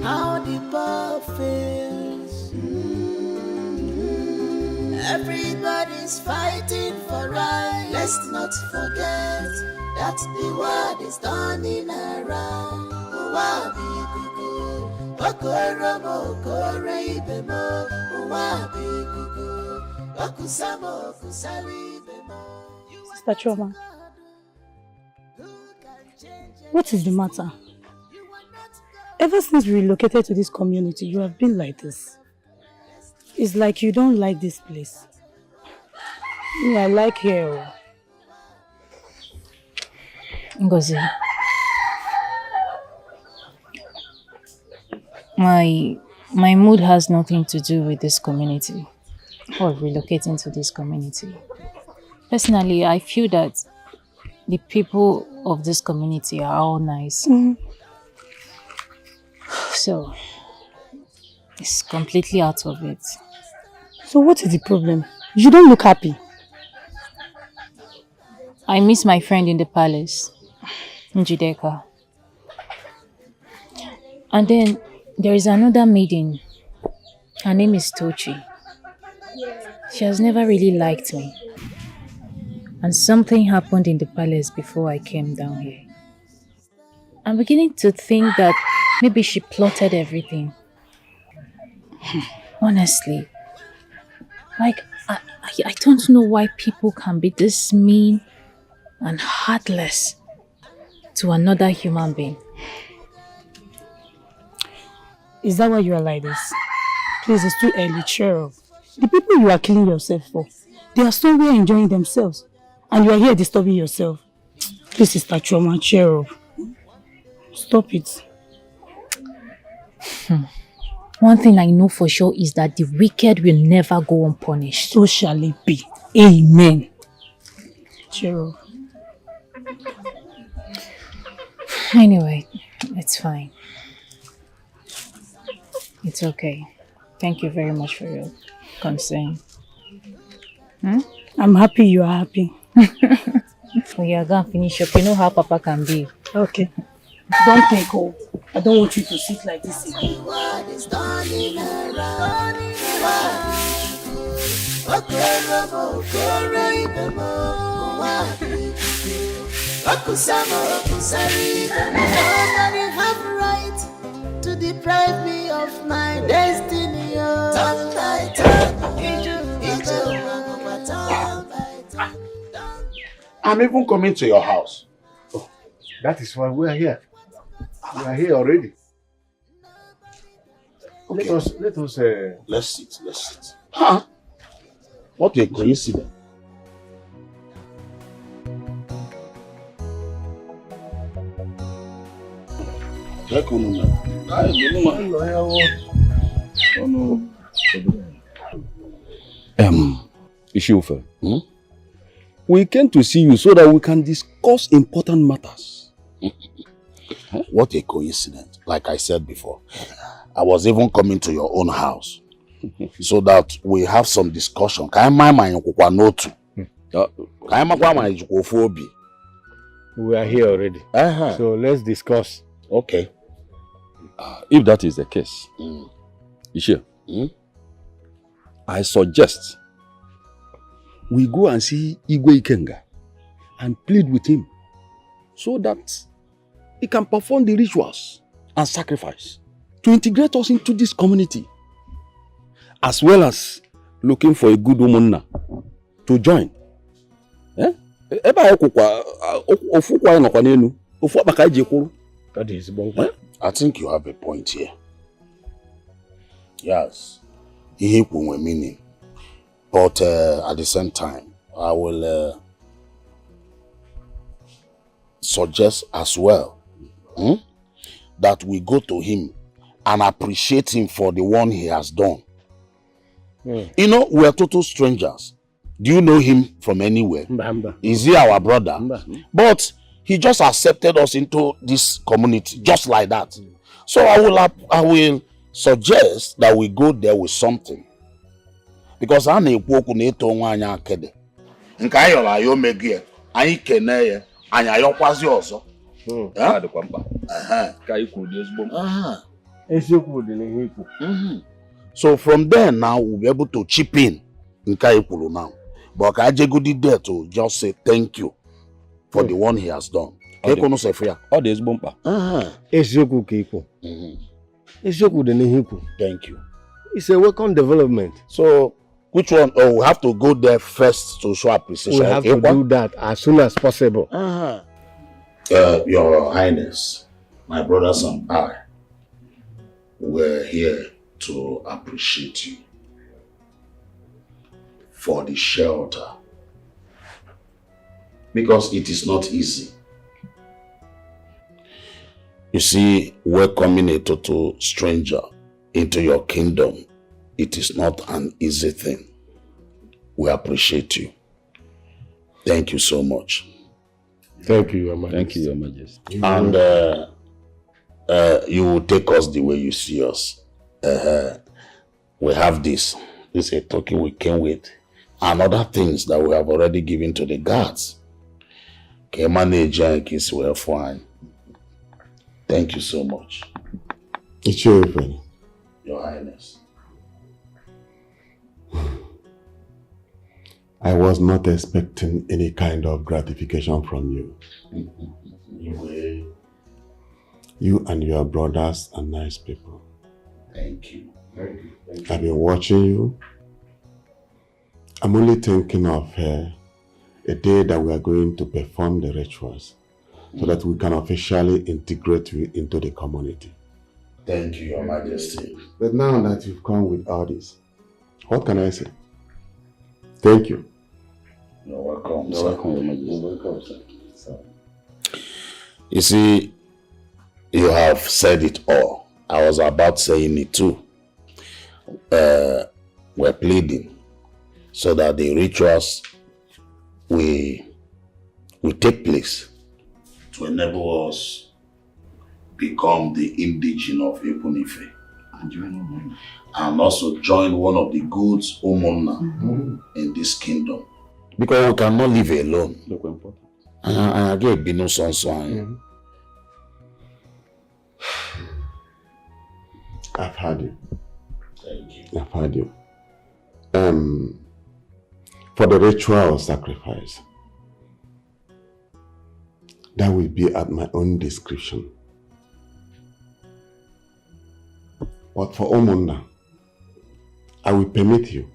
how the poor feels. Everybody's fighting for right. Let's not forget that the world is turning around. Sister Chama, what is the matter? Ever since we relocated to this community, you have been like this. It's like you don't like this place. Me, I like here. Ngozi, my mood has nothing to do with this community or relocating to this community. Personally, I feel that the people of this community are all nice. So, it's completely out of it. So what is the problem? You don't look happy. I miss my friend in the palace, Njideka. And then there is another maiden. Her name is Tochi. She has never really liked me. And something happened in the palace before I came down here. I'm beginning to think that maybe she plotted everything. Honestly. Like, I don't know why people can be this mean and heartless to another human being. Is that why you are like this? Please, it's too early, cheer up. The people you are killing yourself for, they are somewhere enjoying themselves. And you are here disturbing yourself. Please, Sister Chama, cheer up. Stop it. One thing I know for sure is that the wicked will never go unpunished. So shall it be. Amen. Cheer up. Anyway, it's fine. It's okay. Thank you very much for your concern. I'm happy you are happy. When you are going to finish up, you know how Papa can be. Okay. Don't take hold. I don't want you to sit like this again. Nobody have right to deprive me of my destiny. Turn by turn, I'm even coming to your house. Oh, that is why we are here. We are here already. Okay. Let us. Let's sit. Huh? What a coincidence. Ishufe, we came to see you so that we can discuss important matters. What a coincidence. Like I said before, I was even coming to your own house so that we have some discussion. We are here already. So let's discuss. Okay. If that is the case, Ishe, I suggest we go and see Igwe Ikenga and plead with him so that he can perform the rituals and sacrifice to integrate us into this community, as well as looking for a good woman to join. That is I think you have a point here. Yes, meaning. But at the same time, I will suggest as well that we go to him and appreciate him for the one he has done. You know, we are total strangers. Do you know him from anywhere? Is he our brother? But he just accepted us into this community just like that. So I will suggest that we go there with something. Because I na-ekwu okwu na eto nwa anya akede. Nke ayo la yo megie, anyị kene ye, anya yokwazi ọzọ. Adịkwa mkpa. Ka ikwu dị ezigbo mkpa. Eziokwu dị n'ihe ikwu. So from there now we'll be able to chip in nke ikwulu now. But ka ajegudi there to just say thank you for the one he has done. Ka ikono se fia. Ọ dị ezigbo mkpa. Eziokwu ka ikwu. Eziokwu dị n'ihe ikwu. Thank you. It's a welcome development. So which one? Oh, we have to go there first to show appreciation. We have to do that as soon as possible. Your Highness, my brothers and I, we're here to appreciate you for the shelter. Because it is not easy. You see, welcoming a total stranger into your kingdom, it is not an easy thing. We appreciate you. Thank you so much. Thank you, Your Majesty. Thank you, Your Majesty. And you will take us the way you see us. We have this. This is a token we came with. And other things that we have already given to the guards. Thank you so much. It's your friend. Your Highness. I was not expecting any kind of gratification from you. You and your brothers are nice people. Thank you. I've been watching you. I'm only thinking of a day that we are going to perform the rituals so that we can officially integrate you into the community. Thank you, Your Majesty. But now that you've come with all this, what can I say? Thank you. You're welcome. You're welcome, Your Majesty. You're welcome, sir. You see, you have said it all. I was about saying it too. We're pleading so that the rituals will take place to enable us become the indigene of Ebunife and also join one of the goods Umunna in this kingdom. Because we cannot live alone. And again, be no son. I've heard you. Thank you. I've heard you. For the ritual sacrifice, that will be at my own discretion. But for Umunna, I will permit you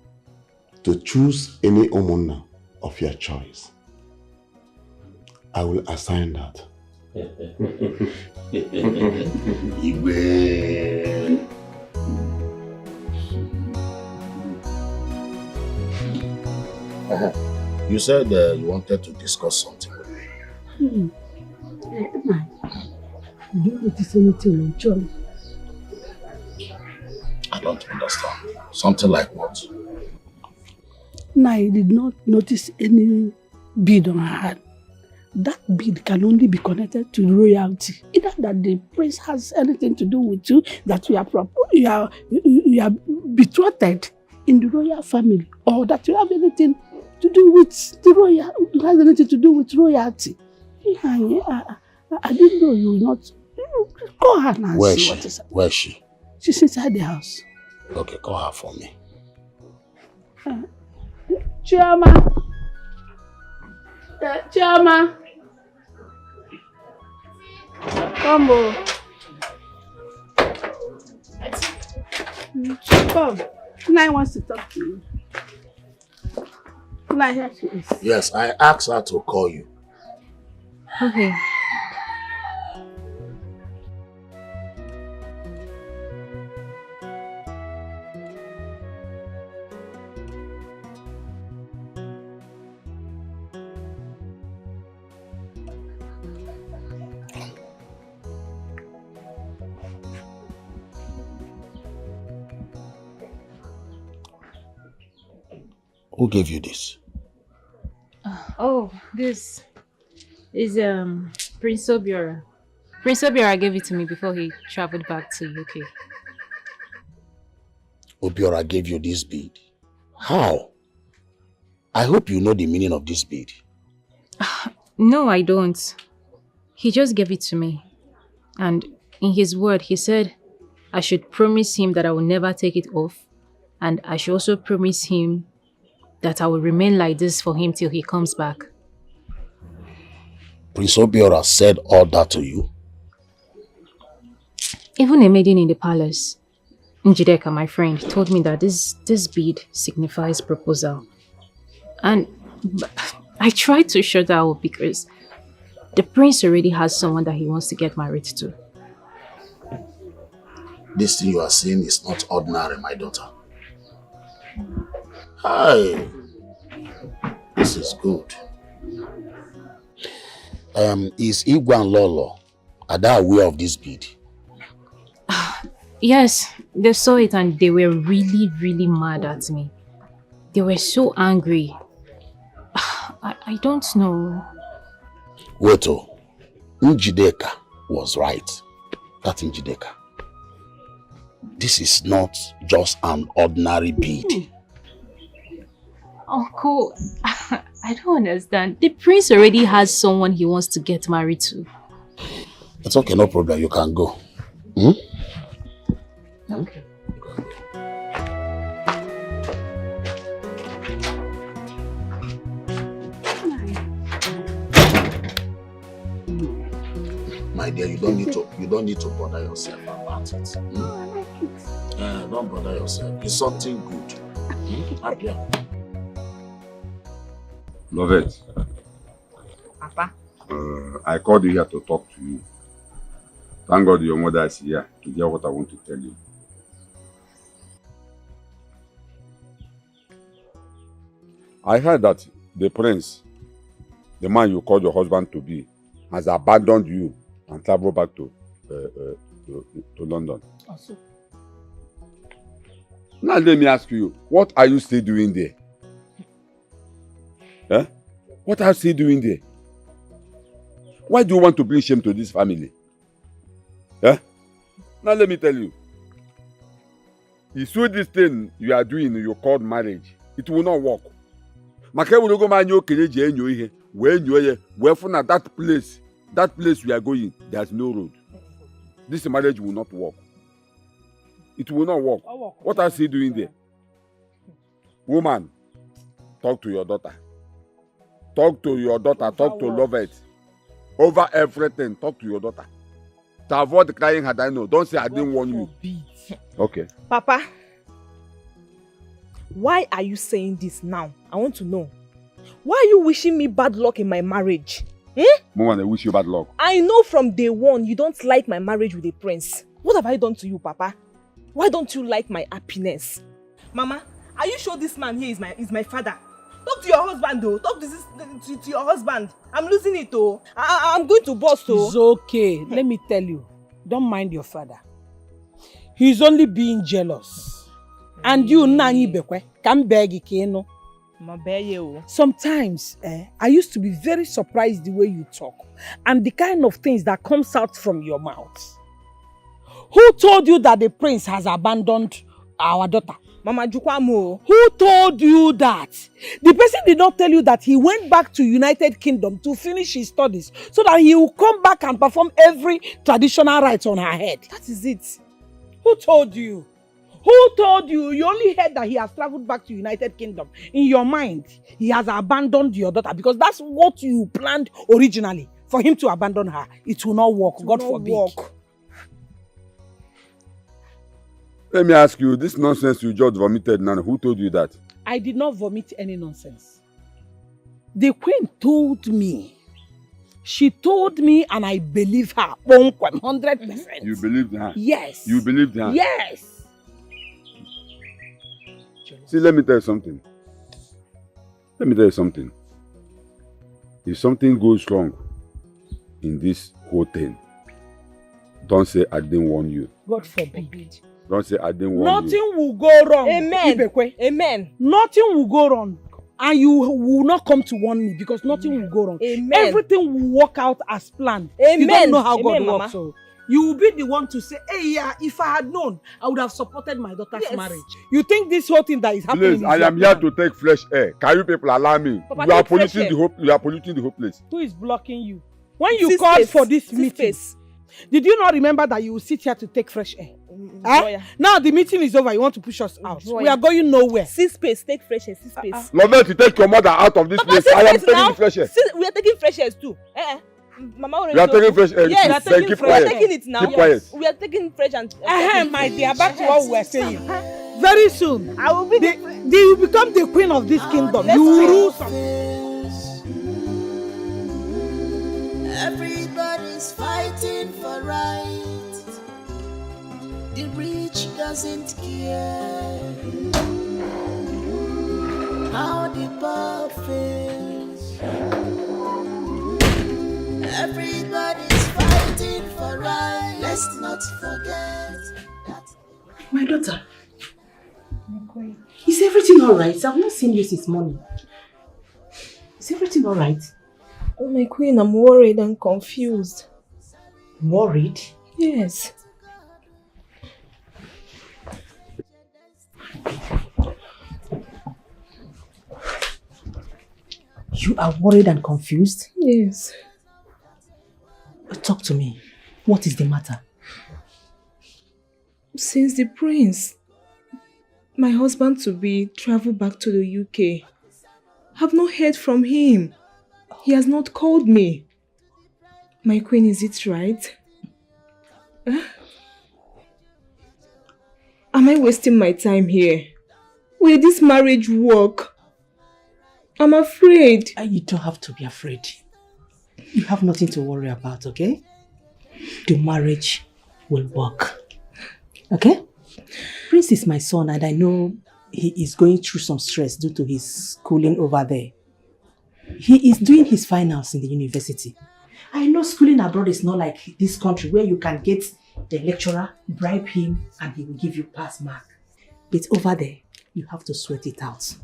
to choose any Umunna of your choice. I will assign that. Igwe. You said you wanted to discuss something with me. Emma, do you notice anything on John? I don't understand. Something like what? No, I did not notice any bead on her hand. That bead can only be connected to royalty. Either that the prince has anything to do with you, that you are betrothed in the royal family, or that you have anything to do with the royal, has anything to do with royalty. I didn't know you would not. Call her now. Where is she? Where is she? She's inside the house. Okay, call her for me. Chama. Chama. Come on. Come. Nai wants to talk to you. Nai, here she is. Yes, I asked her to call you. Okay. Who gave you this? Oh, this is Prince Obiora. Prince Obiora gave it to me before he traveled back to UK. Obiora gave you this bead? How? I hope you know the meaning of this bead. No, I don't. He just gave it to me. And in his word, he said I should promise him that I will never take it off. And I should also promise him that I will remain like this for him till he comes back. Prince Obiora said all that to you? Even a maiden in the palace, Njideka, my friend, told me that this bead signifies proposal. And I tried to shut that up because the prince already has someone that he wants to get married to. This thing you are saying is not ordinary, my daughter. Hi. This is good. Is Igwe and Lolo, are they aware of this bead? Yes, they saw it and they were really, really mad at me. They were so angry. I don't know. Wait, Njideka was right. That Njideka. This is not just an ordinary bead. Uncle, I don't understand. The prince already has someone he wants to get married to. It's okay, no problem. You can go. Okay. My dear, you don't need to bother yourself about it. No, I like it. Don't bother yourself. It's something good. Happy. Lovette. Papa. I called you here to talk to you. Thank God your mother is here to hear what I want to tell you. I heard that the prince, the man you called your husband to be, has abandoned you and traveled back to London. Also. Now let me ask you, what are you still doing there? Eh? What are you still doing there? Why do you want to bring shame to this family? Eh? Now let me tell you. You see this thing you are doing, you called marriage, it will not work. Maka will go man kereji enyo ihe, when you are that place we are going, there's no road. This marriage will not work. It will not work. What are you doing there? Woman, talk to your daughter. Talk to your daughter, talk to Lovette. Over everything, talk to your daughter. To avoid crying had I know. Don't say I didn't warn you. Okay. Papa, why are you saying this now? I want to know. Why are you wishing me bad luck in my marriage? Mama, I wish you bad luck. I know from day one you don't like my marriage with a prince. What have I done to you, Papa? Why don't you like my happiness? Mama, are you sure this man here is my father? Talk to your husband though. Talk to your husband. I'm losing it though. I'm going to bust though. It's okay. Let me tell you. Don't mind your father. He's only being jealous. And you Nani Bekwe can beg Ikeno. Sometimes I used to be very surprised the way you talk and the kind of things that comes out from your mouth. Who told you that the prince has abandoned our daughter? Mama Jukwamo. Who told you that? The person did not tell you that he went back to United Kingdom to finish his studies so that he will come back and perform every traditional rites on her head. That is it. Who told you? Who told you? You only heard that he has traveled back to United Kingdom. In your mind, he has abandoned your daughter because that's what you planned originally, for him to abandon her. It will not work. God forbid. Let me ask you, this nonsense you just vomited, Nana, who told you that? I did not vomit any nonsense. The queen told me. She told me and I believe her. 100%. You believed her? Yes. You believed her? Yes. See, let me tell you something. If something goes wrong in this whole thing, don't say I didn't warn you. God forbid. Don't say I didn't warn you. Nothing will go wrong. Amen. Ibekwe. Amen. Nothing will go wrong. And you will not come to warn me because nothing will go wrong. Amen. Everything will work out as planned. Amen. You don't know how God Mama. works. So you will be the one to say, hey, yeah, if I had known, I would have supported my daughter's marriage. You think this whole thing that is happening Please, I am here to take fresh air. Can you people allow me? Papa, You are take fresh polluting air. the whole place. Who is blocking you? When you called for this meeting, did you not remember that you will sit here to take fresh air? Now the meeting is over. You want to push us out. We are going nowhere. See space, take fresh air, see space. Lovette, you take your mother out of this Papa, place. I am taking the fresh air. We are taking fresh air too. Mama already You are told taking fresh air. Yes, Then keep we are quiet. taking it now. Keep quiet. We are taking fresh and. My dear, back to what we were saying. Very soon, I will be. You will become the queen of this kingdom. You will rule something. Everybody's fighting for right. The rich doesn't care how the poor feels. Everybody's fighting for right. Let's not forget that. My daughter, is everything alright? I've not seen you since morning. Is everything alright? Oh, my queen, I'm worried and confused. Worried? Yes. You are worried and confused? Yes. Talk to me. What is the matter? Since the prince, my husband-to-be, traveled back to the UK, I've not heard from him. He has not called me. My queen, is it right? Am I wasting my time here? Will this marriage work? I'm afraid. You don't have to be afraid. You have nothing to worry about, okay? The marriage will work. Okay? Prince is my son and I know he is going through some stress due to his schooling over there. He is doing his finals in the university. I know schooling abroad is not like this country where you can get the lecturer, bribe him, and he will give you pass mark. But over there, you have to sweat it out.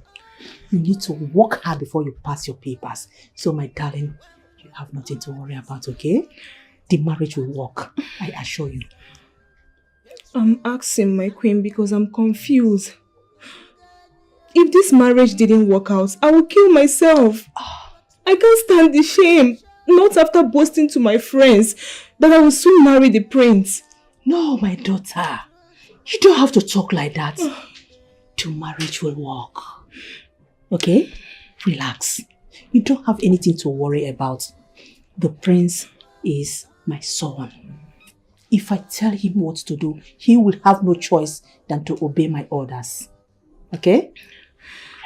You need to work hard before you pass your papers. So my darling, you have nothing to worry about, okay? The marriage will work, I assure you. I'm asking, my queen, because I'm confused. If this marriage didn't work out, I will kill myself. I can't stand the shame. Not after boasting to my friends that I will soon marry the prince. No, my daughter. You don't have to talk like that. The marriage will work. Okay? Relax. You don't have anything to worry about. The prince is my son. If I tell him what to do, he will have no choice than to obey my orders. Okay?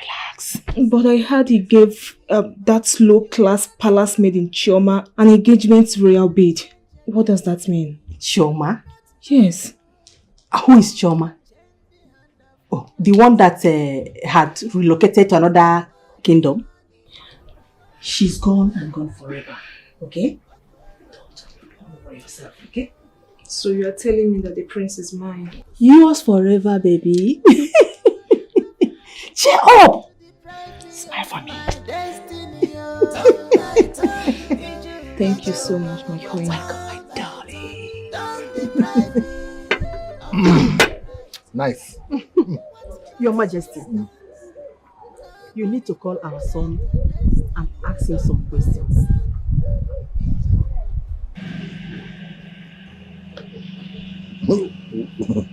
Relax. But I heard he gave that low-class palace maid in Chama an engagement royal bid. What does that mean? Chama? Yes. Who is Chama? Oh, the one that had relocated to another kingdom? She's gone and gone forever, okay? Don't worry yourself, okay? So you are telling me that the prince is mine? Yours forever, baby. Cheer up! Smile for me. Thank you so much, my queen. Welcome, my darling. Nice. Your Majesty, you need to call our son and ask him some questions.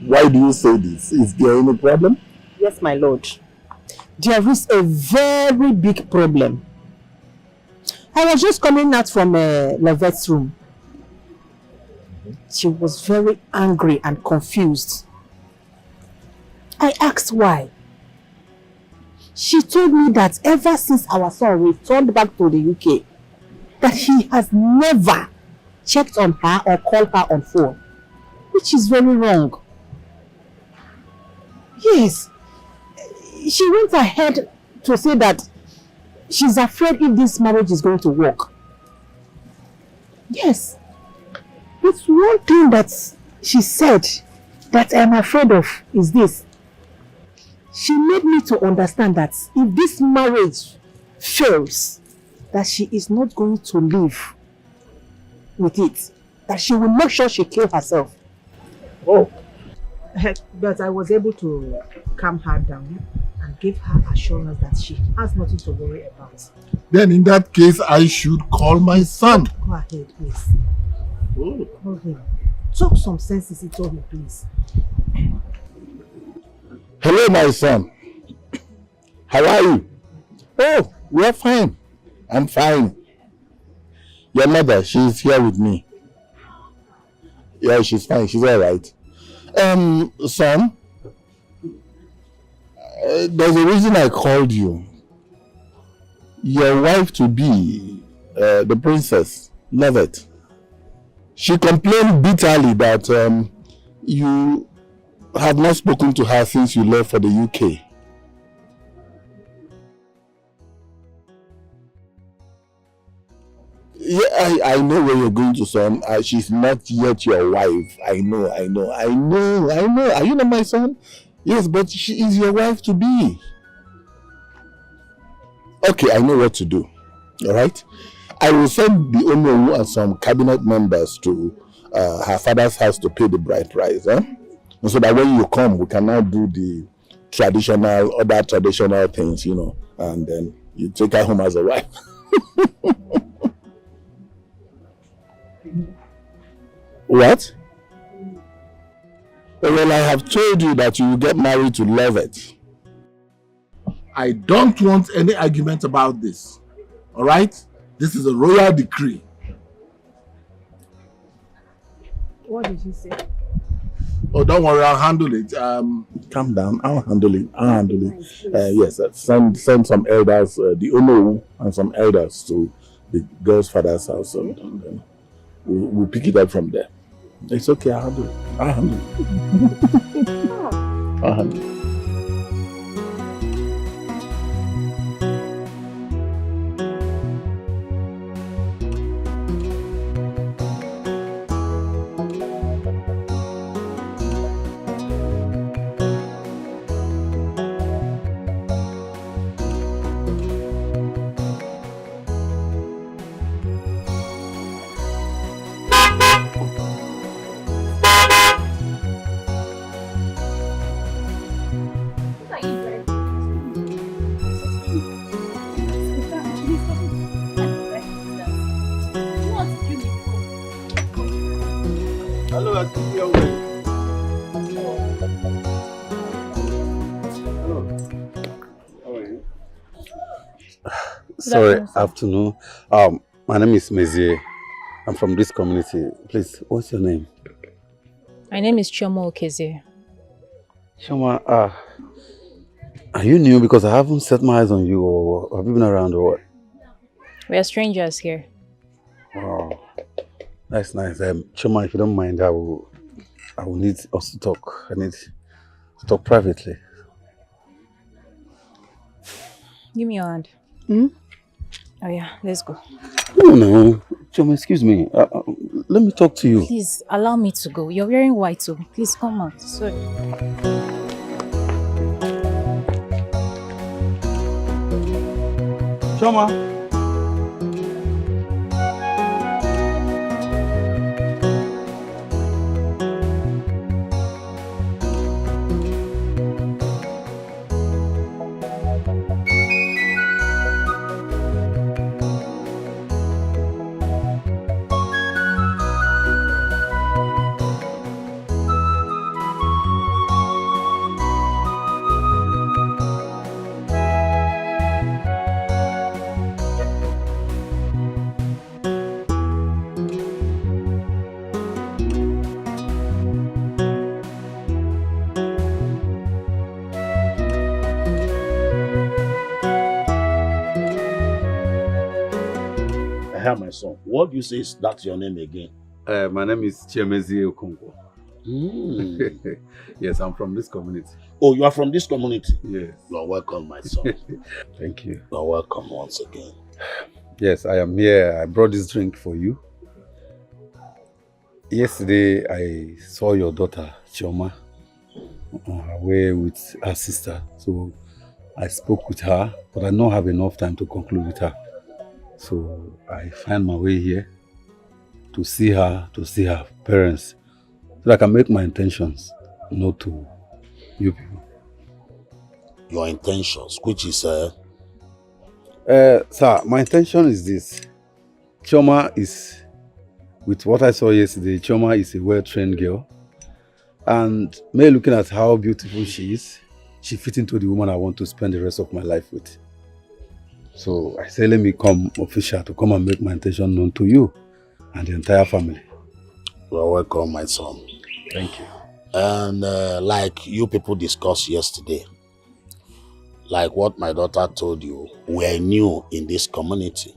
Why do you say this? Is there any problem? Yes, my lord. There is a very big problem. I was just coming out from Lovette's room. She was very angry and confused. I asked why. She told me that ever since our son returned back to the UK, that he has never checked on her or called her on phone, which is very wrong. Yes, she went ahead to say that she's afraid if this marriage is going to work. Yes, but one thing that she said that I'm afraid of is this. She made me to understand that if this marriage fails, that she is not going to live with it. That she will make sure she kills herself. Oh. But I was able to calm her down and give her assurance that she has nothing to worry about. Then in that case, I should call my son. Go ahead, please. Oh. Call him. Talk some sense into him, please. Hello, my son. How are you? Oh, we're fine. I'm fine. Your mother, she's here with me. Yeah, she's fine. She's all right. Son, there's a reason I called you. Your wife-to-be, the princess, Lovette, she complained bitterly that you have not spoken to her since you left for the UK. Yeah, I know where you're going to, son. She's not yet your wife. I know. Are you not my son? Yes, but she is your wife to be. Okay, I know what to do. All right? I will send the Onowu and some cabinet members to her father's house to pay the bride price. Huh? And so that when you come, we can now do the other traditional things, you know, and then you take her home as a wife. What? Well, I have told you that you will get married to Lovette. I don't want any argument about this. All right? This is a royal decree. What did you say? Oh, don't worry, I'll handle it. Calm down, I'll handle it. Yes, send some elders, the Onowu and some elders to the girl's father's house, and then we'll pick it up from there. It's okay, I'll handle it. I'll handle it. Sorry, afternoon. My name is Mezie. I'm from this community. Please, what's your name? My name is Chama Okezie. Chama, Are you new because I haven't set my eyes on you, or have you been around or what? We are strangers here. Wow. That's nice. Chama, if you don't mind, I will need us to talk. I need to talk privately. Give me your hand. Oh yeah, let's go. No. Chama, excuse me. Let me talk to you. Please, allow me to go. You're wearing white, so please come out. Sorry. Chama. My son, what do you say is that your name again? My name is Chiemezi Okonkwo. Yes, I'm from this community. Oh, you are from this community? Yes. You are welcome, my son. Thank you. You are welcome once again. Yes, I am here. I brought this drink for you. Yesterday, I saw your daughter, Chama, on her way with her sister. So I spoke with her, but I don't have enough time to conclude with her. So I find my way here to see her parents, so that I can make my intentions known to you people. Your intentions, which is Sir, my intention is this. Chama is, with what I saw yesterday, Chama is a well-trained girl. And me looking at how beautiful she is, she fits into the woman I want to spend the rest of my life with. So I say, let me come official to come and make my intention known to you and the entire family. You are welcome, my son. Thank you. And like you people discussed yesterday, like what my daughter told you, we're new in this community.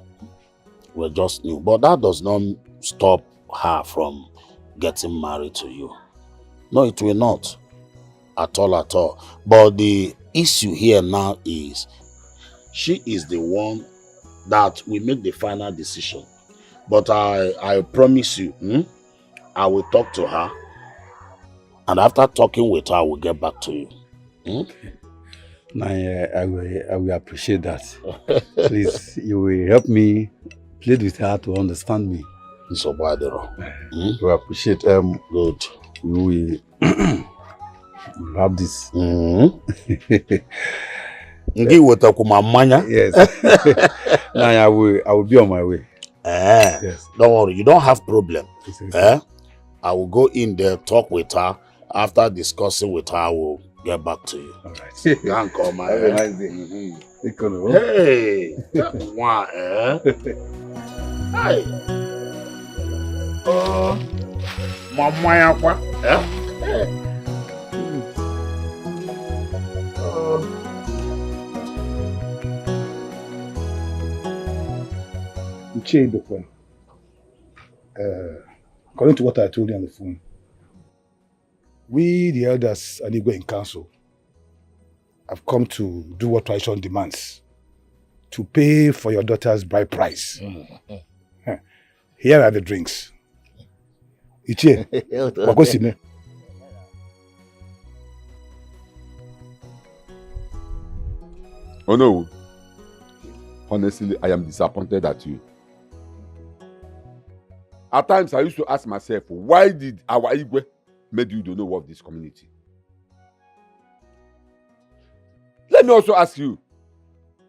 We're just new. But that does not stop her from getting married to you. No, it will not. At all. But the issue here now is, she is the one that will make the final decision. But I promise you, I will talk to her. And after talking with her, I will get back to you. I will appreciate that. Please, you will help me plead with her to understand me. So bad, you will appreciate. Good. We will have this. Yes. Now I will be on my way. Yes. Don't worry, you don't have problem. I will go in there, talk with her. After discussing with her, I will get back to you. All right. Can't call my Have a nice day. Hey, wow, Hi. Mama yakwa. According to what I told you on the phone, we, the elders and Igwe in council, have come to do what tradition demands, to pay for your daughter's bride price. Here are the drinks. Ichie, wakosime. Oh no. Honestly, I am disappointed at you. At times, I used to ask myself, why did our Igwe make you don't know of this community? Let me also ask you,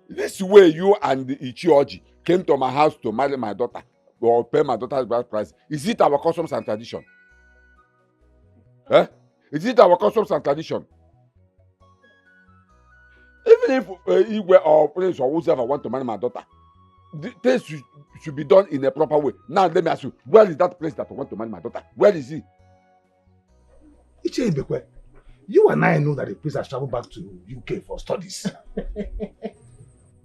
this way you and Ichioji came to my house to marry my daughter or pay my daughter's bride price, is it our customs and tradition? Is it our customs and tradition? Even if Igwe or Prince or whoever want to marry my daughter, things should be done in a proper way. Now let me ask you, where is that place that want to marry my daughter? Where is he? You and I know that the prince has traveled back to UK for studies.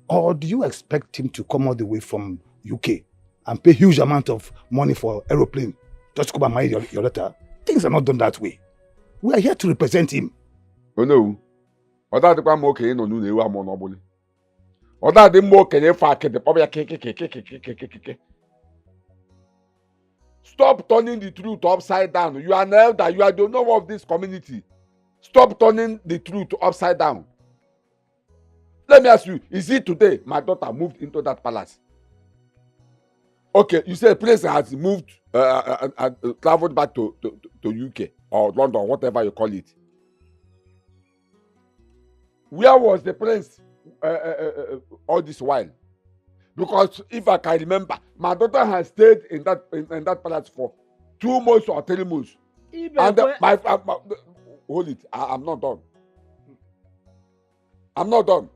Or do you expect him to come all the way from UK and pay huge amount of money for aeroplane just to come and marry your daughter? Things are not done that way. We are here to represent him. Oh no. Oda de kwa mo ke no nu ewa mo no bole. Oda de mo ke ne fa ke de pobia ke. Stop turning the truth upside down. You are an elder. You are the owner of this community. Stop turning the truth upside down. Let me ask you, is it today my daughter moved into that palace? Okay, you say Prince has moved, traveled back to UK or London, whatever you call it. Where was the Prince all this while? Because if I can remember, my daughter has stayed in that palace for 2 months or 3 months. And hold it, I'm not done. I'm not done.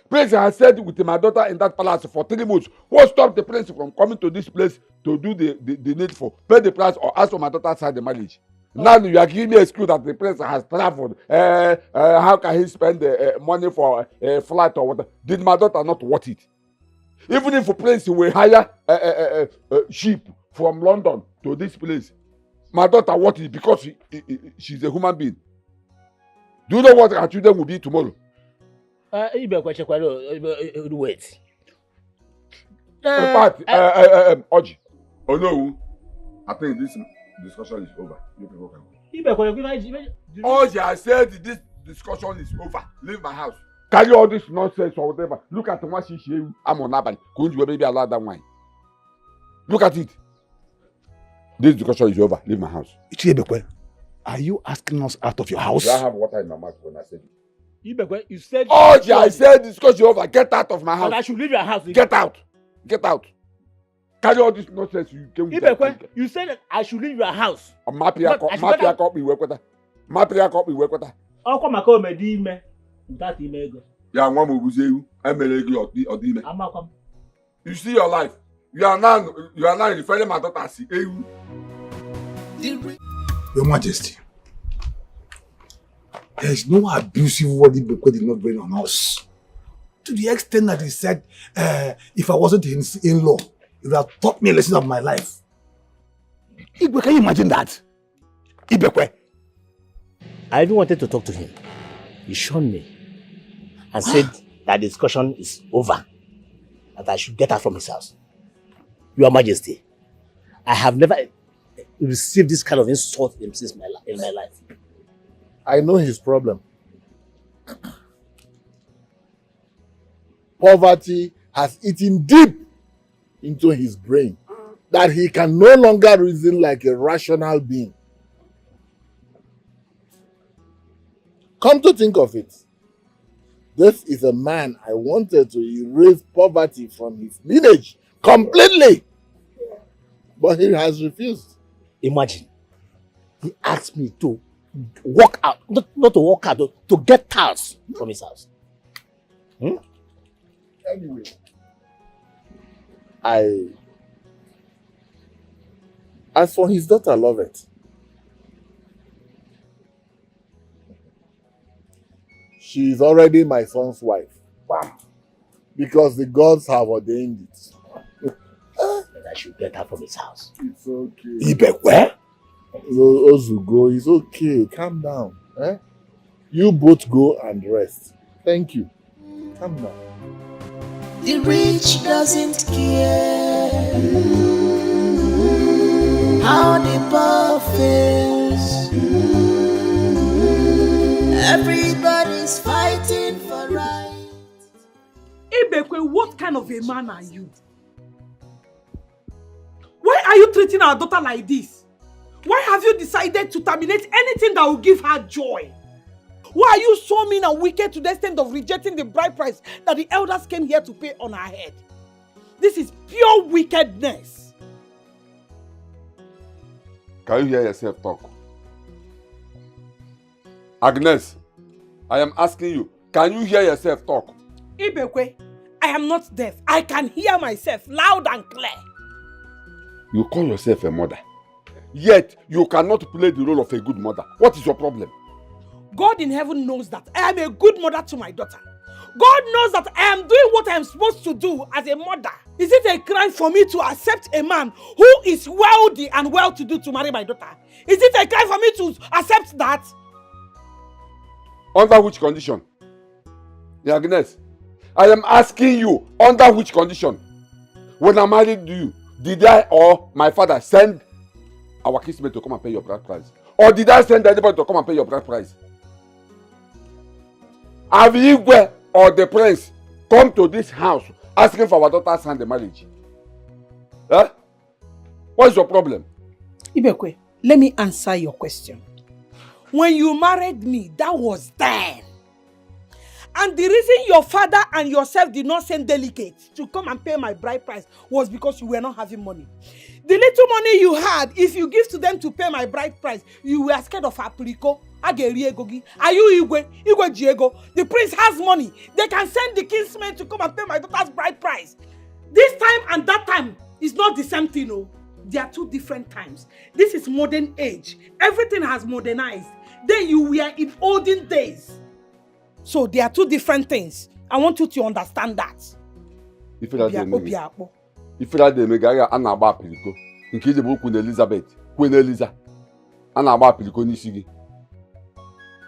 Prince has stayed with my daughter in that palace for 3 months. What stopped the prince from coming to this place to do the needful, pay the price, or ask for my daughter side the marriage? Now you are giving me a excuse that the prince has traveled. How can he spend money for a flight or whatever? Did my daughter not worth it? Even if a prince will hire a ship from London to this place, my daughter worth it because she's a human being. Do you know what our children will be tomorrow? Wait. In fact, Oji, oh no, I think this discussion is over. You people can go. Oji, I said this discussion is over. Leave my house. Carry all this nonsense or whatever. Look at what she I'm on Nabali. Couldn't you maybe allow that wine? Look at it. This discussion is over. Leave my house. Are you asking us out of your house? Do I have water in my mouth when I said it? You said. Oh, yeah, I said discussion over. Get out of my house. And I should leave your house. Get out. Get out. Carry all this nonsense you came with. You said that I should leave your house. Mapia copy work with her. Mapia copy work with her. I'll come and call me without email. Yeah, one will say you. or demon. I'm not come. You see your life. You are now referring my daughter as you. Your Majesty, there is no abusive word Becos did not bring on us. To the extent that he said, if I wasn't his in-law, he would have taught me a lesson of my life. Igwe, can you imagine that? Ibekwe. I even wanted to talk to him. He shunned me and said that the discussion is over, that I should get out from his house. Your Majesty, I have never received this kind of insult in my life. I know his problem. Poverty has eaten deep into his brain that he can no longer reason like a rational being. Come to think of it, this is a man I wanted to erase poverty from his lineage completely, but he has refused. Imagine, he asked me to walk out, not to walk out, to get out from his house. Anyway, as for his daughter Lovette, she is already my son's wife. Wow. Because the gods have ordained it. That I should get her from his house. It's okay. Ibekwe? Ozugo, it's okay. Calm down. You both go and rest. Thank you. Calm down. The rich doesn't care how the poor feels. Everybody's fighting for right. Ibekwe, what kind of a man are you? Why are you treating our daughter like this? Why have you decided to terminate anything that will give her joy? Why are you so mean and wicked to the extent of rejecting the bride price that the elders came here to pay on her head? This is pure wickedness. Can you hear yourself talk? Agnes, I am asking you, can you hear yourself talk? Ibekwe, I am not deaf. I can hear myself loud and clear. You call yourself a mother. Yet you cannot play the role of a good mother. What is your problem? God in heaven knows that I am a good mother to my daughter. God knows that I am doing what I am supposed to do as a mother. Is it a crime for me to accept a man who is wealthy and well-to-do to marry my daughter? Is it a crime for me to accept that? Under which condition? Agnes, I am asking you, under which condition? When I married you, did I or my father send our kinsman to come and pay your bride price? Or did I send anybody to come and pay your bride price? Have Igwe or the prince come to this house asking for our daughter's hand in marriage? Huh? What is your problem? Ibekwe, let me answer your question. When you married me, that was then. And the reason your father and yourself did not send delegates to come and pay my bride price was because you were not having money. The little money you had, if you give to them to pay my bride price, you were scared of Apriko. Are you Igwe? Igwe Diego? The prince has money. They can send the kinsmen to come and pay my daughter's bride price. This time and that time is not the same thing, no. They are two different times. This is modern age. Everything has modernized. Then you were in olden days. So they are two different things. I want you to understand that. If you are the mega Anaba Pilico, in case of Queen Elizabeth, Queen Eliza, Anaba Pilico Nishigi.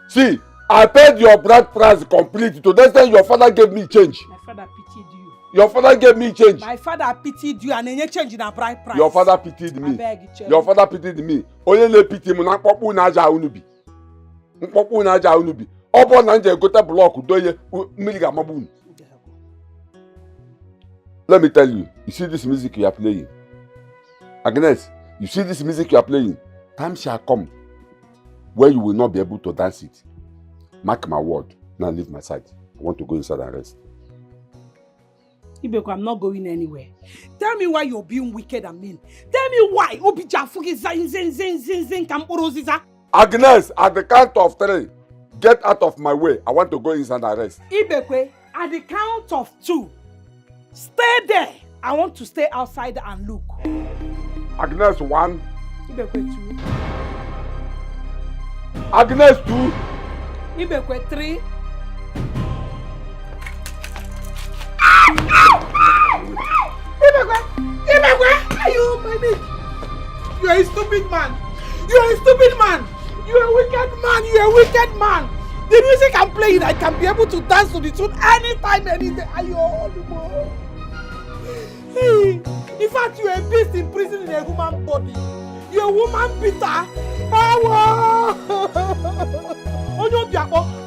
See, I paid your bride price complete. To the extent your father gave me change. My father pitied you. Your father gave me change. My father pitied you and any change in a bride price. Your father pitied me. Your father pitied me. Only le pity me na popu na aja unubi. Popu na aja unubi. Obo na nje gota block doye miliga mabun. Let me tell you, you see this music you are playing. Agnes, you see this music you are playing. Time shall come where you will not be able to dance it. Mark my word. Now leave my side. I want to go inside and rest. Ibeko, I'm not going anywhere. Tell me why you're being wicked and mean. Tell me why. Agnes, at the count of 3, get out of my way. I want to go inside and rest. Ibeko, at the count of 2, stay there. I want to stay outside and look. Agnes 1. Ibeko 2. Agnes 2. Ibeko 3. Ibeko, are you my mate? You are a stupid man. You are a stupid man. You are a wicked man. You are a wicked man. The music I'm playing, I can be able to dance to the tune anytime, any day. Are you all the Hey, in fact, you are a beast in prison in a human body. You are a woman beater.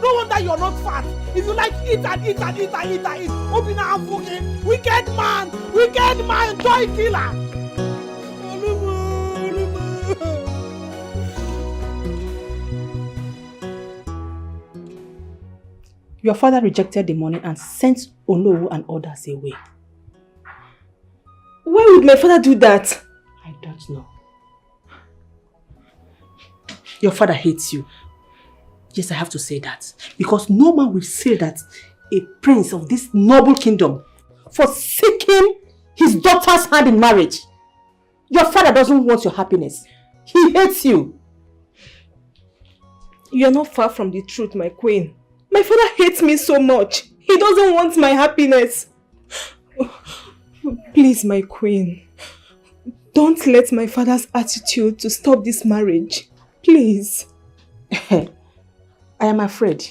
No wonder you're not fat. If you like eat and eat and eat and eat and eat. Obina Afuki, wicked man, toy killer. Your father rejected the money and sent Onowu and others away. Why would my father do that? I don't know. Your father hates you. Yes, I have to say that. Because no man will say that a prince of this noble kingdom forsaking his daughter's hand in marriage. Your father doesn't want your happiness. He hates you. You are not far from the truth, my queen. My father hates me so much. He doesn't want my happiness. Please, my queen. Don't let my father's attitude to stop this marriage. Please. I am afraid.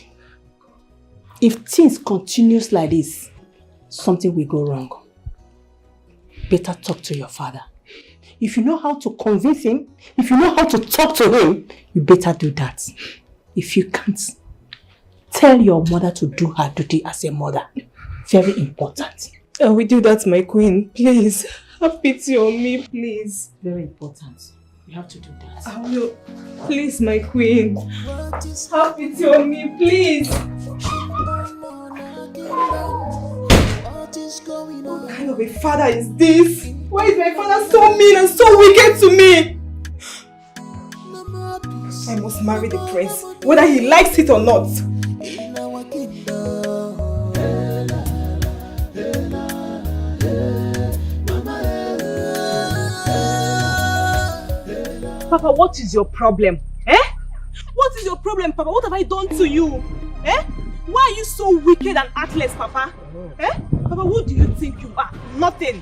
If things continues like this, something will go wrong. Better talk to your father. If you know how to convince him, if you know how to talk to him, you better do that. If you can't, tell your mother to do her duty as a mother. Very important. I will do that, my queen. Please, have pity on me, please. Very important. You have to do that. I will. Please, my queen. Have pity on me, please. What kind of a father is this? Why is my father so mean and so wicked to me? I must marry the prince, whether he likes it or not. Papa, what is your problem? Eh? What is your problem, Papa? What have I done to you? Eh? Why are you so wicked and heartless, Papa? Eh? Papa, what do you think you are? Nothing.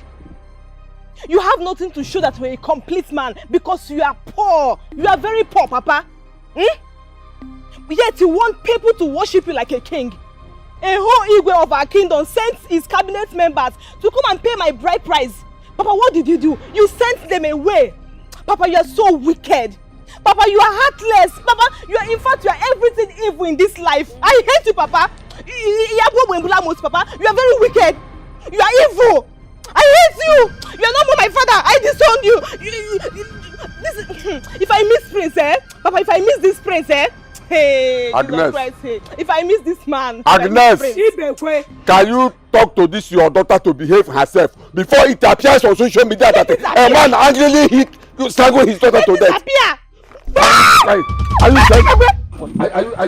You have nothing to show that you're a complete man because you are poor. You are very poor, Papa. Yet you want people to worship you like a king. A whole Igwe of our kingdom sent his cabinet members to come and pay my bride price. Papa, what did you do? You sent them away. Papa, you are so wicked. Papa, you are heartless. Papa, you are, in fact, you are everything evil in this life. I hate you, Papa. Papa, you are very wicked. You are evil. I hate you. You are not more my father. I disowned you. If I miss Prince, Papa, if I miss this Prince, hey, Agnes. Christ, hey. If I miss this man, Agnes, can you talk to this your daughter to behave herself before it appears on social media that a man angrily hit you, strangle his daughter to death? Are you insane?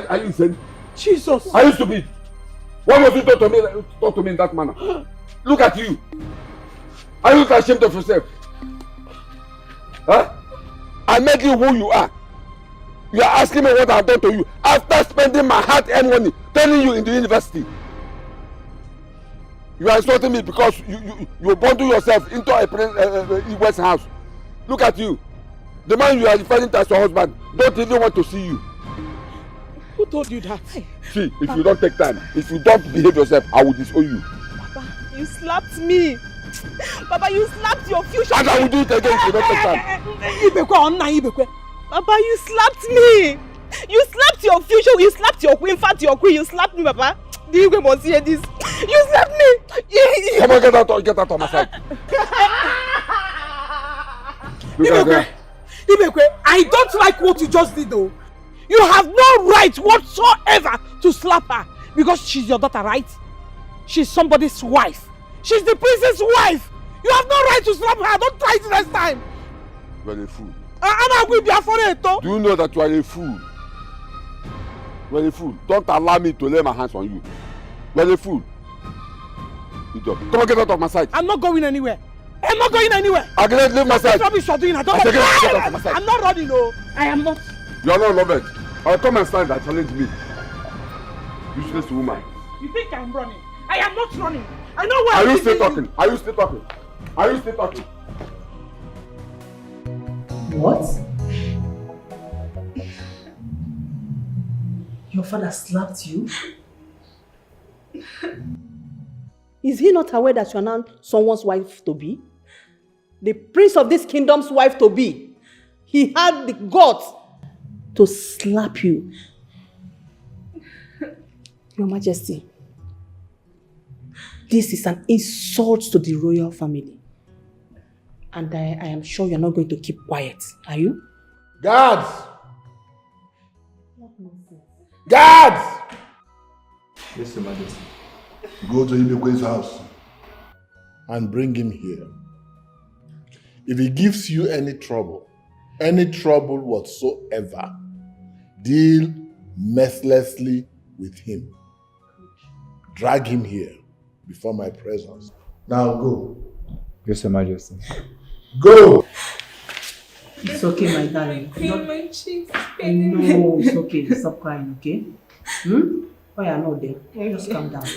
Are you insane? Jesus. Are you stupid? Why must you talk to me in that manner? Look at you. Are you ashamed of yourself? Huh? I made you who you are. You are asking me what I've done to you after spending my hard-earned money telling you in the university. You are insulting me because you bundle yourself into a West house. Look at you. The man you are referring to as your husband don't even want to see you. Who told you that? See, if you don't take time, if you don't behave yourself, I will disown you. Papa, you slapped me. Papa, you slapped your future. And I will do it again if you don't take time. Papa, you slapped me. You slapped your future. You slapped your queen. In fact, your queen. You slapped me, Papa. Do you must hear this? You slapped me. Come on, get out of my side. Ibekwe, I don't like what you just did, though. You have no right whatsoever to slap her because she's your daughter, right? She's somebody's wife. She's the princess' wife. You have no right to slap her. Don't try it next time. You are a fool. Do you know that you are a fool? You are a fool. Don't allow me to lay my hands on you. You are a fool. Idiot. Come on, get out of my sight. I'm not going anywhere. I'm not going anywhere. Agnes, leave my side. Rubbish you're doing. Get out of my sight. I'm not running, no. I am not. You are not Lovette. I'll come and stand and challenge me. Useless woman. You think I'm running? I am not running. I know where Are you still talking? Are you still talking? Are you still talking? What? Your father slapped you? Is he not aware that you are now someone's wife to be? The prince of this kingdom's wife to be. He had the guts to slap you. Your Majesty, this is an insult to the royal family. And I am sure you're not going to keep quiet, are you? Guards! Guards! Yes, Your Majesty. Go to Ibekwe's house and bring him here. If he gives you any trouble whatsoever, deal mercilessly with him. Drag him here before my presence. Now go. Yes, Your Majesty. Go! It's okay, my darling. My cheeks. No, it's okay. Stop crying, okay? Oh, yeah, no, there. Just calm down.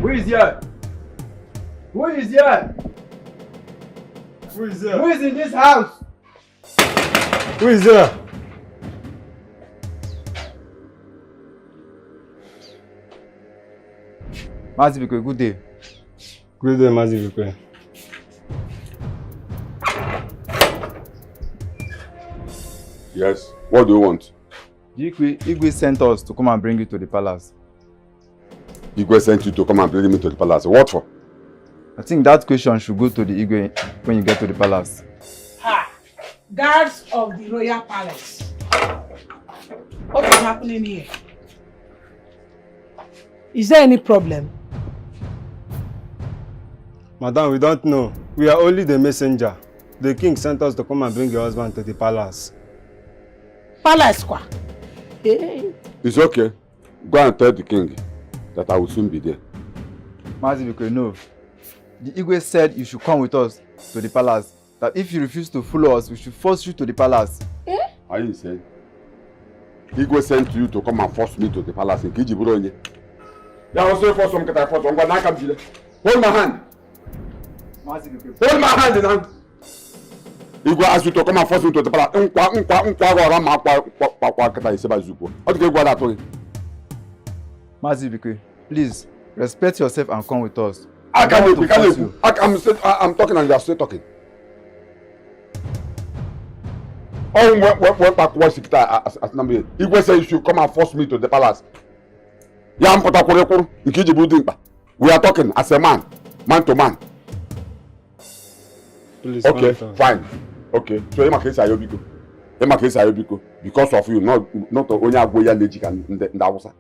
Who is here? Who is here? Who is here? Who is in this house? Who is here? Mazibikwe, good day. Good day, Mazibikwe. Yes, what do you want? Igwe sent us to come and bring you to the palace. Igwe sent you to come and bring me to the palace. What for? I think that question should go to the Igwe when you get to the palace. Ha! Guards of the royal palace. What is happening here? Is there any problem? Madam, we don't know. We are only the messenger. The king sent us to come and bring your husband to the palace. Palace, kwa? Hey. It's okay. Go and tell the king that I will soon be there. Mazi Biko, no. The Igwe said you should come with us to the palace. That if you refuse to follow us, we should force you to the palace. Eh? Are you saying? Igwe sent you to come and force me to the palace in Kijiburonye. Yeah, I was saying for some kind of force. Hold my hand. Hold my hand now. Igwe asked you to come and force me to the palace. Mazi Biko, please respect yourself and come with us. I'm talking and you are still talking. Oh, what was it as number? Igwe said you should come and force me to the palace. We are talking as a man to man. Please, okay, fine. Okay, so in my case, I because of you, not only Agoya Legic and the Hausa.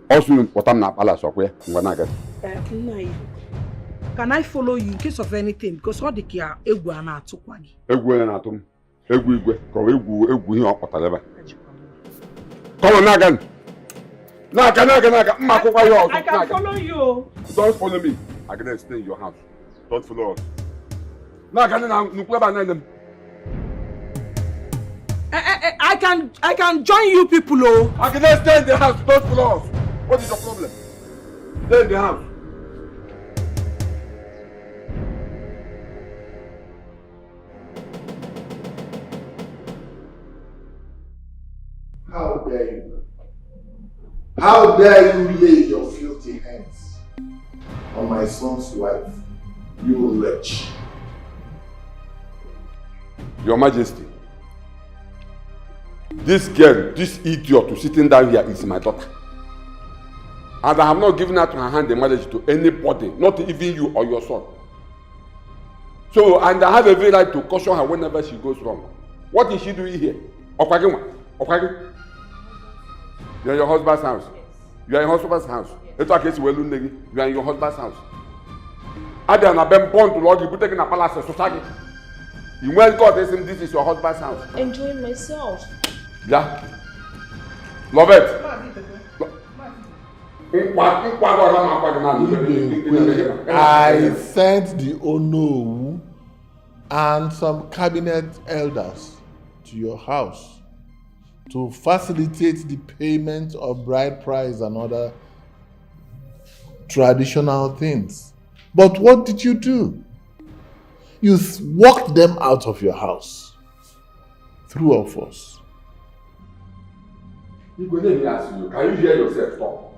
Also, what I'm not palace of where can I follow you in case of anything? Because all the kia Eguana took one. Come on, Nagan. Naga. I can follow you. Don't follow me. I'm gonna stay in your house. Don't follow us. I can join you people, oh. I'm gonna stay in the house. Don't follow us. What is your problem? Stay in the house. How dare you? How dare you lay your filthy hands on my son's wife, you wretch? Your Majesty, this girl, this idiot who's sitting down here is my daughter. And I have not given her to her hand in marriage to anybody, not even you or your son. So, and I have a very right to caution her whenever she goes wrong. What is she doing here? You are in your husband's house. You are in your husband's house. You are in your husband's house. Adam have been born to Lord, you put taking a palace of society. You went God, this is your husband's house. Enjoying myself. Yeah. Lovette. I sent the Ono and some cabinet elders to your house to facilitate the payment of bride price and other traditional things. But what did you do? You walked them out of your house. Through of us. Can you hear yourself talk?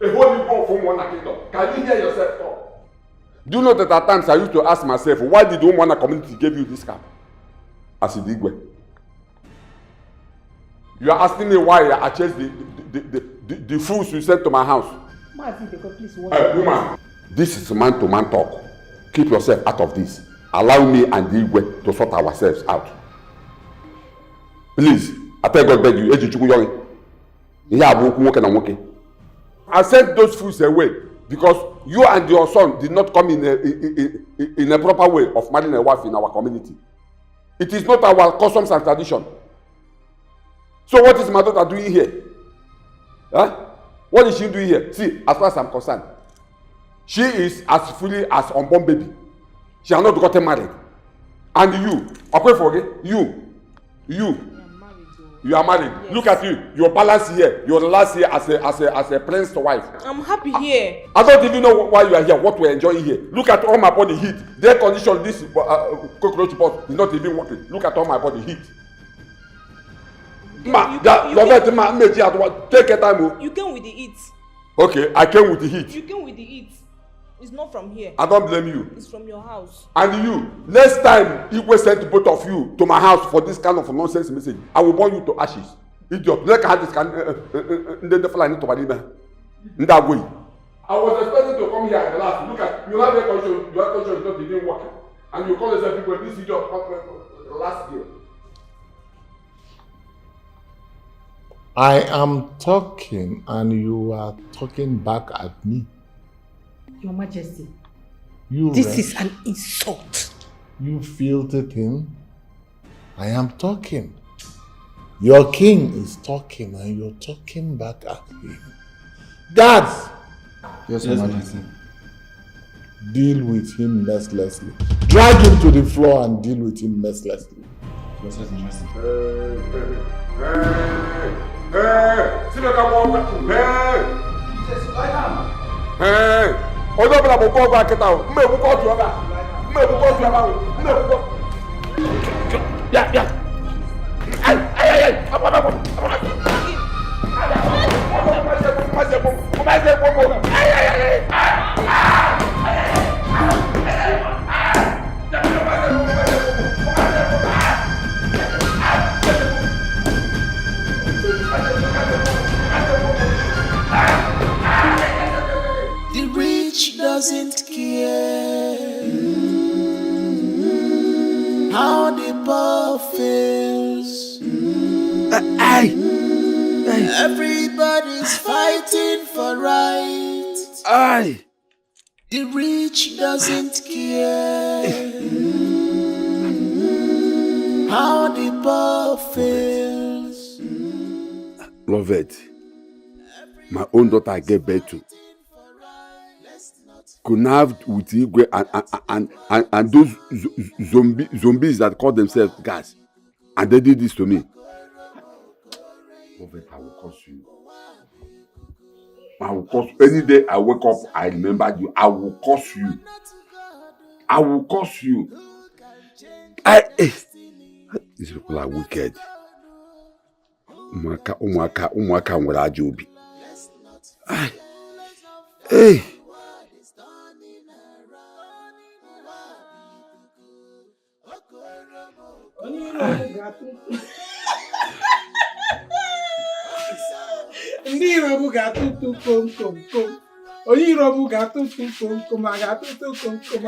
A holy God from one kingdom. Can you hear yourself talk? Do you know that at times I used to ask myself, why did the Umwana community give you this car? As a Igwe. You are asking me why I chased the fools you sent to my house. Woman, this is man-to-man talk. Keep yourself out of this. Allow me and the Igwe to sort ourselves out. Please, I tell God beg you. I sent those fools away because you and your son did not come in a proper way of marrying a wife in our community. It is not our customs and tradition. So what is my daughter doing here? Huh? What is she doing here? See, as far as I'm concerned, she is as fully as unborn baby. She has not gotten married. And you, okay for it? You are married. Yes. Look at you. Your balance here. Your last year as a prince's wife. I'm happy here. I don't even know why you are here. What we're enjoying here. Look at all my body heat. The air condition, this cockroach pot is not even working. Look at all my body heat. Take your time. You came with the heat. Okay, I came with the heat. You came with the heat. It's not from here. I don't blame you. It's from your house. And you, next time Igwe send both of you to my house for this kind of nonsense message, I will burn you to ashes. Idiot. Look at this kind of fly to Badima. That way. I was expecting to come here at the last. Look at you have a condition, your condition is not even working. And you call yourself people this idiot last year. I am talking and you are talking back at me. Your Majesty, This is an insult. You filthy thing. I am talking. Your king is talking and you're talking back at him. Guards! Yes, Your Majesty. Deal with him mercilessly. Drag him to the floor and deal with him mercilessly. Yes, Your Majesty. The rich doesn't care how the poor feels. Everybody's fighting for right. The rich doesn't care how the poor feels. Lovette, my own daughter I gave birth to, connived with Igwe and those zombies that call themselves guys, and they did this to me. Lovette, I will curse you. I will curse you. Any day I wake up, I remember you. I will curse you. I will curse you. These people are wicked. Umwaka nwere ajọ obi. Hey. Ndị iro m ga-atụtụ kom kom kom. Onye iro m ga-atụtụ kom kom, a ga-atụtụ kom kom,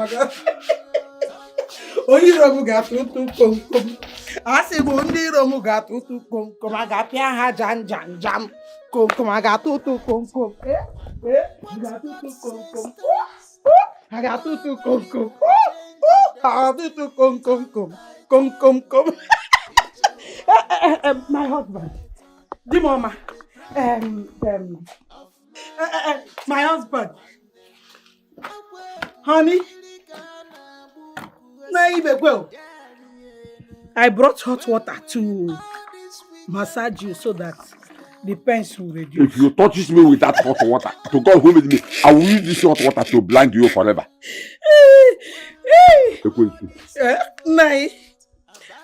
onye iro m ga-atụtụ kom kom. Asị bụ ndị iro m ga-atụtụ kom kom, a ga-apịa ha jam jam jam. Kom kom, a ga-atụtụ kom kom. Ga-atụtụ kom kom. A ga-atụtụ kom kom. A ga-atụtụ kom kom kom. Kom kom kom. My husband. Dimoma. My husband. Honey. I brought hot water to massage you so that the pains will reduce. If you touch me with that hot water, to God who made me, I will use this hot water to blind you forever.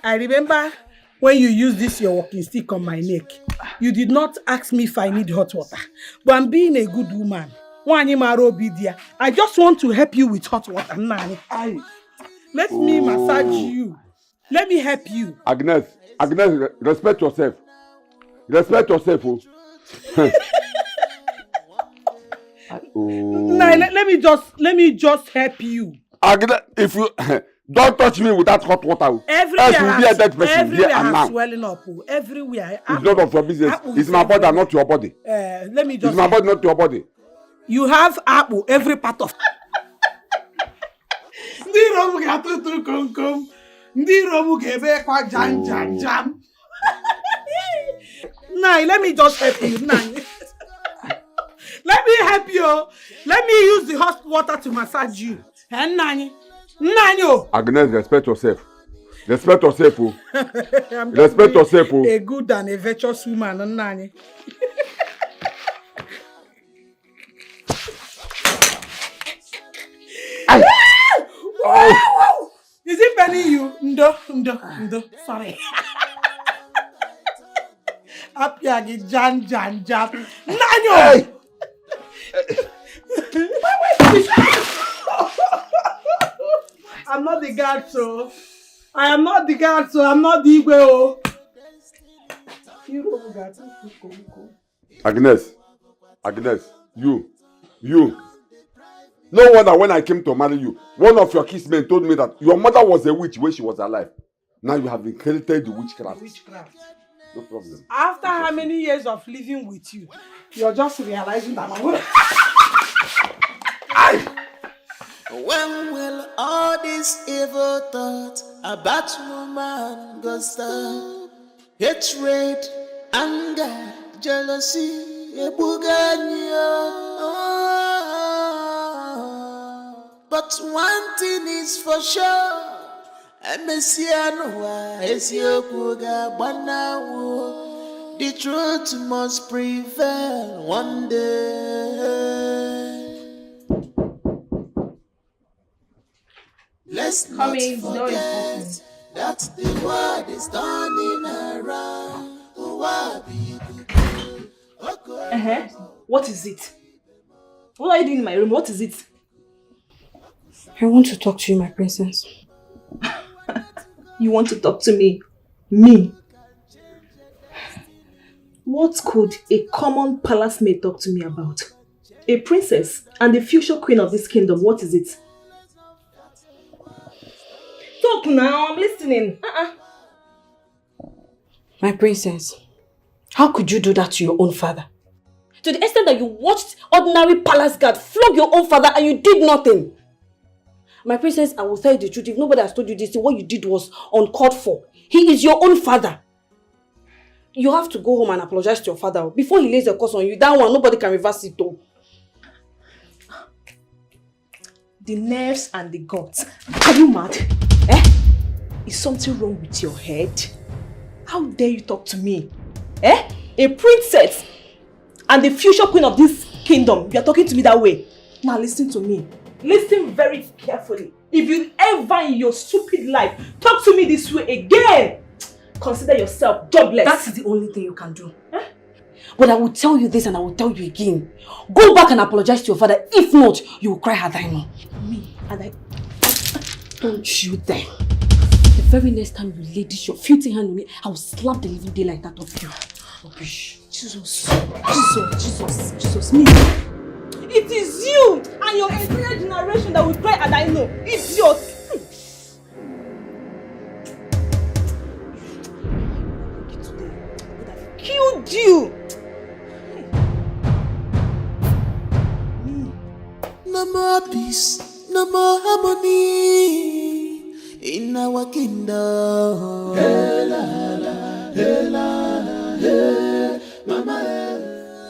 I remember when you used this your walking stick on my neck. You did not ask me if I need hot water. But I'm being a good woman. I just want to help you with hot water. Let me massage you. Let me help you. Agnes, respect yourself. Respect yourself. Let me just help you. Agnes, if you don't touch me with that hot water, everywhere has swelling up. Everywhere. It's none of your business. It's my body, not your body. Let me just. It's my body, not your body. You have apple every part of. Jam. Let me just help you. Let me help you. Let me use the hot water to massage you. Agnes, respect yourself. Respect yourself. Respect yourself. A good and a virtuous woman. Oh. Is it penny you? Ndo. Sorry. Apiagi jan. Nanyo. I'm not the guard, so. I am not the guard, so I'm not the Igwe. Agnes, you. No wonder when I came to marry you, one of your kinsmen told me that your mother was a witch when she was alive. Now you have inherited the witchcraft. No problem. After how many years of living with you, you're just realizing that I'm going When will all this evil thought about woman go stop? Hatred, anger, jealousy, But one thing is for sure. The truth must prevail one day. Let's not forget that the world is turning around. What is it? What are you doing in my room? What is it? I want to talk to you, my princess. You want to talk to me? Me? What could a common palace maid talk to me about? A princess and the future queen of this kingdom, what is it? Talk now, I'm listening. My princess, how could you do that to your own father? To the extent that you watched ordinary palace guard flog your own father and you did nothing. My princess, I will tell you the truth. If nobody has told you this, what you did was uncalled for. He is your own father. You have to go home and apologize to your father before he lays the curse on you. That one, nobody can reverse it though. The nerves and the guts. Are you mad? Is something wrong with your head? How dare you talk to me? A princess and the future queen of this kingdom. You are talking to me that way. Now listen to me. Listen very carefully. If you ever in your stupid life talk to me this way again, consider yourself jobless. That is the only thing you can do. But I will tell you this and I will tell you again. Go back and apologize to your father. If not, you will cry had I known. Me? And I... Don't you dare. The very next time you lay this your filthy hand on me, I will slap the living daylight out of you. Rubbish. Jesus, me. It is you and your entire generation that will cry and I know. Idiot. I would have killed you. No more peace, no more harmony in our kingdom. Hey, la, la, hey, la, la, hey, mama.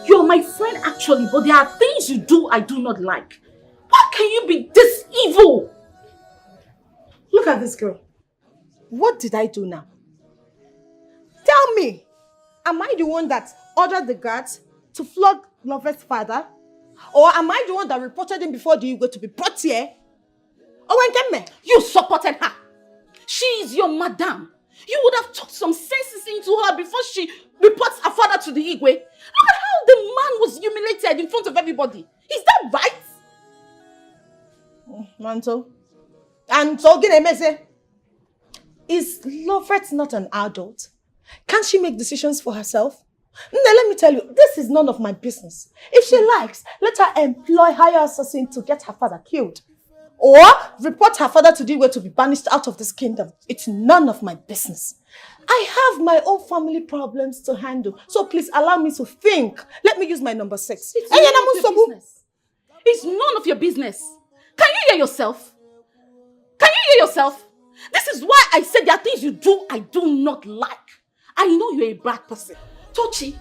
You're my friend actually, but there are things you do I do not like. Why can you be this evil? Look at this girl. What did I do now? Tell me, am I the one that ordered the guards to flog Lovette's father? Or am I the one that reported him before the Igwe to be brought here? You supported her. She is your madam. You would have talked some senses into her before she reports her father to the Igwe. Look at how the man was humiliated in front of everybody. Is that right? Manto. And so, is Lovette not an adult? Can't she make decisions for herself? Let me tell you, this is none of my business. If she likes, let her employ higher assassin to get her father killed. Or report her father to the Igwe to be banished out of this kingdom. It's none of my business. I have my own family problems to handle. So please allow me to think. Let me use my number 6. It's none of your business. It's none of your business. Can you hear yourself? Can you hear yourself? This is why I said there are things you do I do not like. I know you're a bad person. Tochi,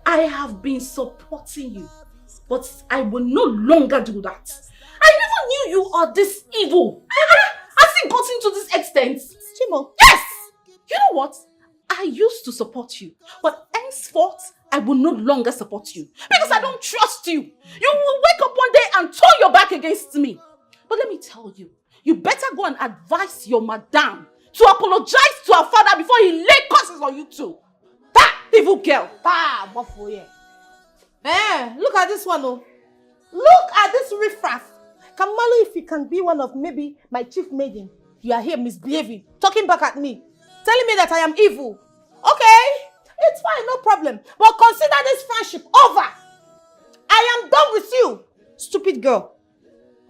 I have been supporting you. But I will no longer do that. I never knew you are this evil. Has it gotten to this extent? Chimo. Yes! You know what? I used to support you. But henceforth, I will no longer support you. Because I don't trust you. You will wake up one day and turn your back against me. But let me tell you, you better go and advise your madam to apologize to her father before he lay curses on you too. That evil girl. Look at this one, oh. Look at this riffraff. Kamalu, if you can be one of maybe my chief maiden, you are here misbehaving, talking back at me, telling me that I am evil. Okay, it's fine, no problem. But consider this friendship over. I am done with you. Stupid girl.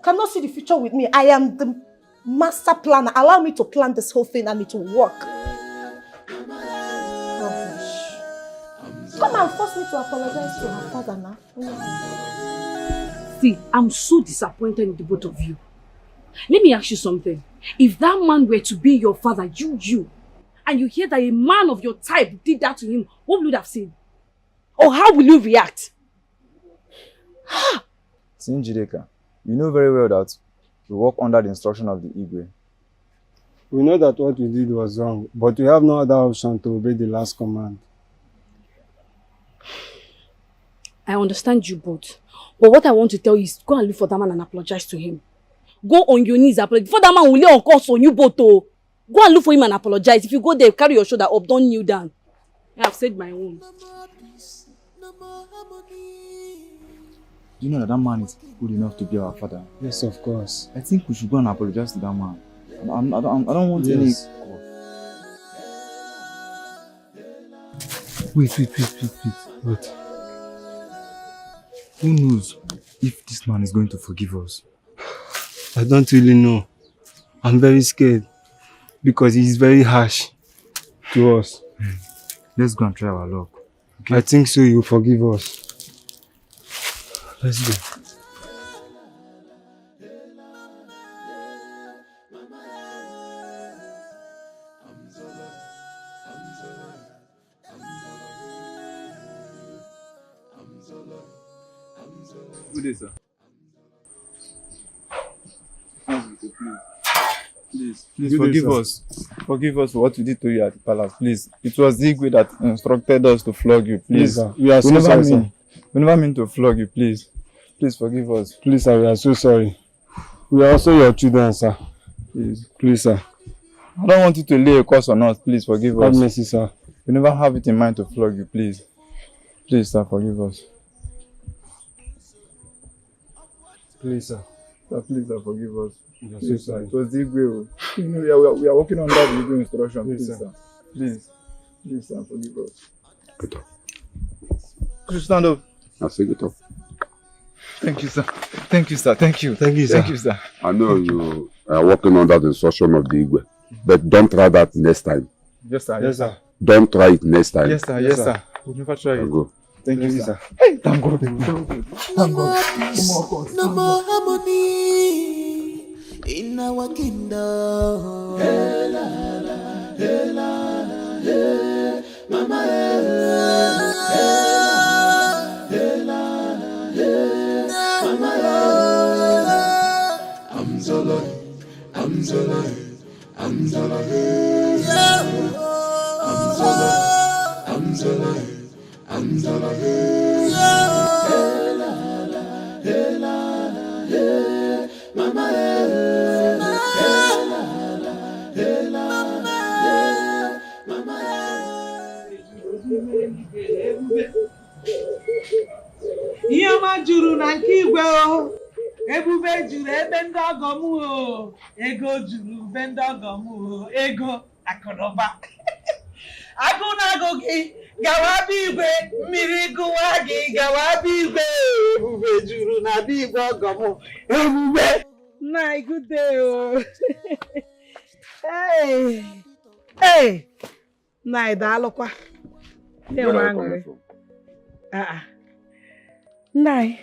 Cannot see the future with me. I am the master planner. Allow me to plan this whole thing and it will work. Come and force me to apologize to her father now. See, I'm so disappointed in the both of you. Let me ask you something. If that man were to be your father, and you hear that a man of your type did that to him, what would you have said? Or how will you react? Sinjireka, you know very well that we work under the instruction of the Igwe. We know that what we did was wrong, but we have no other option to obey the last command. I understand you both. But what I want to tell you is go and look for that man and apologize to him. Go on your knees, apologize. Before that man will lay on course on you both. Oh. Go and look for him and apologize. If you go there, carry your shoulder up, don't kneel down. I have said my own. Do you know that man is good enough to be our father? Yes, of course. I think we should go and apologize to that man. I don't want any... Wait. Who knows if this man is going to forgive us? I don't really know. I'm very scared because he's very harsh to us. Let's go and try our luck. Okay? I think so, he'll forgive us. Let's go. Good day, sir. Please forgive us. Forgive us for what we did to you at the palace. Please. It was the Igwe that instructed us to flog you. Please. Sir. We are so sorry, sir. We never mean to flog you. Please. Please forgive us. Please, sir. We are so sorry. We are also your children, sir. Please, sir. I don't want you to lay a curse on us. Please forgive us. Have mercy, sir. We never have it in mind to flog you. Please. Please, sir. Forgive us. Please, sir. Sir, please, sir. Forgive us. So sorry. It was the Igwe. You know, we are working on that Igwe instruction. Please, sir. Please. Please, sir. Forgive us. Get up. Could you stand up? I say get up. Thank you, sir. Thank you, sir. Thank you. Thank you, sir. Thank you, sir. I know you are working on that instruction of the Igwe, but don't try that next time. Yes, sir. Yes, sir. Don't try it next time. Yes, sir. Yes, sir. We'll never try it. Go. Thank you, sir. Hey, thank God. Thank God. No more harmony in our kingdom. Hey, la, la, hey, la, la, hey, mama, hey, la, hey, mama, I'm Zola, I'm Zola, I'm Zola, I'm Zola, I'm Zola. I'm Zola, hey, la, la, hey, la, la, hey, mama, hey, la, la, hey, la, hey, mama, ihe ọma juru na nke igwe o, ebube juru ebe ndị ọgọ m o, ego juru ebe ndị ọgọ m o, ego akụnụba. Agụ na-agụ gị gawa bụ igwe, mmiri gụwa gị gawa bụ igwe, ebube juru na bụ igwe ọgọ m, ebube. Nna, good day o. Hey, nna, daalụkwa. Where are you coming from? Nai,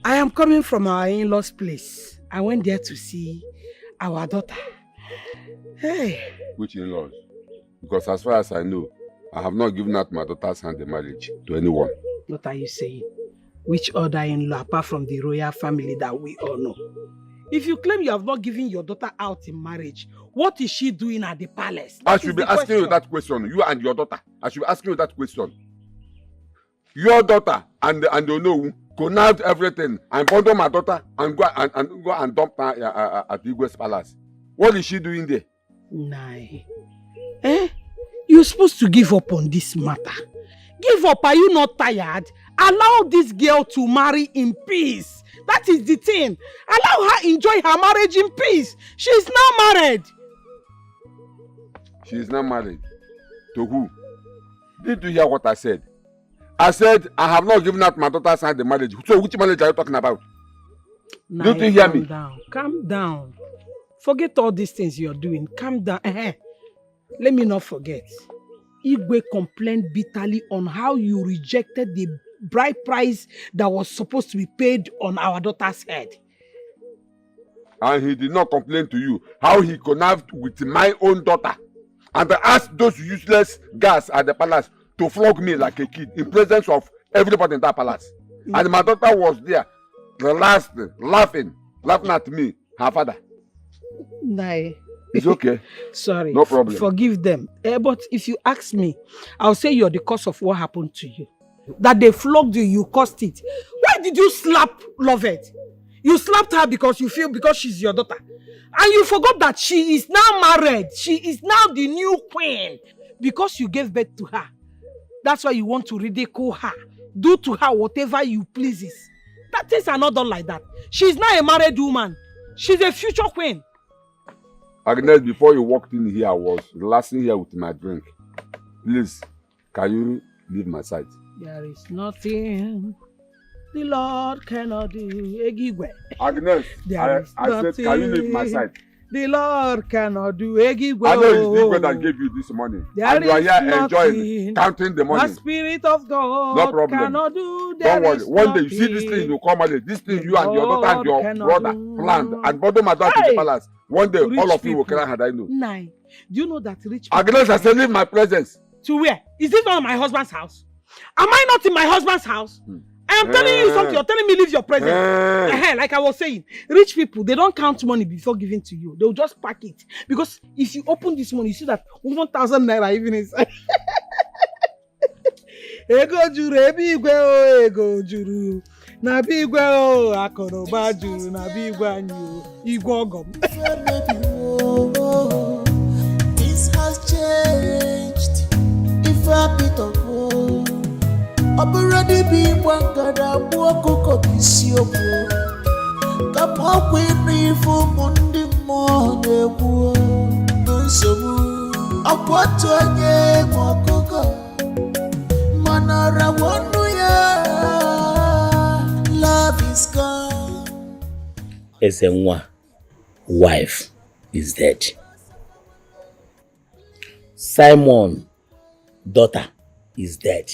I am coming from our in-laws' place. I went there to see our daughter. Hey. Which in-laws? Because as far as I know, I have not given out my daughter's hand in marriage to anyone. What are you saying? Which other in-law apart from the royal family that we all know? If you claim you have not given your daughter out in marriage, what is she doing at the palace? I should be asking you that question. You and your daughter. I should be asking you that question. Your daughter and Ono connived everything and bundle my daughter and go and dump her at the Igwe's palace. What is she doing there? Nai. You're supposed to give up on this matter. Give up. Are you not tired? Allow this girl to marry in peace. That is the thing. Allow her enjoy her marriage in peace. She's now married. She is not married. To who? Did you hear what I said? I said I have not given out my daughter's hand in marriage. So which marriage are you talking about? Don't you hear me? Calm down. Forget all these things you're doing. Calm down. Let me not forget. Igwe complained bitterly on how you rejected the bride price that was supposed to be paid on our daughter's head. And he did not complain to you how he connived with my own daughter. And I asked those useless guys at the palace to flog me like a kid in presence of everybody in that palace. And my daughter was there, laughing at me, her father. Nai. It's okay. Sorry. No problem. Forgive them. But if you ask me, I'll say you're the cause of what happened to you. That they flogged you, you caused it. Why did you slap Lovette? You slapped her because you feel because she's your daughter. And you forgot that she is now married. She is now the new queen. Because you gave birth to her. That's why you want to ridicule her. Do to her whatever you pleases. That things are not done like that. She's now a married woman. She's a future queen. Agnes, before you walked in here, I was relaxing here with my drink. Please, can you leave my side? There is nothing the Lord cannot do. Egigwe. Agnes, I said, can you leave my side? The Lord cannot do. Egigwe. I know it's Igwe that gave you this money. And you are here enjoying, counting the money. The Spirit of God no problem. Cannot do. Don't worry. One day you see this thing, you come out. This thing you and your daughter and your brother planned. And bottom my daughter to the palace. One day all of you will cry had I know. Nine. Do you know that rich people... Agnes, I said leave my presence. To where? Is this not my husband's house? Am I not in my husband's house? I am telling you something. You're telling me leave your presence. Like I was saying, rich people, they don't count money before giving to you. They'll just pack it. Because if you open this money, you see that 1,000 naira even inside. Ego juru ebi igwe o ego juru na bi igwe o akoroba juru na bi igwe anyu igwe ogom. This has changed. If a bit of hope, I'm already being one God. I'm walking this year. Come up with me for Monday morning. So I want to get more cocoa. Manara wonu ya. Love is gone. Ezenwa, wife is dead. Simon, daughter, is dead.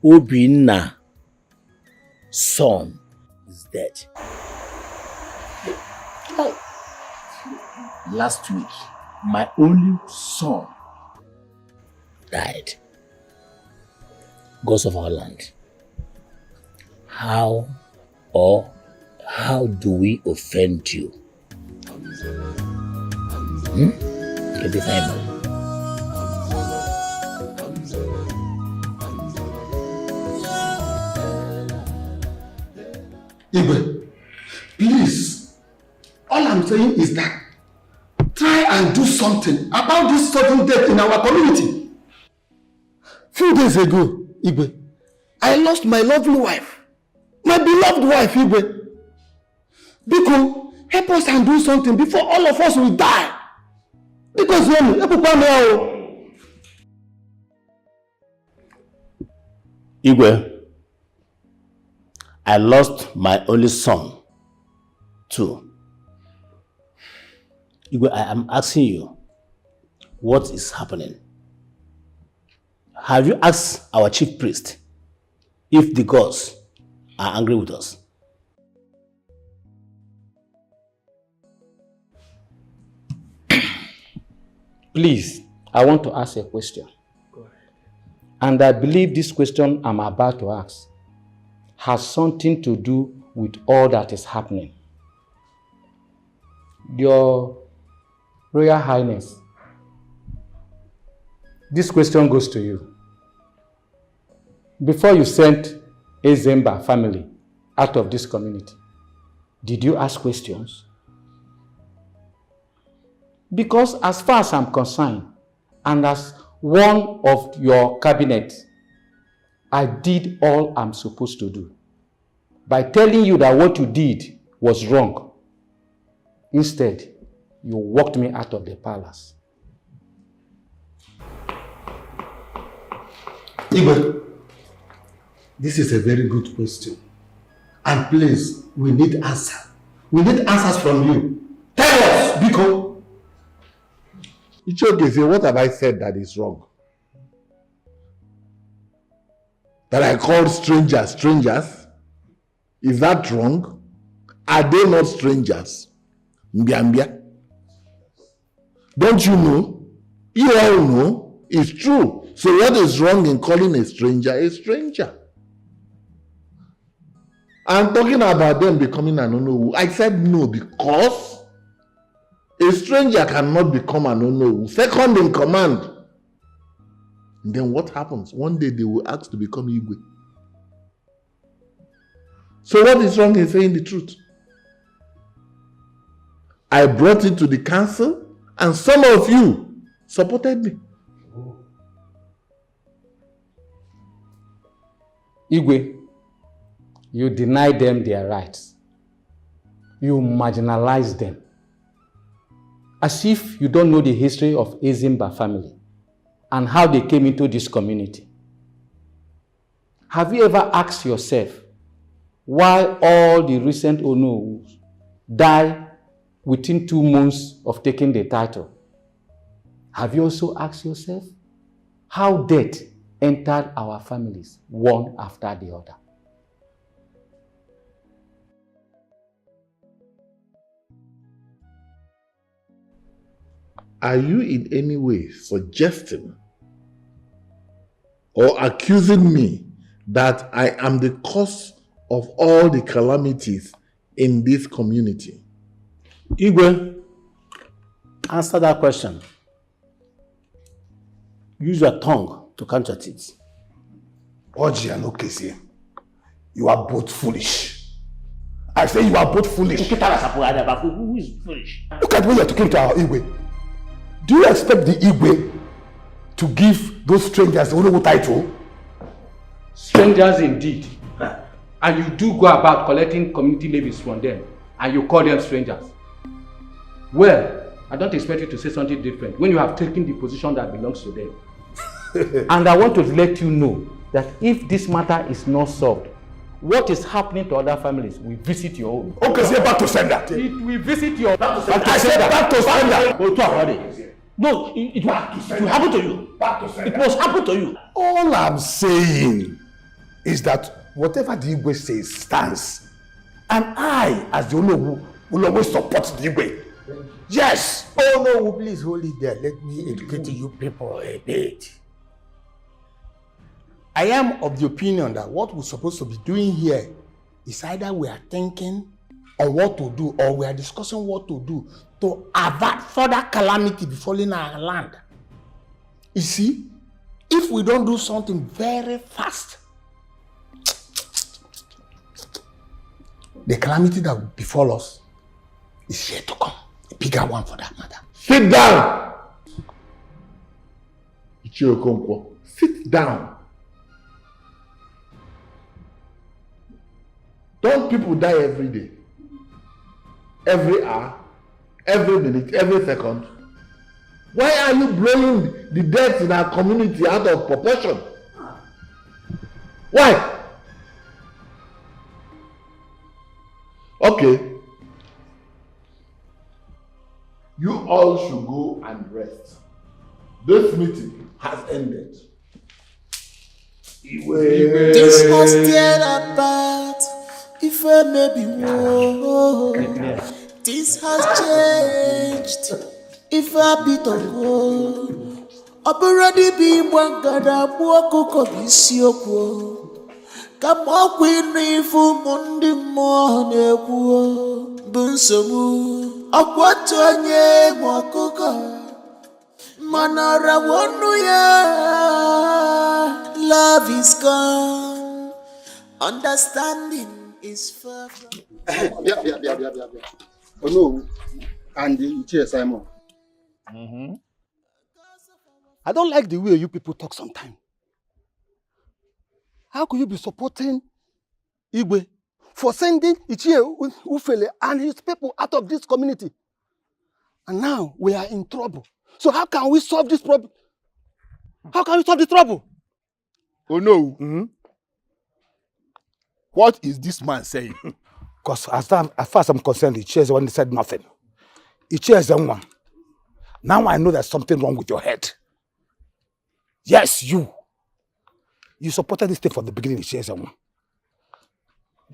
Obinna, son, is dead. Last week, my only son died. Gods of our land. How do we offend you? Igwe, please, all I'm saying is that try and do something about this sudden death in our community. Few days ago, Igwe, I lost my lovely wife, my beloved wife, Igwe. Biko, help us and do something before all of us will die. Because Igwe, I lost my only son, too. Igwe, I am asking you, what is happening? Have you asked our chief priest if the gods are angry with us? Please, I want to ask a question. Go ahead. And I believe this question I'm about to ask has something to do with all that is happening. Your Royal Highness, this question goes to you. Before you sent a Zimba family out of this community, did you ask questions? Because as far as I'm concerned, and as one of your cabinet, I did all I'm supposed to do by telling you that what you did was wrong. Instead, you walked me out of the palace. Igwe, this is a very good question. And please, we need answer. We need answers from you. Tell us, Biko. Ichoke, what have I said that is wrong? That I called strangers strangers? Is that wrong? Are they not strangers? Mbiambia. Don't you know? You all know it's true. So what is wrong in calling a stranger a stranger? And talking about them becoming an Onowu, I said no because a stranger cannot become an Onowu. Second in command. And then what happens? One day they will ask to become Igwe. So what is wrong in saying the truth? I brought it to the council and some of you supported me. Igwe, you deny them their rights. You marginalize them. As if you don't know the history of a Zimba family and how they came into this community. Have you ever asked yourself why all the recent Onowus die within 2 months of taking the title? Have you also asked yourself how death entered our families one after the other? Are you in any way suggesting or accusing me that I am the cause of all the calamities in this community? Igwe, answer that question. Use your tongue to counter it. Oji and Okesi, you are both foolish. I say you are both foolish. Who is foolish? Look at when you are talking to our Igwe. Do you expect the Igwe to give those strangers the Onowu title? Strangers indeed. And you do go about collecting community levies from them and you call them strangers. Well, I don't expect you to say something different when you have taken the position that belongs to them. And I want to let you know that if this matter is not solved, what is happening to other families will visit your own. Okay, say back to sender. It will visit your back to sender. I said back to sender. No, it will happen to you. It must happen to you. All I'm saying is that whatever the Igwe says stands. And I, as the Onowu, will always support the Igwe. Yes! Oh no, please hold it there. Let me educate you people a bit. I am of the opinion that what we're supposed to be doing here is either we are thinking on what to do or we are discussing what to do to avert further calamity befalling our land. You see, if we don't do something very fast, the calamity that will befall us is yet to come. A bigger one for that matter. Sit down! Sit down. Don't people die every day? Every hour? Every minute? Every second? Why are you blowing the deaths in our community out of proportion? Why? Okay. You all should go and rest. This meeting has ended. This was tear apart. If I may be war, this has changed. If I be to go, already be one gada buoko kobisioko. Come up with me for Monday morning. Bunsomu, Aquatonia, Mokoka, Manara Wonuya. Love is gone, understanding is far from. Oh no, and the Simon. I don't like the way you people talk sometimes. How could you be supporting Igwe for sending Ichie Ufele and his people out of this community? And now we are in trouble. So how can we solve this problem? How can we solve the trouble? Oh no. What is this man saying? Because as far as I'm concerned, Ichie is the one that said nothing. Ichie is the one. Now I know there's something wrong with your head. Yes, you. You supported this thing from the beginning, Ichie is the one.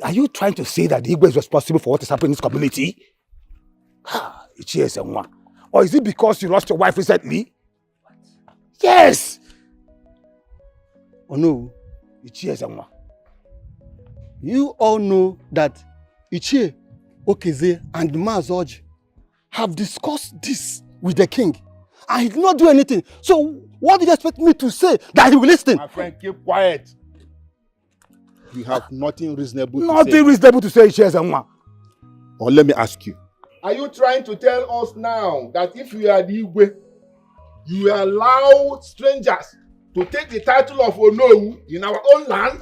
Are you trying to say that the Igwe is responsible for what is happening in this community? Ichie is the one. Or is it because you lost your wife recently? What? Yes! Oh no, Ichie is the one. You all know that Ichie, Okeze, and Mazoji have discussed this with the king. And he did not do anything. So what do you expect me to say that he will listen? My friend, keep quiet. You have nothing reasonable to say. Nothing reasonable to say, Ichie Ezenwa. Or let me ask you. Are you trying to tell us now that if you are the Igwe, you will allow strangers to take the title of Onowu in our own land?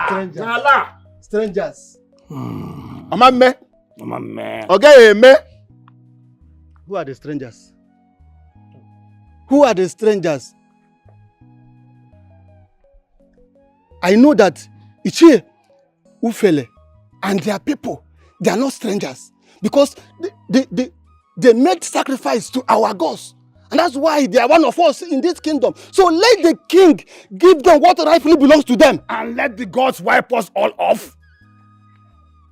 Strangers. Nala. Strangers. Amame. Amame. Okay, me. Who are the strangers? Who are the strangers? I know that Ichie, Ufele, and their people, they are not strangers. Because they made sacrifice to our gods. And that's why they are one of us in this kingdom. So let the king give them what rightfully belongs to them. And let the gods wipe us all off.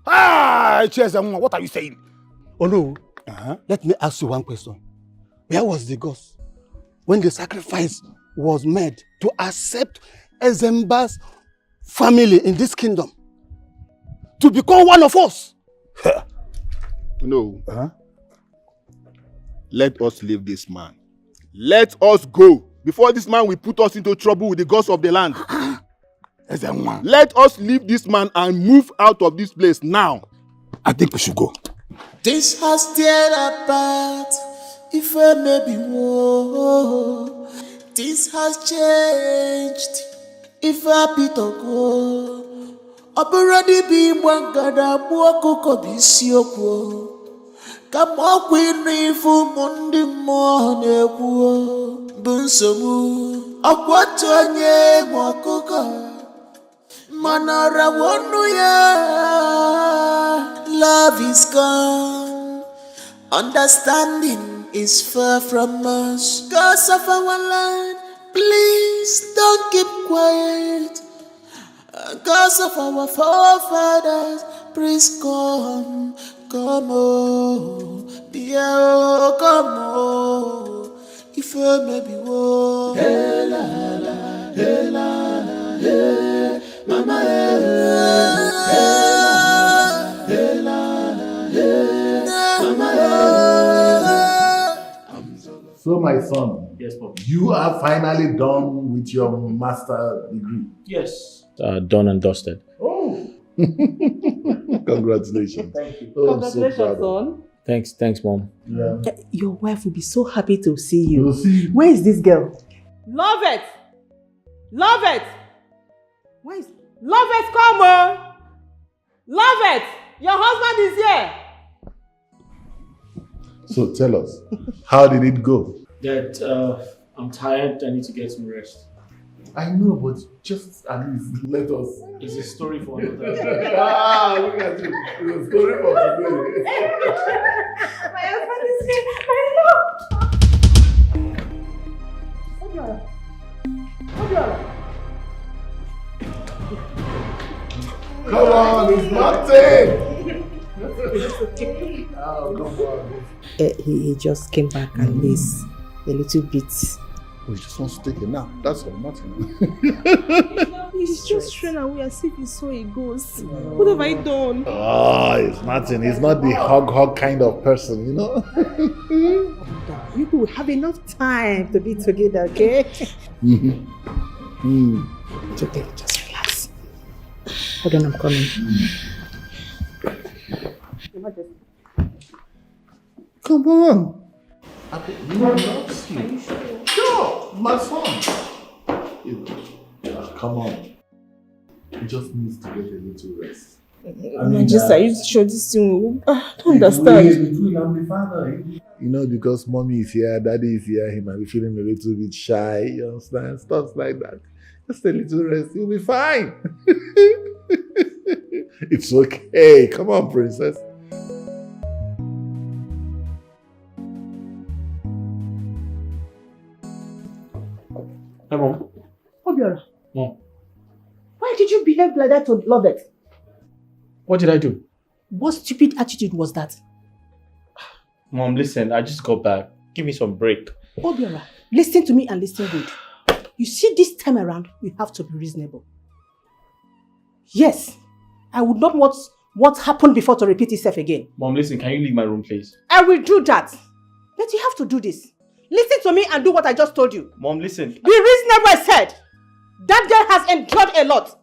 Ichie Ezenwa, what are you saying? Oh no. Let me ask you one question. Where was the gods when the sacrifice was made to accept Ezemba's family in this kingdom? To become one of us? No. Let us leave this man. Let us go before this man will put us into trouble with the gods of the land. Let us leave this man and move out of this place now. I think we should go. This has teared apart. If I may be war, this has changed. If I be to go. Already be one gada buoko kobisioko. Kamo kwini fu mundi mone kuo. Bunsomu akwatonye mwakuka. Manara wonu ya. Love is gone. Understanding is far from us. Cause of our land, please don't keep quiet. Cause of our forefathers, please come, oh, dear, oh, come, oh, if I may be war. Hey, la, la, hey, la, la, hey, mama, hey, la, la, hey, mama, So, my son, Yes, Papa. you are finally done with your master degree. Yes. Done and dusted. Oh, congratulations! Thank you. Oh, Congratulations, so proud. son. Thanks, Mom. Yeah. Your wife will be so happy to see you. We'll see you. Where is this girl? Lovette! Lovette! Where is... Lovette, come on! Lovette! Your husband is here! So tell us, how did it go? Dad, I'm tired. I need to get some rest. I know, but just at least let us. It's a story for another day. Look at you. It's a story for today. My husband is here. Come on, it's nothing. Oh, come on. He just came back and he's a little bit. We just want to take a nap. That's all, nothing. He's just running away as if he saw a ghost. What have I done? Oh, it's Martin. He's not the hug kind of person, you know? You will have enough time to be together, okay? It's okay, just relax. Hold on, I'm coming. Come on. You loves you. Sure, my son. Come on. He just needs to get a little rest. Are you sure this thing? I don't understand. You know, because mommy is here, daddy is here, he might be feeling a little bit shy, you understand? Stuff like that. Just a little rest, you'll be fine. It's okay. Come on, princess. Hey, Mom. Obiora, Mom. why did you behave like that to Lovette? What did I do? What stupid attitude was that? Mom, listen, I just got back. Give me some break. Obiora, listen to me and listen good. You see, this time around, we have to be reasonable. Yes, I would not want what happened before to repeat itself again. Mom, listen, can you leave my room, please? I will do that. But you have to do this. Listen to me and do what I just told you. Mom, listen. Be reasonable, I said. That girl has endured a lot.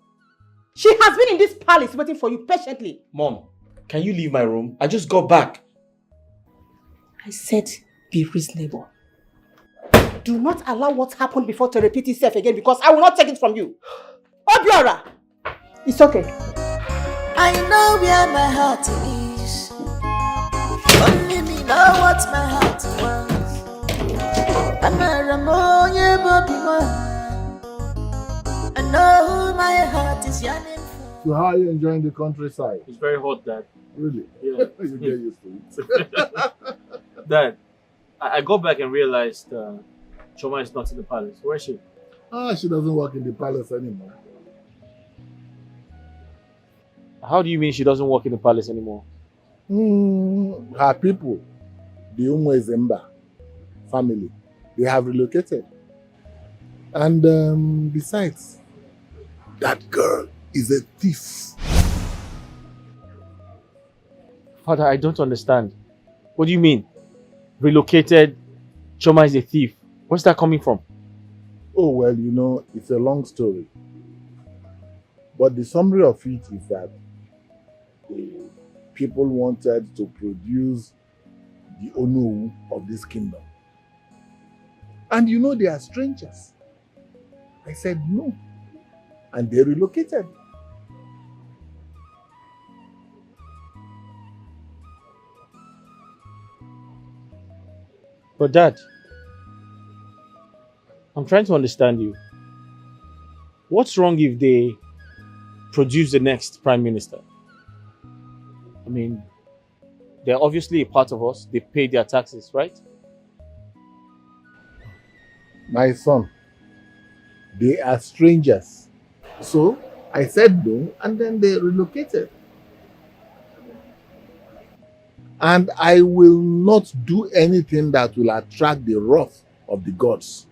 She has been in this palace waiting for you patiently. Mom, can you leave my room? I just got back. I said be reasonable. Do not allow what happened before to repeat itself again because I will not take it from you. Obiora, it's okay. I know where my heart is. Only me know what my heart wants. I know who my heart is yearning for. So how are you enjoying the countryside? It's very hot, Dad. Really? Yeah. You get used to it. Dad, I got back and realized Chama is not in the palace. Where is she? She doesn't work in the palace anymore. How do you mean she doesn't work in the palace anymore? Her people, the Zimba family, they have relocated. And besides, that girl is a thief. Father, I don't understand. What do you mean? Relocated, Chama is a thief. Where's that coming from? Oh, well, you know, it's a long story. But the summary of it is that people wanted to produce the Onu of this kingdom. And you know they are strangers. I said no. And they relocated. But Dad, I'm trying to understand you. What's wrong if they produce the next Prime Minister? I mean, they're obviously a part of us. They pay their taxes, right? My son, they are strangers. So I said no, and then they relocated. And I will not do anything that will attract the wrath of the gods.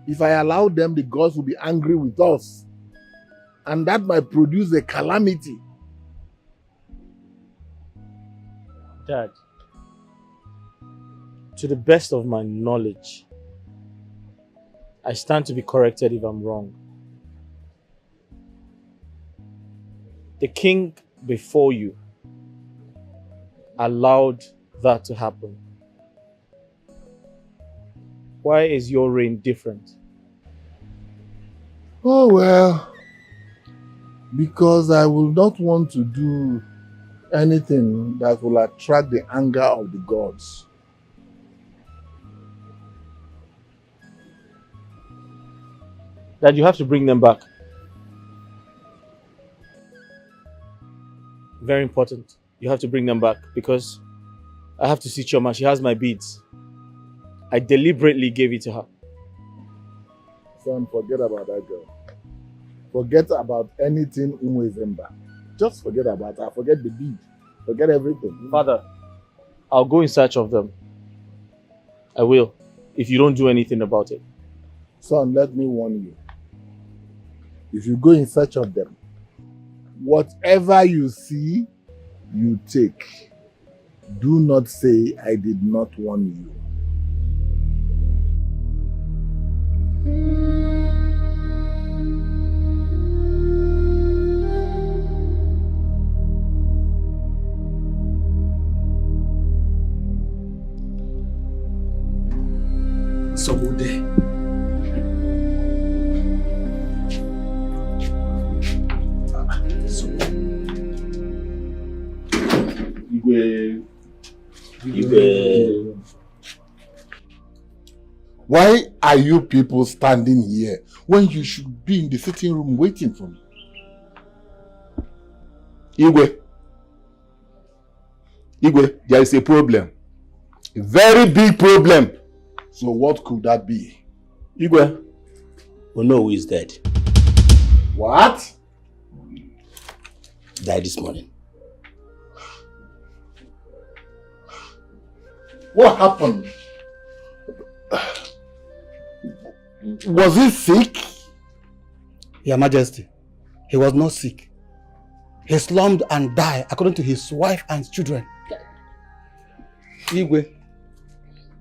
If I allow them, the gods will be angry with us. And that might produce a calamity. Dad, to the best of my knowledge, I stand to be corrected if I'm wrong. The king before you allowed that to happen. Why is your reign different? Oh well, because I will not want to do anything that will attract the anger of the gods. That you have to bring them back. Very important. You have to bring them back because I have to see Chama. She has my beads. I deliberately gave it to her. Son, forget about that girl. Forget about anything Zimba. Just forget about her. Forget the bead. Forget everything. Father, I'll go in search of them. I will, if you don't do anything about it. Son, let me warn you. If you go in search of them, whatever you see, you take. Do not say I did not warn you. Someone Why are you people standing here when you should be in the sitting room waiting for me? Igwe, there is a problem. A very big problem. So what could that be? Igwe, Ono is dead. What? Died this morning. What happened? Was he sick? Your Majesty, he was not sick. he slummed and died according to his wife and children. Igwe,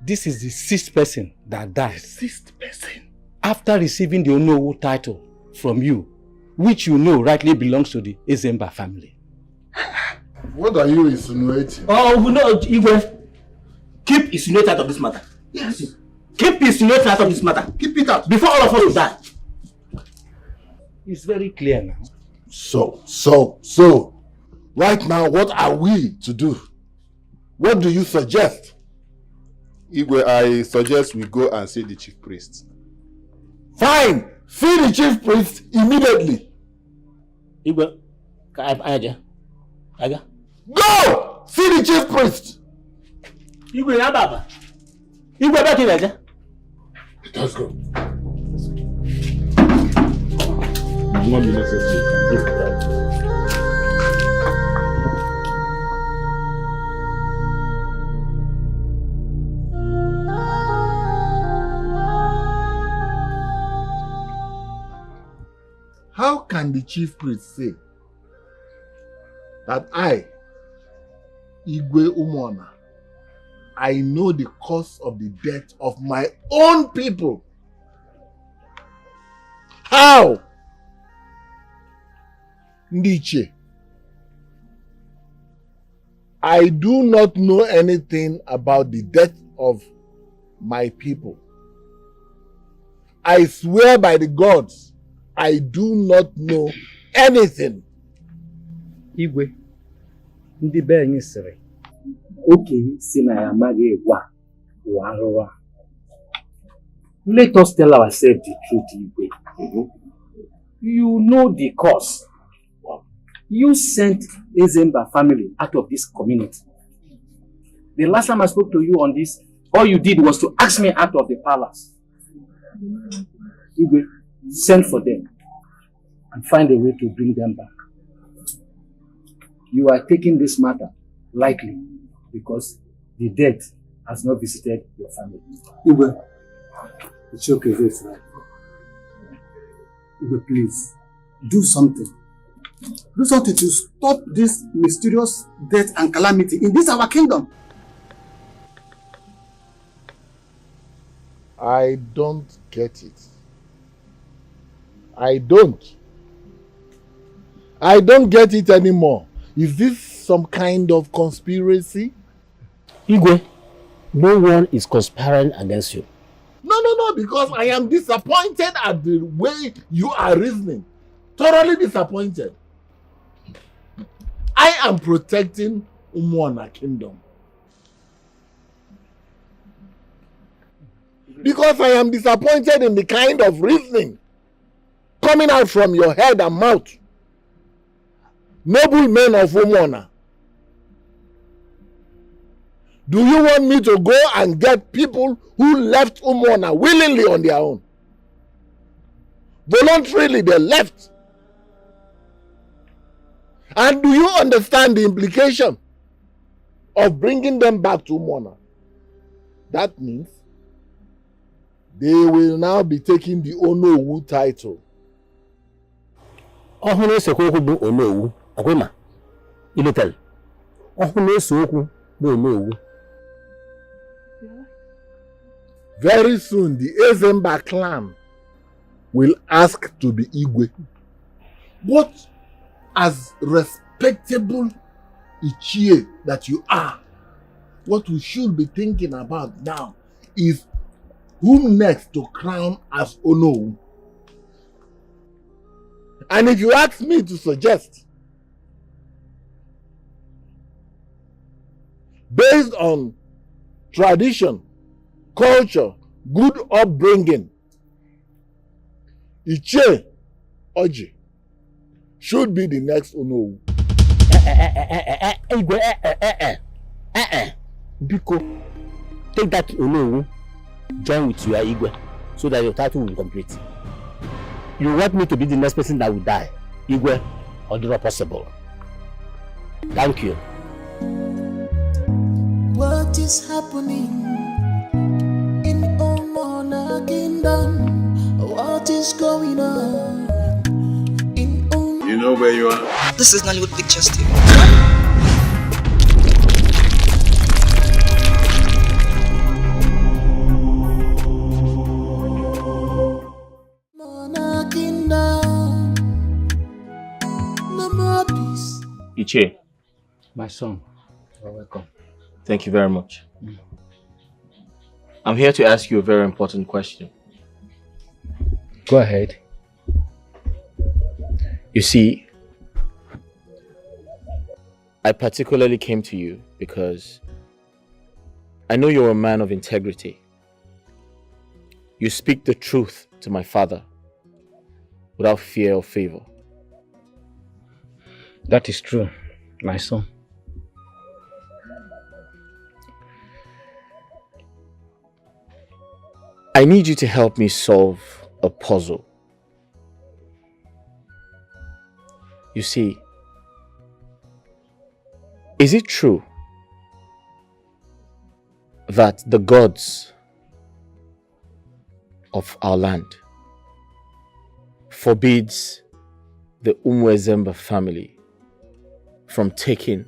this is the 6th person that died. 6th person? After receiving the Onowu title from you, which you know rightly belongs to the Zimba family. What are you insinuating? Oh, no, Igwe. Keep insinuating out of this matter. Yes. Keep insinuating out of this matter. Keep it up. Before all of us will die. It's very clear now. So, right now, what are we to do? What do you suggest? Igwe, I suggest we go and see the chief priest. Fine! See the chief priest immediately. Igwe, go! See the chief priest! Igwe, Baba. Igwe, back in there. Let's go. How can the chief priest say that I, Igwe Umona, I know the cause of the death of my own people? How? Ndiche, I do not know anything about the death of my people. I swear by the gods, I do not know anything. Igwe, ndị be anyị sịrị, okenye si na ya amaghị egwa ụwa arụwa. Let us tell ourselves the truth, Igwe. You know the cause. You sent Zimba family out of this community. The last time I spoke to you on this, all you did was to ask me out of the palace. Igwe, send for them and find a way to bring them back. You are taking this matter lightly because the death has not visited your family. Igwe, it's okay, it's right. Igwe, please, do something. Do something to stop this mysterious death and calamity in this our kingdom. I don't get it. I don't get it anymore. Is this some kind of conspiracy? Igwe, no one is conspiring against you. No, because I am disappointed at the way you are reasoning. Thoroughly disappointed. I am protecting Umwana Kingdom. Because I am disappointed in the kind of reasoning coming out from your head and mouth. Noble men of Umwana. Do you want me to go and get people who left Umwana willingly on their own? Voluntarily they left. And do you understand the implication of bringing them back to Umwana? That means they will now be taking the Onowu title. Ohune sekwoku bu Onowu, akwema. Iletel. Ohune sekwoku bu Onowu. Very soon the Zimba clan will ask to be Igwe. What, as respectable Ichie that you are, what we should be thinking about now is whom next to crown as Onowu. And if you ask me to suggest, based on tradition, culture, good upbringing, Ichie Oji should be the next Onowu. Biko, take that Onowu, join with your Igwe, so that your title will be complete. You want me to be the next person that will die, Igwe, or the not possible. Thank you. What is happening in Umona Kingdom? What is going on in You know where you are? This is Nollywood Pictures TV. Iche. My son, you're welcome. Thank you very much. I'm here to ask you a very important question. Go ahead. You see, I particularly came to you because I know you're a man of integrity. You speak the truth to my father without fear or favor. That is true, my son. I need you to help me solve a puzzle. You see, is it true that the gods of our land forbids the Zimba family from taking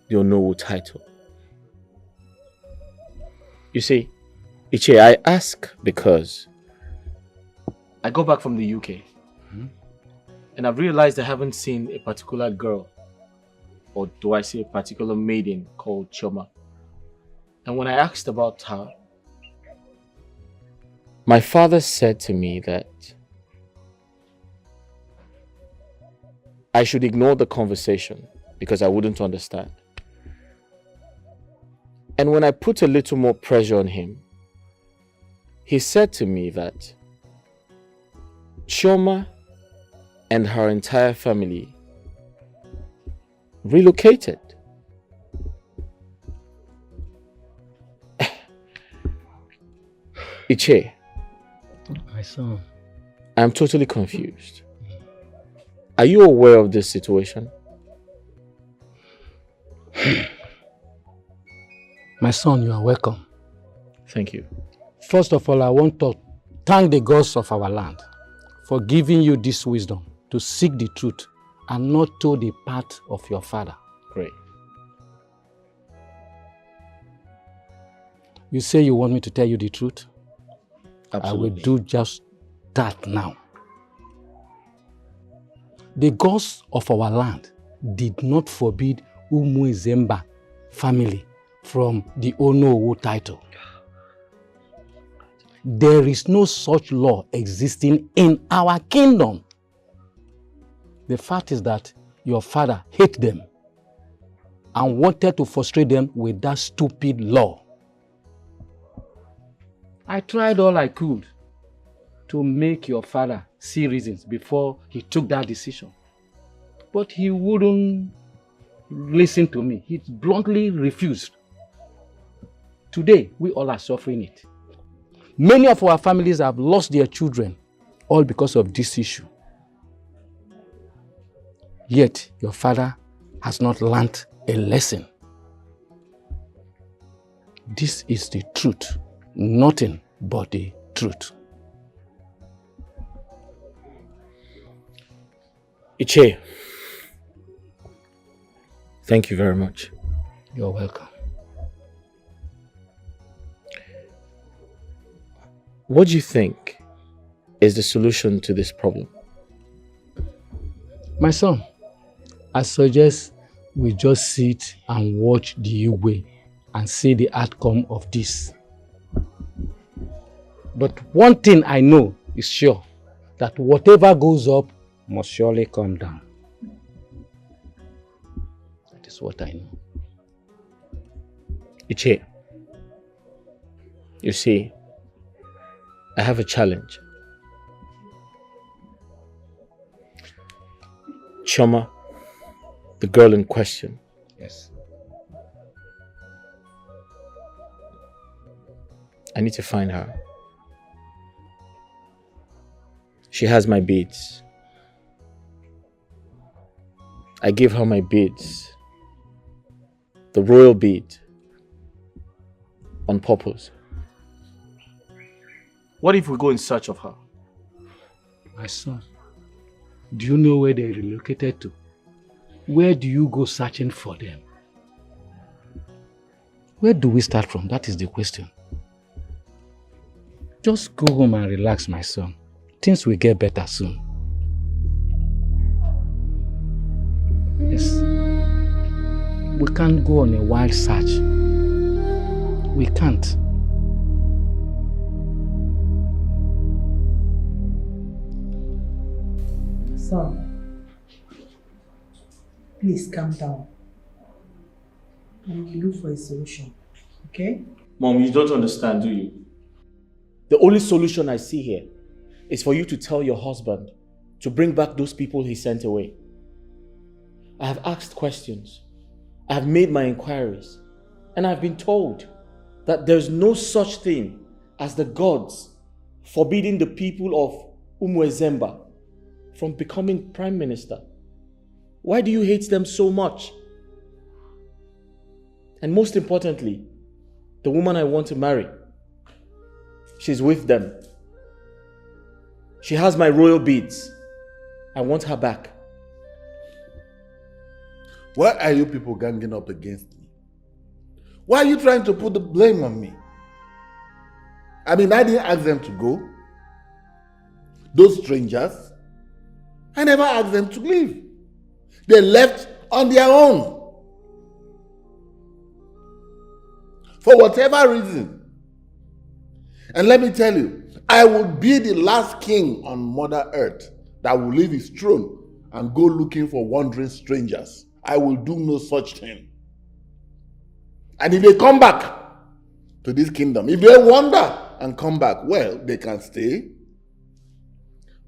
the Onowu title? You see, Iche, I ask because I go back from the UK and I've realized I haven't seen a particular girl, or do I say a particular maiden called Chama. And when I asked about her, my father said to me that I should ignore the conversation because I wouldn't understand. And when I put a little more pressure on him, he said to me that Chama and her entire family relocated. Iche, My son. I'm totally confused. Are you aware of this situation? My son, you are welcome. Thank you. First of all, I want to thank the gods of our land for giving you this wisdom to seek the truth and not to the path of your father. Great. You say you want me to tell you the truth? Absolutely. I will do just that now. The gods of our land did not forbid Zimba family from the Onowu title. There is no such law existing in our kingdom. The fact is that your father hated them and wanted to frustrate them with that stupid law. I tried all I could to make your father see reasons before he took that decision. But he wouldn't listen to me. He bluntly refused. Today, we all are suffering it. Many of our families have lost their children, all because of this issue. Yet, your father has not learnt a lesson. This is the truth, nothing but the truth. Iche, thank you very much. You're welcome. What do you think is the solution to this problem? My son, I suggest we just sit and watch the Igwe and see the outcome of this. But one thing I know is sure, that whatever goes up must surely come down. That is what I know. Iche, you see, I have a challenge. Chama, the girl in question. Yes. I need to find her. She has my beads. I give her my beads. The royal bead. On purpose. What if we go in search of her? My son, do you know where they relocated to? where do you go searching for them? Where do we start from? That is the question. Just go home and relax, my son. Things will get better soon. Yes. We can't go on a wild search. We can't. Son, please calm down. And we'll look for a solution, okay? Mom, you don't understand, do you? The only solution I see here is for you to tell your husband to bring back those people he sent away. I have asked questions. I have made my inquiries. And I've been told that there's no such thing as the gods forbidding the people of Zimba from becoming prime minister. Why do you hate them so much? And most importantly, the woman I want to marry, she's with them. She has my royal beads. I want her back. Why are you people ganging up against me? Why are you trying to put the blame on me? I mean, I didn't ask them to go. Those strangers, I never asked them to leave. They left on their own. For whatever reason. And let me tell you, I will be the last king on Mother Earth that will leave his throne and go looking for wandering strangers. I will do no such thing. And if they come back to this kingdom, if they wander and come back, well, they can stay.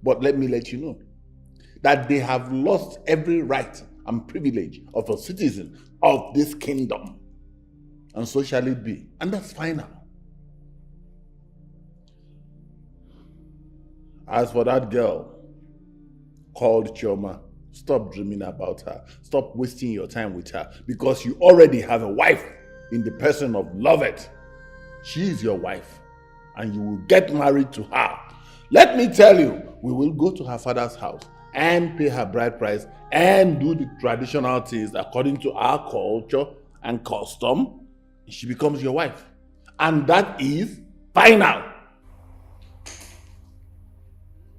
But let me let you know that they have lost every right and privilege of a citizen of this kingdom. And so shall it be. And that's final. As for that girl called Chama, stop dreaming about her. Stop wasting your time with her because you already have a wife in the person of Lovette. She is your wife and you will get married to her. Let me tell you, we will go to her father's house and pay her bride price and do the traditional things according to our culture and custom. She becomes your wife. And that is final.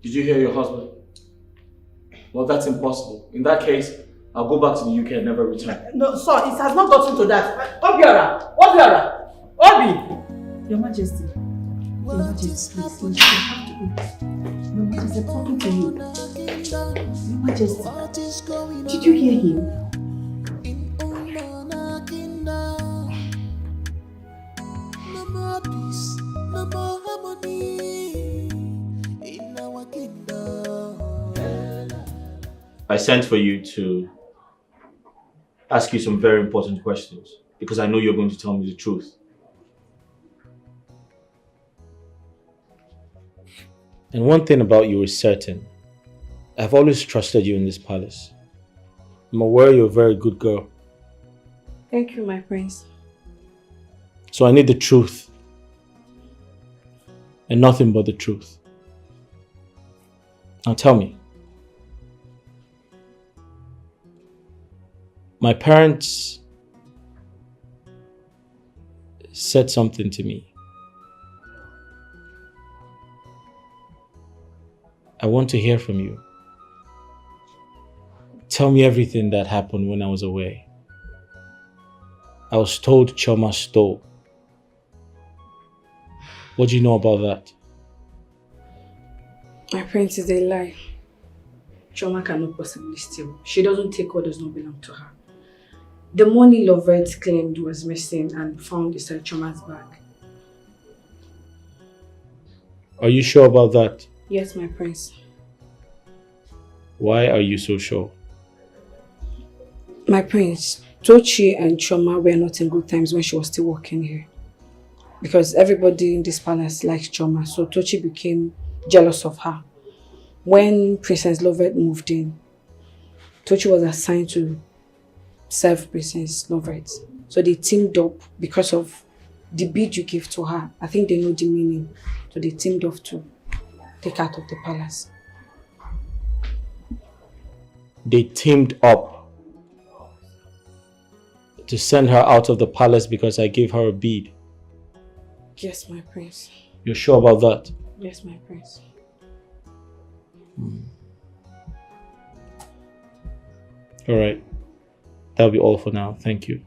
Did you hear your husband? Well, that's impossible. In that case, I'll go back to the UK and never return. No, sir, it has not gotten to that. Obiora! Obiora! Obi! Your Majesty. Your Majesty, please, you have to eat. Your Majesty, I'm talking to you. Your Majesty, did you hear him? I sent for you to ask you some very important questions because I know you're going to tell me the truth. And one thing about you is certain. I've always trusted you in this palace. I'm aware you're a very good girl. Thank you, my prince. So I need the truth. And nothing but the truth. Now tell me. My parents said something to me. I want to hear from you. Tell me everything that happened when I was away. I was told Chama stole. What do you know about that? My prince, is a lie. Chama cannot possibly steal. She doesn't take what does not belong to her. The money Lovette claimed was missing and found inside Chama's bag. Are you sure about that? Yes, my prince. Why are you so sure? My prince, Tochi and Chama were not in good times when she was still working here. Because everybody in this palace likes Chama, so Tochi became jealous of her. When Princess Lovette moved in, Tochi was assigned to serve Princess Lovette. So they teamed up because of the bid you gave to her. I think they know the meaning. So they teamed up to take her out of the palace. They teamed up to send her out of the palace because I gave her a bead. Yes, my prince. You're sure about that? Yes, my prince. All right. That'll be all for now. Thank you.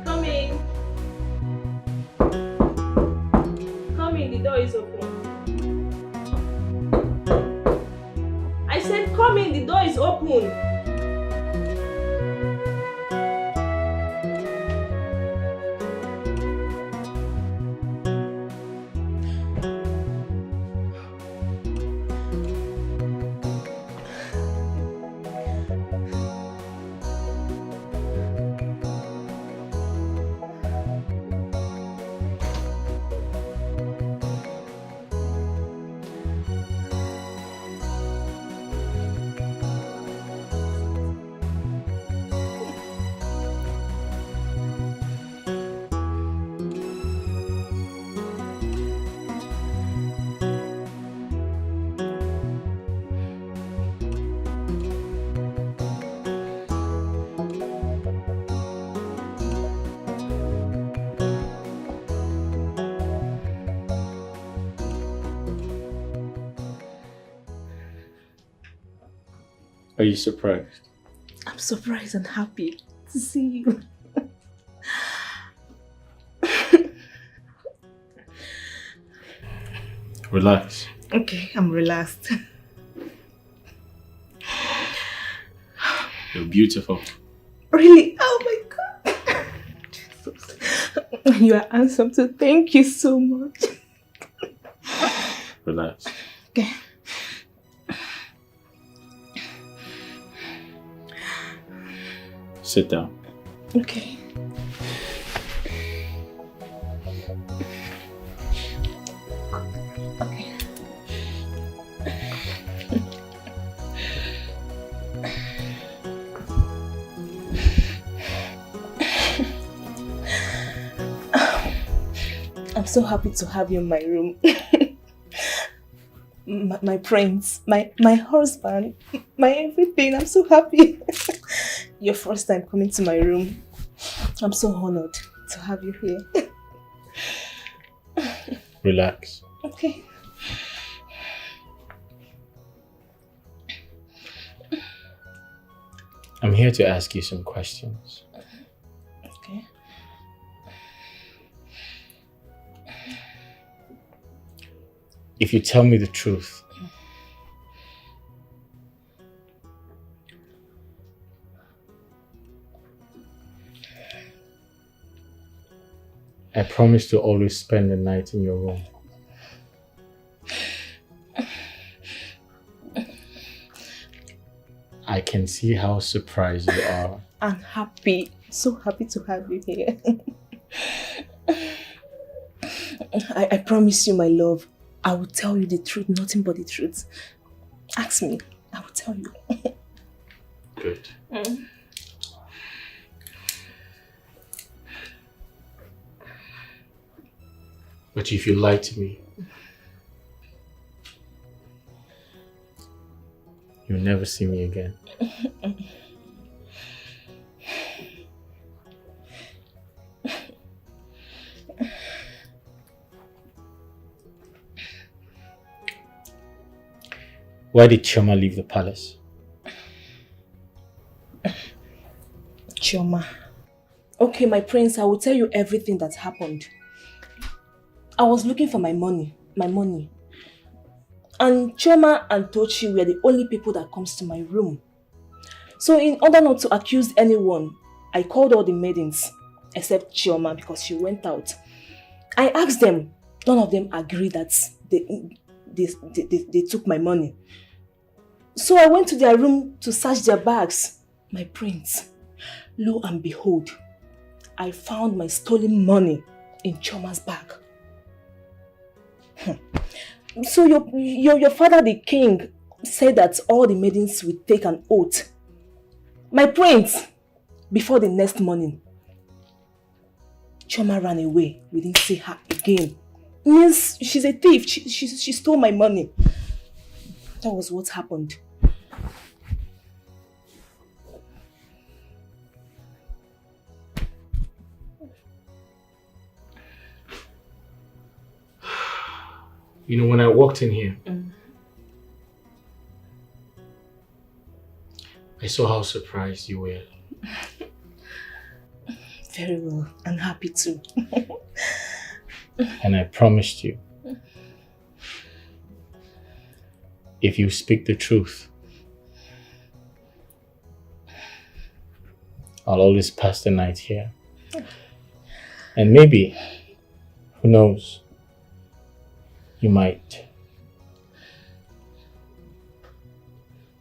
Come in. Come in, the door is open. I said come in, the door is open. Are you surprised? I'm surprised and happy to see you. Relax. Okay, I'm relaxed. You're beautiful. Really? Oh my God. You are handsome too. Thank you so much. Relax. Okay. Sit down. Okay. Okay. I'm so happy to have you in my room. My friends, my husband, my everything. I'm so happy. Your first time coming to my room. I'm so honored to have you here. Relax. Okay. I'm here to ask you some questions. Okay. If you tell me the truth, I promise to always spend the night in your room. I can see how surprised you are. I'm happy. So happy to have you here. I promise you, my love, I will tell you the truth, nothing but the truth. Ask me, I will tell you. Good. But if you lie to me, you'll never see me again. Why did Chama leave the palace? Chama. Okay, my prince, I will tell you everything that happened. I was looking for my money. And Chama and Tochi were the only people that comes to my room. So in order not to accuse anyone, I called all the maidens except Chama because she went out. I asked them, none of them agreed that they took my money. So I went to their room to search their bags. My prince, lo and behold, I found my stolen money in Chama's bag. So your father, the king, said that all the maidens would take an oath. My prince, before the next morning, Chama ran away. We didn't see her again. Means she's a thief. She stole my money. That was what happened. You know, when I walked in here, I saw how surprised you were. Very well. I'm happy too. And I promised you, if you speak the truth, I'll always pass the night here. And maybe, who knows, you might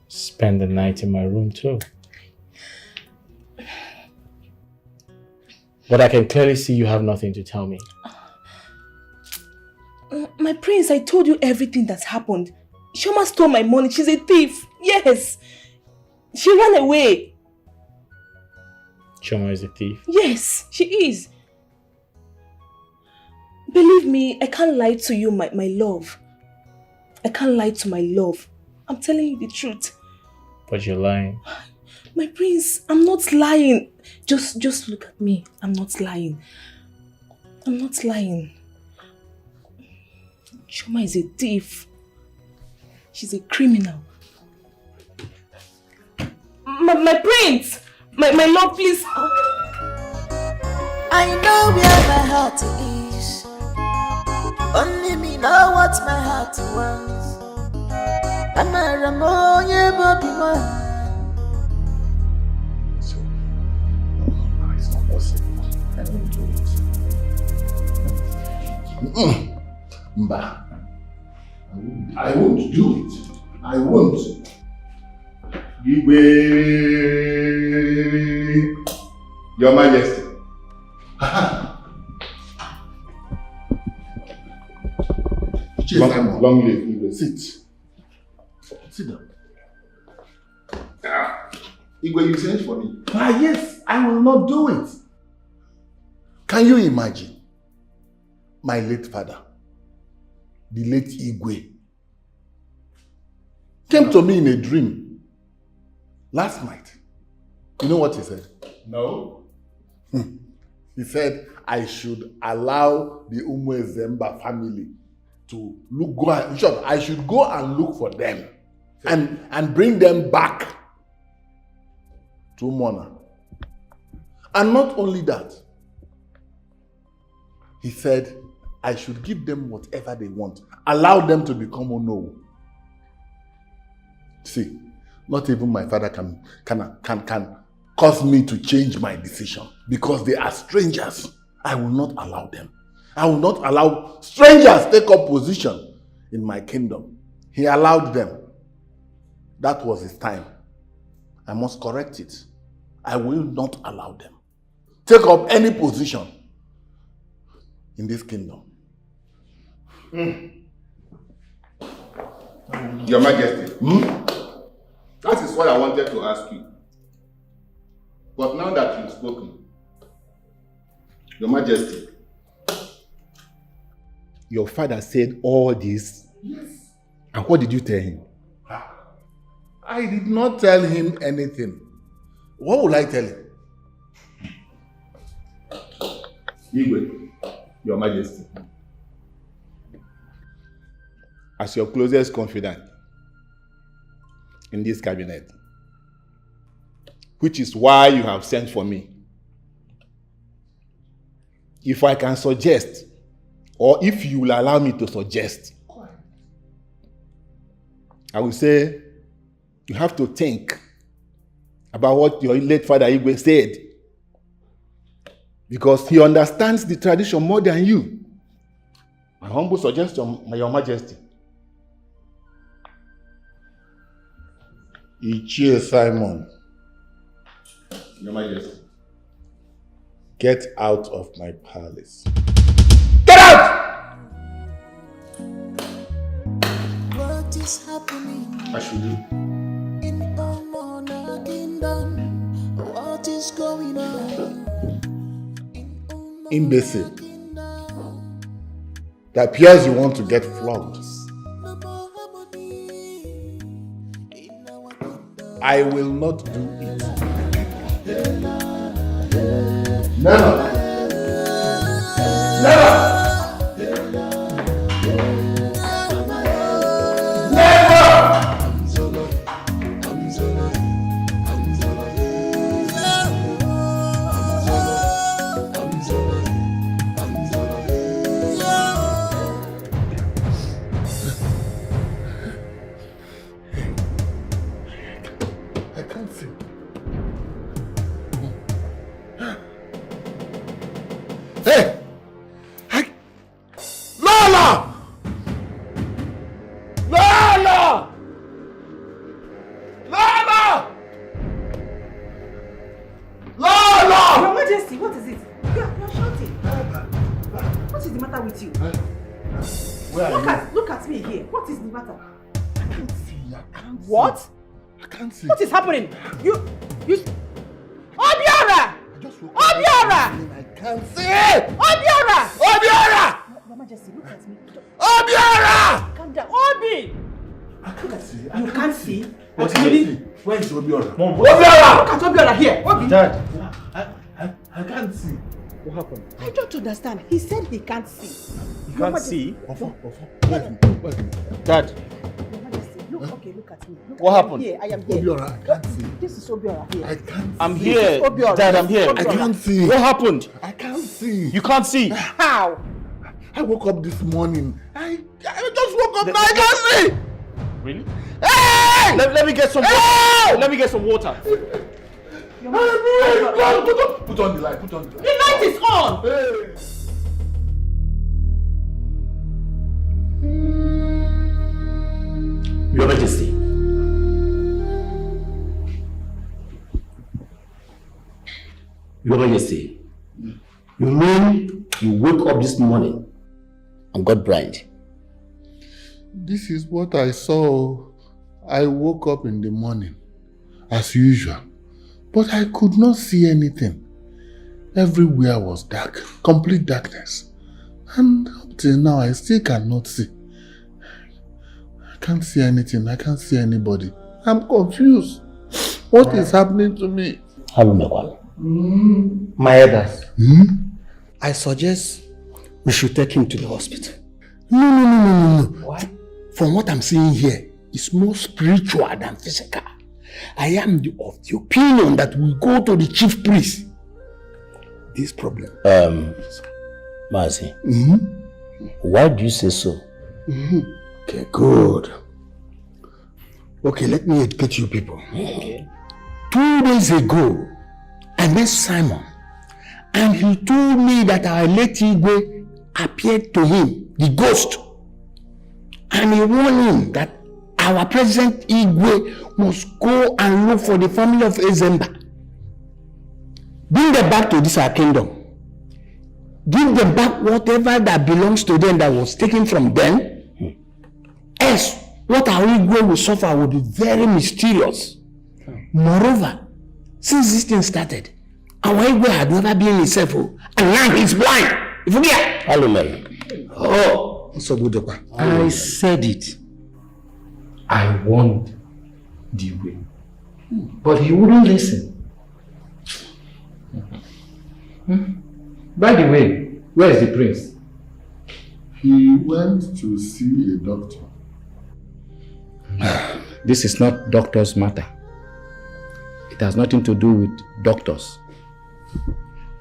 spend the night in my room too. But I can clearly see you have nothing to tell me. My prince, I told you everything that's happened. Chama stole my money. She's a thief. Yes. She ran away. Chama is a thief? Yes, she is. Believe me, I can't lie to you, my love. I can't lie to my love. I'm telling you the truth. But you're lying. My prince, I'm not lying. Just look at me. I'm not lying. I'm not lying. Chama is a thief. She's a criminal. My prince! My love, please. I know where my heart is. Only me know what my heart wants. I'm a Ramoye Bobby. So, no, it's not possible. I won't do it. Mba. I won't do it. I won't. Your Majesty. Long live Igwe. Sit. Sit down. Igwe, you sent for me. Yes, I will not do it. Can you imagine? My late father, the late Igwe, came to me in a dream last night. You know what he said? No. He said I should allow the Zimba family to in short, I should go and look for them and bring them back to Mona. And not only that, he said I should give them whatever they want, allow them to become Ono. See, not even my father can cause me to change my decision because they are strangers. I will not allow them. I will not allow strangers take up position in my kingdom. He allowed them. That was his time. I must correct it. I will not allow them take up any position in this kingdom. Your Majesty, that is what I wanted to ask you. But now that you've spoken, Your Majesty, your father said all this? Yes. And what did you tell him? I did not tell him anything. What would I tell him? Igwe, Your Majesty, as your closest confidant in this cabinet, which is why you have sent for me, if I can suggest, or if you will allow me to suggest, I will say you have to think about what your late father Igwe said, because he understands the tradition more than you. My humble suggestion, Your Majesty. Ichie Simon, Your Majesty, get out of my palace. Get out! is happening? I should do. In Omona Kingdom, what is going on? Imbecile. It appears you want to get flogged. I will not do it. Never. Never. What? I can't see. What is happening? You... Obiora! Obiora! I can't see. Obiora! Obiora! Your Majesty, look at me. Obiora! Calm down. Obi! I can't see. You can't see? What really? Where is Obiora? Mom, Obiora! Look at Obiora here. Obi! Dad, I can't see. What happened? I don't understand. He said he can't see. You can't see? Where's Dad. Okay, look at me. What happened? Here, I am here. Obiora, I can't see. This is Obiora here. I can't I'm see. here. Obiora. Dad, I'm here. I can't see. What happened? I can't see. You can't see? How? I woke up this morning. I just woke up now. I can't see. Really? Hey! Let me get some water. Let me get some water. Put on the light. Put on the light. The light is on. Hey. Your Majesty. Your Majesty, you mean you woke up this morning and got blind? This is what I saw. I woke up in the morning, as usual, but I could not see anything. Everywhere was dark, complete darkness. And up till now, I still cannot see. I can't see anything. I can't see anybody. I'm confused. What is happening to me? My elders, I suggest we should take him to the hospital. No. Why? From what I'm seeing here, it's more spiritual than physical. I am of the opinion that we go to the chief priest. This problem. Mazi, why do you say so? Okay, good. Okay, let me educate you people. Okay. 2 days ago, I met Simon, and he told me that our late Igwe appeared to him, the ghost, and he warned him that our present Igwe must go and look for the family of Zimba. Bring them back to this our kingdom. Give them back whatever that belongs to them that was taken from them. Else, what our Igwe will suffer will be very mysterious. Moreover, since this thing started, our Igwe had never been himself, and now he's blind. If you get so good. I said it. I warned the way, but he wouldn't listen. By the way, where is the prince? He went to see a doctor. This is not doctor's matter. It has nothing to do with doctors.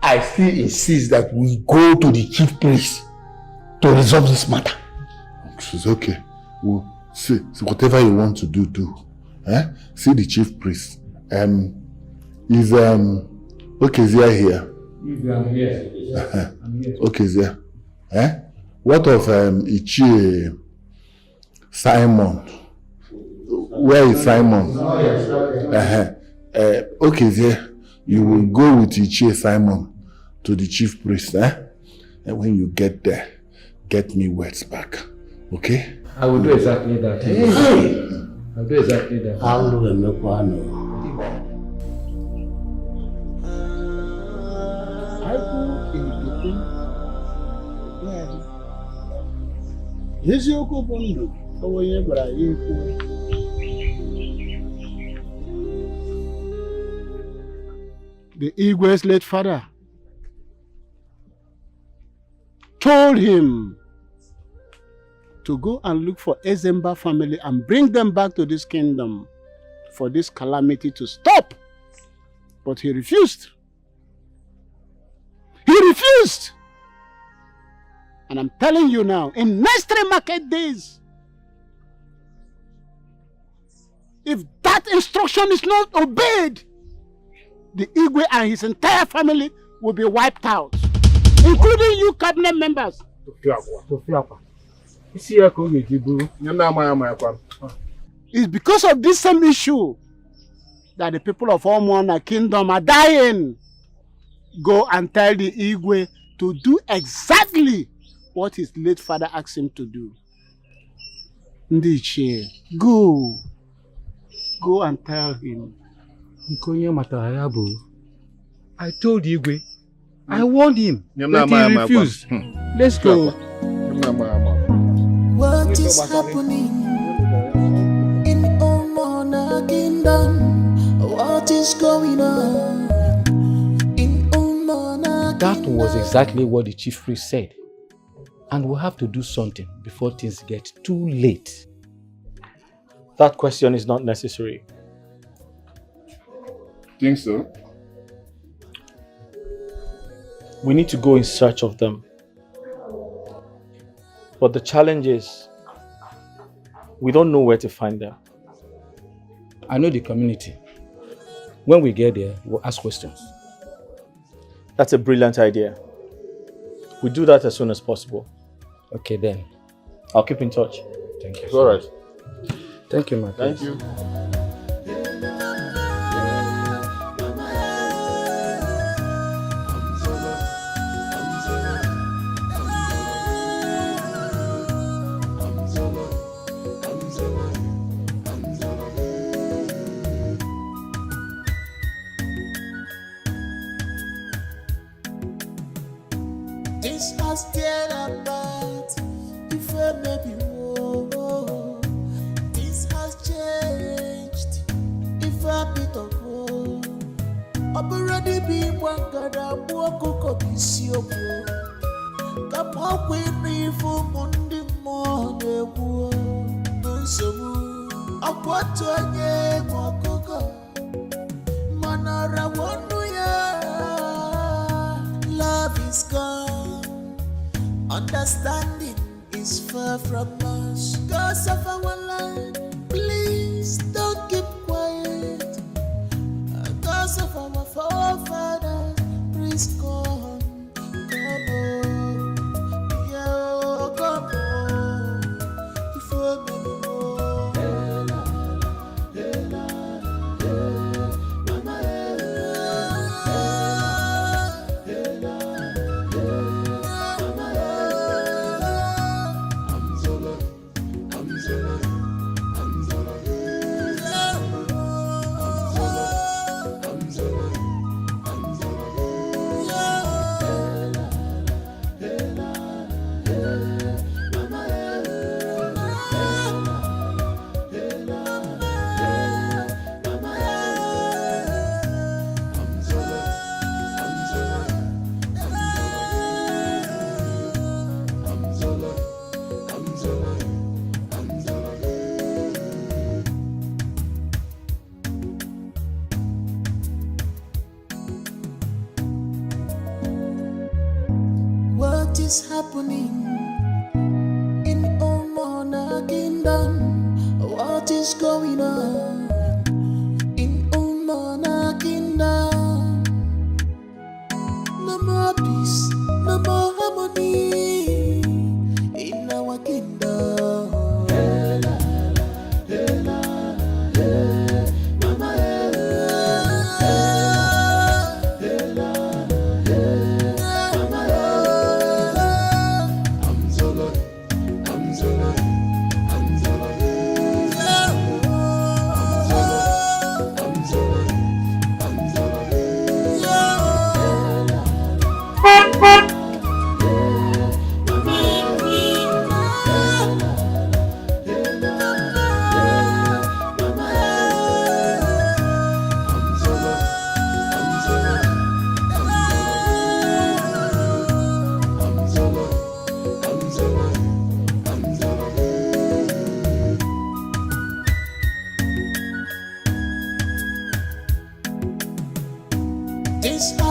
I still insist that we go to the chief priest to resolve this matter. It's okay. We'll see whatever you want to do, do. See the chief priest. Is Okezia here? I'm here. I'm here. Okezia. What of Ichie Simon? Where is Simon? Okezia, you will go with Ichie Simon to the chief priest, and when you get there, get me words back. Okay? I will do exactly that. I'll do exactly that. I'll do a mekwano. Eziokwu bụ ndụ onye gwara ya ekwu. The Igwe's late father told him to go and look for a Zimba family and bring them back to this kingdom for this calamity to stop. But he refused. He refused. And I'm telling you now, in next 3 market days, if that instruction is not obeyed, the Igwe and his entire family will be wiped out, including you cabinet members. It's because of this same issue that the people of Omwana Kingdom are dying. Go and tell the Igwe to do exactly what his late father asked him to do. Ndiche, go. Go and tell him. I told Igwe. I warned him. But he refused. Let's go. What is happening in Omona Kingdom? What is going on in Omona Kingdom? That was exactly what the chief priest said. And we'll have to do something before things get too late. That question is not necessary. Think so? We need to go in search of them. But the challenge is, we don't know where to find them. I know the community. When we get there, we'll ask questions. That's a brilliant idea. We'll do that as soon as possible. Okay then. I'll keep in touch. Thank you. It's all right. Thank you, my Thank you. This has teared apart. If I maybe whoa, this has changed. If I bit of woe, I'm already being one god. I'm walking up this year. Come up with me for Monday morning. So I want to get more cocoa. Manara won't do ya. Love is gone. Understanding is far from us. Cause of our land, please don't keep quiet. Cause of our forefathers, please come, come on. Yeah, come on. Before me, what is happening in Omona Kingdom? What is going on in Omona Kingdom? No more peace, no more harmony in our kingdom.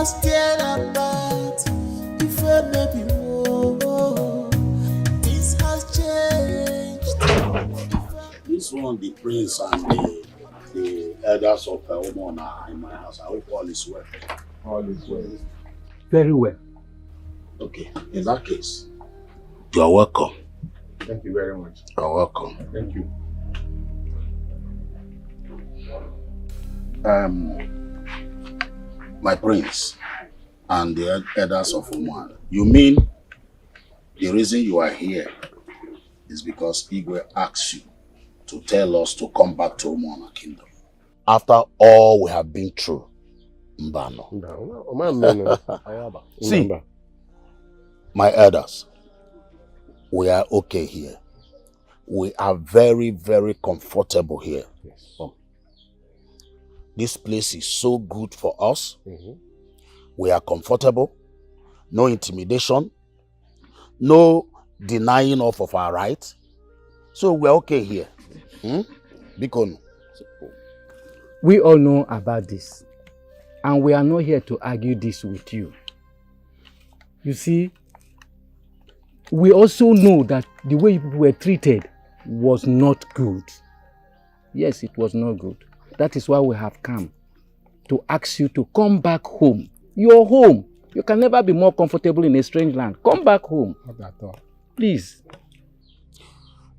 was scared about if I maybe this has changed. This one, the prince and the elders of Woman are in my house. I hope all is well. All is well. Very well. Okay, in that case, you are welcome. Thank you very much. You are welcome. Thank you. My prince and the elders of Woman, you mean the reason you are here is because Igwe asked you to tell us to come back to Woman Kingdom after all we have been through? Mbano. See, my elders, we are okay here. We are very, very comfortable here. Yes. This place is so good for us. We are comfortable. No intimidation. No denying of our rights. So we are okay here. Bikon. We all know about this. And we are not here to argue this with you. You see, we also know that the way people were treated was not good. Yes, it was not good. That is why we have come to ask you to come back home. Your home. You can never be more comfortable in a strange land. Come back home. Not at all. Please.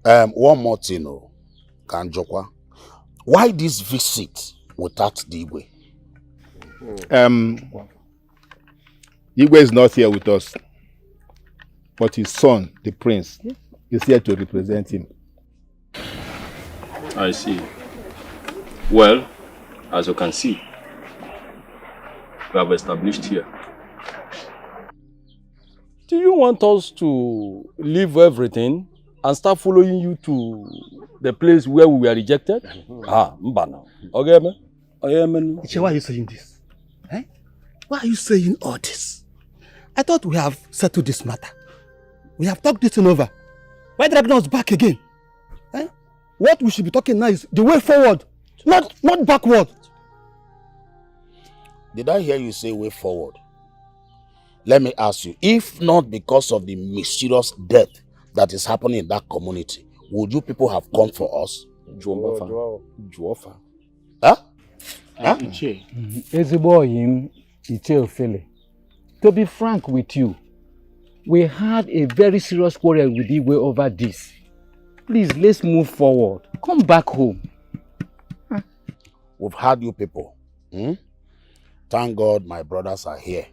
One more thing, Kanjokwa. Why this visit without the Igwe? Igwe is not here with us, but his son, the prince, is here to represent him. I see. Well, as you can see, we have established here. Do you want us to leave everything and start following you to the place where we were rejected? Mbana. Okay, man? Iche, why are you saying this? Eh? Why are you saying all this? I thought we have settled this matter. We have talked this thing over. Why dragging us back again? Eh? What we should be talking now is the way forward, not backward. Did I hear you say way forward? Let me ask you, if not because of the mysterious death that is happening in that community, would you people have come for us? Juofa. Huh? Ezeboyim Iche. To be frank with you, we had a very serious quarrel with Igwe over this. Please, let's move forward. Come back home. We've had you people. Thank God my brothers are here.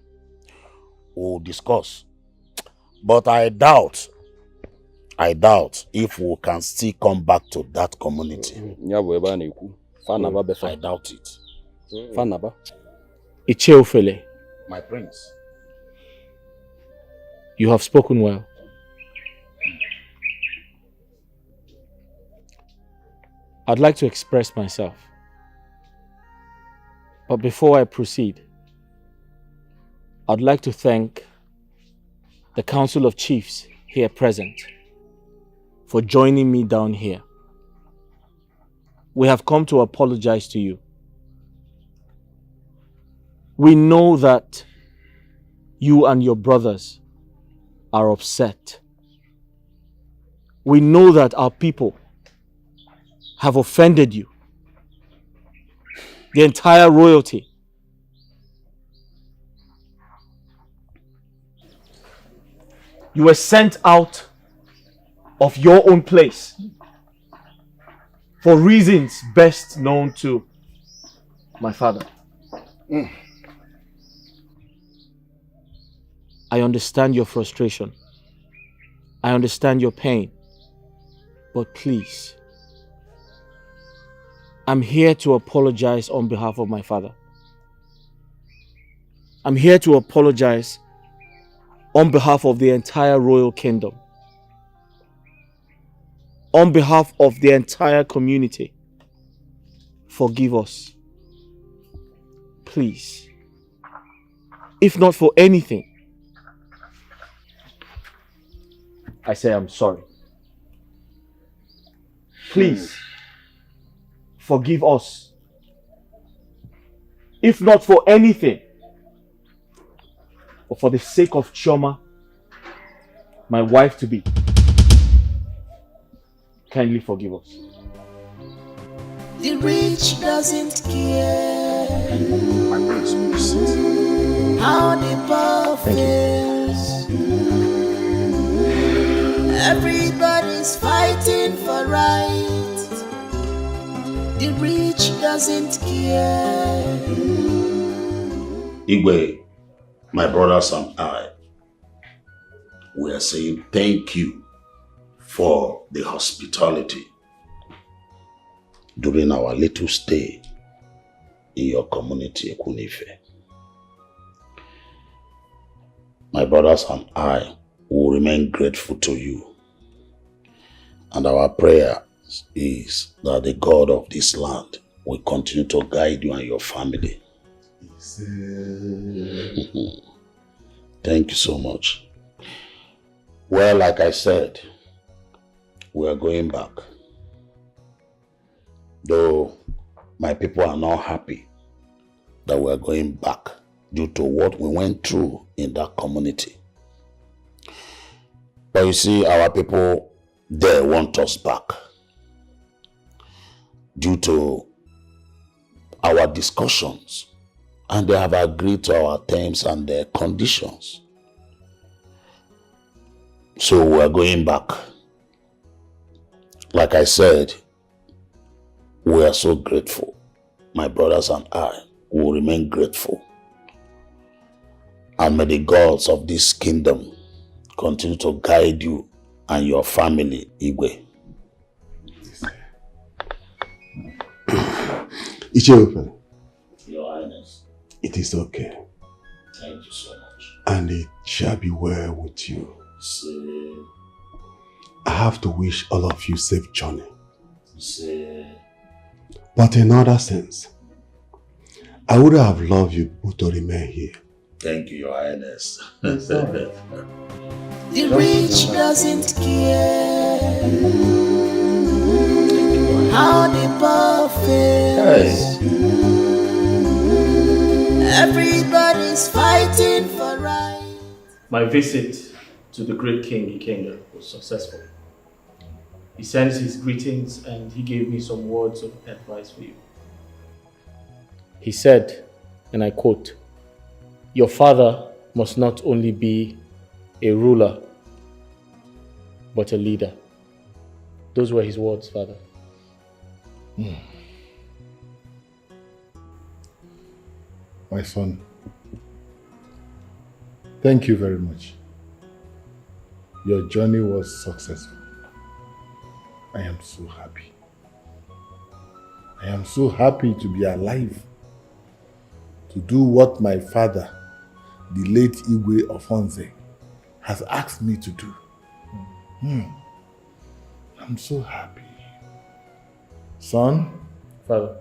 We'll discuss. But I doubt if we can still come back to that community. I doubt it. Icheofele. My prince. You have spoken well. I'd like to express myself. But before I proceed, I'd like to thank the Council of Chiefs here present for joining me down here. We have come to apologize to you. We know that you and your brothers are upset. We know that our people have offended you. The entire royalty. You were sent out of your own place for reasons best known to my father. I understand your frustration. I understand your pain. But please, I'm here to apologize on behalf of my father. I'm here to apologize on behalf of the entire royal kingdom. On behalf of the entire community. Forgive us. Please. If not for anything, I say I'm sorry. Please. Forgive us. If not for anything, but for the sake of Chama, my wife to be, kindly forgive us. The rich doesn't care how the poor feels. Everybody's fighting for right. The rich doesn't care. Igwe, my brothers and I, we are saying thank you for the hospitality during our little stay in your community, Ekunife. My brothers and I will remain grateful to you. And our prayer is that the God of this land will continue to guide you and your family. Thank you so much. Well, like I said, we are going back. Though my people are not happy that we are going back due to what we went through in that community. But you see, our people, they want us back due to our discussions, and they have agreed to our terms and their conditions. So we are going back. Like I said, we are so grateful. My brothers and I will remain grateful. And may the gods of this kingdom continue to guide you and your family, Igwe. Ichiopen, Your Highness, it is okay. thank you so much. And it shall be well with you. Say, I have to wish all of you safe journey. say, But in other sense, I would have loved you both to remain here. thank you, Your Highness. The rich doesn't care how the poor feels. Everybody's fighting for right. My visit to the great king Ikenga was successful. He sends his greetings and he gave me some words of advice for you. He said, and I quote, "Your father must not only be a ruler, but a leader." Those were his words, Father. My son, thank you very much. Your journey was successful. I am so happy. I am so happy to be alive, to do what my father, the late Igwe Ofonze, has asked me to do. I'm so happy. Son, Father,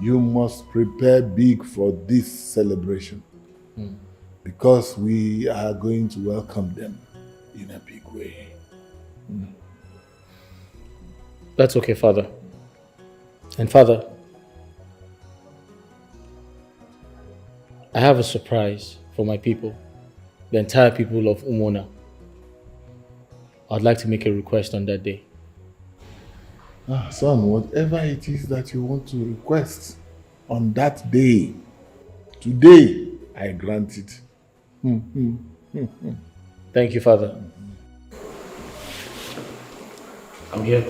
you must prepare big for this celebration because we are going to welcome them in a big way. that's okay, Father. And Father, I have a surprise for my people, the entire people of Umona. I'd like to make a request on that day. Son, whatever it is that you want to request on that day, today, I grant it. Thank you, Father. I'm here.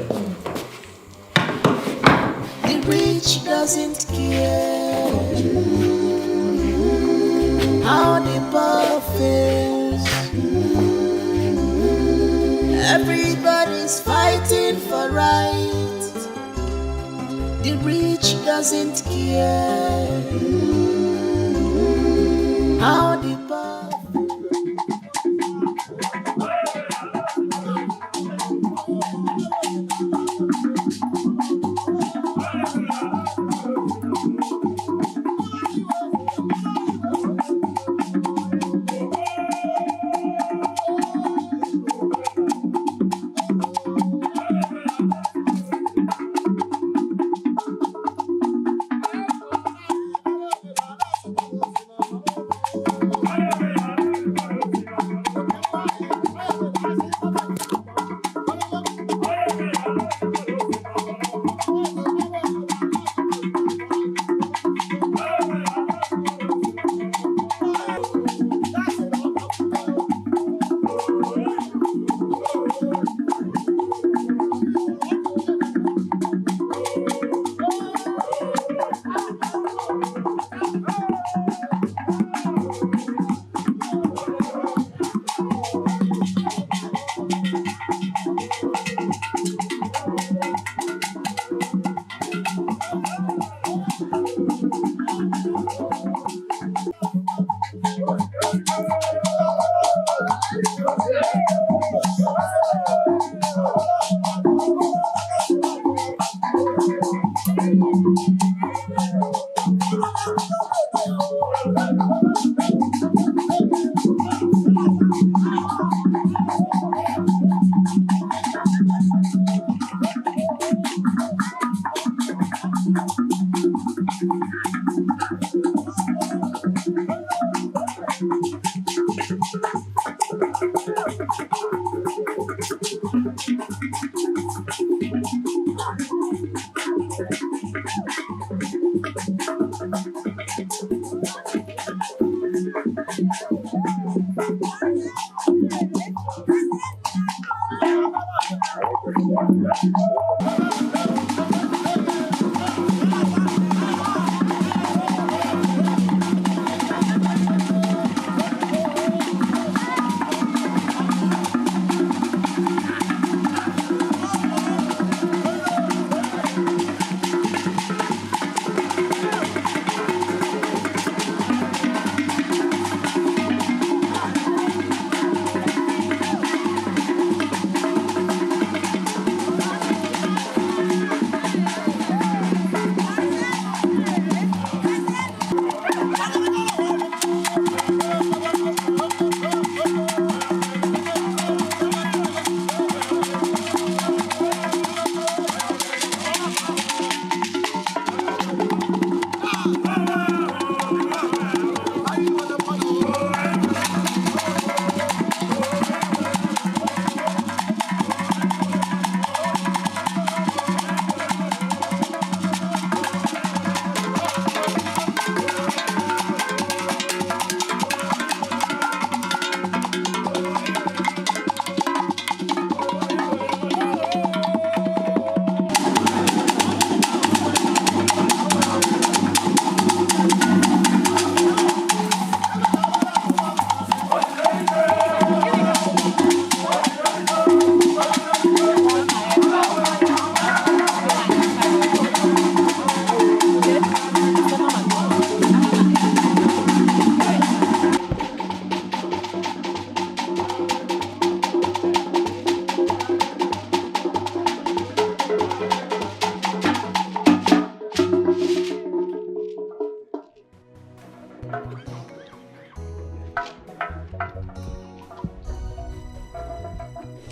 The rich doesn't care how the poor feels. Everybody's fighting for right. The rich doesn't care how the poor.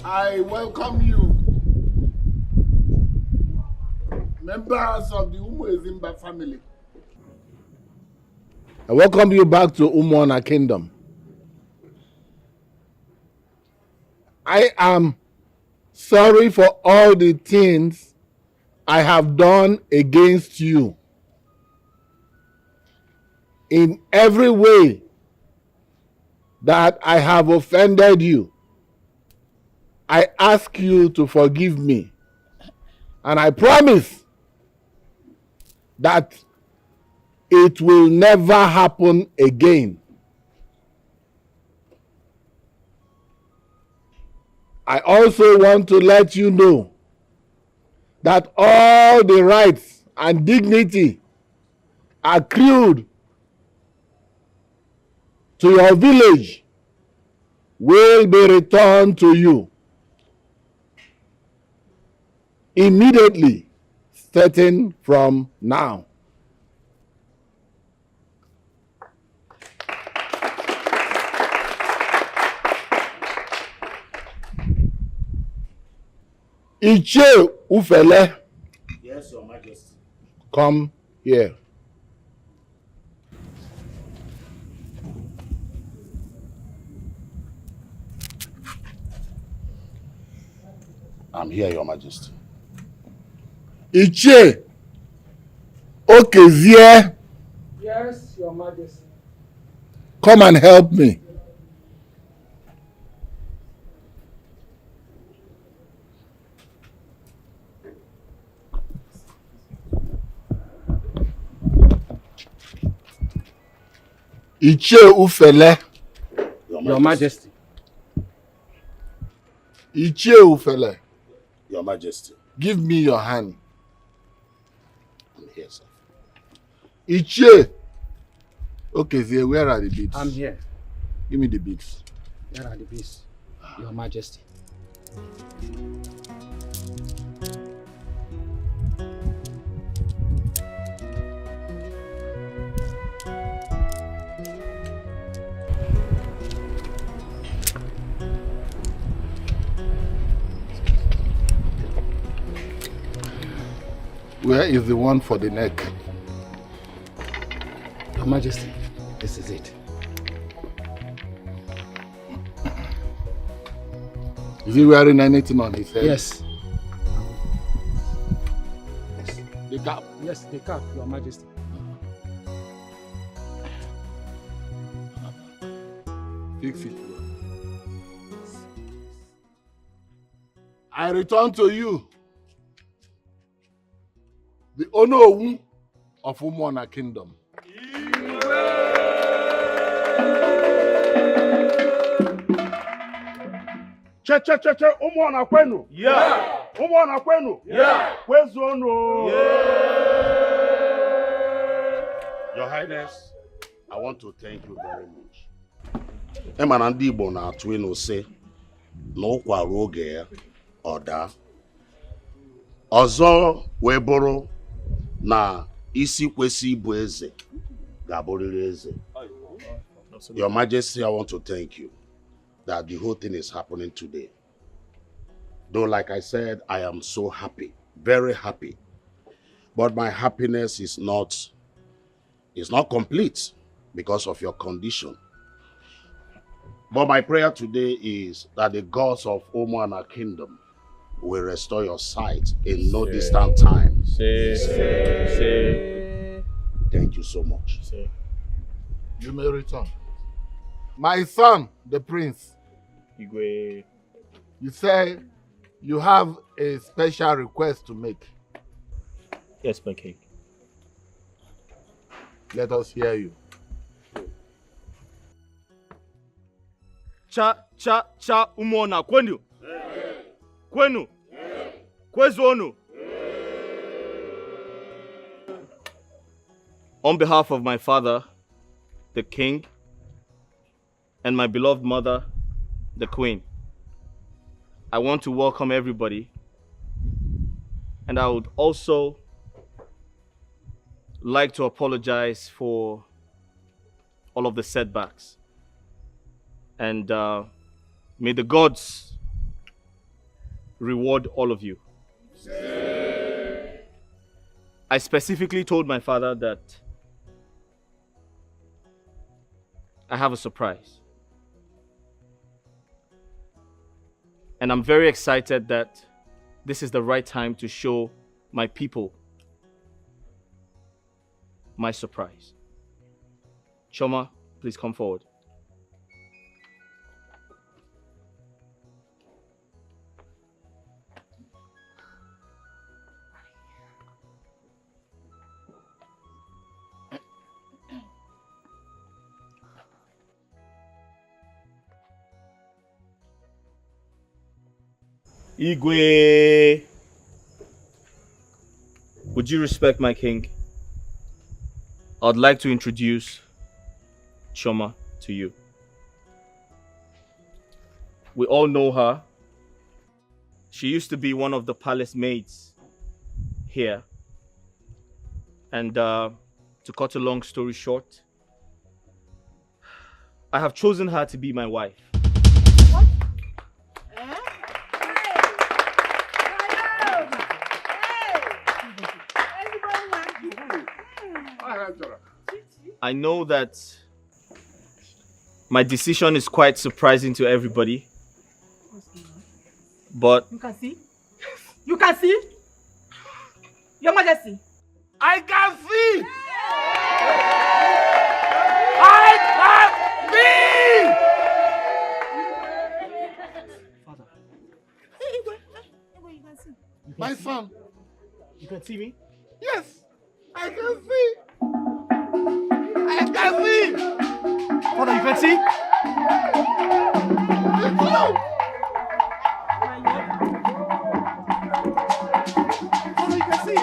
I welcome you, members of the Zimba family. I welcome you back to Umwana Kingdom. I am sorry for all the things I have done against you. In every way that I have offended you, I ask you to forgive me. And I promise that it will never happen again. I also want to let you know that all the rights and dignity accrued to your village will be returned to you immediately, starting from now. Iche Ufele. Yes, Your Majesty. Come here. I'm here, Your Majesty. Iche Okezie. Yes, Your Majesty. Come and help me. Iche Ufele. Your Majesty. Iche Ufele. Your Majesty. Give me your hand. I'm here, sir. Iche. Okay, Zia, where are the beads? I'm here. Give me the beads. Here are the beads, Your Majesty. Where is the one for the neck? Your Majesty, this is it. Is he wearing anything on his head? Yes. The cap? Yes, the cap, Your Majesty. Fix it well. I return to you the Onowu of Umuona Kingdom. Che, Umuona kwenu? Yeah. Umuona kwenu? Yeah. Kwezono? Yeah. Your Highness, I want to thank you very much. Emana ndị Igbo na-atụ ịnụ sị na ụkwa ruo oge ya ọ daa. Ọzọ wee bụrụ na isi kwesị ịbụ eze ga-abụrịrị eze. Your Majesty, I want to thank you that the whole thing is happening today. Though, like I said, I am so happy, very happy. But my happiness is not complete because of your condition. But my prayer today is that the gods of Umuona Kingdom will restore your sight in no distant time. Thank you so much. You may return. My son, the prince. Igwe. You say you have a special request to make. Yes, my king. Let us hear you. Cha Umuona kwenu? Kwenu? Kwezono? On behalf of my father, the king, and my beloved mother, the queen, I want to welcome everybody, and I would also like to apologize for all of the setbacks. And may the gods reward all of you. I specifically told my father that I have a surprise. And I'm very excited that this is the right time to show my people my surprise. Chama, please come forward. Igwe, would you respect my king? I'd like to introduce Chama to you. We all know her. She used to be one of the palace maids here. And to cut a long story short, I have chosen her to be my wife. I know that my decision is quite surprising to everybody, but You can see? You can see? Your Majesty. I can see! My son. You can see me? Yes, I can see. I can see. Father, you can see? It's you. Father, you can see?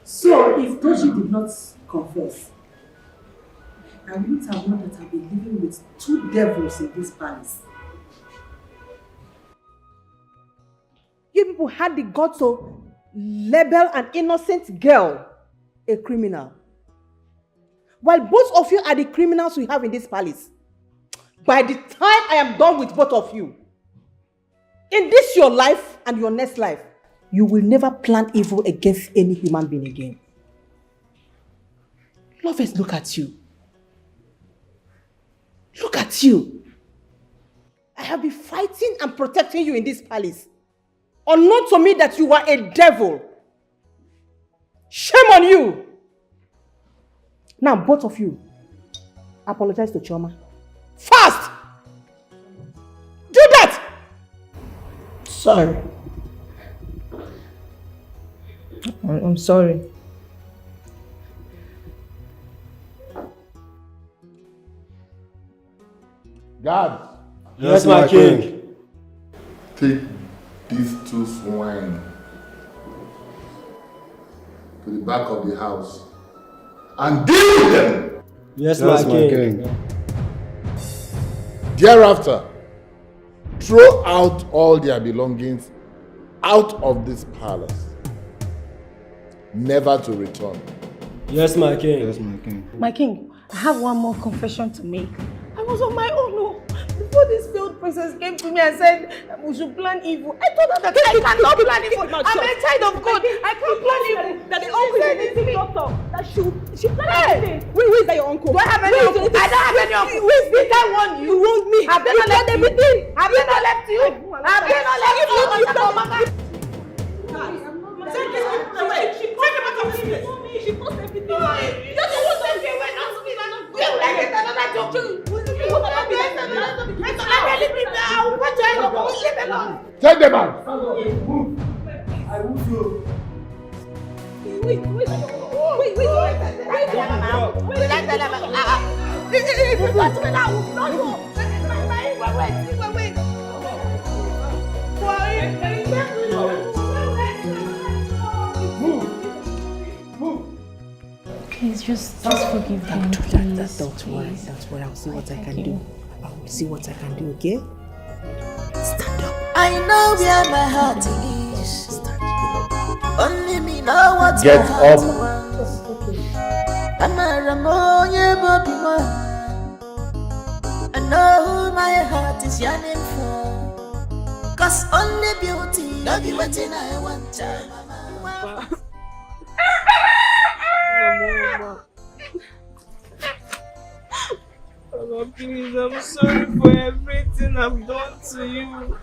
So, if Tochi did not confess, I wouldn't have known that I've been living with two devils in this palace. You people had the guts to label an innocent girl a criminal. While both of you are the criminals we have in this palace. By the time I am done with both of you, in this your life and your next life, you will never plan evil against any human being again. Lovette, look at you. Look at you. I have been fighting and protecting you in this palace. Unknown to me that you are a devil. Shame on you. Now, both of you, apologize to Chama. Fast! Do that! Sorry. I'm sorry. God. Yes, my king. Take these two swine to the back of the house and deal with them. Yes, my king. Thereafter, throw out all their belongings out of this palace, never to return. Yes, my king. Yes, my king. My king, I have one more confession to make. I was on my own, no. Before this failed princess came to me and said we should plan evil, I told her that I cannot plan evil. I'm a child of God. I can't plan evil. That the uncle is anything doctor. That she planned everything. Who is that your uncle? Do I have any uncle? I don't have any uncle. Did I warn you? You wronged me. Have they not left everything? Have they not left you? Have they not left you? Take this people away. She caused everything. She caused everything. You just want to take away. Not to me. You like it another joke. Take them out. Move. I will do. Wait. If you touch me now, I will not go. Please, just forgive them. Don't worry. I'll see what I can do. I'll see what I can do, okay? Stand up. I know where my heart is. Only me know what Get my heart up. wants. I'm a Ramoye Bobima. I know who my heart is yearning for. Cause only beauty, love you waiting I want time. Mama, please, I'm sorry for everything I've done to you.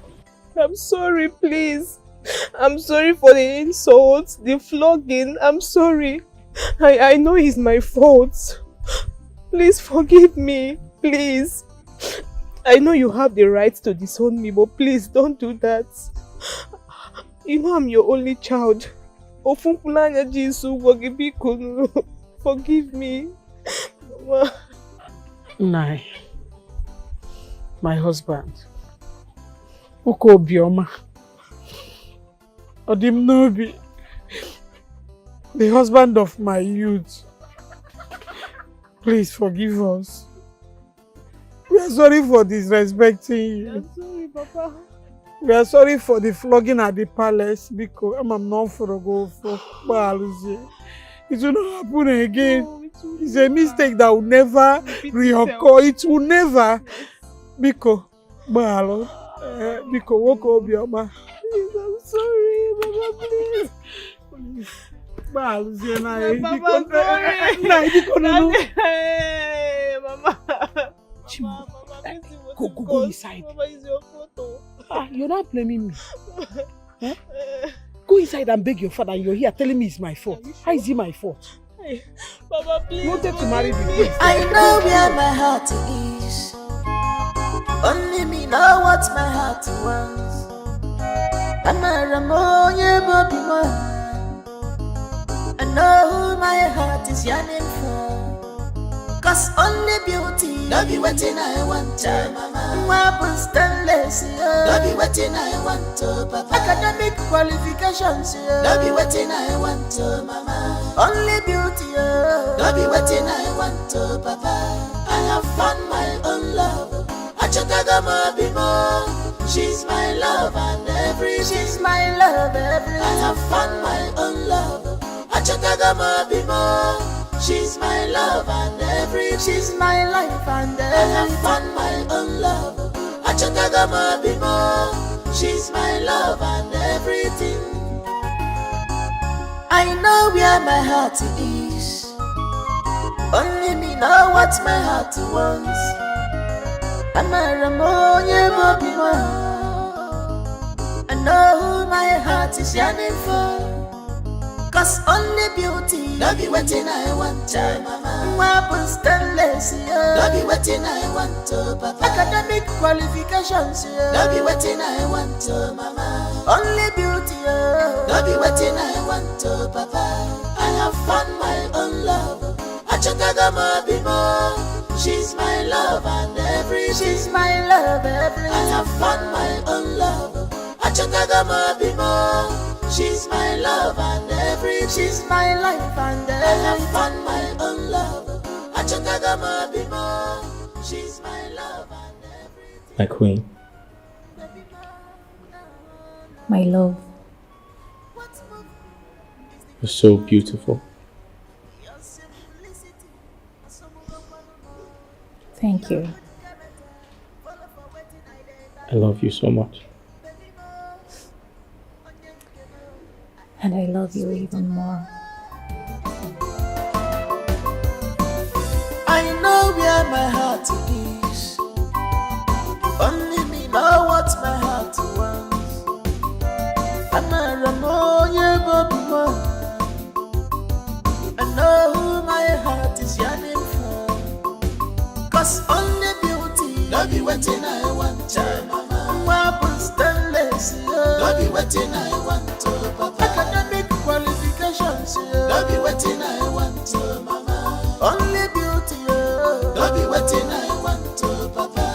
I'm sorry, please. I'm sorry for the insults, the flogging. I'm sorry. I know it's my fault. Please forgive me, please. I know you have the right to disown me, but please don't do that. You know I'm your only child. Forgive me. Mama. Nai, my husband, Uko Bioma, Odim Nobi, the husband of my youth. Please forgive us. We are sorry for disrespecting you. I'm sorry, Papa. We are sorry for the flogging at the palace because I'm not for a go for Baluzi. It will not happen again. No, it's a mistake that will never reoccur. It will never. Biko, Balo, Biko, Woko Bioma. Please, I'm sorry, Mama, please. Baluzi, Mama, sorry. Mama. Go inside. Mama, is your photo. You're not blaming me. Huh? Go inside and beg your father, and you're here telling me it's my fault. How is it my fault? Mama, please. You wanted to marry the prince. I know where my heart is. Only me know what my heart wants. I'm a Ramoye Bobima. I know who my heart is yearning for. Cause only beauty, no be waiting I want to, mama. Weapon stainless, no be waiting I want to, papa. Academic qualifications, no be waiting I want to, mama. Only beauty, no be waiting I want to, papa. I have found my own love. Achatagama bimo, she's my love and everything. She's my love, everything. I have found my own love. Achatagama bimo, she's my love and everything. She's my life and everything. I have found my own love. Achatagama bimo, she's my love and everything. I know where my heart is. Only me know what my heart wants. I know who my heart is yearning for. Cause only beauty, no be waiting I want to, mama. Weapon stainless, no be waiting I want to, papa. Academic qualifications, no be waiting I want to, mama. Only beauty, no be waiting I want to, papa. I have found my own love. Achatagama bimo, she's my love and everything. She's my love, everything. I have found my own love. Achatagama bimo, she's my love and everything. She's my life and everything. I have found my own love. Achatagama bimo, she's my love and everything. My queen. My love. You're so beautiful. Thank you. I love you so much. And I love you even more. I know where my heart is. Only me know what my heart wants. I'm a Ramoya Bobby. I know who my heart is yearning for. Cause only beauty, no be waiting I want to, mama. Weapon stainless, no be waiting I want to, papa. Academic qualifications, no be waiting I want to, mama. Only beauty, no be waiting I want to, papa.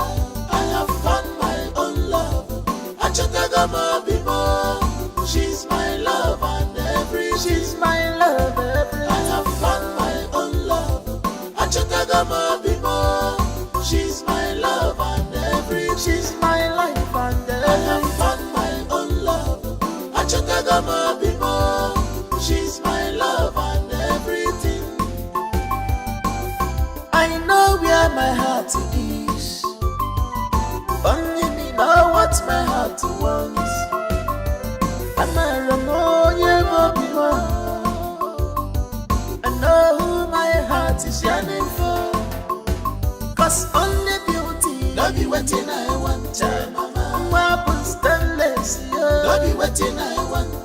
I have found my own love. Achatagama bimo, she's my love and everything. She's my love, everything. I have found my own love. Achatagama bimo, she's my love and everything. She's my life and everything. I have found my own love. Achatagama bimo, she's my love and everything. I know where my heart is. Only me know what my heart wants. I'm a Ramoya Bobby. I know who my heart is yearning for. Cause only beauty, no be waiting I want to, mama. Weapon stainless, no be waiting I want